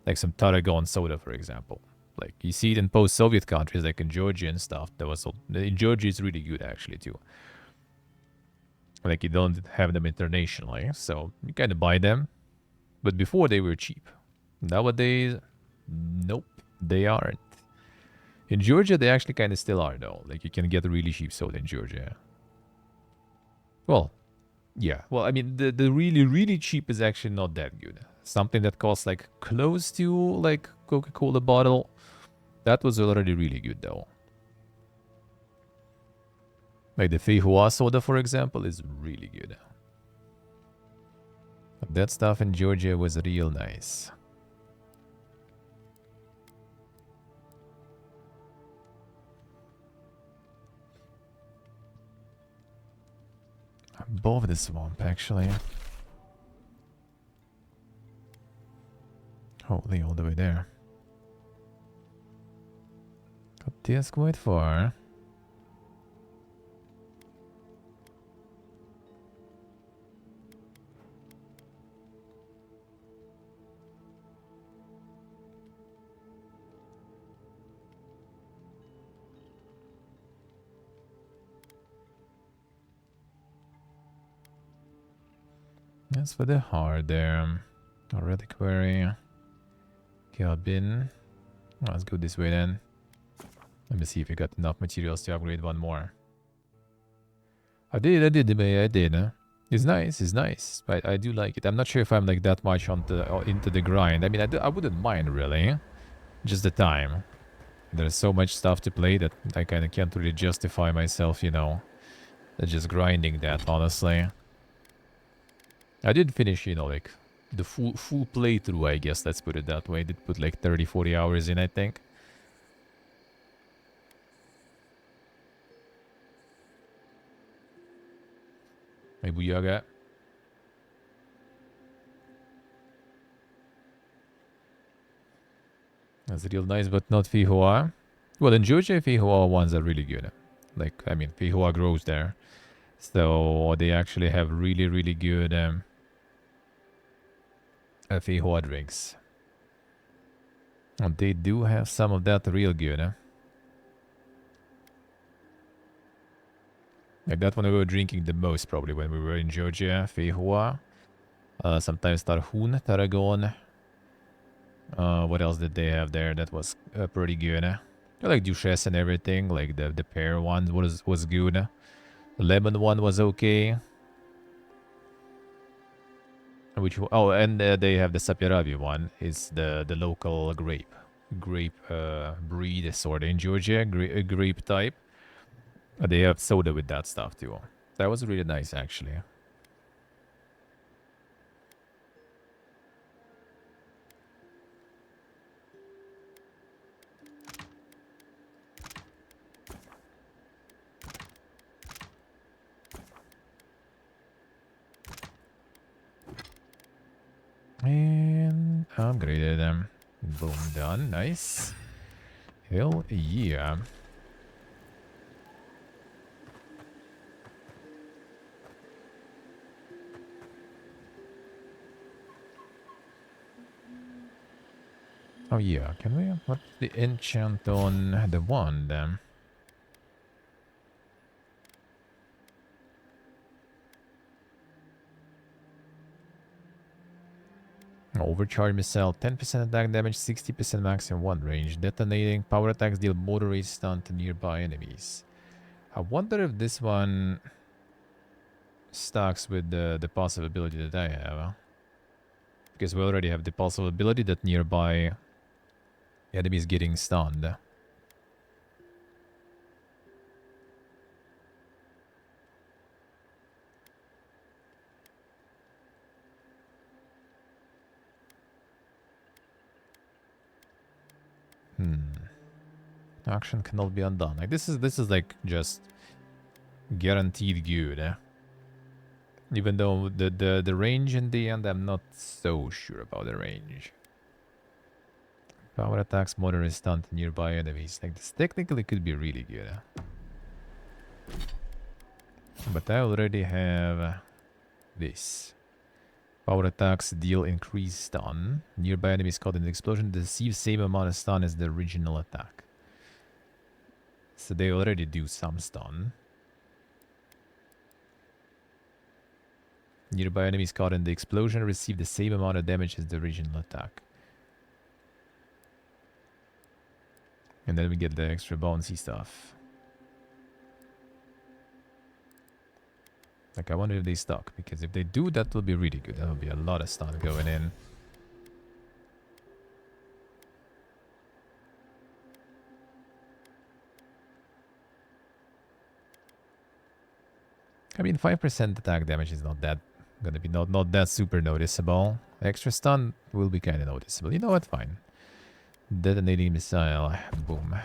Like some Tarragon soda, for example. Like you see it in post-Soviet countries, like in Georgia and stuff. In Georgia, it's really good actually too. Like you don't have them internationally, so you kind of buy them. But before they were cheap. Nowadays, nope, they aren't. In Georgia, they actually kind of still are though. Like you can get really cheap soda in Georgia. Well, yeah. Well, I mean, the really, really cheap is actually not that good. Something that costs like close to like Coca-Cola bottle. That was already really good though. Like the Fei Hua soda, for example, is really good. That stuff in Georgia was real nice. Above the swamp, actually. Holy, all the way there. Got this quite far. That's for the hard there. A reliquary. Cabin. Let's go this way then. Let me see if we got enough materials to upgrade one more. I did. It's nice. I do like it. I'm not sure if I'm like that much into the grind. I mean, I wouldn't mind really. Just the time. There's so much stuff to play that I kind of can't really justify myself, you know. Just grinding that, honestly. I did finish, you know, like the full playthrough, I guess, let's put it that way. I did put like 30-40 hours in, I think. Hey, Booyaga. That's real nice, but not Fei Hua. Well, in Georgia, Fei Hua ones are really good. Like, I mean, Fei Hua grows there. So they actually have really, really good Fei Hua drinks. And they do have some of that real good. Like that one we were drinking the most probably when we were in Georgia. Fei Hua. Sometimes Tarhun, Tarragon. What else did they have there that was pretty good? I like Duchesse and everything. Like the pear one was good. The lemon one was okay. Which oh, and they have the Saperavi one. Is the local grape breed sort of in Georgia, grape type. They have soda with that stuff too. That was really nice actually. And upgraded them. Boom, done. Nice. Hell yeah. Oh yeah, can we? What's the enchant on the wand? Overcharge missile, 10% attack damage, 60% max in one range. Detonating power attacks deal moderate stun to nearby enemies. I wonder if this one stacks with the passive ability that I have. Because we already have the passive ability that nearby enemies getting stunned. Action cannot be undone. Like this is like just guaranteed good. Even though the range in the end, I'm not so sure about the range. Power attacks moderate stun to nearby enemies. Like this technically could be really good. But I already have this. Power attacks deal increased stun. Nearby enemies caught in the explosion receive same amount of stun as the original attack. So they already do some stun. Nearby enemies caught in the explosion receive the same amount of damage as the original attack. And then we get the extra bouncy stuff. Like, I wonder if they stuck, because if they do, that will be really good. That will be a lot of stun going in. I mean, 5% attack damage is not that gonna be not that super noticeable. Extra stun will be kind of noticeable. You know what? Fine. Detonating missile. Boom.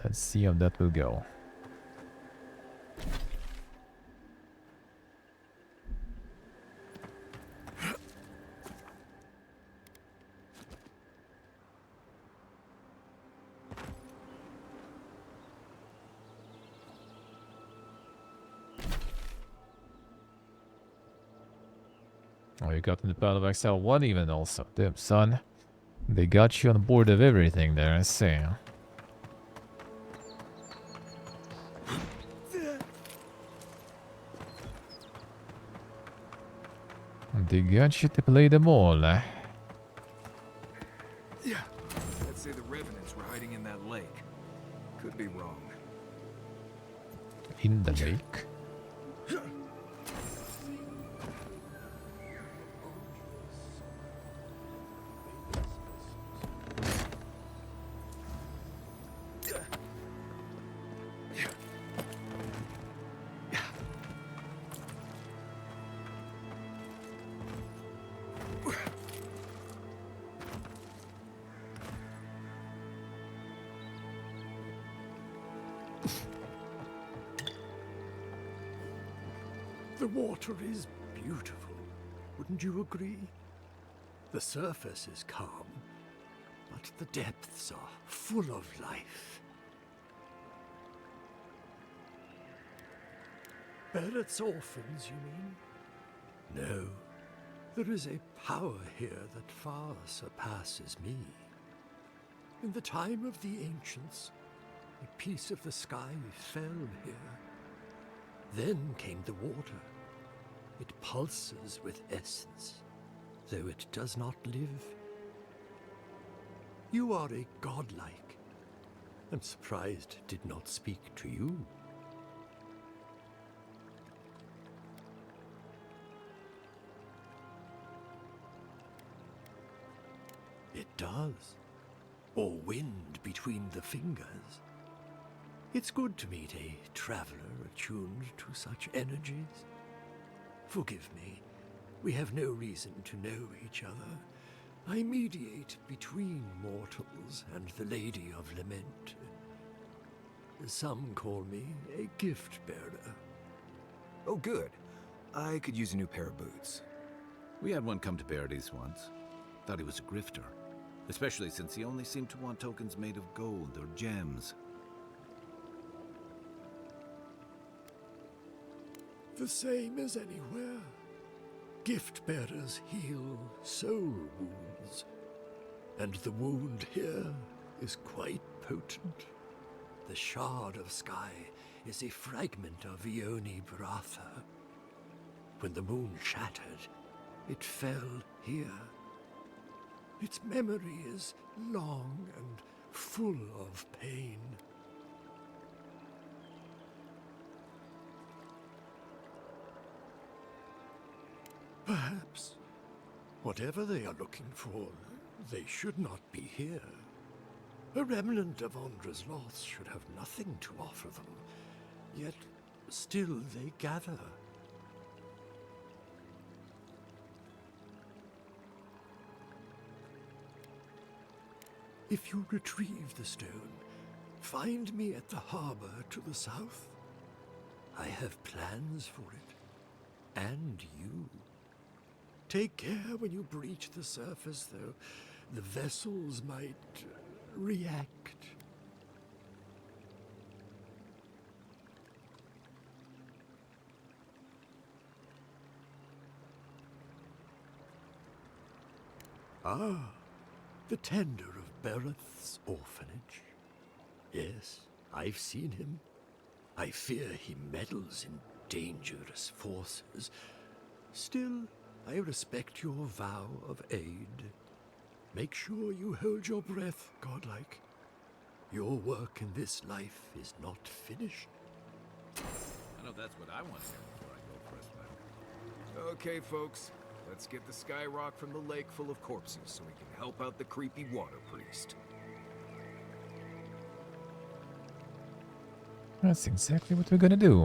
Let's see how that will go. Oh, you got in the Battle of Exile 1 even also. Damn, son. They got you on board of everything there, I see. They got you to play them all. Yeah. Let's say the Revenants were hiding in that lake. Could be wrong. In the lake? The water is beautiful, wouldn't you agree? The surface is calm, but the depths are full of life. Barrett's orphans, you mean? No, there is a power here that far surpasses me. In the time of the ancients, a piece of the sky fell here. Then came the water. It pulses with essence, though it does not live. You are a godlike. I'm surprised it did not speak to you. It does. Or wind between the fingers. It's good to meet a traveler attuned to such energies. Forgive me, we have no reason to know each other. I mediate between mortals and the Lady of Lament. Some call me a gift bearer. Oh, good. I could use a new pair of boots. We had one come to Paradise once. Thought he was a grifter. Especially since he only seemed to want tokens made of gold or gems. The same as anywhere. Gift bearers heal soul wounds. And the wound here is quite potent. The shard of sky is a fragment of Ione Bratha. When the moon shattered, it fell here. Its memory is long and full of pain. Perhaps, whatever they are looking for, they should not be here. A remnant of Ondra's loss should have nothing to offer them, yet still they gather. If you retrieve the stone, find me at the harbor to the south. I have plans for it, and you. Take care when you breach the surface, though. The vessels might react. Ah, the tender of Bereth's orphanage. Yes, I've seen him. I fear he meddles in dangerous forces. Still, I respect your vow of aid. Make sure you hold your breath, godlike. Your work in this life is not finished. I know that's what I want to hear before I go for a swim. Okay, folks. Let's get the Sky Rock from the lake full of corpses so we can help out the creepy water priest. That's exactly what we're gonna do.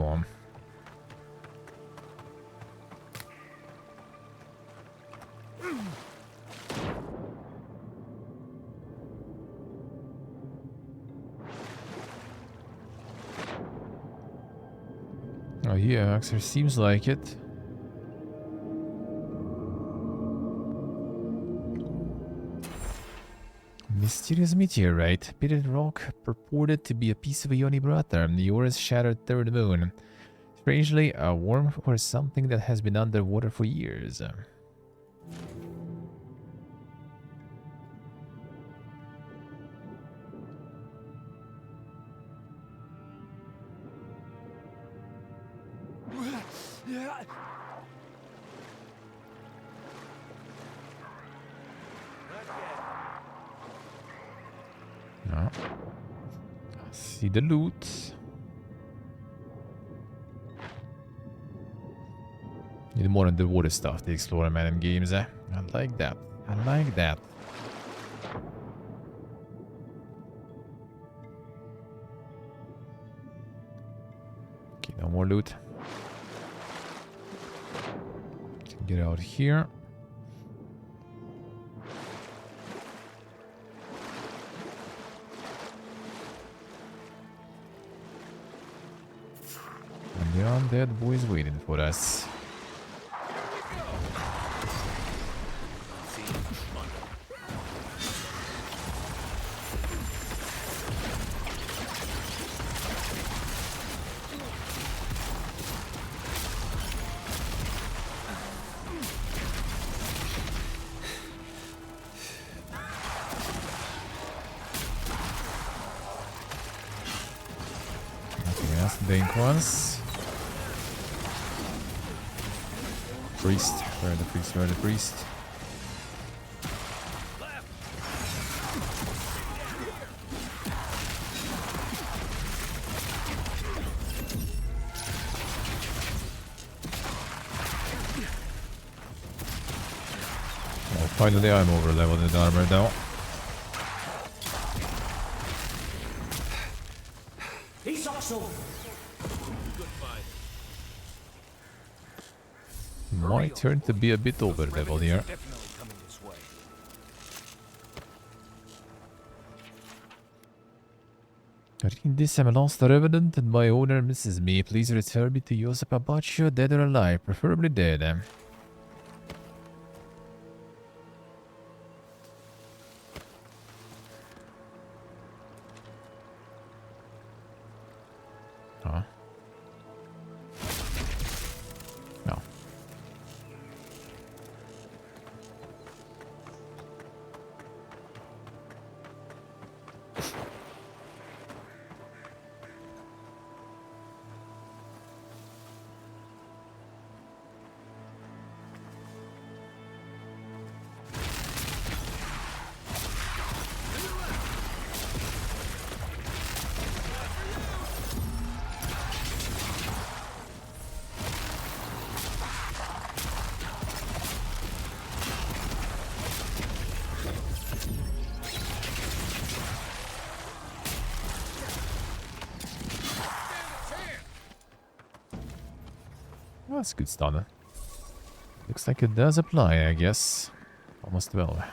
Oh yeah, actually seems like it. Mysterious meteorite. Pitted rock purported to be a piece of a Yoni brother. The Yora's shattered third moon. Strangely, a worm or something that has been underwater for years. No. See the loot. Need more underwater stuff to explore man in games, eh? I like that. I like that. Okay, no more loot. Get out here. And the undead boy is waiting for us. Dank ones. Priest. Where are the priest? Where are the priest? Oh, finally I'm over leveled in armor now. He's also My turn to be a bit over leveled here. Read this, I'm a lost revenant and my owner misses me. Please return me to Josep Abaccio, dead or alive, preferably dead. Huh? No. Well, that's a good stunner. Looks like it does apply, I guess. Almost well.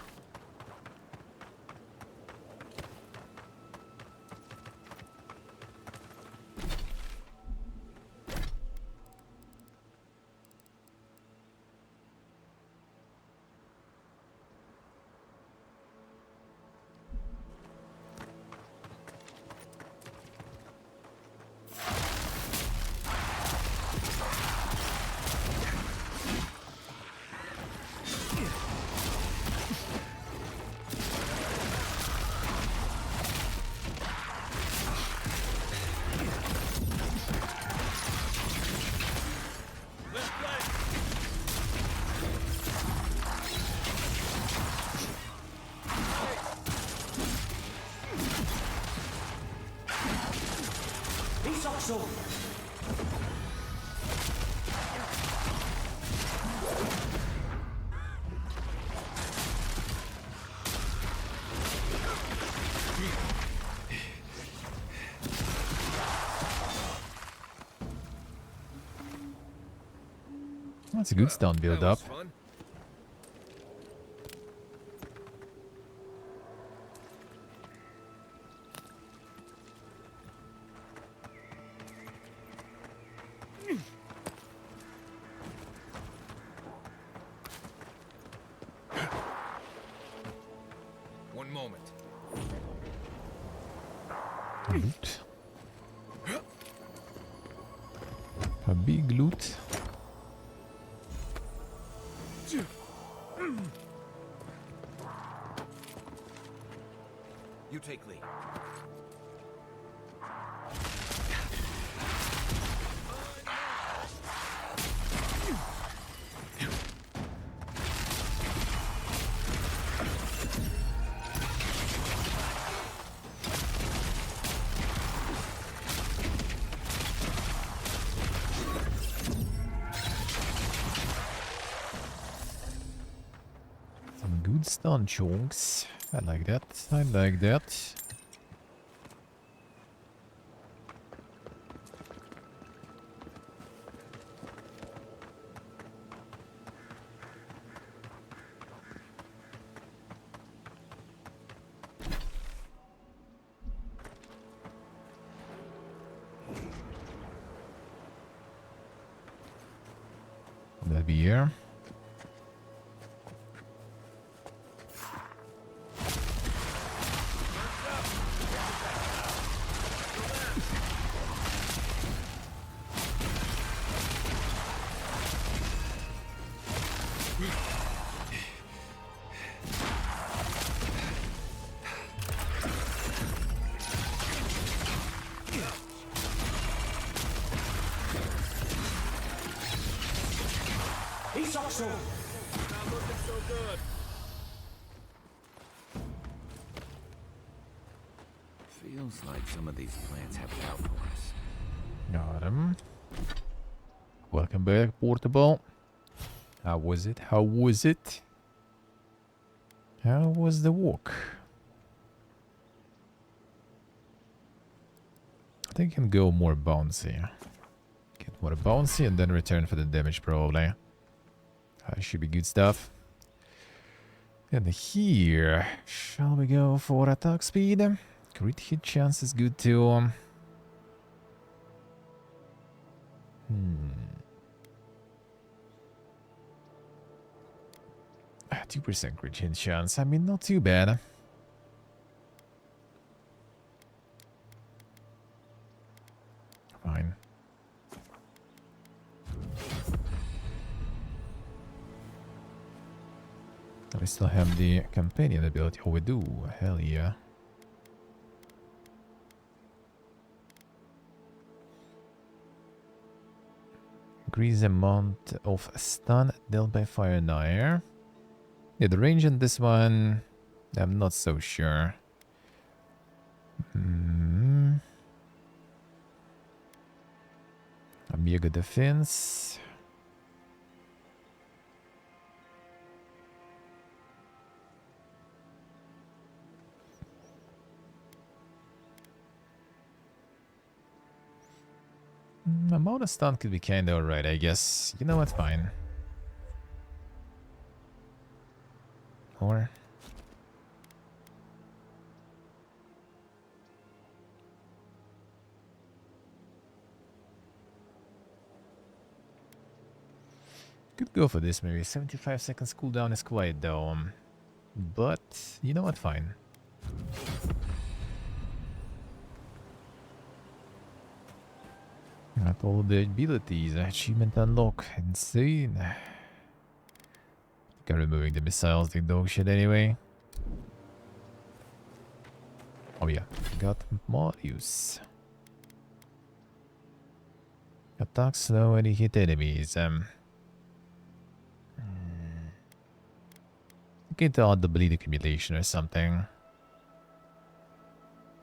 so. That's a good stun build up. One moment. Loot. A big loot. You take lead. Some good stun chunks. I like that. I like that. That'll be here. He sucks so. Not looking so good. Feels like some of these plants have it out for us. Got him. Welcome back, Portable. How was it? How was it? How was the walk? I think I can go more bouncy. Get more bouncy and then return for the damage probably. Should be good stuff. And here, shall we go for attack speed? Crit hit chance is good too. 2% crit hit chance. I mean, not too bad. Fine. We still have the companion ability. Oh, we do. Hell yeah. Increase amount of stun dealt by fire and air. Yeah, the range on this one, I'm not so sure. Omega defense. Amount of stun could be kinda alright, I guess. You know what? Fine. Or could go for this maybe. 75 seconds cooldown is quite though. But you know what? Fine. Got all the abilities. Achievement unlock. Insane. Got removing the missiles, the dog shit anyway. Oh yeah, got Marius. Attack slow when you hit enemies. You can add the bleed accumulation or something.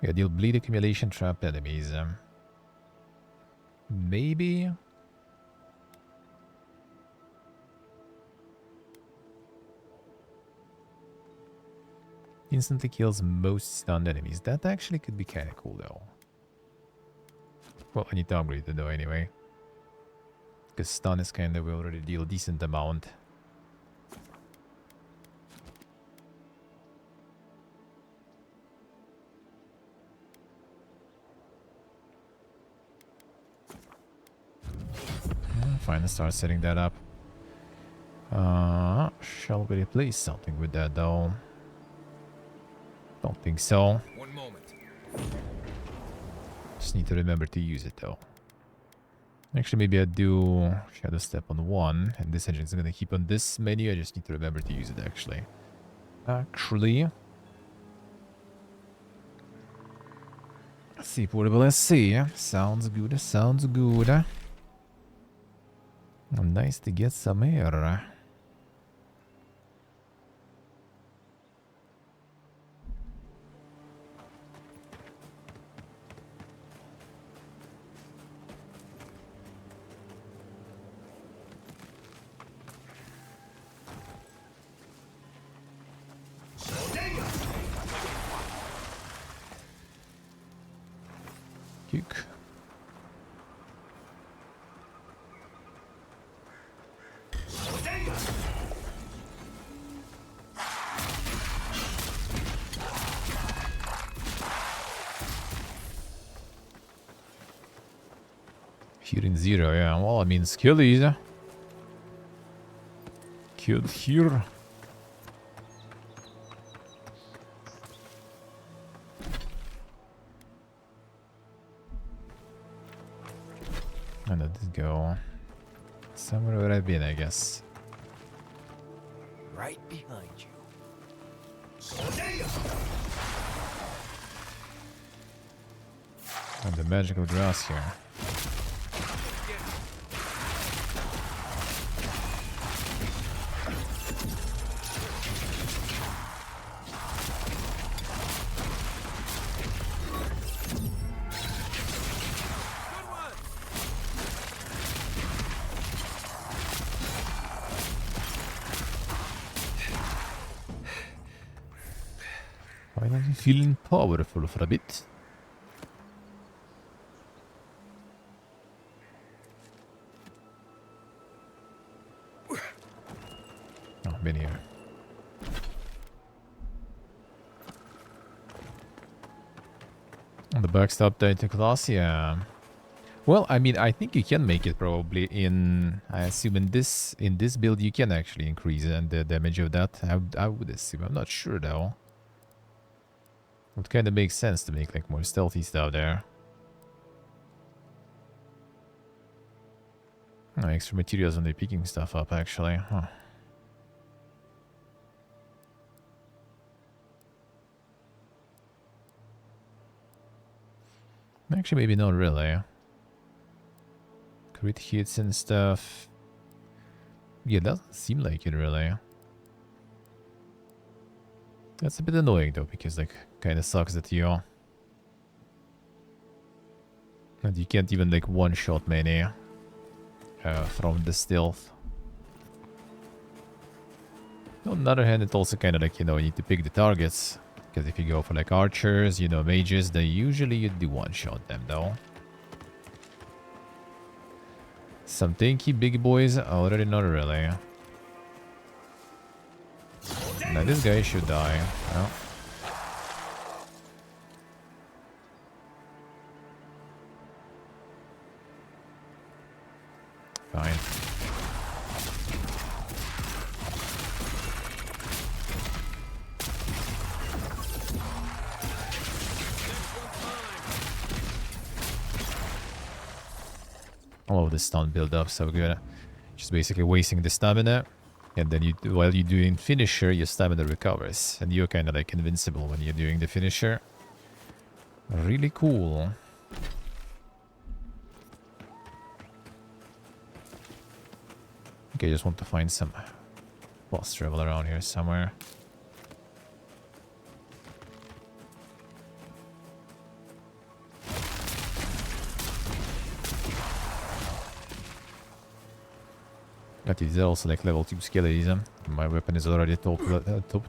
Yeah, deal bleed accumulation trap enemies. Maybe. Instantly kills most stunned enemies. That actually could be kind of cool though. Well, I need to upgrade it though anyway. Because stun is kind of, we already deal a decent amount. Fine, let's start setting that up. Shall we replace something with that though? Don't think so. One moment. Just need to remember to use it though. Actually, maybe I do Shadow Step on 1, and this engine is gonna keep on this menu. I just need to remember to use it actually. See, portable SC. Sounds good, sounds good. Nice to get some air. Kick. Here in 0, yeah. Well, I mean, skill is killed here. And let this go somewhere where I've been, I guess. Right behind you. And the magical grass here. Finally feeling powerful for a bit. Oh, been here. The backstop data class, yeah. Well, I mean, I think you can make it probably in. I assume in this build you can actually increase the damage of that. I would assume. I'm not sure though. It kind of makes sense to make like more stealthy stuff there. Oh, extra materials when they're picking stuff up actually. Huh. Actually, maybe not really. Crit hits and stuff. Yeah, it doesn't seem like it really. That's a bit annoying though, because like kind of sucks that you can't even like one-shot many from the stealth. On the other hand, it also kind of like, you know, you need to pick the targets, because if you go for like archers, you know, mages, they usually you do one-shot them though. Some tanky big boys, already not really. Now this guy should die. Oh. Fine. All of this stun build up so good. Just basically wasting the stamina. And then you, while you're doing finisher, your stamina recovers. And you're kind of like invincible when you're doing the finisher. Really cool. Okay, I just want to find some boss travel around here somewhere. But these are also like level 2 skills. My weapon is already top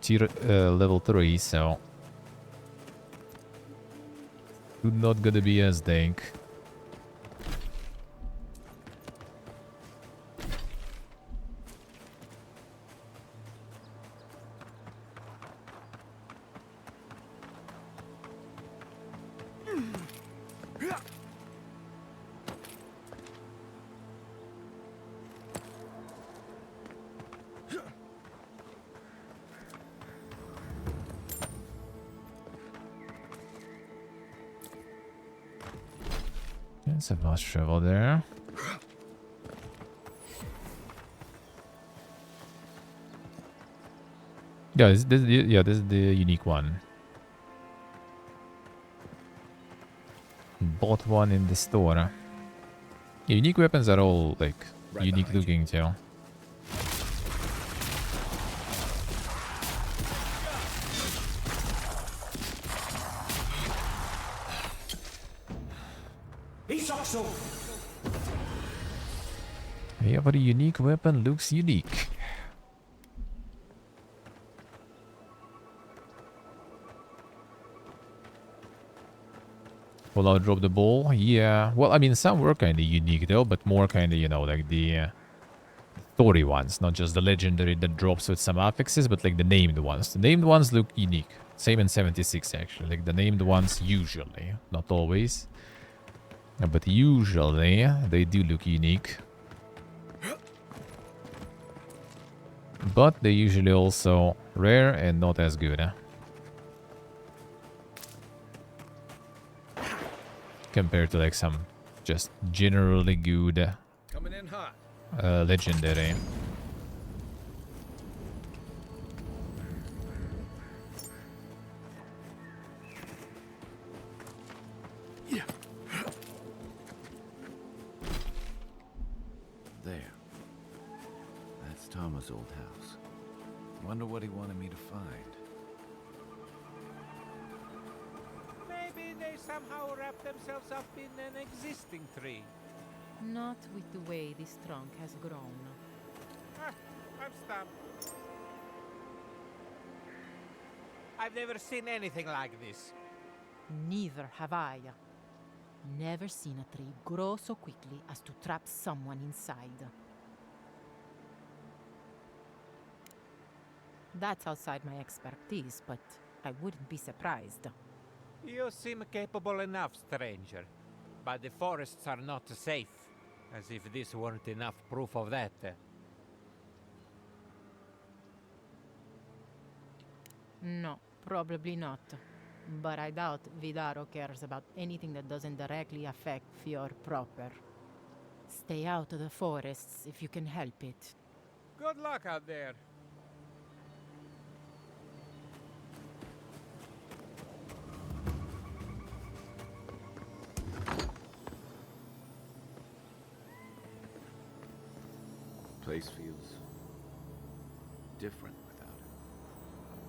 tier level 3, so not gonna be as dank. There's a fast travel there. Yeah, this is the unique one. Bought one in the store. Yeah, unique weapons are all like unique looking too. Yeah, but a unique weapon looks unique. Will I drop the ball? Yeah. Well, I mean, some were kind of unique though, but more kind of, you know, like the story ones, not just the legendary that drops with some affixes, but like the named ones. The named ones look unique. Same in 76 actually. Like the named ones usually, not always, but usually they do look unique. But they usually also rare and not as good. Compared to like some just generally good Coming in hot. legendary. There. That's Thomas' old house. Wonder what he wanted me to find. Maybe they somehow wrap themselves up in an existing tree. Not with the way this trunk has grown. Ah, I'm stumped. I've never seen anything like this. Neither have I. Never seen a tree grow so quickly as to trap someone inside. That's outside my expertise, but I wouldn't be surprised. You seem capable enough, stranger. But the forests are not safe. As if this weren't enough proof of that. No, probably not. But I doubt Vidaro cares about anything that doesn't directly affect Fior proper. Stay out of the forests if you can help it. Good luck out there. Place feels different without him.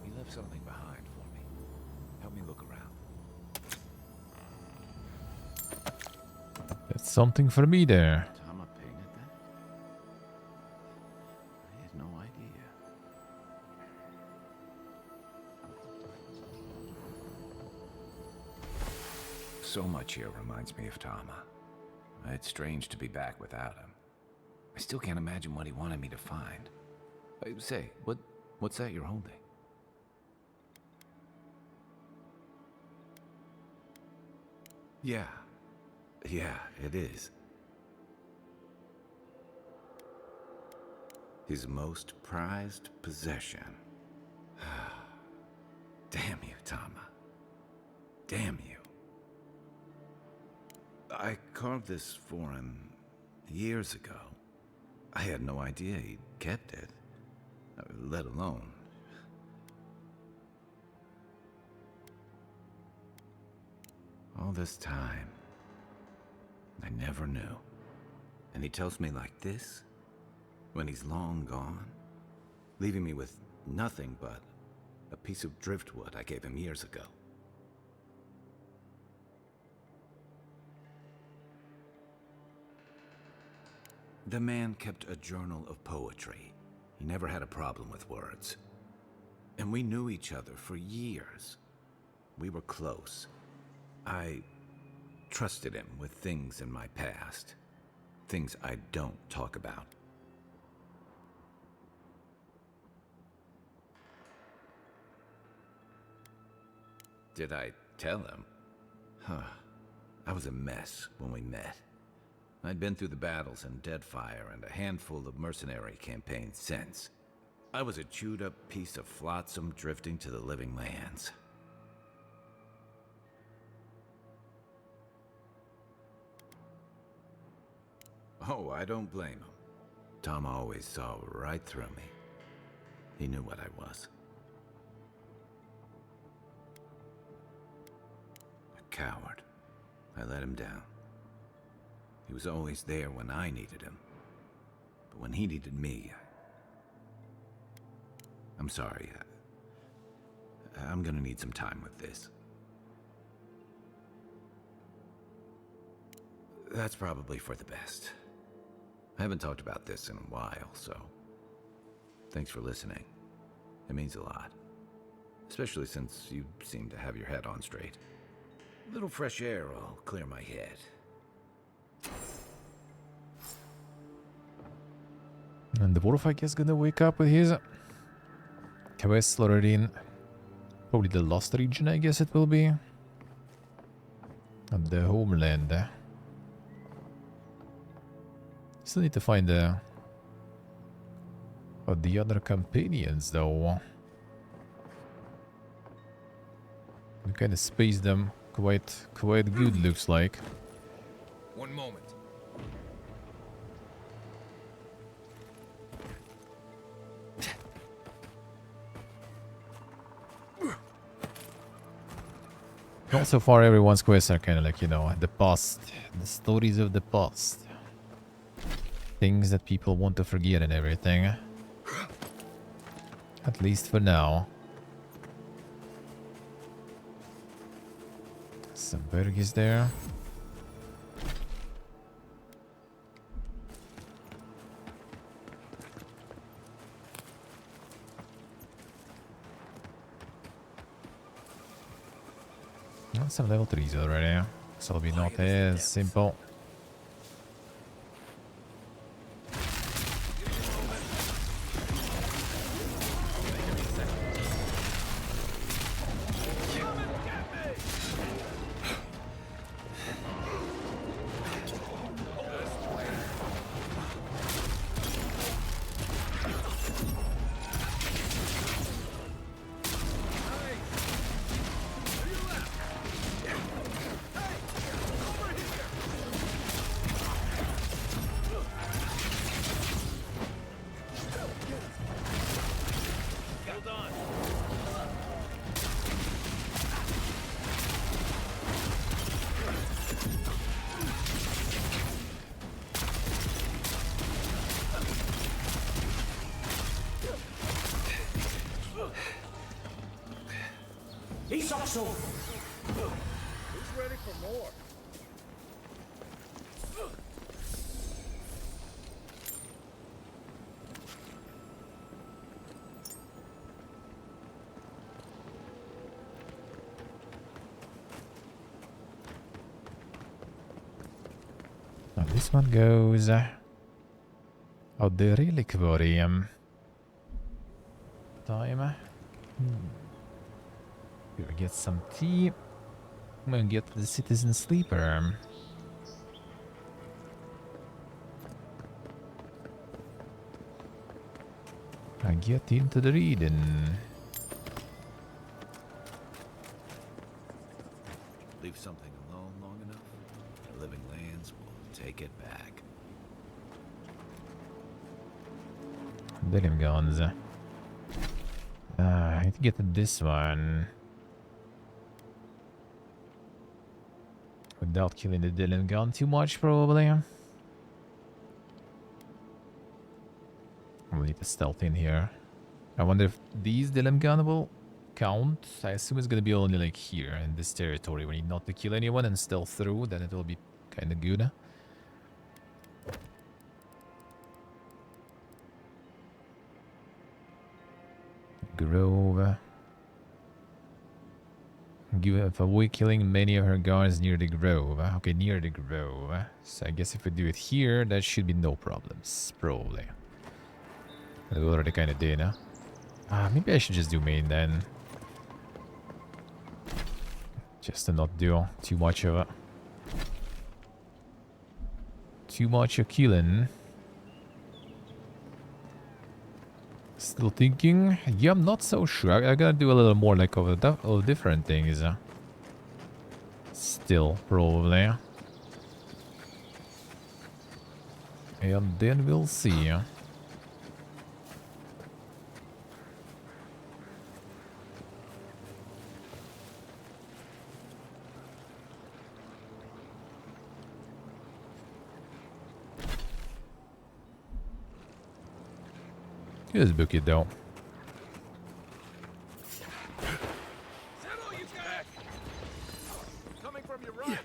He left something behind for me. Help me look around. That's something for me there. Tama painted that? I had no idea. So much here reminds me of Tama. It's strange to be back without him. I still can't imagine what he wanted me to find. Say, what's that you're holding? Yeah, it is. His most prized possession. Damn you, Tama. Damn you. I carved this for him years ago. I had no idea he'd kept it, let alone. All this time, I never knew. And he tells me like this, when he's long gone, leaving me with nothing but a piece of driftwood I gave him years ago. The man kept a journal of poetry. He never had a problem with words. And we knew each other for years. We were close. I trusted him with things in my past. Things I don't talk about. Did I tell him? Huh. I was a mess when we met. I'd been through the battles in Deadfire and a handful of mercenary campaigns since. I was a chewed-up piece of flotsam drifting to the living lands. Oh, I don't blame him. Tom always saw right through me. He knew what I was. A coward. I let him down. He was always there when I needed him. But when he needed me, I'm sorry. I'm gonna need some time with this. That's probably for the best. I haven't talked about this in a while, so thanks for listening. It means a lot. Especially since you seem to have your head on straight. A little fresh air will clear my head. And the wolf, I guess, gonna wake up with his quest already in probably the Lost region, I guess it will be. At the homeland. Still need to find the other companions, though. We kind of spaced them quite good, looks like. One moment. Well, so far everyone's quests are kind of like, you know, the past, the stories of the past. Things that people want to forget and everything. At least for now. Some burgers there. Some level 3s already, so it'll be not as simple. So, Who's ready for more? Now this one goes out the reliquary time. Here, get some tea. I'm gonna get the citizen sleeper. I get into the reading. Leave something alone long enough, the living lands will take it back. Denim guns. I need to get to this one. Without killing the Dylan gun too much, probably. We'll need to stealth in here. I wonder if these Dylan gun will count. I assume it's gonna be only like here in this territory. We need not to kill anyone and stealth through, then it will be kind of good. Grove. Avoid killing many of her guards near the grove. Okay, near the grove. So I guess if we do it here, that should be no problems. Probably. We already kind of did, huh? Maybe I should just do main then. Just to not do too much of it. Too much of killing. Still thinking? Yeah, I'm not so sure. I gotta do a little more like of different things. Still, probably. And then we'll see. Let's book it though. Coming from your right.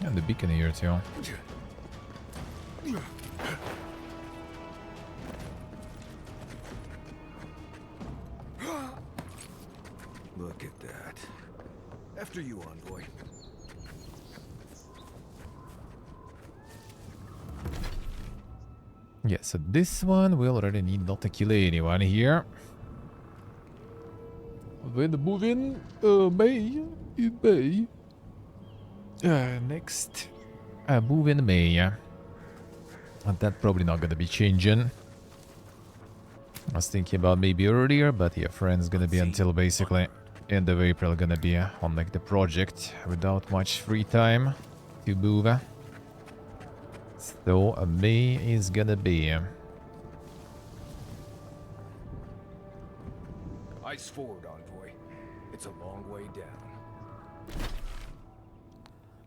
And the beacon here too. Look at that. After you, envoy. Yeah, so this one we already need not to kill anyone here. When moving, May. Next, move in May. That probably not gonna be changing. I was thinking about maybe earlier, but yeah, friend's gonna be until basically end of April, gonna be on like the project without much free time to move. So May is gonna be. Ice forward, envoy. It's a long way down.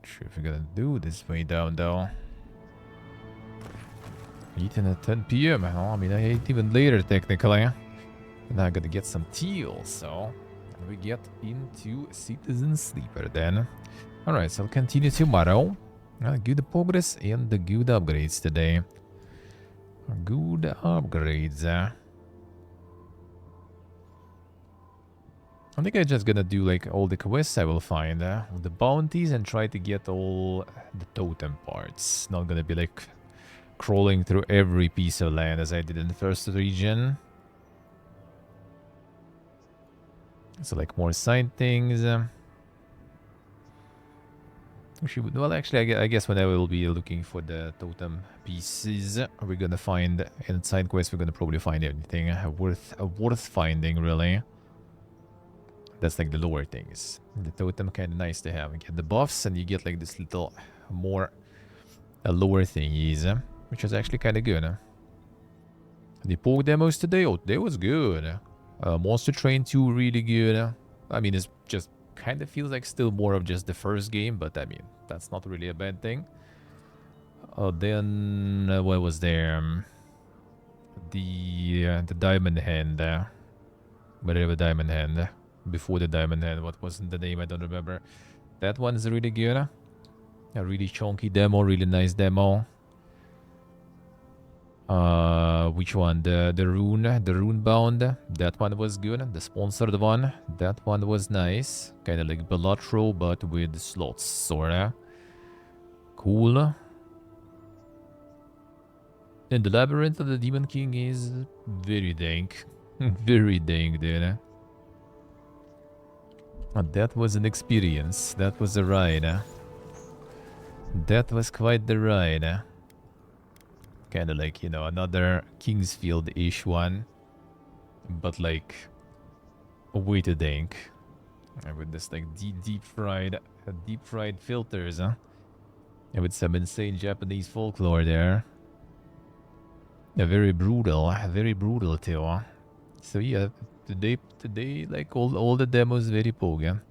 Sure if we're gonna do this way down though. Eating at 10 p.m. Oh, I mean, I ate even later technically. And I gotta get some teal, so we get into Citizen Sleeper then. Alright, so I'll continue tomorrow. Good progress and the good upgrades today. Good upgrades. I think I'm just gonna do like all the quests I will find, the bounties, and try to get all the totem parts. Not gonna be like crawling through every piece of land as I did in the first region. So like more side things. Well, actually, I guess when I will be looking for the totem pieces, we're gonna find in side quests. We're gonna probably find anything worth finding, really. That's like the lower things. The totem kind of nice to have. You get the buffs, and you get like this little more lower thingies, which is actually kind of good. The Poke demos today, oh, they was good. Monster Train 2, really good. I mean, it's just kind of feels like still more of just the first game, but I mean, that's not really a bad thing. Then, what was there? The Diamond Hand. Whatever Diamond Hand. Before the Diamond Hand, what wasn't the name? I don't remember. That one is really good. A really chunky demo, really nice demo. Which one? The Rune Bound. That one was good. The sponsored one. That one was nice. Kind of like Balatro, but with slots, sorta. Cool. And the Labyrinth of the Demon King is very dank. Very dank, dude. That was an experience. That was a ride. That was quite the ride. Kind of like, you know, another Kingsfield-ish one. But like, way too dank. With this like deep fried filters, And with some insane Japanese folklore there. Very brutal too. So yeah, today like all the demos very poga.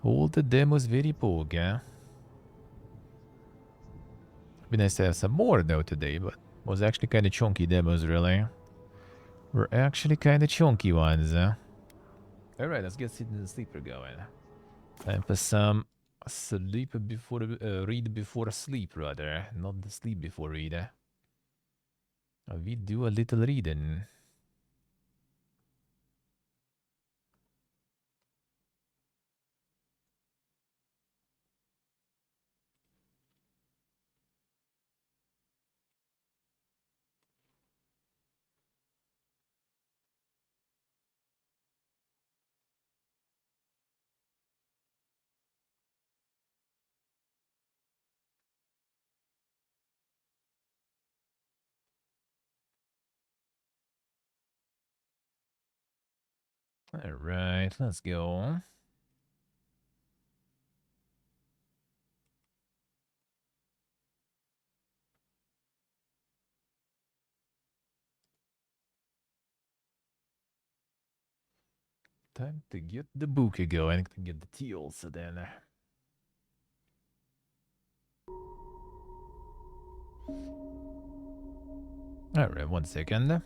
All the demos very poga. Be nice to have some more though today, but was actually kind of chunky demos really. Were actually kind of chunky ones. Alright, let's get Citizen Sleeper going. Time for some Sleep before, read before sleep, rather. Not the sleep before read. We do a little reading. Alright, let's go. Time to get the bouquet going, to get the tea also then. Alright, 1 second.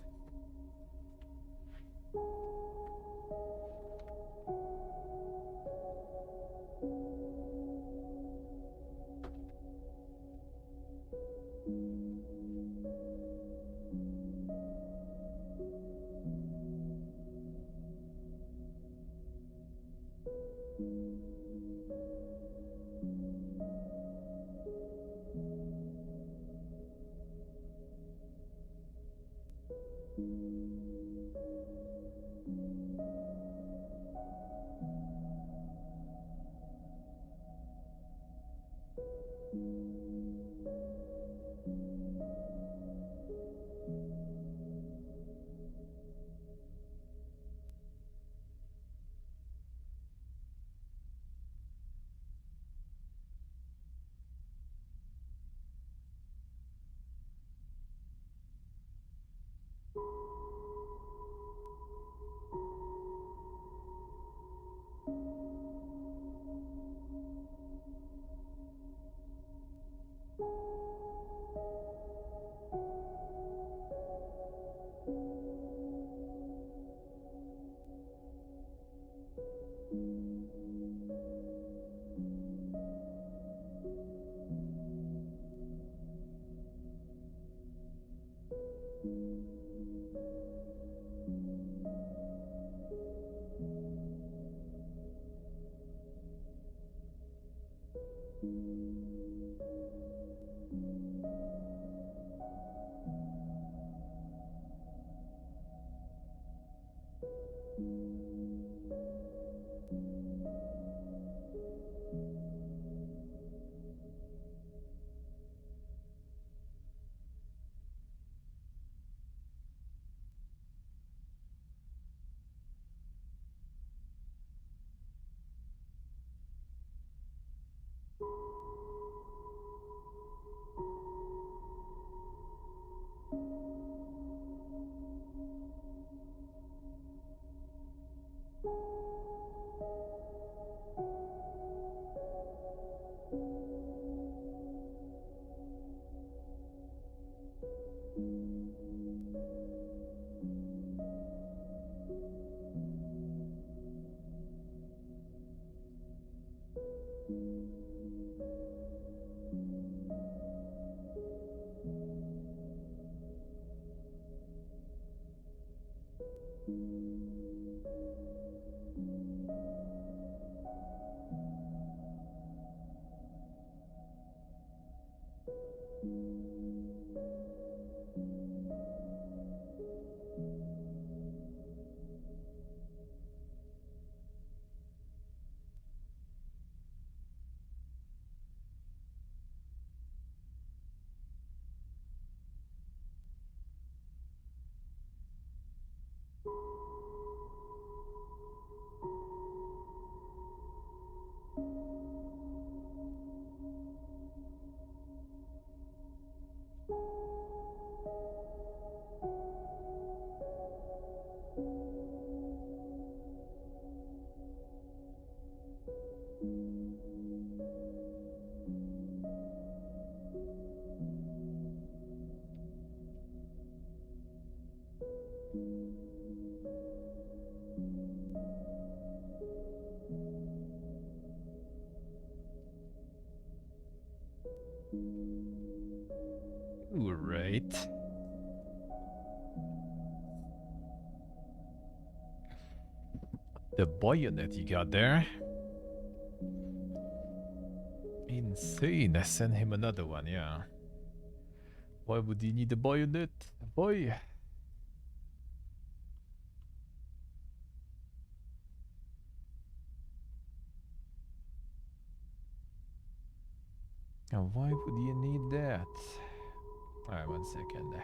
Alright. The bayonet you got there. Insane. Send him another one, yeah. Why would you need a bayonet? Boy. And why would you need that? Alright, 1 second.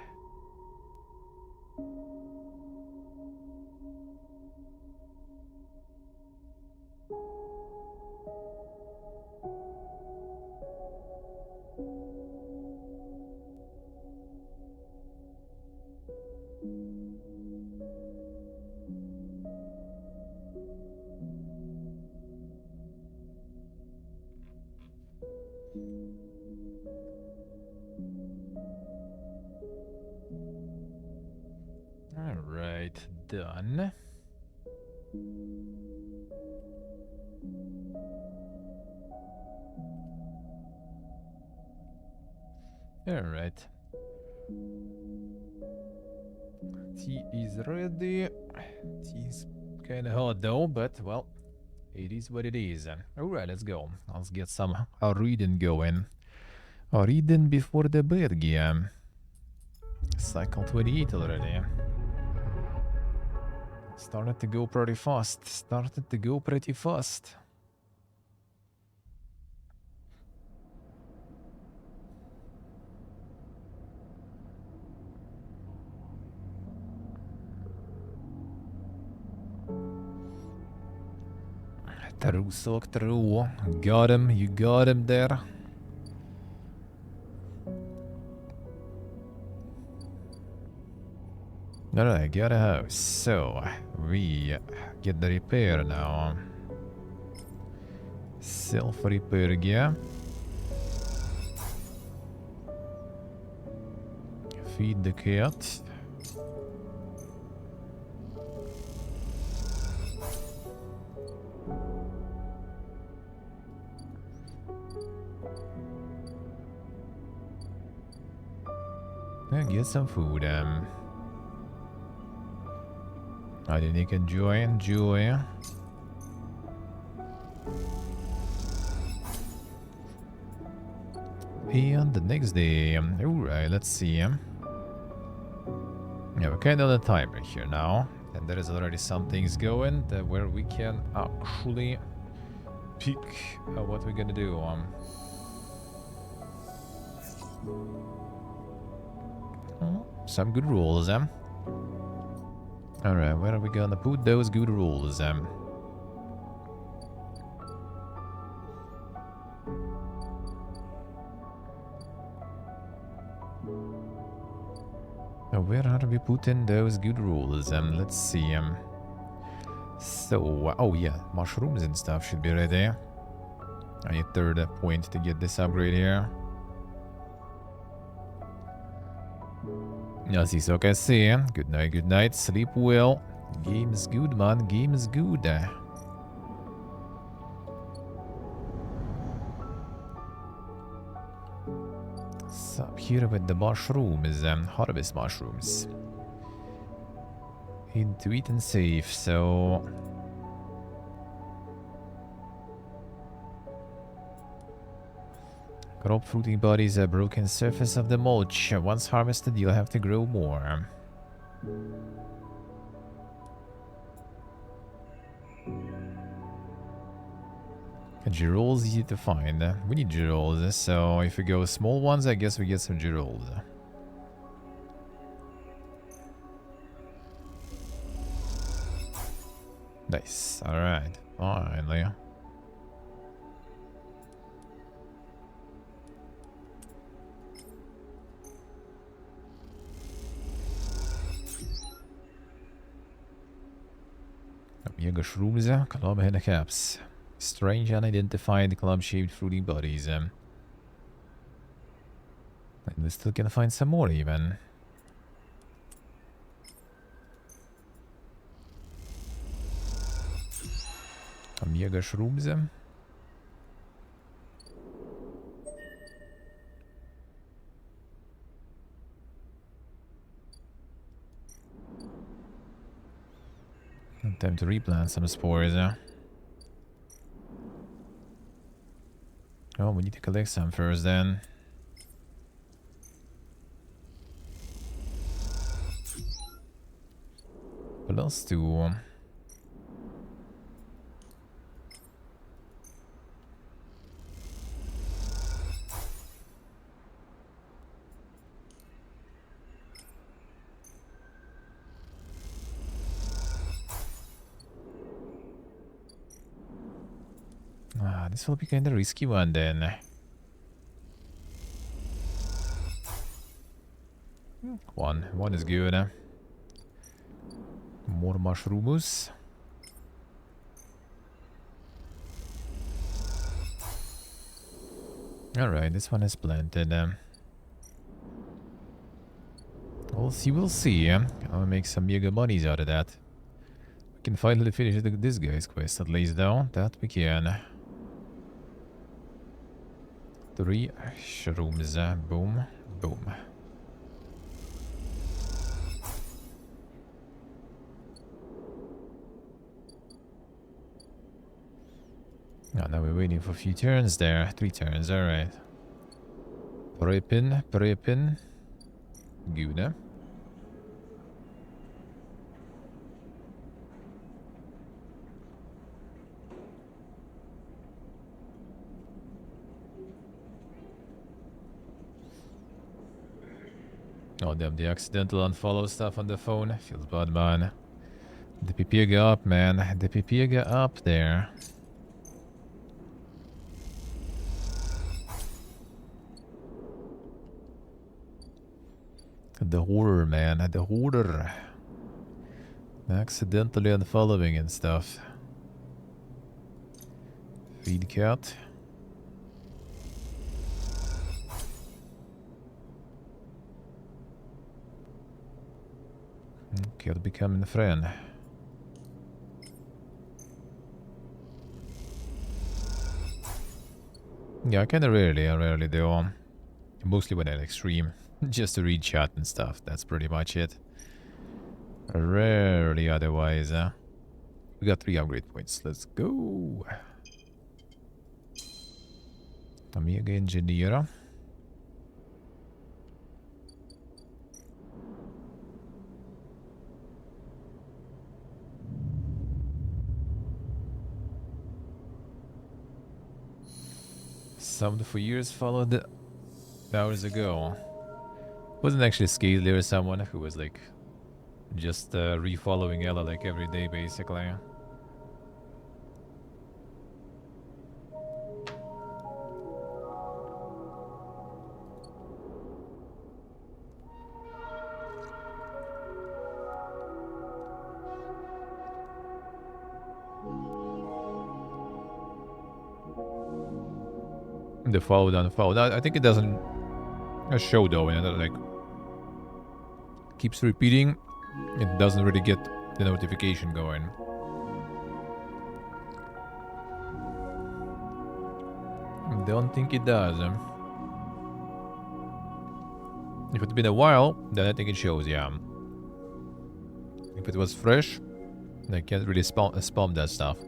Alright, done. Alright. Tea is ready. Tea's kinda hot though, but well, it is what it is. Alright, let's go. Let's get some reading going. Reading before the bed game. Cycle 28 already. Started to go pretty fast. Started to go pretty fast. True, sock, true. Got him, you got him there. Alright, got a house. So, we get the repair now. Self-repair gear. Feed the cat. And get some food. I didn't enjoy. And the next day, alright, let's see. Yeah, we're kind of on the timer here now, and there is already some things going where we can actually pick what we're gonna do. Some good rules, Alright, where are we gonna put those good rules, Where are we putting those good rules? Let's see. So, oh yeah, mushrooms and stuff should be ready. I need third point to get this upgrade here. As is okay, see. Good night, sleep well. Game's good, man, game's good. So, here with the mushrooms, harvest mushrooms. Into it and safe, so... Crop fruiting bodies, a broken surface of the mulch. Once harvested, you'll have to grow more. Girolles easy to find. We need girolles, so if we go small ones, I guess we get some girolles. Nice. Alright. Finally. Mega shrooms, club handicaps. Strange unidentified club-shaped fruiting bodies. And we still can find some more even. Mega shrooms. Time to replant some spores. Oh, we need to collect some first then. +2. This will be kind of risky one then. One is good. More mushrooms. Alright, this one is planted. We'll see, we'll see. I'll make some mega monies out of that. We can finally finish this guy's quest at least though. That we can. 3 shrooms. Boom. Boom. Oh, now we're waiting for a few turns there. 3 turns, alright. Prepping. Good. Oh damn, the accidental unfollow stuff on the phone. Feels bad, man. The Pipiega up, man. The Pipiega up there. The horror, man. The horror. Accidentally unfollowing and stuff. Feed cat. Cat becoming a friend. Yeah, I rarely do. Mostly when I like stream. Just to read chat and stuff. That's pretty much it. Rarely otherwise. We got 3 upgrade points. Let's go. Amiga Engineer. Subbed for years, followed hours ago. Wasn't actually Scaly or someone who was like just refollowing Ella like every day basically. The followed unfollowed. I think it doesn't show though, and it like keeps repeating. It doesn't really get the notification going. Don't think it does. If it's been a while, then I think it shows, yeah. If it was fresh, I can't really spam that stuff.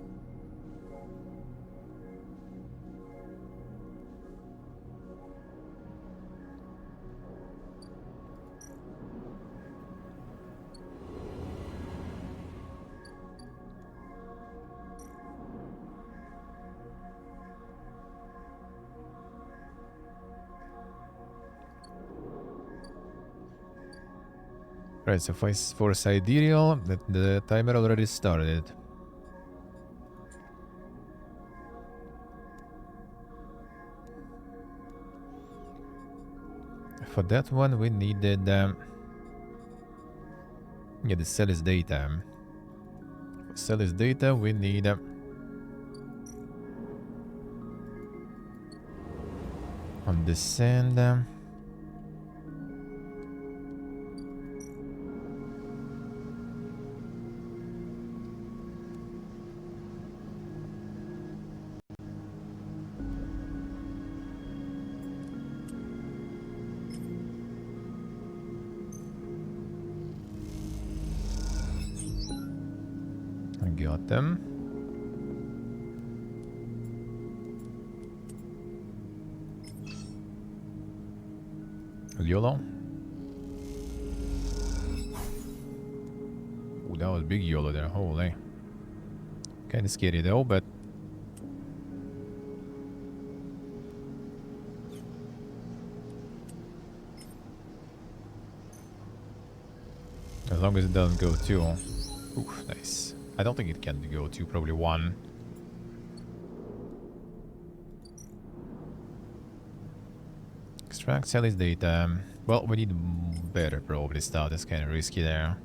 Right, so for Sidereal, the timer already started. For that one, we needed yeah, the cell is data. For cell is data, we need on the sand. got them. YOLO. Oh, that was big YOLO there. Holy. Kind of scary though, but as long as it doesn't go 2. Ooh, nice. I don't think it can go 2, probably 1. Extract Sally's data. Well, we need better probably stuff. That's kind of risky there.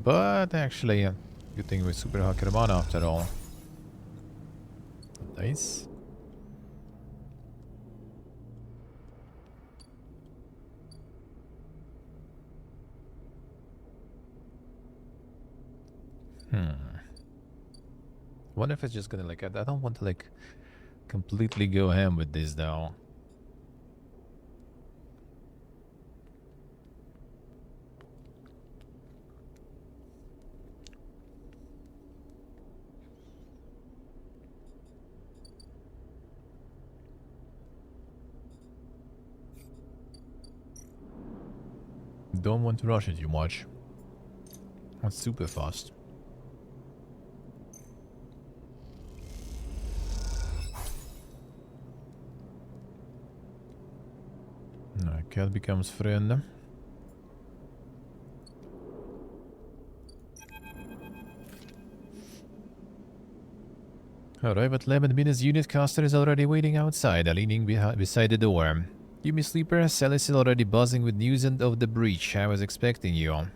But actually, good thing with Super Hakurman after all. Nice. Wonder if it's just gonna like I don't want to like completely go ham with this though. Don't want to rush it too much. That's super fast. Cat becomes friend. Arrive at 11 minutes. Unit caster is already waiting outside, leaning beside the door. Give me sleeper. Cell is already buzzing with news of the breach. I was expecting you.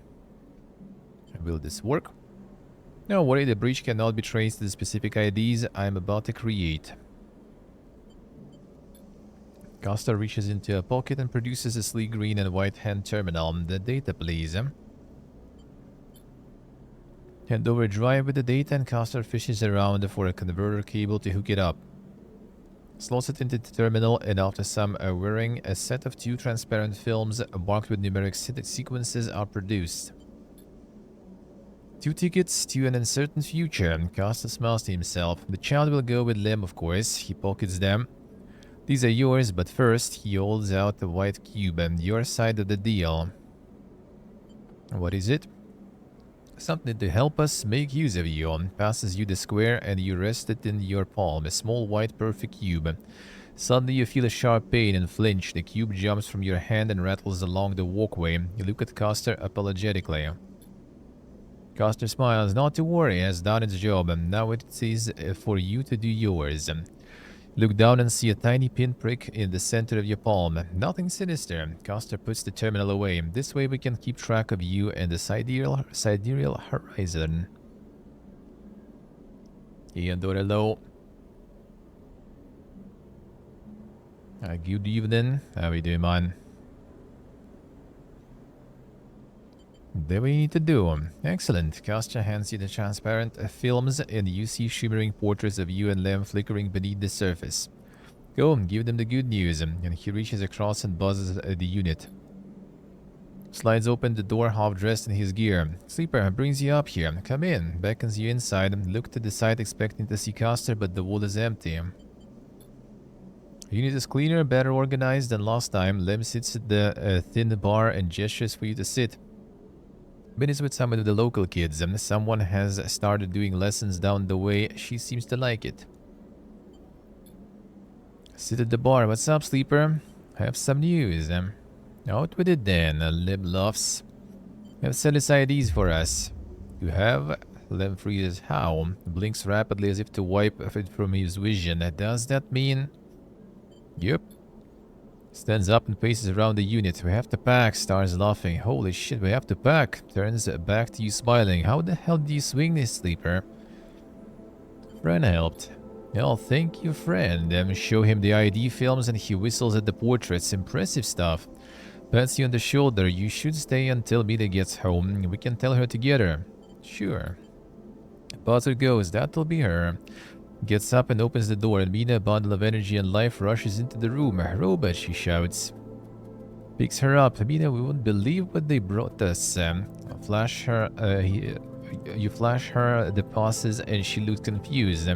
Will this work? No worry, the breach cannot be traced to the specific IDs I'm about to create. Caster reaches into a pocket and produces a sleek green and white hand terminal. The data, please. Hand over drive with the data and Caster fishes around for a converter cable to hook it up. Slots it into the terminal and after some whirring, a set of 2 transparent films marked with numeric sequences are produced. 2 tickets to an uncertain future. Caster smiles to himself. The child will go with Lem, of course. He pockets them. These are yours, but first, he holds out the white cube and your side of the deal. What is it? Something to help us make use of you. Passes you the square and you rest it in your palm. A small white perfect cube. Suddenly you feel a sharp pain and flinch. The cube jumps from your hand and rattles along the walkway. You look at Caster apologetically. Caster smiles. Not to worry, has done its job, and now it is for you to do yours. Look down and see a tiny pinprick in the center of your palm. Nothing sinister. Caster puts the terminal away. This way we can keep track of you and the sidereal horizon. Hello. Good evening. How we doing, man? That we need to do. Excellent. Caster hands you the transparent films and you see shimmering portraits of you and Lem flickering beneath the surface. Go, give them the good news. And he reaches across and buzzes the unit. Slides open the door half dressed in his gear. Sleeper brings you up here. Come in. Beckons you inside. Look to the side expecting to see Caster, but the wall is empty. Unit is cleaner, better organized than last time. Lem sits at the thin bar and gestures for you to sit. Ben is with some of the local kids, and someone has started doing lessons down the way. She seems to like it. Sit at the bar. What's up, sleeper? Have some news. Out with it then. Lem laughs. Have Sally's IDs for us. You have? Lem freezes. How? Blinks rapidly as if to wipe it from his vision. Does that mean? Yep. Stands up and paces around the unit. We have to pack. Starts laughing. Holy shit, we have to pack. Turns back to you smiling. How the hell do you swing this, sleeper? Friend helped. Well, thank you, friend. Show him the ID films and he whistles at the portraits. Impressive stuff. Pats you on the shoulder. You should stay until Mina gets home. We can tell her together. Sure. Potter goes. That'll be her. Gets up and opens the door, and Mina, a bundle of energy and life, rushes into the room. Robot, she shouts. Picks her up. Mina, we won't believe what they brought us. Flash her You flash her the passes and she looks confused.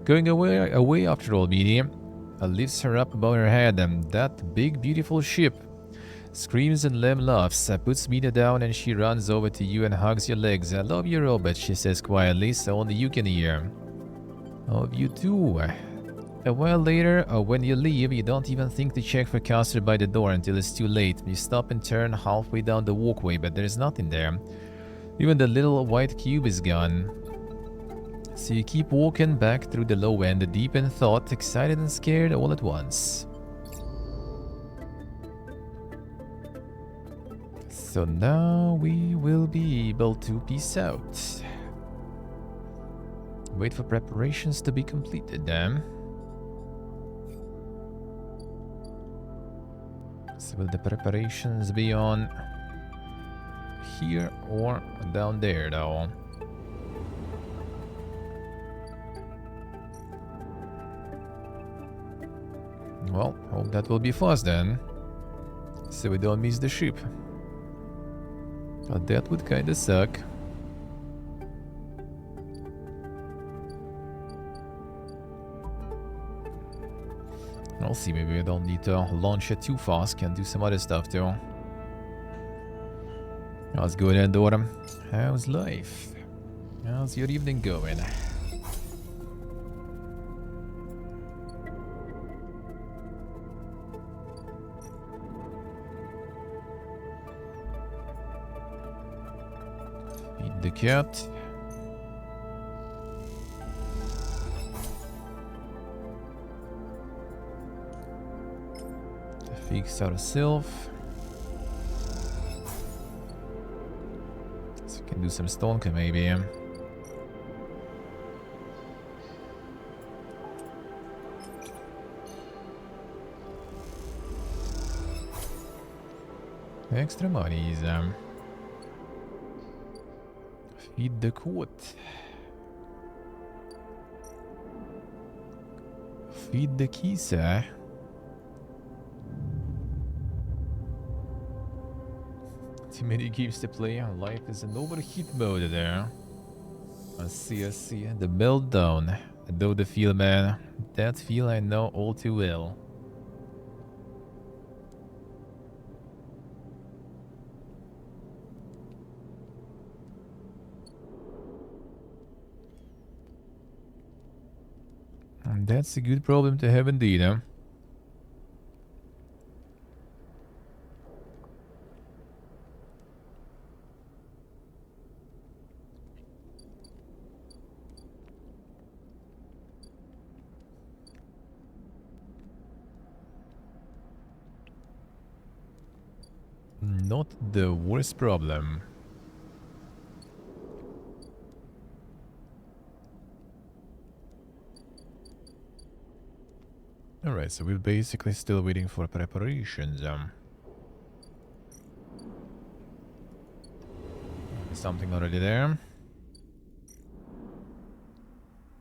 Going away after all, BD. Lifts her up above her head. That big beautiful ship. Screams and Lem laughs. Puts Mina down and she runs over to you and hugs your legs. I love you, Robert, she says quietly, so only you can hear. Love you too. A while later, when you leave, you don't even think to check for Caster by the door until it's too late. You stop and turn halfway down the walkway, but there's nothing there. Even the little white cube is gone. So you keep walking back through the low end, deep in thought, excited and scared all at once. So now we will be able to peace out. Wait for preparations to be completed then. So will the preparations be on here or down there though? Well, hope that will be fast then. So we don't miss the ship. But that would kinda suck. I'll see, maybe I don't need to launch it too fast, can do some other stuff too. How's good then, daughter? How's life? How's your evening going? Feed the cat. Fix ourselves. So we can do some stonker maybe. Extra monies. Feed the coat. Feed the kisa. Too many games to play. Life is in overheat mode there. I see. The meltdown. I know the feel, man. That feel I know all too well. And that's a good problem to have indeed, huh? Not the worst problem. Alright, so we're basically still waiting for preparations. Something already there?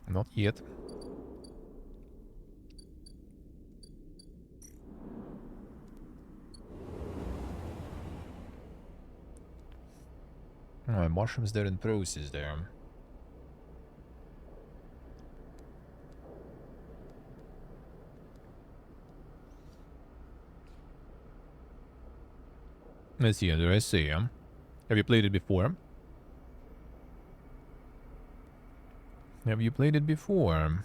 Not yet. Oh, mushrooms there in process there. Let's see, do I see? Have you played it before? Have you played it before?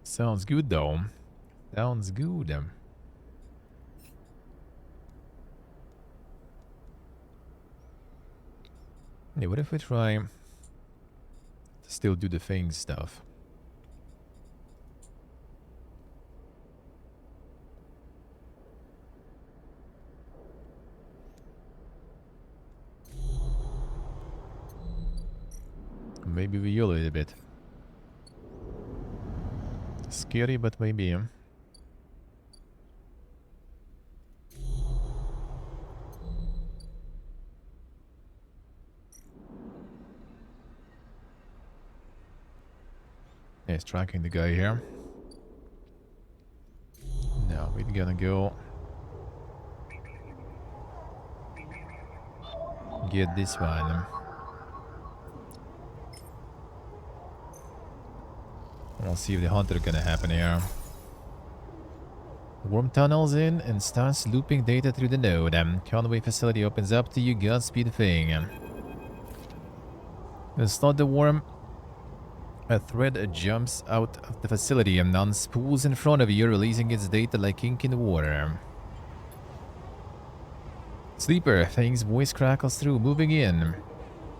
Sounds good though. Sounds good. Yeah, what if we try to still do the thing stuff? Maybe we yell a little bit. Scary, but maybe. He's tracking the guy here. Now we're gonna go get this one. We'll see if the hunter gonna happen here. Worm tunnels in and starts looping data through the node. Conway facility opens up to you. Godspeed thing. Start the worm. A thread jumps out of the facility and unspools in front of you, releasing its data like ink in the water. Sleeper, Thing's voice crackles through, moving in.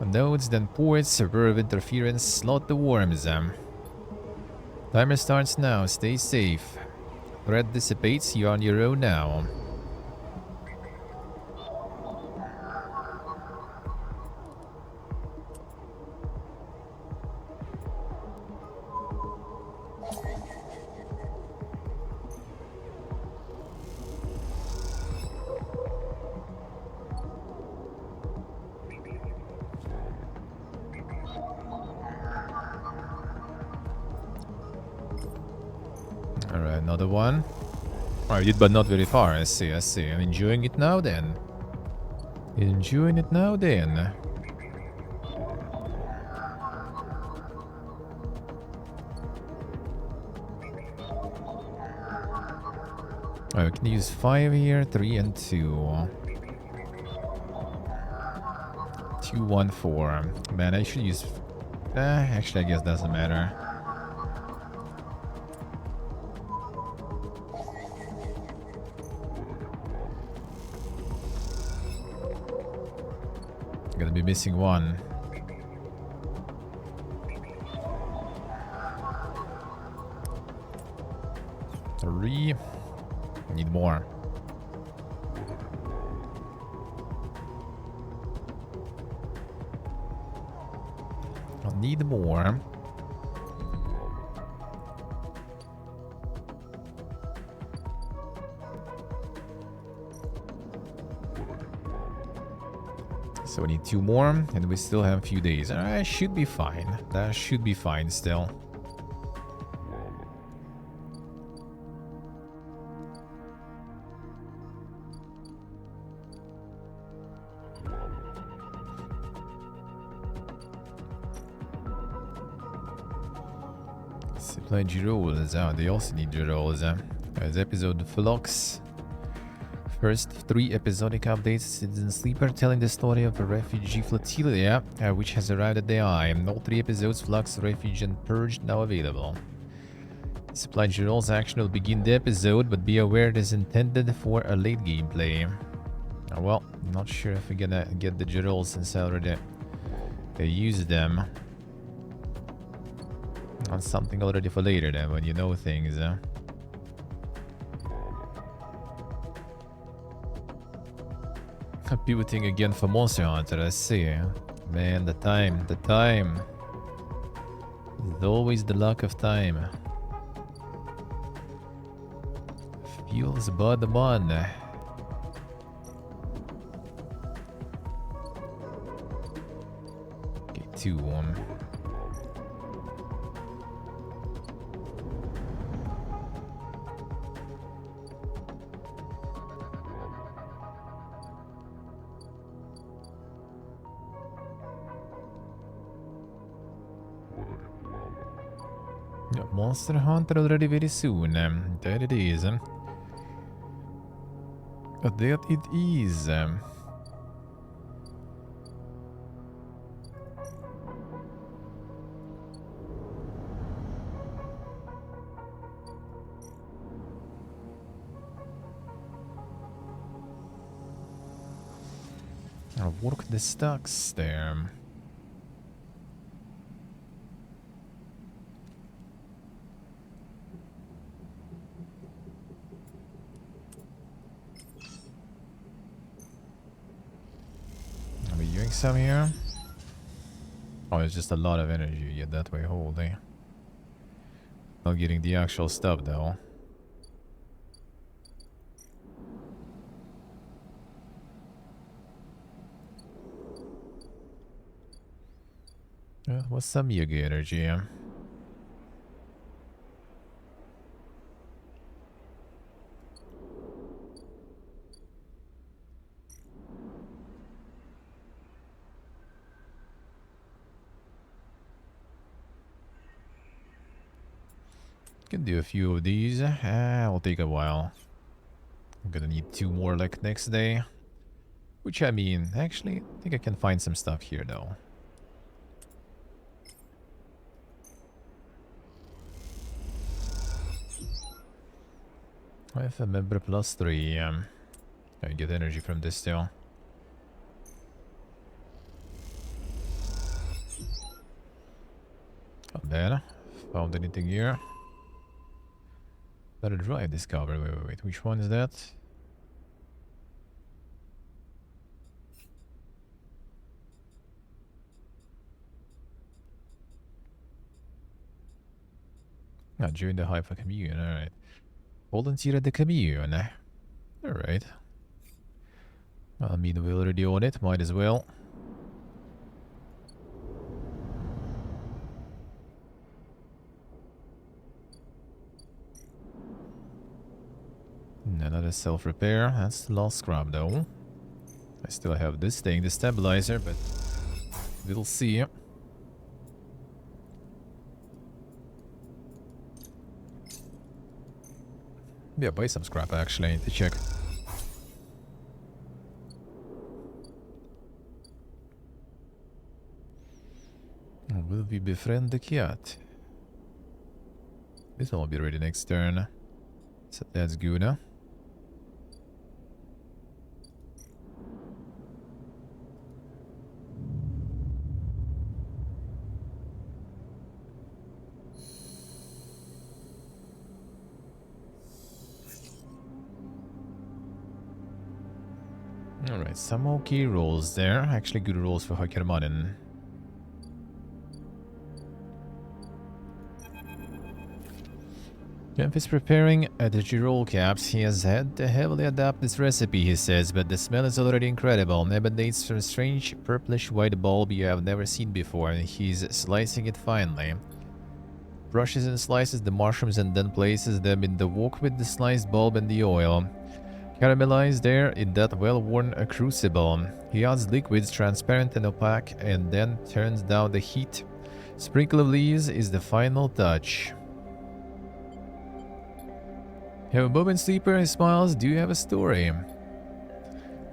Nodes, then ports, reverb interference, slot the worms. Timer starts now, stay safe. Threat dissipates, you're on your own now. Alright, another one. Alright, did but not very far. I see, I see. I'm enjoying it now then. Enjoying it now then. Alright, we can use 5 here, 3 and 2. 2, 1, 4. Man, I should use... actually, I guess doesn't matter. Gonna be missing one. Three. Need more. I'll need more. So we need 2 more, and we still have a few days. I should be fine. That should be fine still. Supply Girolles. They also need Girolles. There's episode Flux. First 3 episodic updates. Citizen Sleeper telling the story of a refugee flotilla which has arrived at the Eye. All 3 episodes, Flux, Refuge, and Purge, now available. Supply Girolles action will begin the episode, but be aware it is intended for a late gameplay. Well, not sure if we're gonna get the Girolles since I already used them. On something already for later then, when you know things. Pivoting again for Monster Hunter, I see. Man, the time. There's always the luck of time. Fuels Bud Mon. Okay, 2. Monster Hunter already very soon. That it is. That it is. I'll work the stocks there. Some here. Oh, it's just a lot of energy you get that way, holy. Not getting the actual stuff though. What's some Yugi energy? Can do a few of these. Will take a while. I'm gonna need 2 more like next day. Which I mean, actually, I think I can find some stuff here though. I have a member plus 3. I get energy from this still. Not bad. Found anything here? Better drive discovery. Wait. Which one is that? Ah, join the Haifa commune. Alright. Volunteer at the commune. Alright. I mean, we're already on it. Might as well. Another self-repair. That's the last scrap though. I still have this thing, the stabilizer, but we'll see. Yeah, buy some scrap actually to check. Will we befriend the cat? This one will be ready next turn. So that's good, huh? Alright, some okay rolls there. Actually good rolls for Hakermanen. Kemp is preparing the Girol caps. He has had to heavily adapt this recipe, he says, but the smell is already incredible. Emanates from a strange purplish white bulb you have never seen before, and he's slicing it finely. Brushes and slices the mushrooms and then places them in the wok with the sliced bulb and the oil. Caramelized there in that well-worn crucible. He adds liquids transparent and opaque and then turns down the heat. Sprinkle of leaves is the final touch. Have a moment, sleeper? He smiles. Do you have a story?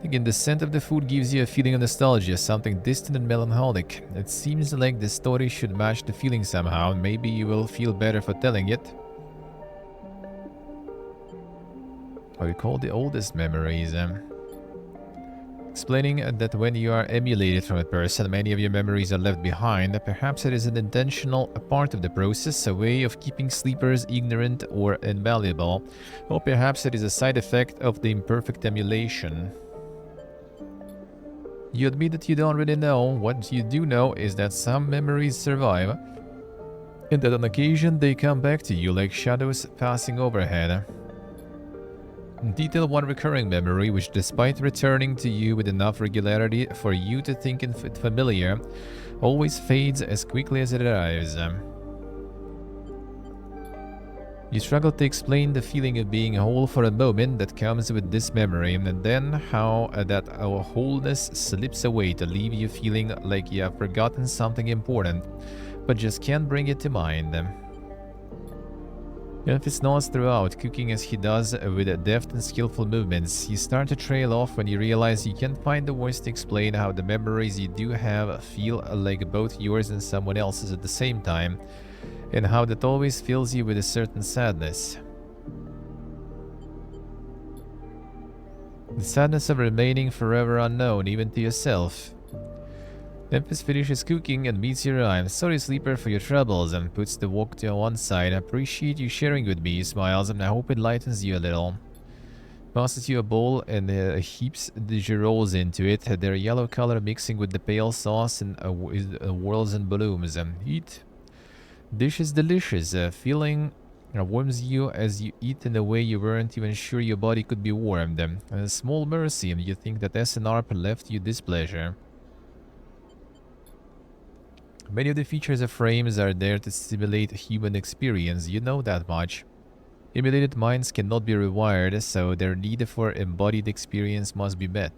Thinking the scent of the food gives you a feeling of nostalgia, something distant and melancholic. It seems like the story should match the feeling somehow. Maybe you will feel better for telling it. I recall the oldest memories. Explaining that when you are emulated from a person, many of your memories are left behind. Perhaps it is an intentional part of the process, a way of keeping sleepers ignorant or invaluable. Or perhaps it is a side effect of the imperfect emulation. You admit that you don't really know. What you do know is that some memories survive, and that on occasion they come back to you like shadows passing overhead. Detail one recurring memory which, despite returning to you with enough regularity for you to think it familiar, always fades as quickly as it arrives. You struggle to explain the feeling of being whole for a moment that comes with this memory, and then how that wholeness slips away to leave you feeling like you have forgotten something important, but just can't bring it to mind. Memphis nods throughout, cooking as he does with deft and skillful movements. You start to trail off when you realize you can't find the words to explain how the memories you do have feel like both yours and someone else's at the same time, and how that always fills you with a certain sadness. The sadness of remaining forever unknown, even to yourself. Memphis finishes cooking and meets your eye. I'm sorry, sleeper, for your troubles, and puts the wok to one side. I appreciate you sharing with me, he smiles, and I hope it lightens you a little. Passes you a bowl and heaps the gyros into it, their yellow color mixing with the pale sauce and whirls and blooms. Eat. Dish is delicious. Feeling warms you as you eat in a way you weren't even sure your body could be warmed. A small mercy, and you think that SNRP left you this pleasure. Many of the features of frames are there to simulate human experience, you know that much. Emulated minds cannot be rewired, so their need for embodied experience must be met.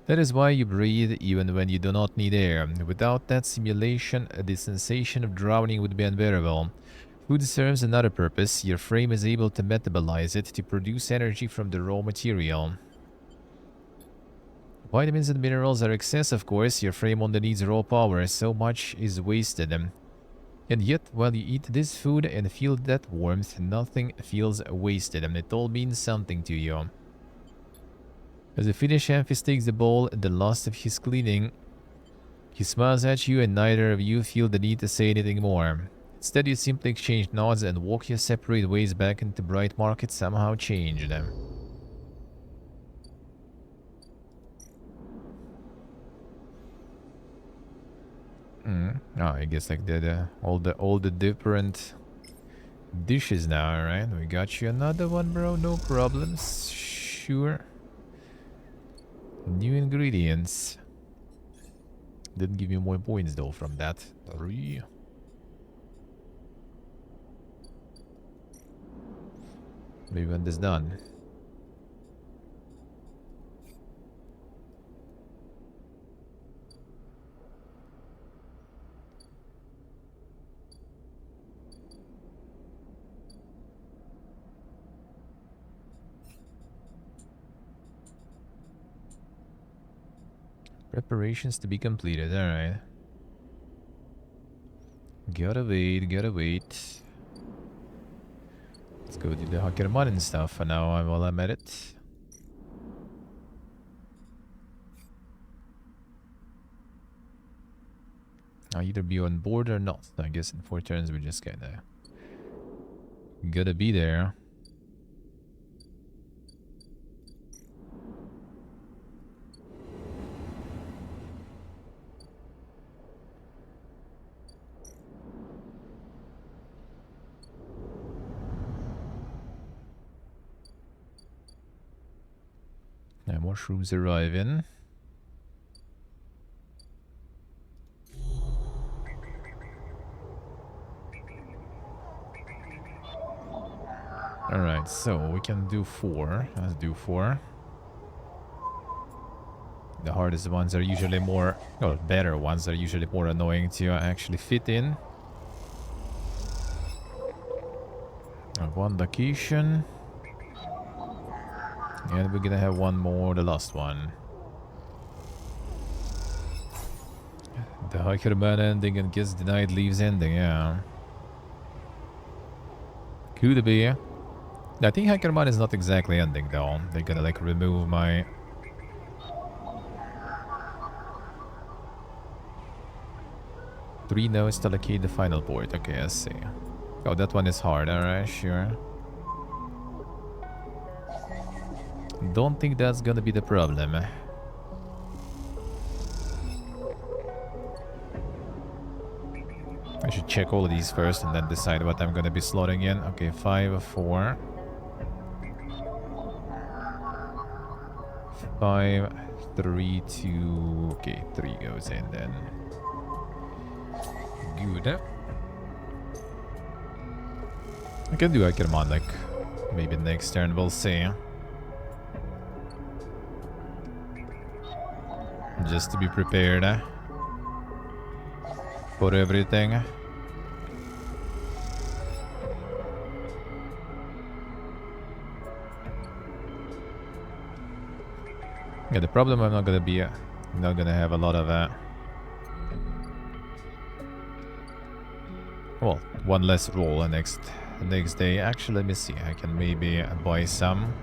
That is why you breathe even when you do not need air. Without that simulation, the sensation of drowning would be unbearable. Food serves another purpose. Your frame is able to metabolize it to produce energy from the raw material. Vitamins and minerals are excess, of course. Your frame only needs raw power. So much is wasted. And yet, while you eat this food and feel that warmth, nothing feels wasted. It all means something to you. As the Finnish Amphis takes the bowl and the last of his cleaning, he smiles at you and neither of you feel the need to say anything more. Instead, you simply exchange nods and walk your separate ways back into Bright Market, somehow changed. Oh, I guess like all the different dishes now, right? We got you another one, bro. No problems. Sure. New ingredients. Didn't give you more points though from that. 3. Maybe when this done. Preparations to be completed, alright. Gotta wait. Let's go do the Hakkerman and stuff for now while I'm at it. I'll either be on board or not. I guess in 4 turns we just gotta be there. Now mushrooms arriving. Alright, so we can do 4. Let's do 4. The hardest ones are usually more, well, better ones are usually more annoying to actually fit in. One location. And we're gonna have one more, the last one. The Hikerman ending and Gets Denied Leaves ending, yeah. Could be. I think Hikerman is not exactly ending though. They're gonna like remove my... Three notes to locate the final board. Okay, let's see. Oh, that one is hard. Alright, sure. Don't think that's gonna be the problem. I should check all of these first and then decide what I'm gonna be slotting in. Okay, 5, 4. 5, 3, 2. Okay, 3 goes in then. Good. I can do Ackerman like maybe next turn, we'll see. Just to be prepared for everything. Yeah, the problem I'm not gonna have a lot of well, one less roll next day. Actually, let me see. I can maybe buy some.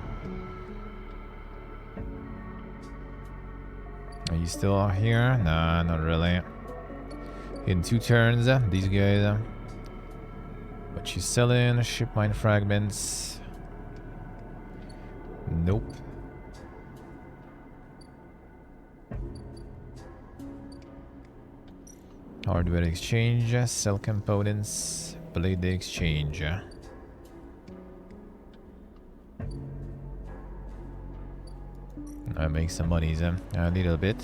Are you still here? Nah, not really. In 2 turns, these guys. What she's selling? Ship mine fragments. Nope. Hardware exchange, sell components, blade exchange. I make some monies, a little bit.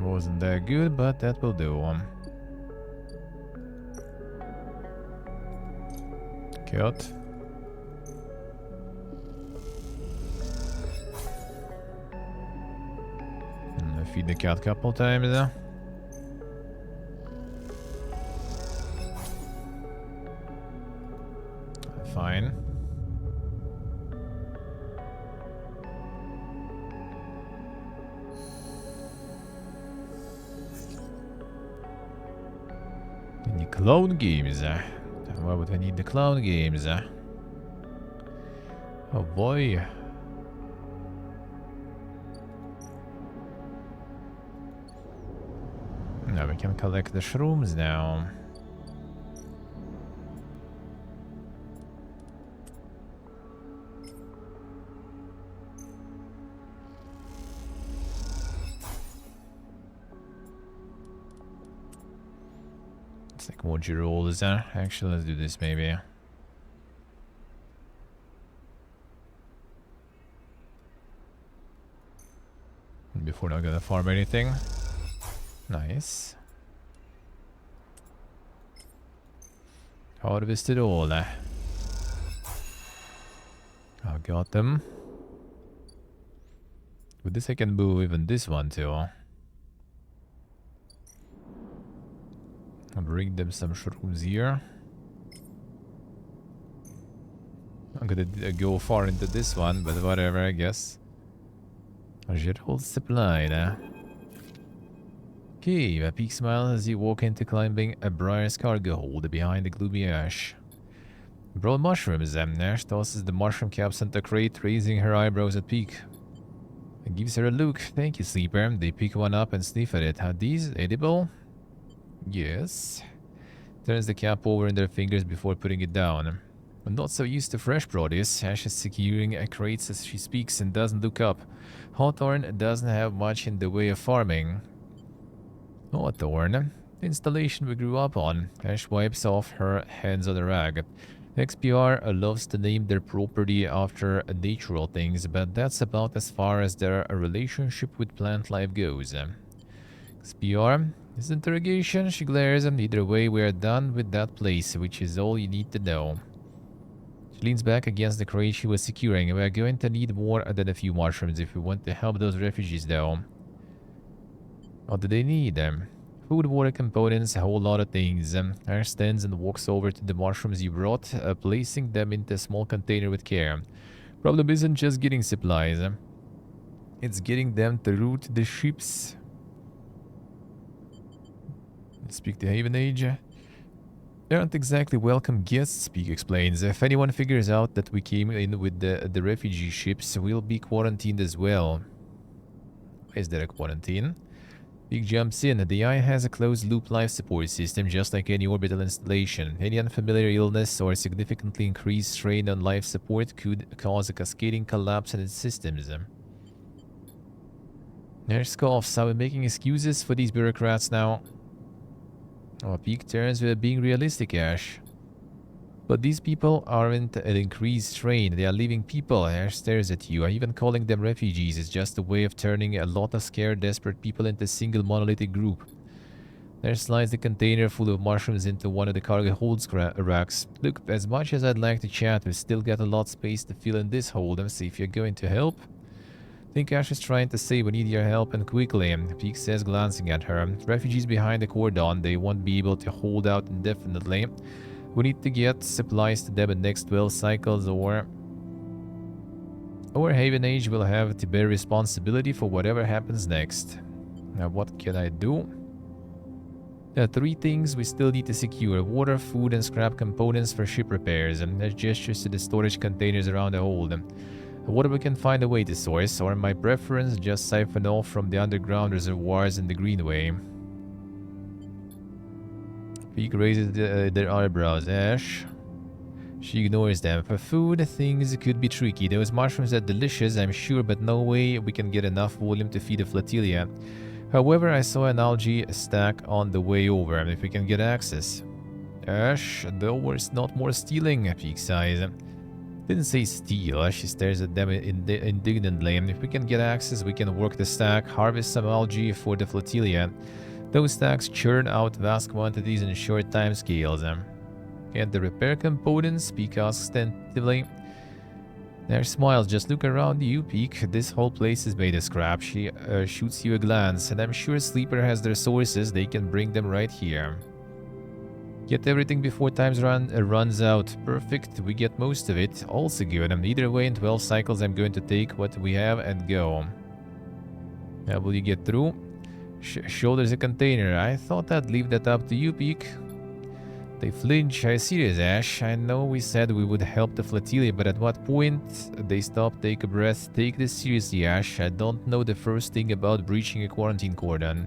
Wasn't that good, but that will do. Cut. feed the cat a couple times. Fine. Any clown games? Why would I need the clown games? Oh boy. Now we can collect the shrooms now. It's like what you roll is that? Actually, let's do this maybe. Before not gonna farm anything. Nice. Harvested all. I got them. With this I can move even this one too. I'll bring them some shrooms here. I'm gonna go far into this one, but whatever, I guess. General supplied. Okay, a peak smile as you walk into climbing a Briar's cargo hold behind the gloomy ash. Broad mushrooms. Ash tosses the mushroom caps into the crate, raising her eyebrows at Peak. It gives her a look. Thank you, Sleeper. They pick one up and sniff at it. Are these edible? Yes. Turns the cap over in their fingers before putting it down. I'm not so used to fresh produce. Ash is securing a crate as she speaks and doesn't look up. Hawthorne doesn't have much in the way of farming. Hawthorne, the installation we grew up on. Ash wipes off her hands on the rag. XPR loves to name their property after natural things, but that's about as far as their relationship with plant life goes. XPR, is interrogation? She glares, and either way we are done with that place, which is all you need to know. She leans back against the crate she was securing. We are going to need more than a few mushrooms if we want to help those refugees though. What do they need? Food, water, components, a whole lot of things. Ash stands and walks over to the mushrooms you brought, placing them into a small container with care. Problem isn't just getting supplies. It's getting them to route the ships. Speak to Haven Age. They aren't exactly welcome guests, Speak explains. If anyone figures out that we came in with the refugee ships, we'll be quarantined as well. Is there a quarantine? Speak jumps in. The AI has a closed-loop life support system, just like any orbital installation. Any unfamiliar illness or significantly increased strain on life support could cause a cascading collapse in its systems. Ash scoffs. Are we making excuses for these bureaucrats now? Oh, Peak turns with being realistic, Ash. But these people aren't an increased strain. They are living people. Ash stares at you. Even calling them refugees is just a way of turning a lot of scared, desperate people into a single monolithic group. Ash slides the container full of mushrooms into one of the cargo hold racks. Look, as much as I'd like to chat, we've still got a lot of space to fill in this hold. And see if you're going to help. I think Ash is trying to say we need your help and quickly, Peak says, glancing at her. Refugees behind the cordon, they won't be able to hold out indefinitely. We need to get supplies to them in the next 12 cycles or Haven Age will have to bear responsibility for whatever happens next. Now what can I do? There are 3 things we still need to secure: water, food, and scrap components for ship repairs, and there's gestures to the storage containers around the hold. Water we can find a way to source, or my preference, just siphon off from the underground reservoirs in the Greenway. Peak raises their eyebrows. Ash. She ignores them. For food, things could be tricky. Those mushrooms are delicious, I'm sure, but no way we can get enough volume to feed a flotilla. However, I saw an algae stack on the way over, if we can get access. Ash, there was not more stealing, Peak sighs. Didn't say steal. She stares at them indignantly. If we can get access, we can work the stack, harvest some algae for the flotilla. Those stacks churn out vast quantities in short time scales. And the repair components, Peak asks tentatively. Nash smiles. Just look around you, Peak. This whole place is made of scrap. She shoots you a glance, and I'm sure Sleeper has their sources. They can bring them right here. Get everything before times runs out. Perfect. We get most of it. Also good. Either way, in 12 cycles, I'm going to take what we have and go. How will you get through? Show there's a container. I thought I'd leave that up to you, Peak. They flinch. I see this, Ash. I know we said we would help the flotilla, but at what point they stop, take a breath. Take this seriously, Ash. I don't know the first thing about breaching a quarantine cordon.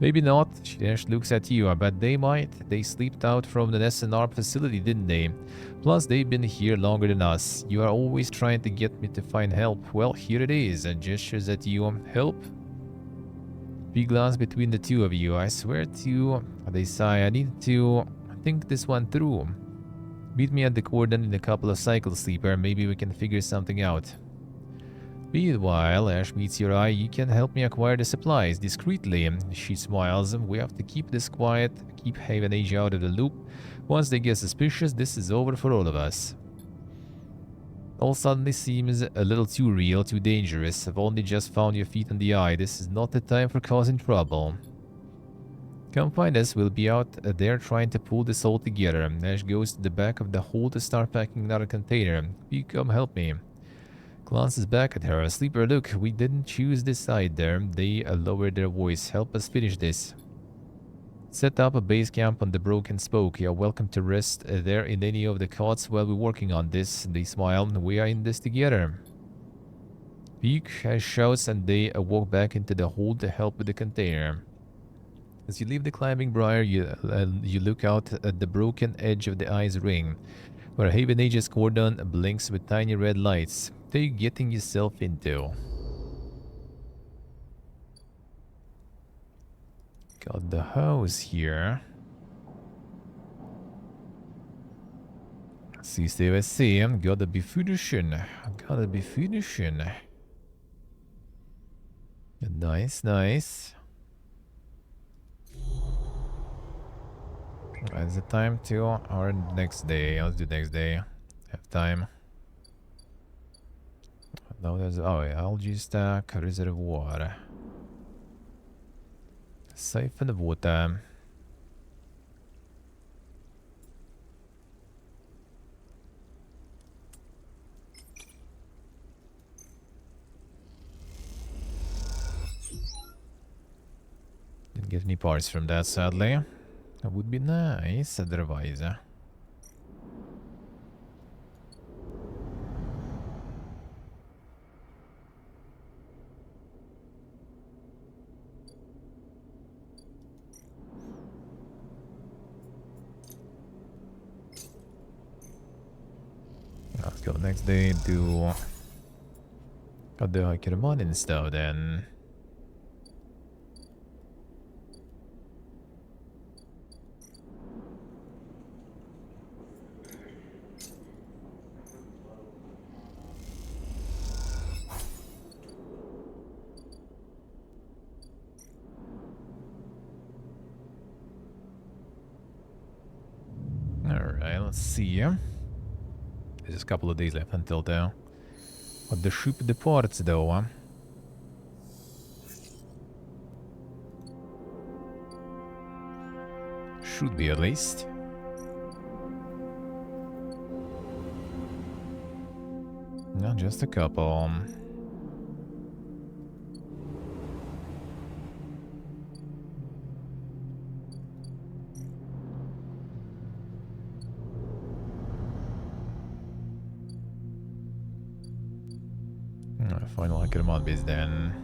Maybe not. Ash looks at you. I bet they might. They slipped out from the SNR facility, didn't they? Plus, they've been here longer than us. You are always trying to get me to find help. Well, here it is. And gestures at you. Help? Big glance between the two of you. I swear to you, they sigh. I need to think this one through. Meet me at the cordon in a couple of cycles, Sleeper. Maybe we can figure something out. Meanwhile, Ash meets your eye. You can help me acquire the supplies discreetly. She smiles. We have to keep this quiet, keep Haven Age out of the loop. Once they get suspicious, this is over for all of us. All suddenly seems a little too real, too dangerous. I've only just found your feet on the eye. This is not the time for causing trouble. Come find us. We'll be out there trying to pull this all together. Ash goes to the back of the hold to start packing another container. You come help me. Glances back at her. Sleeper, look, we didn't choose this side there. They lowered their voice. Help us finish this. Set up a base camp on the broken spoke. You're welcome to rest there in any of the cots while we're working on this. They smile. We are in this together. Peak shouts and they walk back into the hold to help with the container. As you leave the climbing briar, you look out at the broken edge of the ice ring, where Haven Age's cordon blinks with tiny red lights. What are you getting yourself into? Got the house here. Siste vi se. Gotta be finishing. Gotta be finishing. Nice, nice. Is it time to or next day? Let's do next day. Have time. Now there's algae stack, reservoir. Siphon of water. Didn't get any parts from that, sadly. That would be nice otherwise. Let's go next day, do the Hikerman and stuff then. Alright, let's see. There's a couple of days left until there. But the ship departs though. Should be at least. Not just a couple. Final Ackerman base then.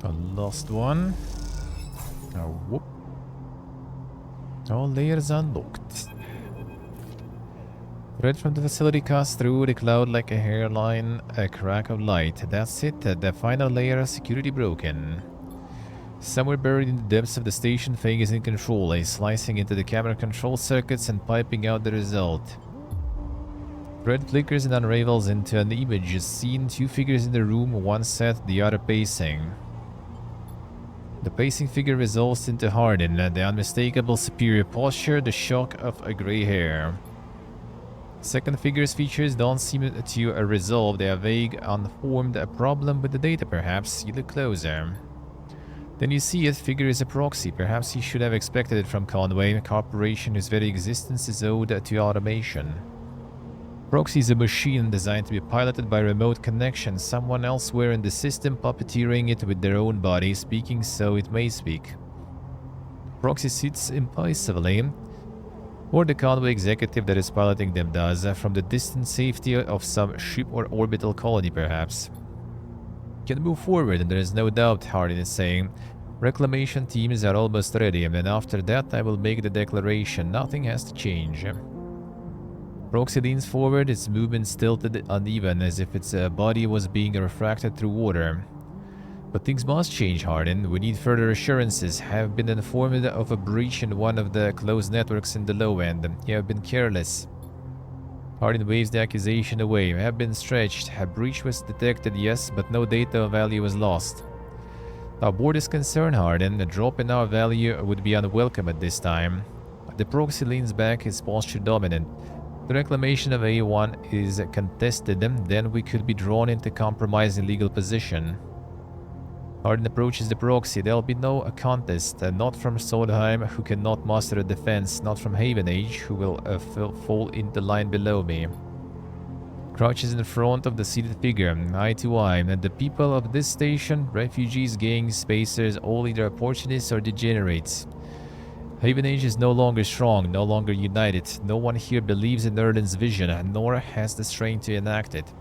A lost one. Oh, whoop. All layers unlocked. Red from the facility casts through the cloud like a hairline, a crack of light. That's it, the final layer of security broken. Somewhere buried in the depths of the station, Fang is in control, slicing into the camera control circuits and piping out the result. Red flickers and unravels into an image seen, two figures in the room, one set, the other pacing. The pacing figure resolves into Hardin, the unmistakable superior posture, the shock of a grey hair. Second figure's features don't seem to resolve, they are vague, unformed, a problem with the data perhaps. You look closer. Then you see it, figure is a proxy, perhaps you should have expected it from Conway, a corporation whose very existence is owed to automation. Proxy is a machine designed to be piloted by remote connection, someone elsewhere in the system puppeteering it with their own body, speaking so it may speak. Proxy sits impassively, or the Conway executive that is piloting them does, from the distant safety of some ship or orbital colony perhaps. Can move forward, and there is no doubt, Hardin is saying. Reclamation teams are almost ready, and after that I will make the declaration. Nothing has to change. Proxy leans forward, its movement stilted, uneven, as if its body was being refracted through water. But things must change, Hardin. We need further assurances. Have been informed of a breach in one of the closed networks in the low end. You have been careless. Hardin waves the accusation away. Have been stretched. A breach was detected, yes, but no data of value was lost. Our board is concerned, Hardin. A drop in our value would be unwelcome at this time. The proxy leans back, his posture dominant. The reclamation of A1 is contested, then we could be drawn into compromising legal position. Hardin approaches the proxy. There'll be no contest, not from Solheim, who cannot muster a defense, not from Haven Age, who will fall into line below me. Crouches in front of the seated figure, eye to eye, and the people of this station, refugees, gangs, spacers, all either opportunists or degenerates. Haven Age is no longer strong, no longer united. No one here believes in Erlen's vision, nor has the strength to enact it.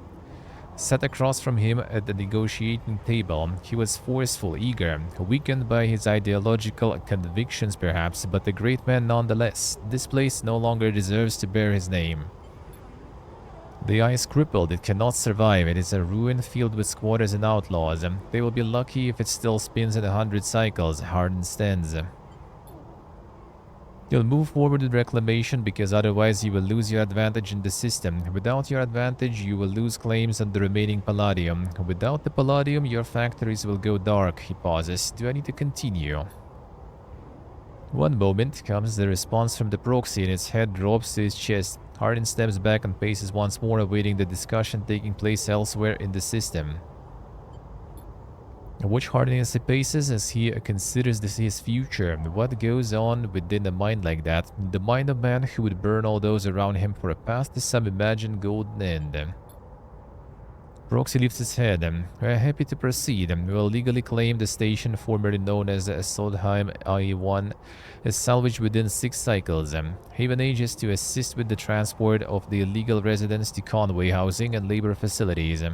Sat across from him at the negotiating table, he was forceful, eager, weakened by his ideological convictions perhaps, but a great man nonetheless. This place no longer deserves to bear his name. The eye is crippled, it cannot survive, it is a ruin filled with squatters and outlaws. They will be lucky if it still spins in 100 cycles, Hardin stands. You'll move forward with reclamation because otherwise you will lose your advantage in the system. Without your advantage, you will lose claims on the remaining palladium. Without the palladium, your factories will go dark. He pauses. Do I need to continue? One moment comes the response from the proxy and its head drops to his chest. Hardin steps back and paces once more, awaiting the discussion taking place elsewhere in the system. Watch Hardin as he paces, as he considers this his future. What goes on within a mind like that? The mind of man who would burn all those around him for a path to some imagined golden end. Proxy lifts his head. We're happy to proceed. We will legally claim the station formerly known as Solheim I1 as salvaged within 6 cycles. Haven Age is to assist with the transport of the illegal residents to Conway housing and labor facilities.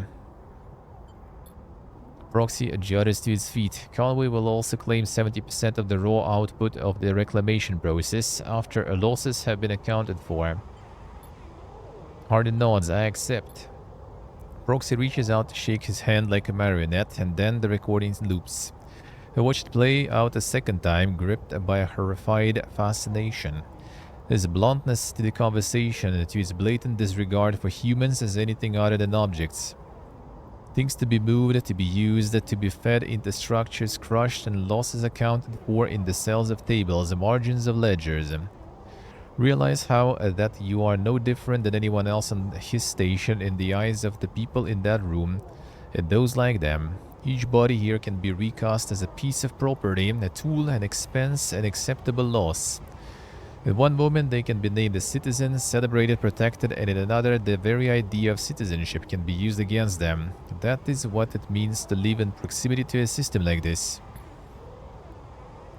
Proxy adjusts to his feet. Conway will also claim 70% of the raw output of the reclamation process after losses have been accounted for. Hardin nods. I accept. Proxy reaches out to shake his hand like a marionette, and then the recording loops. I watched it play out a second time, gripped by a horrified fascination. His bluntness to the conversation, to his blatant disregard for humans as anything other than objects. Things to be moved, to be used, to be fed into structures crushed and losses accounted for in the cells of tables, margins of ledgers. Realize how that you are no different than anyone else on his station in the eyes of the people in that room and those like them. Each body here can be recast as a piece of property, a tool, an expense, an acceptable loss. In one moment they can be named a citizen, celebrated, protected, and in another the very idea of citizenship can be used against them. That is what it means to live in proximity to a system like this.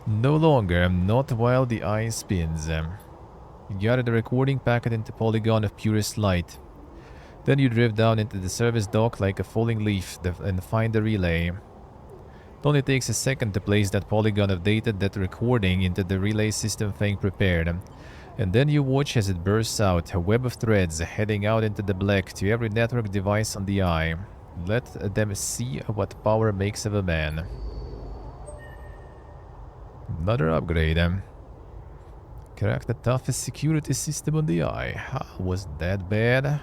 No longer, not while the eye spins. You gather the recording packet into polygon of purest light. Then you drift down into the service dock like a falling leaf and find the relay. It only takes a second to place that polygon of data, that recording, into the relay system Fang prepared. And then you watch as it bursts out, a web of threads heading out into the black to every network device on the eye. Let them see what power makes of a man. Another upgrade. Crack the toughest security system on the eye. How was that bad?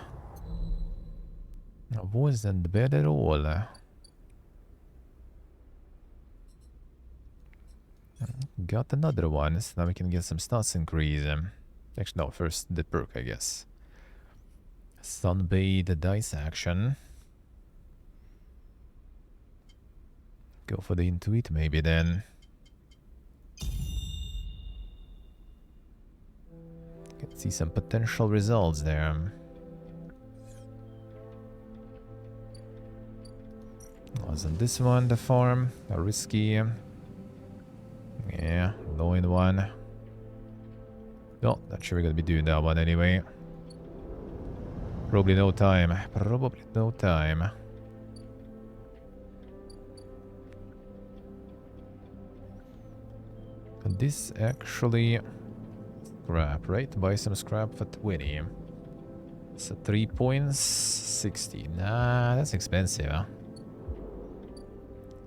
It wasn't bad at all. Got another one, so now we can get some stats increase. Actually, no, first the perk, I guess. Sunbathe dice action. Go for the intuit maybe then. Can see some potential results there. Wasn't this one the farm? Risky. Yeah, low in one. No, not sure we're gonna be doing that one anyway. Probably no time. Probably no time. And this actually scrap, right? Buy some scrap for 20. So 3 points, 60. Nah, that's expensive, huh?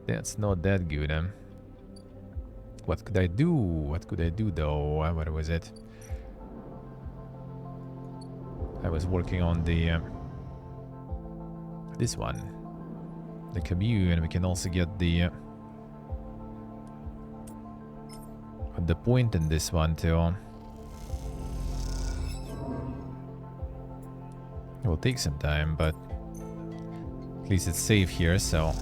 That's not that good, huh? What could I do? What could I do though? What was it? I was working on the this one, the commune. We can also get the point in this one too. It will take some time, but at least it's safe here, so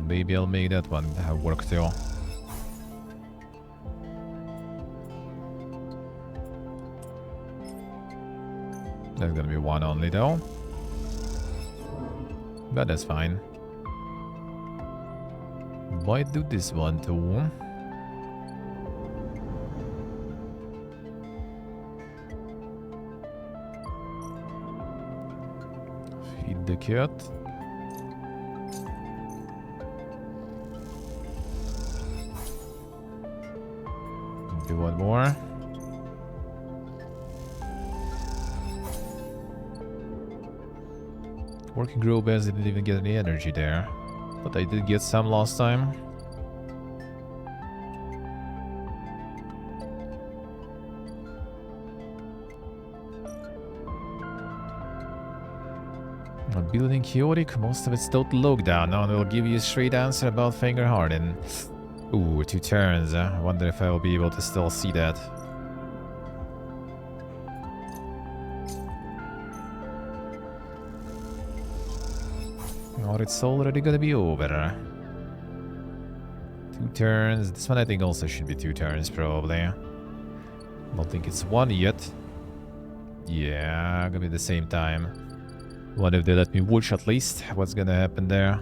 maybe I'll make that one work too. That's gonna be one only though. But that's fine. Might do this one too. Feed the cat. Do one more. Working grow bears didn't even get any energy there, but I did get some last time. Building chaotic, most of it's total lockdown. Now it'll give you a straight answer about Finger Harden. Ooh, 2 turns. I wonder if I will be able to still see that. Or it's already gonna be over. 2 turns. This one I think also should be 2 turns probably. Don't think it's 1 yet. Yeah, gonna be the same time. What if they let me watch at least? What's gonna happen there?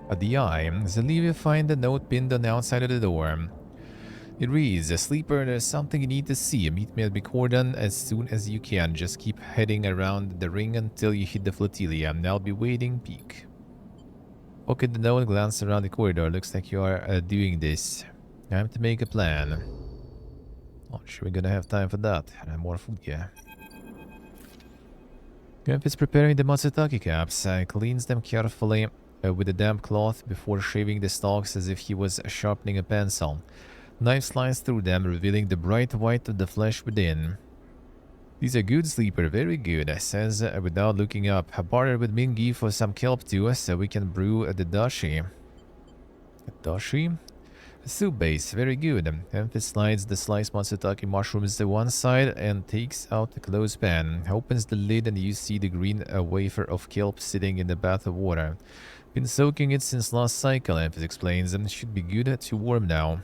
At the eye, Zalivia find a note pinned on the outside of the door. It reads, "Sleeper, there's something you need to see. Meet me at Bicordon as soon as you can. Just keep heading around the ring until you hit the flotilla. I'll be waiting. Peek." Pocket the note, glance around the corridor. Looks like you are doing this. Time to make a plan. Not sure we're gonna have time for that. More food, yeah. Gump is preparing the Matsutake caps. Cleans them carefully with a damp cloth before shaving the stalks as if he was sharpening a pencil. Knife slices through them, revealing the bright white of the flesh within. "These are good, Sleeper, very good," says without looking up. "I partnered with Mingi for some kelp too, so we can brew the dashi." Dashi? Soup base, very good. Memphis slides the sliced matsutake mushrooms to one side and takes out the closed pan. Opens the lid and you see the green wafer of kelp sitting in the bath of water. "Been soaking it since last cycle," Memphis explains, and should be good to warm now.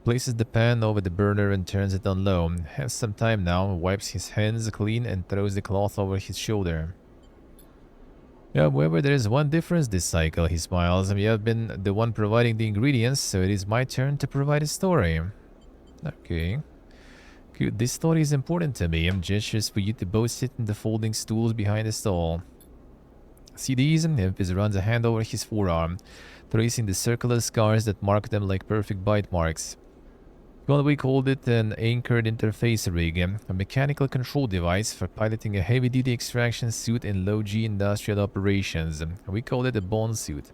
Places the pan over the burner and turns it on low. Has some time now, wipes his hands clean and throws the cloth over his shoulder. However, there is one difference this cycle, he smiles. We have been the one providing the ingredients, so it is my turn to provide a story. Okay. Good, this story is important to me. Gestures for you to both sit in the folding stools behind the stall. See these? Memphis runs a hand over his forearm, tracing the circular scars that mark them like perfect bite marks. Well, we called it an anchored interface rig, a mechanical control device for piloting a heavy-duty extraction suit in low-G industrial operations. We called it a bone suit.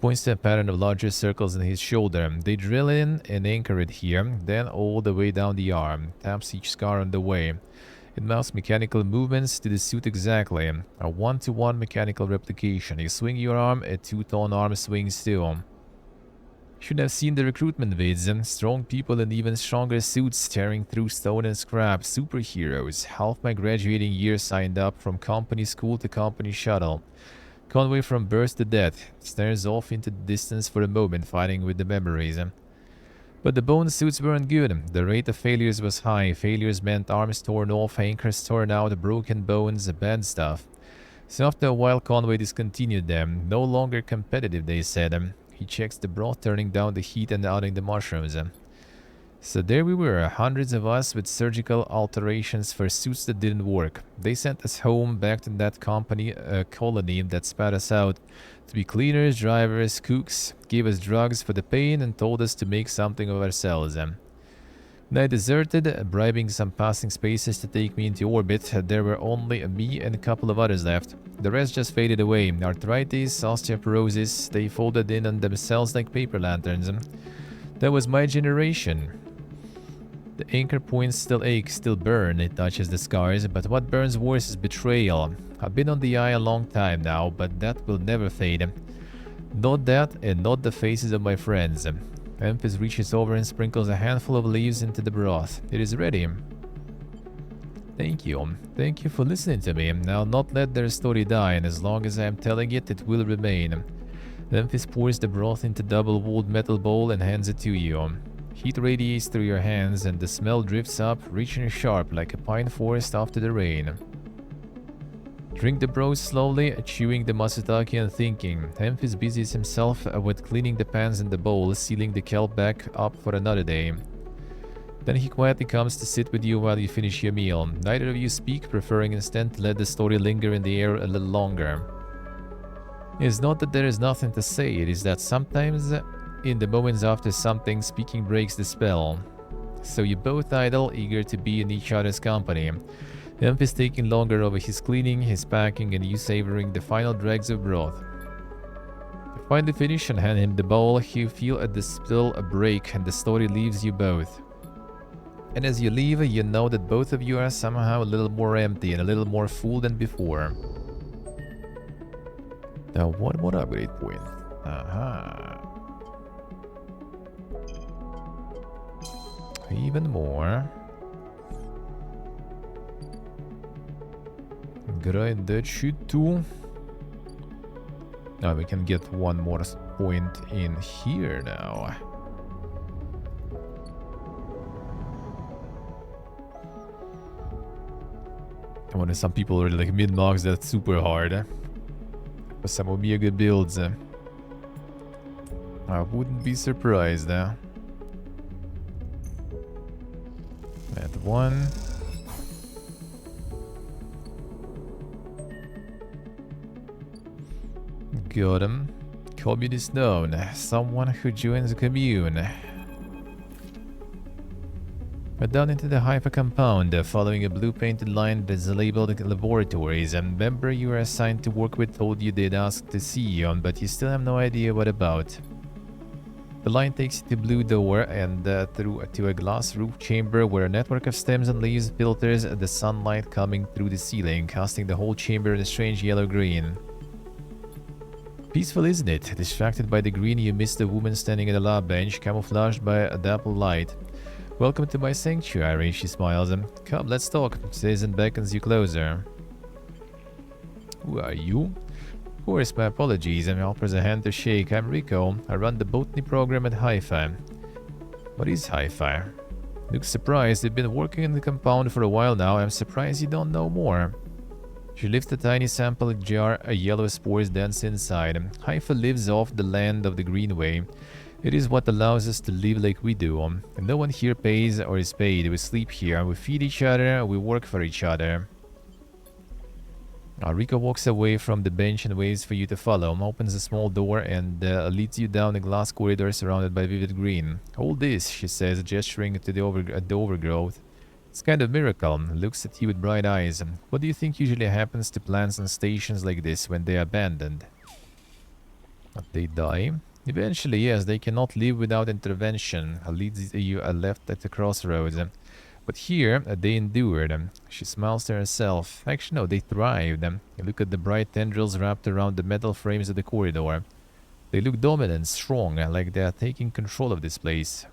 Points to a pattern of larger circles in his shoulder. They drill in and anchor it here, then all the way down the arm. Taps each scar on the way. It maps mechanical movements to the suit exactly. A one-to-one mechanical replication. You swing your arm, a two-tone arm swings too. Should have seen the recruitment vids. Strong people in even stronger suits tearing through stone and scrap. Superheroes. Half my graduating year signed up from company school to company shuttle. Conway from birth to death. Stares off into the distance for a moment, fighting with the memories. But the bone suits weren't good. The rate of failures was high. Failures meant arms torn off, anchors torn out, broken bones, bad stuff. So after a while, Conway discontinued them. No longer competitive, they said. He checks the broth, turning down the heat and adding the mushrooms. So there we were, hundreds of us with surgical alterations for suits that didn't work. They sent us home, back to that colony that spat us out, to be cleaners, drivers, cooks, gave us drugs for the pain and told us to make something of ourselves. When I deserted, bribing some passing spaces to take me into orbit, there were only me and a couple of others left. The rest just faded away. Arthritis, osteoporosis, they folded in on themselves like paper lanterns. That was my generation. The anchor points still ache, still burn. It touches the scars, but what burns worse is betrayal. I've been on the eye a long time now, but that will never fade. Not that, and not the faces of my friends. Memphis reaches over and sprinkles a handful of leaves into the broth. It is ready. Thank you. Thank you for listening to me. I'll not let their story die, and as long as I am telling it, it will remain. Memphis pours the broth into double-walled metal bowl and hands it to you. Heat radiates through your hands and the smell drifts up, rich and sharp like a pine forest after the rain. Drink the broth slowly, chewing the matsutake and thinking. Memphis busies himself with cleaning the pans in the bowl, sealing the kelp back up for another day. Then he quietly comes to sit with you while you finish your meal. Neither of you speak, preferring instead to let the story linger in the air a little longer. It is not that there is nothing to say, it is that sometimes, in the moments after something, speaking breaks the spell. So you both idle, eager to be in each other's company. Memphis taking longer over his cleaning, his packing, and you savoring the final dregs of broth. You finally finish and hand him the bowl. You feel at the spill a break, and the story leaves you both. And as you leave, you know that both of you are somehow a little more empty and a little more full than before. Now, one more upgrade point. Aha. Even more. Grind that shit too. Now we can get one more point in here now. I wonder some people already like mid-max that super hard. For some Omega builds. I wouldn't be surprised. That one. Got him. Communist known. Someone who joins the commune. But down into the Haifa compound, following a blue painted line that is labeled laboratories. A member you are assigned to work with told you they'd ask to see you, but you still have no idea what about. The line takes you to blue door and through to a glass roof chamber where a network of stems and leaves filters the sunlight coming through the ceiling, casting the whole chamber in a strange yellow-green. Peaceful, isn't it? Distracted by the green, you miss the woman standing at the lab bench, camouflaged by a dapple light. Welcome to my sanctuary, she smiles. Come, let's talk, says and beckons you closer. Who are you? Of course, my apologies, and offers a hand to shake. I'm Rico. I run the botany program at Hi-Fi. What is Hi-Fi? Looks surprised. They've been working in the compound for a while now. I'm surprised you don't know more. She lifts a tiny sample jar, a yellow spores dance inside. Hi-Fi lives off the land of the Greenway. It is what allows us to live like we do. And no one here pays or is paid. We sleep here, we feed each other, we work for each other. Rico walks away from the bench and waits for you to follow. Opens a small door and leads you down a glass corridor surrounded by vivid green. Hold this, she says, gesturing to the overgrowth. It's kind of miracle. Looks at you with bright eyes. What do you think usually happens to plants on stations like this when they are abandoned? They die? Eventually, yes, they cannot live without intervention. Leads you left at the crossroads. But here, they endured. She smiles to herself. Actually, no, they thrived. Look at the bright tendrils wrapped around the metal frames of the corridor. They look dominant, strong, like they are taking control of this place.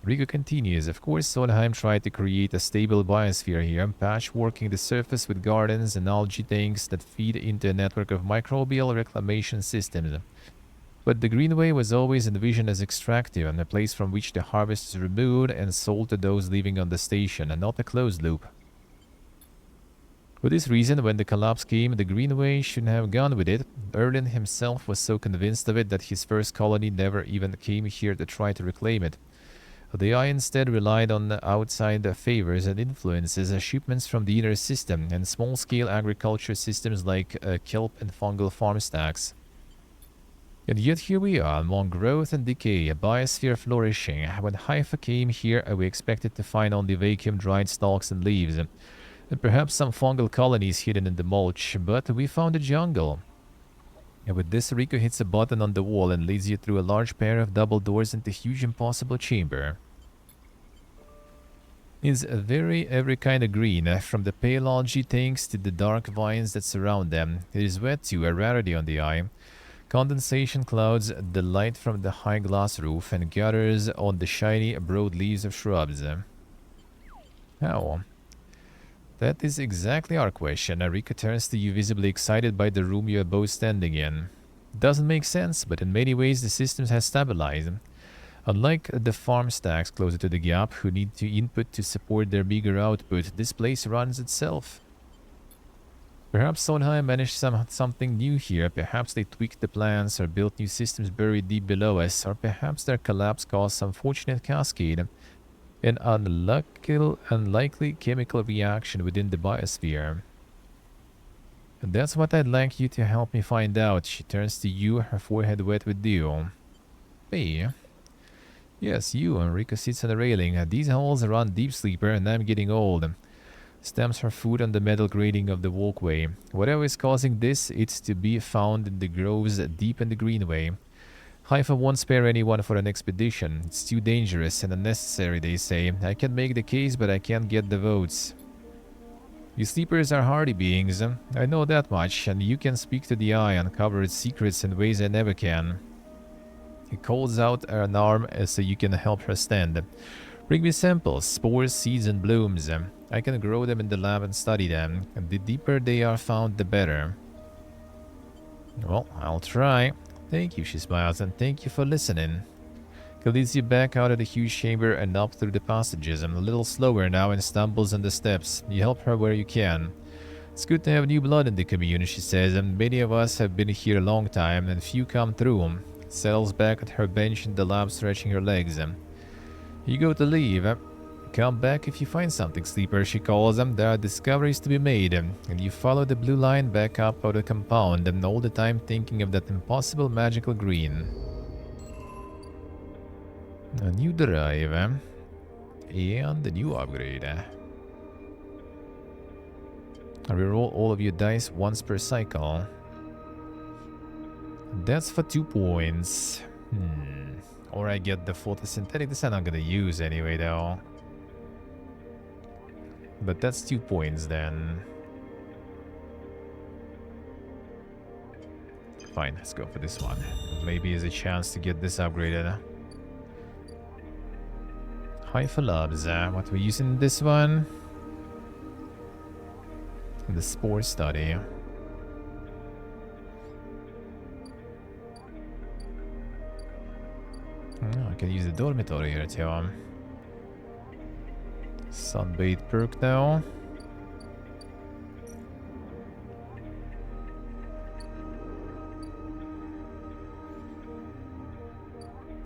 Rico continues. Of course, Solheim tried to create a stable biosphere here, patchworking the surface with gardens and algae tanks that feed into a network of microbial reclamation systems. But the Greenway was always envisioned as extractive and a place from which the harvest is removed and sold to those living on the station, and not a closed loop. For this reason, when the collapse came, the Greenway shouldn't have gone with it. Erlin himself was so convinced of it that his first colony never even came here to try to reclaim it. The Eye instead relied on outside favors and influences, shipments from the inner system, and small-scale agriculture systems like kelp and fungal farm stacks. And yet here we are, among growth and decay, a biosphere flourishing. When Haifa came here, we expected to find only vacuum-dried stalks and leaves, and perhaps some fungal colonies hidden in the mulch, but we found a jungle. And with this, Rico hits a button on the wall and leads you through a large pair of double doors into a huge impossible chamber. It's every kind of green, from the pale algae tanks to the dark vines that surround them. It is wet too, a rarity on the Eye. Condensation clouds the light from the high glass roof and gathers on the shiny, broad leaves of shrubs. How? That is exactly our question. Rico turns to you, visibly excited by the room you are both standing in. Doesn't make sense, but in many ways the systems have stabilized. Unlike the farm stacks closer to the gap, who need to input to support their bigger output, this place runs itself. Perhaps Solheim managed something new here. Perhaps they tweaked the plans or built new systems buried deep below us, or perhaps their collapse caused some fortunate cascade, an unlikely chemical reaction within the biosphere. And that's what I'd like you to help me find out. She turns to you, her forehead wet with dew. Hey. Yes, you. Enrico sits on the railing. These halls run deep, sleeper, and I'm getting old. Stamps her foot on the metal grating of the walkway. Whatever is causing this, it's to be found in the groves deep in the Greenway. Haifa won't spare anyone for an expedition. It's too dangerous and unnecessary, they say. I can make the case, but I can't get the votes. You sleepers are hardy beings. I know that much, and you can speak to the Eye, uncover its secrets in ways I never can. He calls out an arm so you can help her stand. Bring me samples, spores, seeds, and blooms. I can grow them in the lab and study them, and the deeper they are found, the better. Well, I'll try. Thank you, she smiles, and thank you for listening. He leads you back out of the huge chamber and up through the passages. I'm a little slower now and stumbles on the steps. You help her where you can. It's good to have new blood in the community, she says, and many of us have been here a long time, and few come through. Settles back at her bench in the lab, stretching her legs. You go to leave. Come back if you find something, sleeper, she calls them. There are discoveries to be made, and you follow the blue line back up out of the compound, and all the time thinking of that impossible magical green. A new drive, and a new upgrade. I reroll all of your dice once per cycle. That's for 2 points. Or I get the photosynthetic. This I'm not gonna use anyway, though. But that's 2 points then. Fine, let's go for this one. Maybe there's a chance to get this upgraded. Haifa Labs. What we're using this one? The Spore Study. Oh, I can use the dormitory here too. Sunbathe perk now.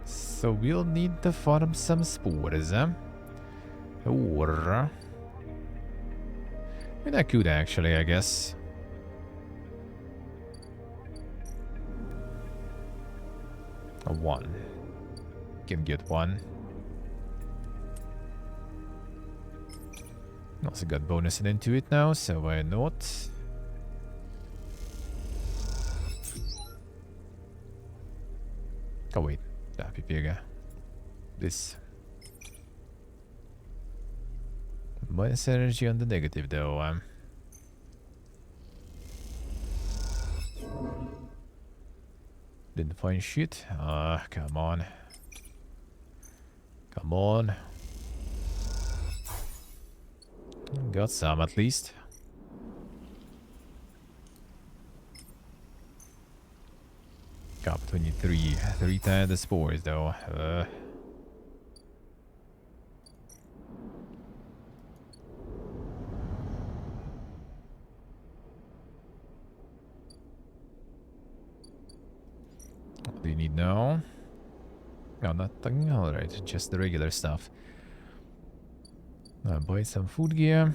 So we'll need to farm some spores. Or mean, I could actually, I guess. A 1. Can get 1. Also got bonus into it now, so why not? Oh wait, pipiega. This. Minus energy on the negative though. Didn't find shit. Come on. Come on. Got some at least. Got 23. 3 times the spores though. What do you need now? No, nothing. Alright, just the regular stuff. I'll buy some food gear.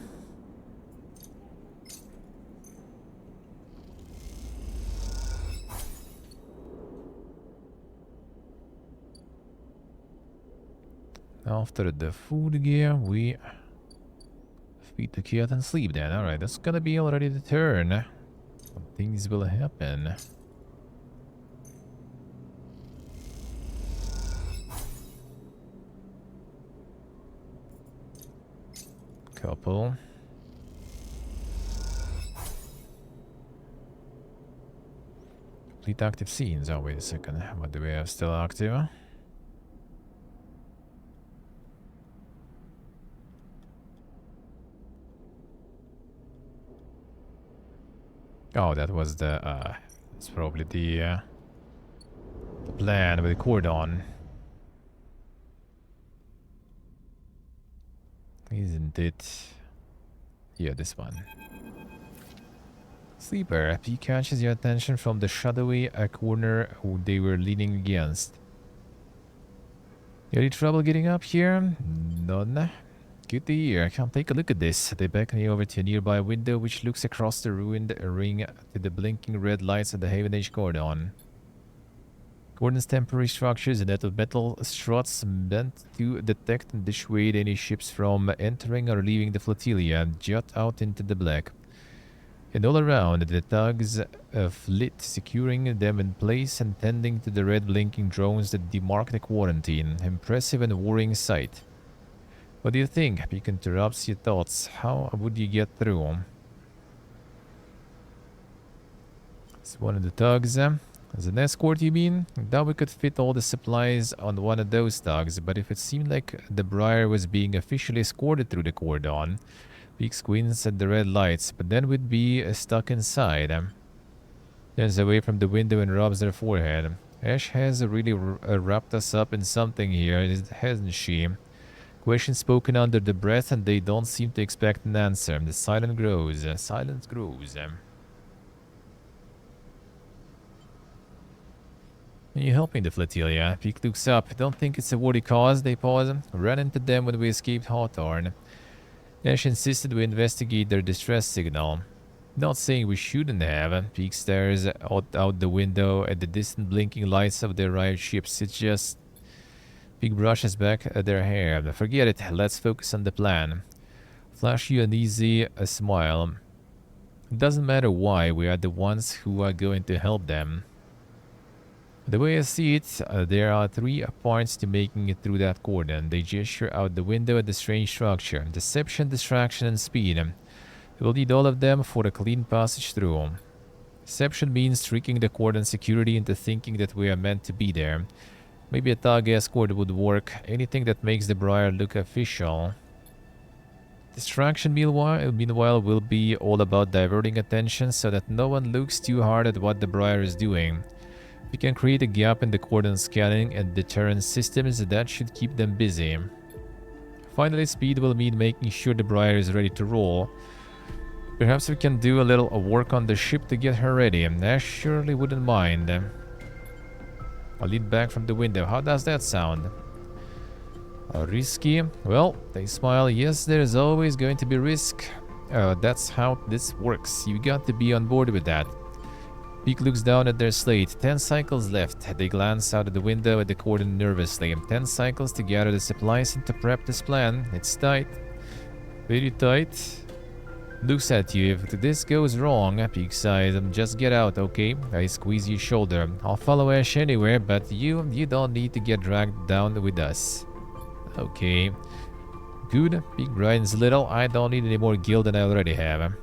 After the food gear, we feed the cat and sleep then. Alright, that's gonna be already the turn. Some things will happen. Couple. Complete active scenes. Oh, wait a second. What do we have still active? Oh, that was the, it's probably the plan with the cordon. Isn't it? Yeah, this one. Sleeper. He catches your attention from the shadowy corner who they were leaning against. Any trouble getting up here? None. Good to hear. Come take a look at this. They beckon you over to a nearby window which looks across the ruined ring to the blinking red lights of the Haven Age cordon. Gordon's temporary structures and that of metal struts meant to detect and dissuade any ships from entering or leaving the flotilla jut out into the black. And all around, the tugs flit, securing them in place and tending to the red blinking drones that demark the quarantine. Impressive and worrying sight. What do you think? Peek interrupts your thoughts. How would you get through? It's one of the tugs. As an escort, you mean? Doubt we could fit all the supplies on one of those tugs, but if it seemed like the Briar was being officially escorted through the cordon, Peek squints at the red lights, but then we'd be stuck inside. Turns away from the window and rubs their forehead. Ash has really wrapped us up in something here, hasn't she? Questions spoken under the breath, and they don't seem to expect an answer. The silence grows. Silence grows. Are you helping the flotilla? Peek looks up. Don't think it's a worthy cause. They pause. Ran into them when we escaped Hawthorne. Ash insisted we investigate their distress signal. Not saying we shouldn't have. Peek stares out the window at the distant blinking lights of the arrived ships. It's just... Peek brushes back at their hair. Forget it. Let's focus on the plan. Flash you an easy smile. It doesn't matter why. We are the ones who are going to help them. The way I see it, there are 3 parts to making it through that cordon. They gesture out the window at the strange structure. Deception, distraction, and speed. We'll need all of them for a clean passage through. Deception means tricking the cordon security into thinking that we are meant to be there. Maybe a thug escort would work. Anything that makes the Briar look official. Distraction, meanwhile, will be all about diverting attention so that no one looks too hard at what the Briar is doing. We can create a gap in the cordon scanning and deterrence systems that should keep them busy. Finally, speed will mean making sure the Briar is ready to roll. Perhaps we can do a little work on the ship to get her ready. Ash surely wouldn't mind. I'll lean back from the window. How does that sound? Risky? Well, they smile. Yes, there's always going to be risk. That's how this works. You got to be on board with that. Peak looks down at their slate. 10 cycles left. They glance out of the window at the cordon nervously. 10 cycles to gather the supplies and to prep this plan. It's tight. Very tight. Looks at you. If this goes wrong, Peak sighs. Just get out, okay? I squeeze your shoulder. I'll follow Ash anywhere, but you don't need to get dragged down with us. Okay. Good. Peak brightens a little. I don't need any more guilt than I already have.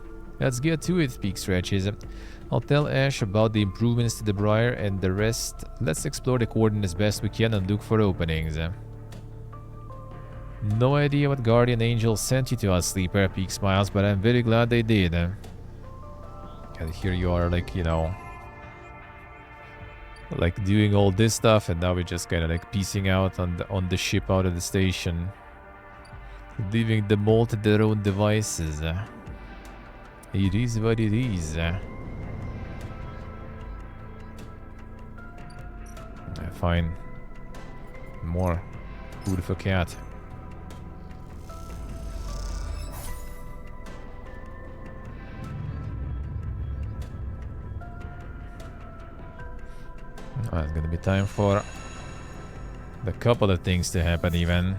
Let's get to it, Peak stretches. I'll tell Ash about the improvements to the Briar and the rest. Let's explore the cordon as best we can and look for openings. No idea what guardian angel sent you to us, Sleeper, Peak smiles, but I'm very glad they did. And here you are, like, you know, like doing all this stuff, and now we're just kind of like piecing out on the ship out of the station, leaving them all to their own devices. It is what it is. Fine. More food for cat. Oh, it's gonna be time for a couple of things to happen even.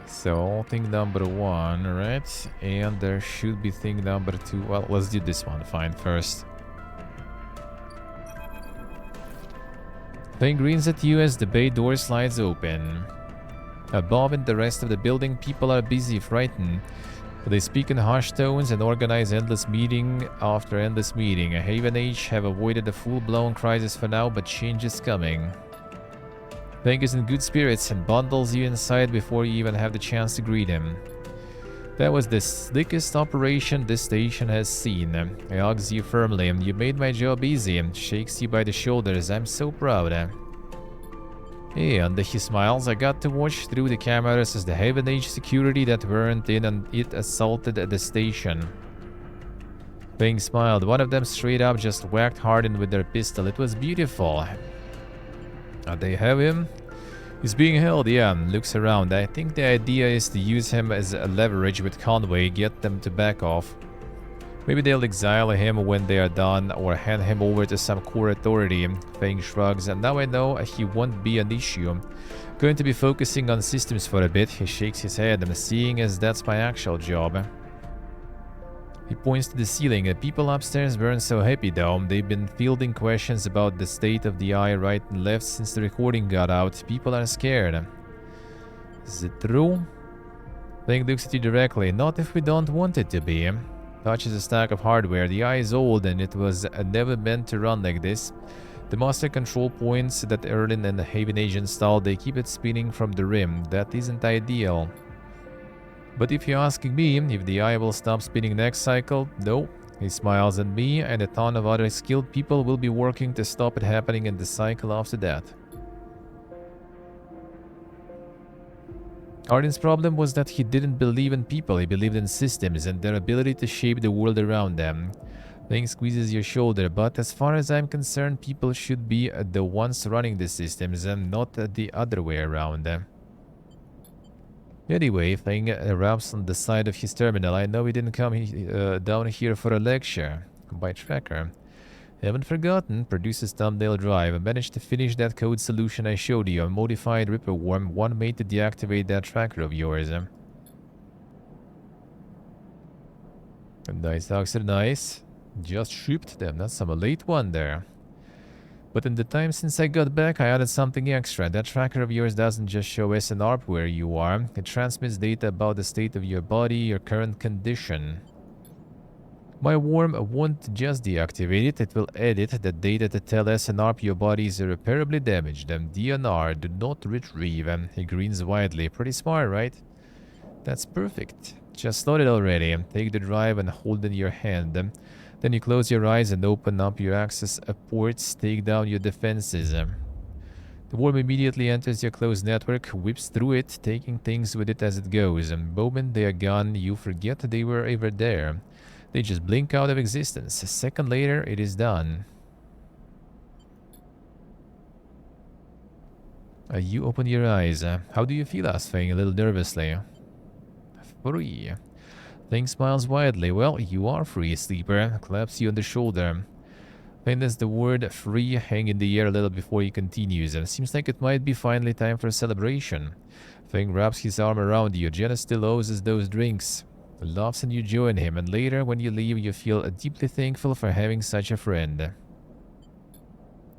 So, thing number 1, right? And there should be thing number 2. Well, let's do this one fine first. Thing grins at you as the bay door slides open. Above in the rest of the building, people are busy, frightened. They speak in harsh tones and organize endless meeting after endless meeting. A Haven Age have avoided a full-blown crisis for now, but change is coming. Fang is in good spirits and bundles you inside before you even have the chance to greet him. That was the slickest operation this station has seen. He hugs you firmly. You made my job easy. Shakes you by the shoulders. I'm so proud. And he smiles. I got to watch through the cameras as the Haven Age security that weren't in and it assaulted the station. Fang smiled. One of them straight up just whacked Hardin with their pistol. It was beautiful. They have him? He's being held, yeah. Looks around. I think the idea is to use him as a leverage with Conway, get them to back off. Maybe they'll exile him when they are done or hand him over to some core authority. Fang shrugs, and now I know he won't be an issue. Going to be focusing on systems for a bit. He shakes his head, seeing as that's my actual job. He points to the ceiling. People upstairs weren't so happy though. They've been fielding questions about the state of the eye right and left since the recording got out. People are scared. Is it true? Fang looks at you directly. Not if we don't want it to be. Touches a stack of hardware. The eye is old and it was never meant to run like this. The master control points that Erlin and the Haven Age installed, they keep it spinning from the rim. That isn't ideal. But if you're asking me if the eye will stop spinning next cycle, no. He smiles at me, and a ton of other skilled people will be working to stop it happening in the cycle after that. Arden's problem was that he didn't believe in people, he believed in systems and their ability to shape the world around them. Fang squeezes your shoulder, but as far as I'm concerned, people should be the ones running the systems and not the other way around. Anyway, Fang raps on the side of his terminal. I know we didn't come down here for a lecture. By tracker. Haven't forgotten. Produces thumbnail drive. I managed to finish that code solution I showed you. A modified Ripper Worm. One made to deactivate that tracker of yours. Nice, dogs are nice. Just shipped them. That's some late one there. But in the time since I got back, I added something extra. That tracker of yours doesn't just show SNRP where you are. It transmits data about the state of your body, your current condition. My worm won't just deactivate it, it will edit the data to tell SNRP your body is irreparably damaged. DNR, do not retrieve. He grins widely. Pretty smart, right? That's perfect. Just load it already. Take the drive and hold it in your hand. Then you close your eyes and open up your access ports, take down your defenses. The worm immediately enters your closed network, whips through it, taking things with it as it goes. The moment they are gone, you forget they were ever there. They just blink out of existence. A second later, it is done. You open your eyes. How do you feel? Asked Fang a little nervously. Free. Fang smiles widely. Well, you are free, sleeper. Claps you on the shoulder. Fang lets the word free hang in the air a little before he continues. Seems like it might be finally time for a celebration. Fang wraps his arm around you. Jenna still owes us those drinks. Laughs and you join him, and later when you leave you feel deeply thankful for having such a friend.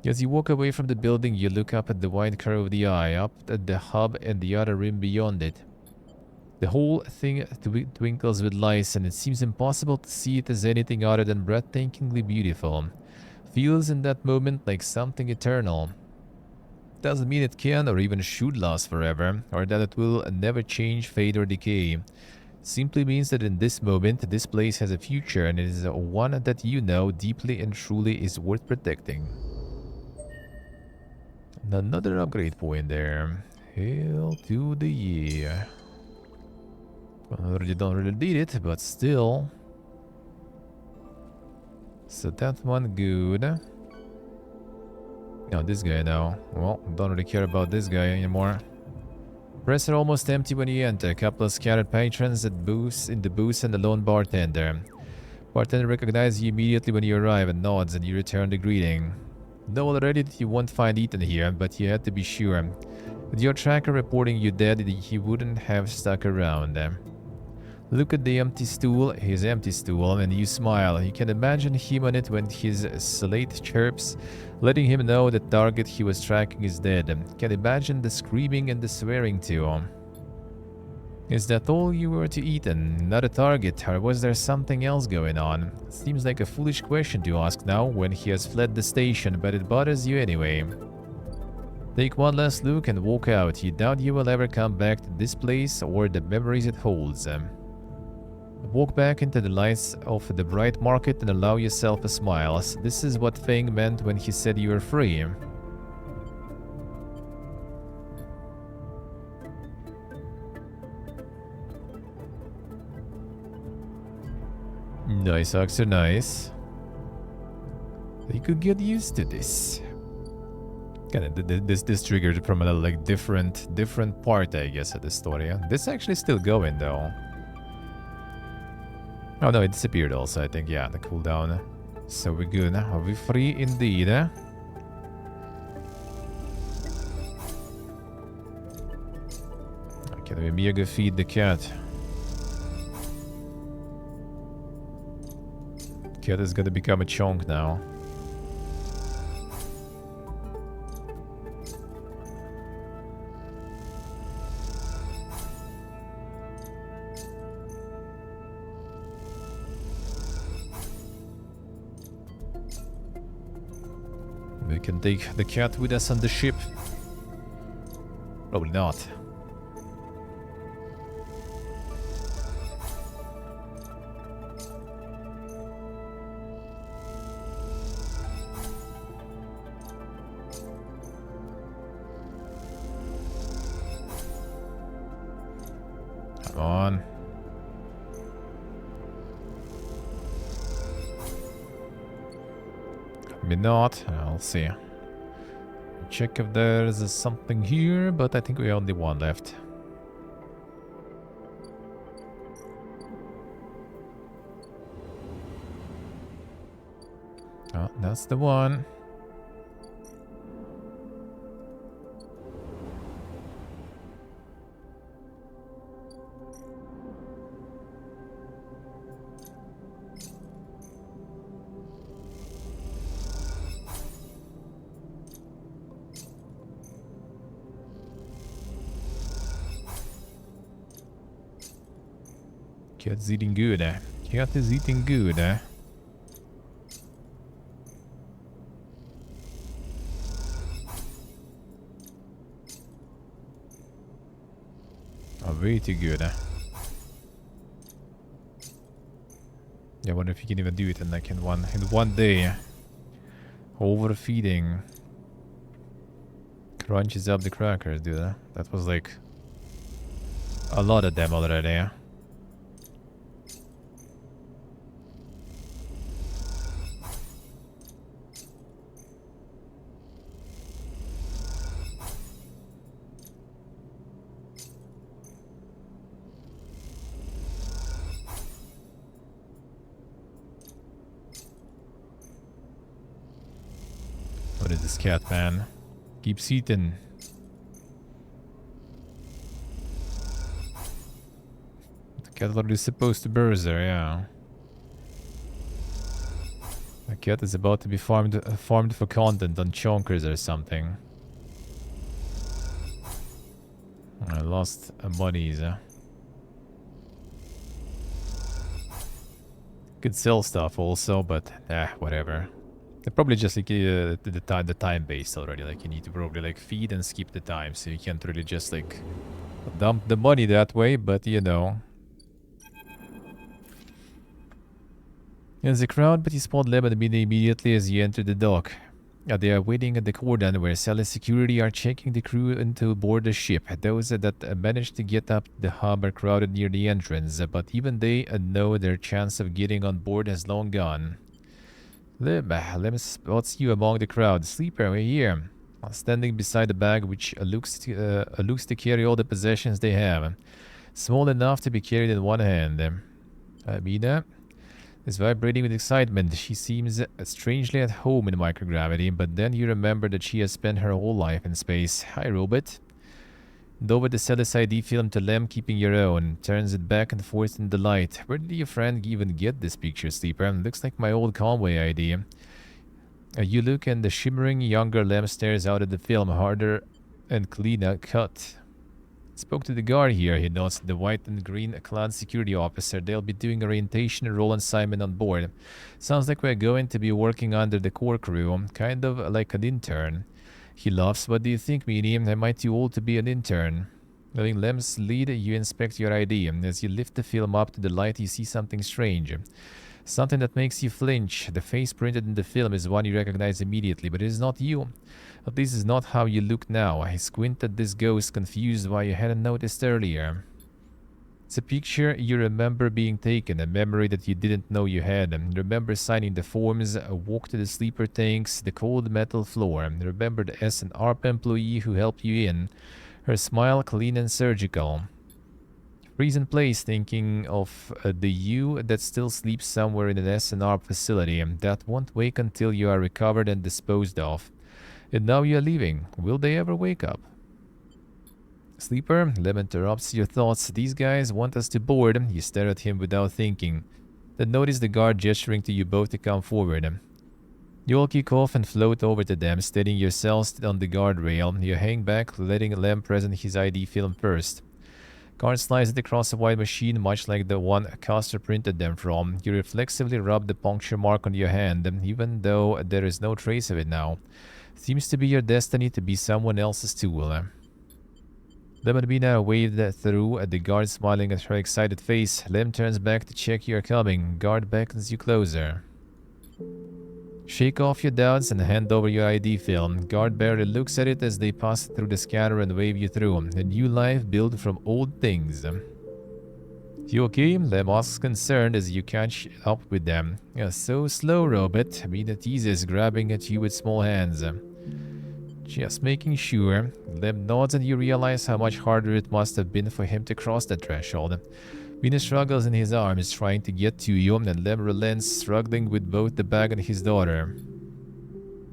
As you walk away from the building, you look up at the wide curve of the eye, up at the hub and the other rim beyond it. The whole thing twinkles with lights, and it seems impossible to see it as anything other than breathtakingly beautiful. Feels in that moment like something eternal. Doesn't mean it can or even should last forever, or that it will never change, fade, or decay. Simply means that in this moment, this place has a future, and it is one that you know deeply and truly is worth protecting. Another upgrade point there. Hail to the year. Well, you don't really need it, but still. So that one good. Now this guy now. Well, don't really care about this guy anymore. Press are almost empty when you enter. A couple of scattered patrons at booths in the booths and a lone bartender. Bartender recognizes you immediately when you arrive and nods, and you return the greeting. Know already that you won't find Ethan here, but you had to be sure. With your tracker reporting you dead, he wouldn't have stuck around. Look at the empty stool, his empty stool, and you smile. You can imagine him on it when his slate chirps, letting him know the target he was tracking is dead. Can imagine the screaming and the swearing too. Is that all you were to Ethan? Not a target, or was there something else going on? Seems like a foolish question to ask now when he has fled the station, but it bothers you anyway. Take one last look and walk out. You doubt you will ever come back to this place or the memories it holds. Walk back into the lights of the bright market and allow yourself a smile. This is what Fang meant when he said you were free. Nice, Oxer, nice. You could get used to this. This triggered from a like different part, I guess, of the story. This actually still going though. Oh no, it disappeared also, I think. Yeah, the cooldown. So we're good. Are we free indeed? Okay, let me go feed the cat. Cat is gonna become a chunk now. We can take the cat with us on the ship. Probably not. Come on. Maybe not. I'll see. Check if there's something here, but I think we only one left. Oh, that's the one. Cat's eating good, eh? Cat is eating good, eh? Oh, way too good, eh? Yeah, I wonder if you can even do it in like in one day. Overfeeding crunches up the crackers, dude. That was like a lot of them already, eh? What is this cat, man? Keeps eating. The cat already supposed to burst there, yeah. The cat is about to be farmed for content on chonkers or something. I lost monies. Could sell stuff also, but whatever. They're probably just like the time based already. Like you need to probably like feed and skip the time, so you can't really just like dump the money that way. But you know, there's a crowd, but you spot Lemon immediately as you enter the dock. They are waiting at the cordon where Sally's security are checking the crew into board the ship. Those that managed to get up the hub are crowded near the entrance, but even they know their chance of getting on board has long gone. Lem spots you among the crowd. Sleeper, we're here. Standing beside the bag which looks to carry all the possessions they have. Small enough to be carried in one hand. Mina is vibrating with excitement. She seems strangely at home in microgravity, but then you remember that she has spent her whole life in space. Hi, Robot. And over the Celis ID film to Lem, keeping your own. Turns it back and forth in delight. Where did your friend even get this picture, Sleeper? Looks like my old Conway ID. You look and the shimmering younger Lem stares out at the film, harder and cleaner cut. Spoke to the guard here, he nods, the white and green clad security officer. They'll be doing orientation and role assignment on board. Sounds like we're going to be working under the core crew, kind of like an intern. He laughs. What do you think, Meanie? Am I too old to be an intern? Letting Lem's lead, you inspect your ID. As you lift the film up to the light, you see something strange. Something that makes you flinch. The face printed in the film is one you recognize immediately, but it is not you. But this is not how you look now. I squint at this ghost, confused why you hadn't noticed earlier. It's a picture you remember being taken, a memory that you didn't know you had. Remember signing the forms, a walk to the sleeper tanks, the cold metal floor. Remember the S&ARP employee who helped you in. Her smile clean and surgical. Freeze in place, thinking of the you that still sleeps somewhere in an S&ARP facility that won't wake until you are recovered and disposed of. And now you are leaving. Will they ever wake up? Sleeper, Lem interrupts your thoughts. These guys want us to board. You stare at him without thinking. Then notice the guard gesturing to you both to come forward. You all kick off and float over to them, steadying yourselves on the guardrail. You hang back, letting Lem present his ID film first. Guard slides it across a wide machine, much like the one Custer printed them from. You reflexively rub the puncture mark on your hand, even though there is no trace of it now. Seems to be your destiny to be someone else's tool. Lem and Mina waved through at the guard, smiling at her excited face. Lem turns back to check you're coming. Guard beckons you closer. Shake off your doubts and hand over your ID film. Guard barely looks at it as they pass through the scanner and wave you through. A new life built from old things. You okay? Lem asks, concerned as you catch up with them. So slow, Robot. Mina teases, grabbing at you with small hands. Just making sure. Lem nods and you realize how much harder it must have been for him to cross that threshold. Mina struggles in his arms, trying to get to you, and Lem relents, struggling with both the bag and his daughter.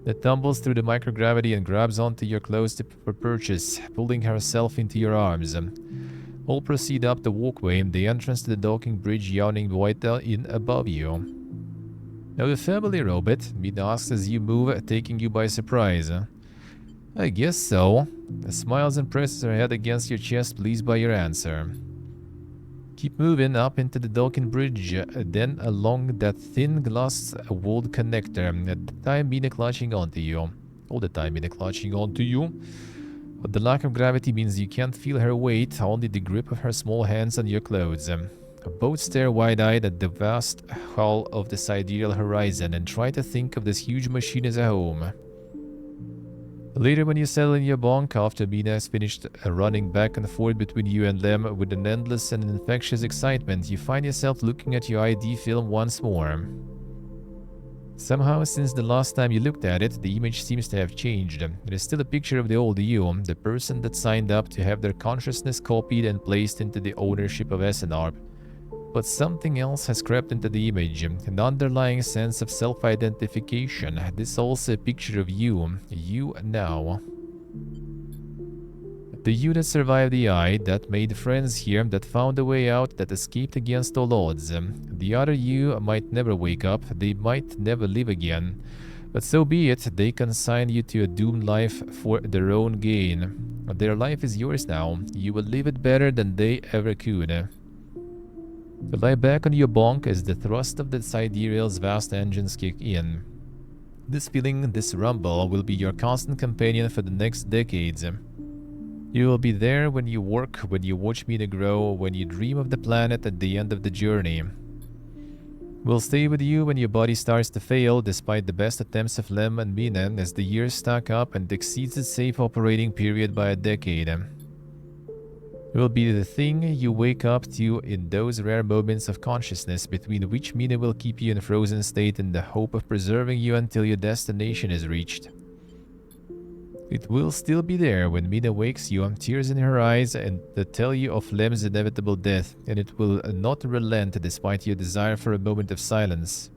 That tumbles through the microgravity and grabs onto your clothes for purchase, pulling herself into your arms. All proceed up the walkway, the entrance to the docking bridge yawning white in above you. Now the family, Robot? Mina asks as you move, taking you by surprise. I guess so. Smiles and presses her head against your chest, pleased by your answer. Keep moving up into the docking bridge, then along that thin glass-walled connector. At the time, Mina clutching onto you. All the time, Mina clutching onto you. But the lack of gravity means you can't feel her weight, only the grip of her small hands on your clothes. Both stare wide-eyed at the vast hull of the sidereal horizon and try to think of this huge machine as a home. Later, when you settle in your bunk after Mina has finished running back and forth between you and Lem with an endless and infectious excitement, you find yourself looking at your ID film once more. Somehow, since the last time you looked at it, the image seems to have changed. It is still a picture of the old you, the person that signed up to have their consciousness copied and placed into the ownership of S&ARP. But something else has crept into the image, an underlying sense of self-identification. This is also a picture of you now. The you that survived the eye, that made friends here, that found a way out, that escaped against all odds. The other you might never wake up, they might never live again. But so be it, they consign you to a doomed life for their own gain. Their life is yours now, you will live it better than they ever could. To lie back on your bunk as the thrust of the sidereal's vast engines kick in. This feeling, this rumble, will be your constant companion for the next decades. You will be there when you work, when you watch Mina grow, when you dream of the planet at the end of the journey. We'll stay with you when your body starts to fail, despite the best attempts of Lem and Mina, as the years stack up and exceeds its safe operating period by a decade. It will be the thing you wake up to in those rare moments of consciousness between which Mina will keep you in a frozen state in the hope of preserving you until your destination is reached. It will still be there when Mina wakes you, tears in her eyes, and to tell you of Lem's inevitable death, and it will not relent despite your desire for a moment of silence.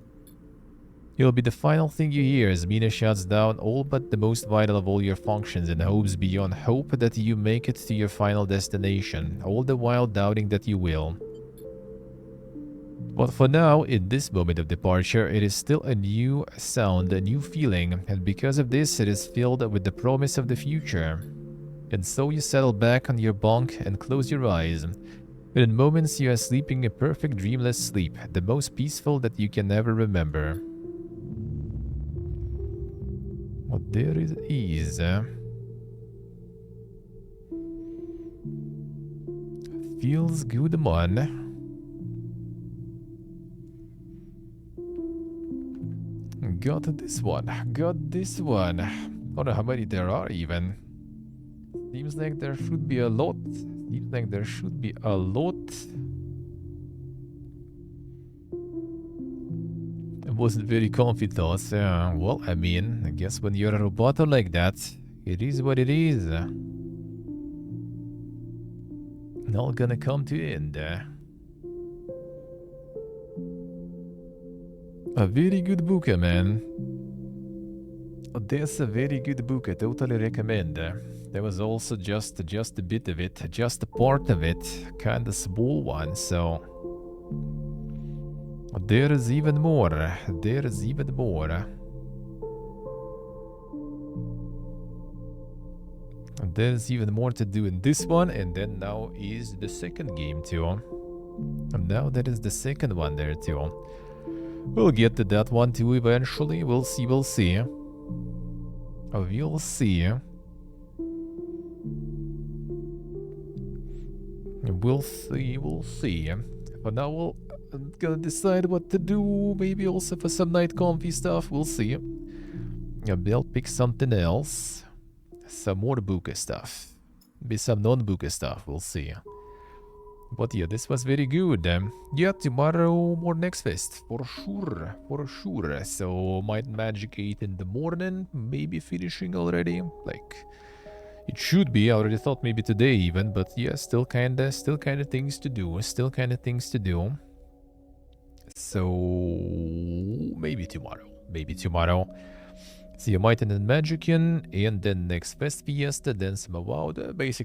It will be the final thing you hear as Mina shuts down all but the most vital of all your functions and hopes beyond hope that you make it to your final destination, all the while doubting that you will. But for now, in this moment of departure, it is still a new sound, a new feeling, and because of this, it is filled with the promise of the future. And so you settle back on your bunk and close your eyes. And in moments you are sleeping a perfect dreamless sleep, the most peaceful that you can ever remember. What there it is. Feels good, man. Got this one. I don't know how many there are even. Seems like there should be a lot. It wasn't very comfy though, so, well, I mean, I guess when you're a roboto like that, it is what it is. Not gonna come to end. A very good book, man. That's a very good book. I totally recommend. There was also just a bit of it, just a part of it, kind of small one. So there is even more. There's even more to do in this one, and then now is the second game too. And now that is the second one there too. We'll get to that one too eventually. We'll see. We'll see. For now, I'm gonna decide what to do. Maybe also for some night comfy stuff. We'll see. Maybe I'll pick something else. Some more Buka stuff. Maybe some non-Buka stuff. We'll see. But yeah, this was very good. Yeah, tomorrow more Next Fest. For sure. So, Might and Magic 8 in the morning. Maybe finishing already. Like, it should be. I already thought maybe today even. But yeah, still kinda things to do. So, maybe tomorrow. See, Might and Magician. And then Next Fest Fiesta. Then some Avowed. Basically.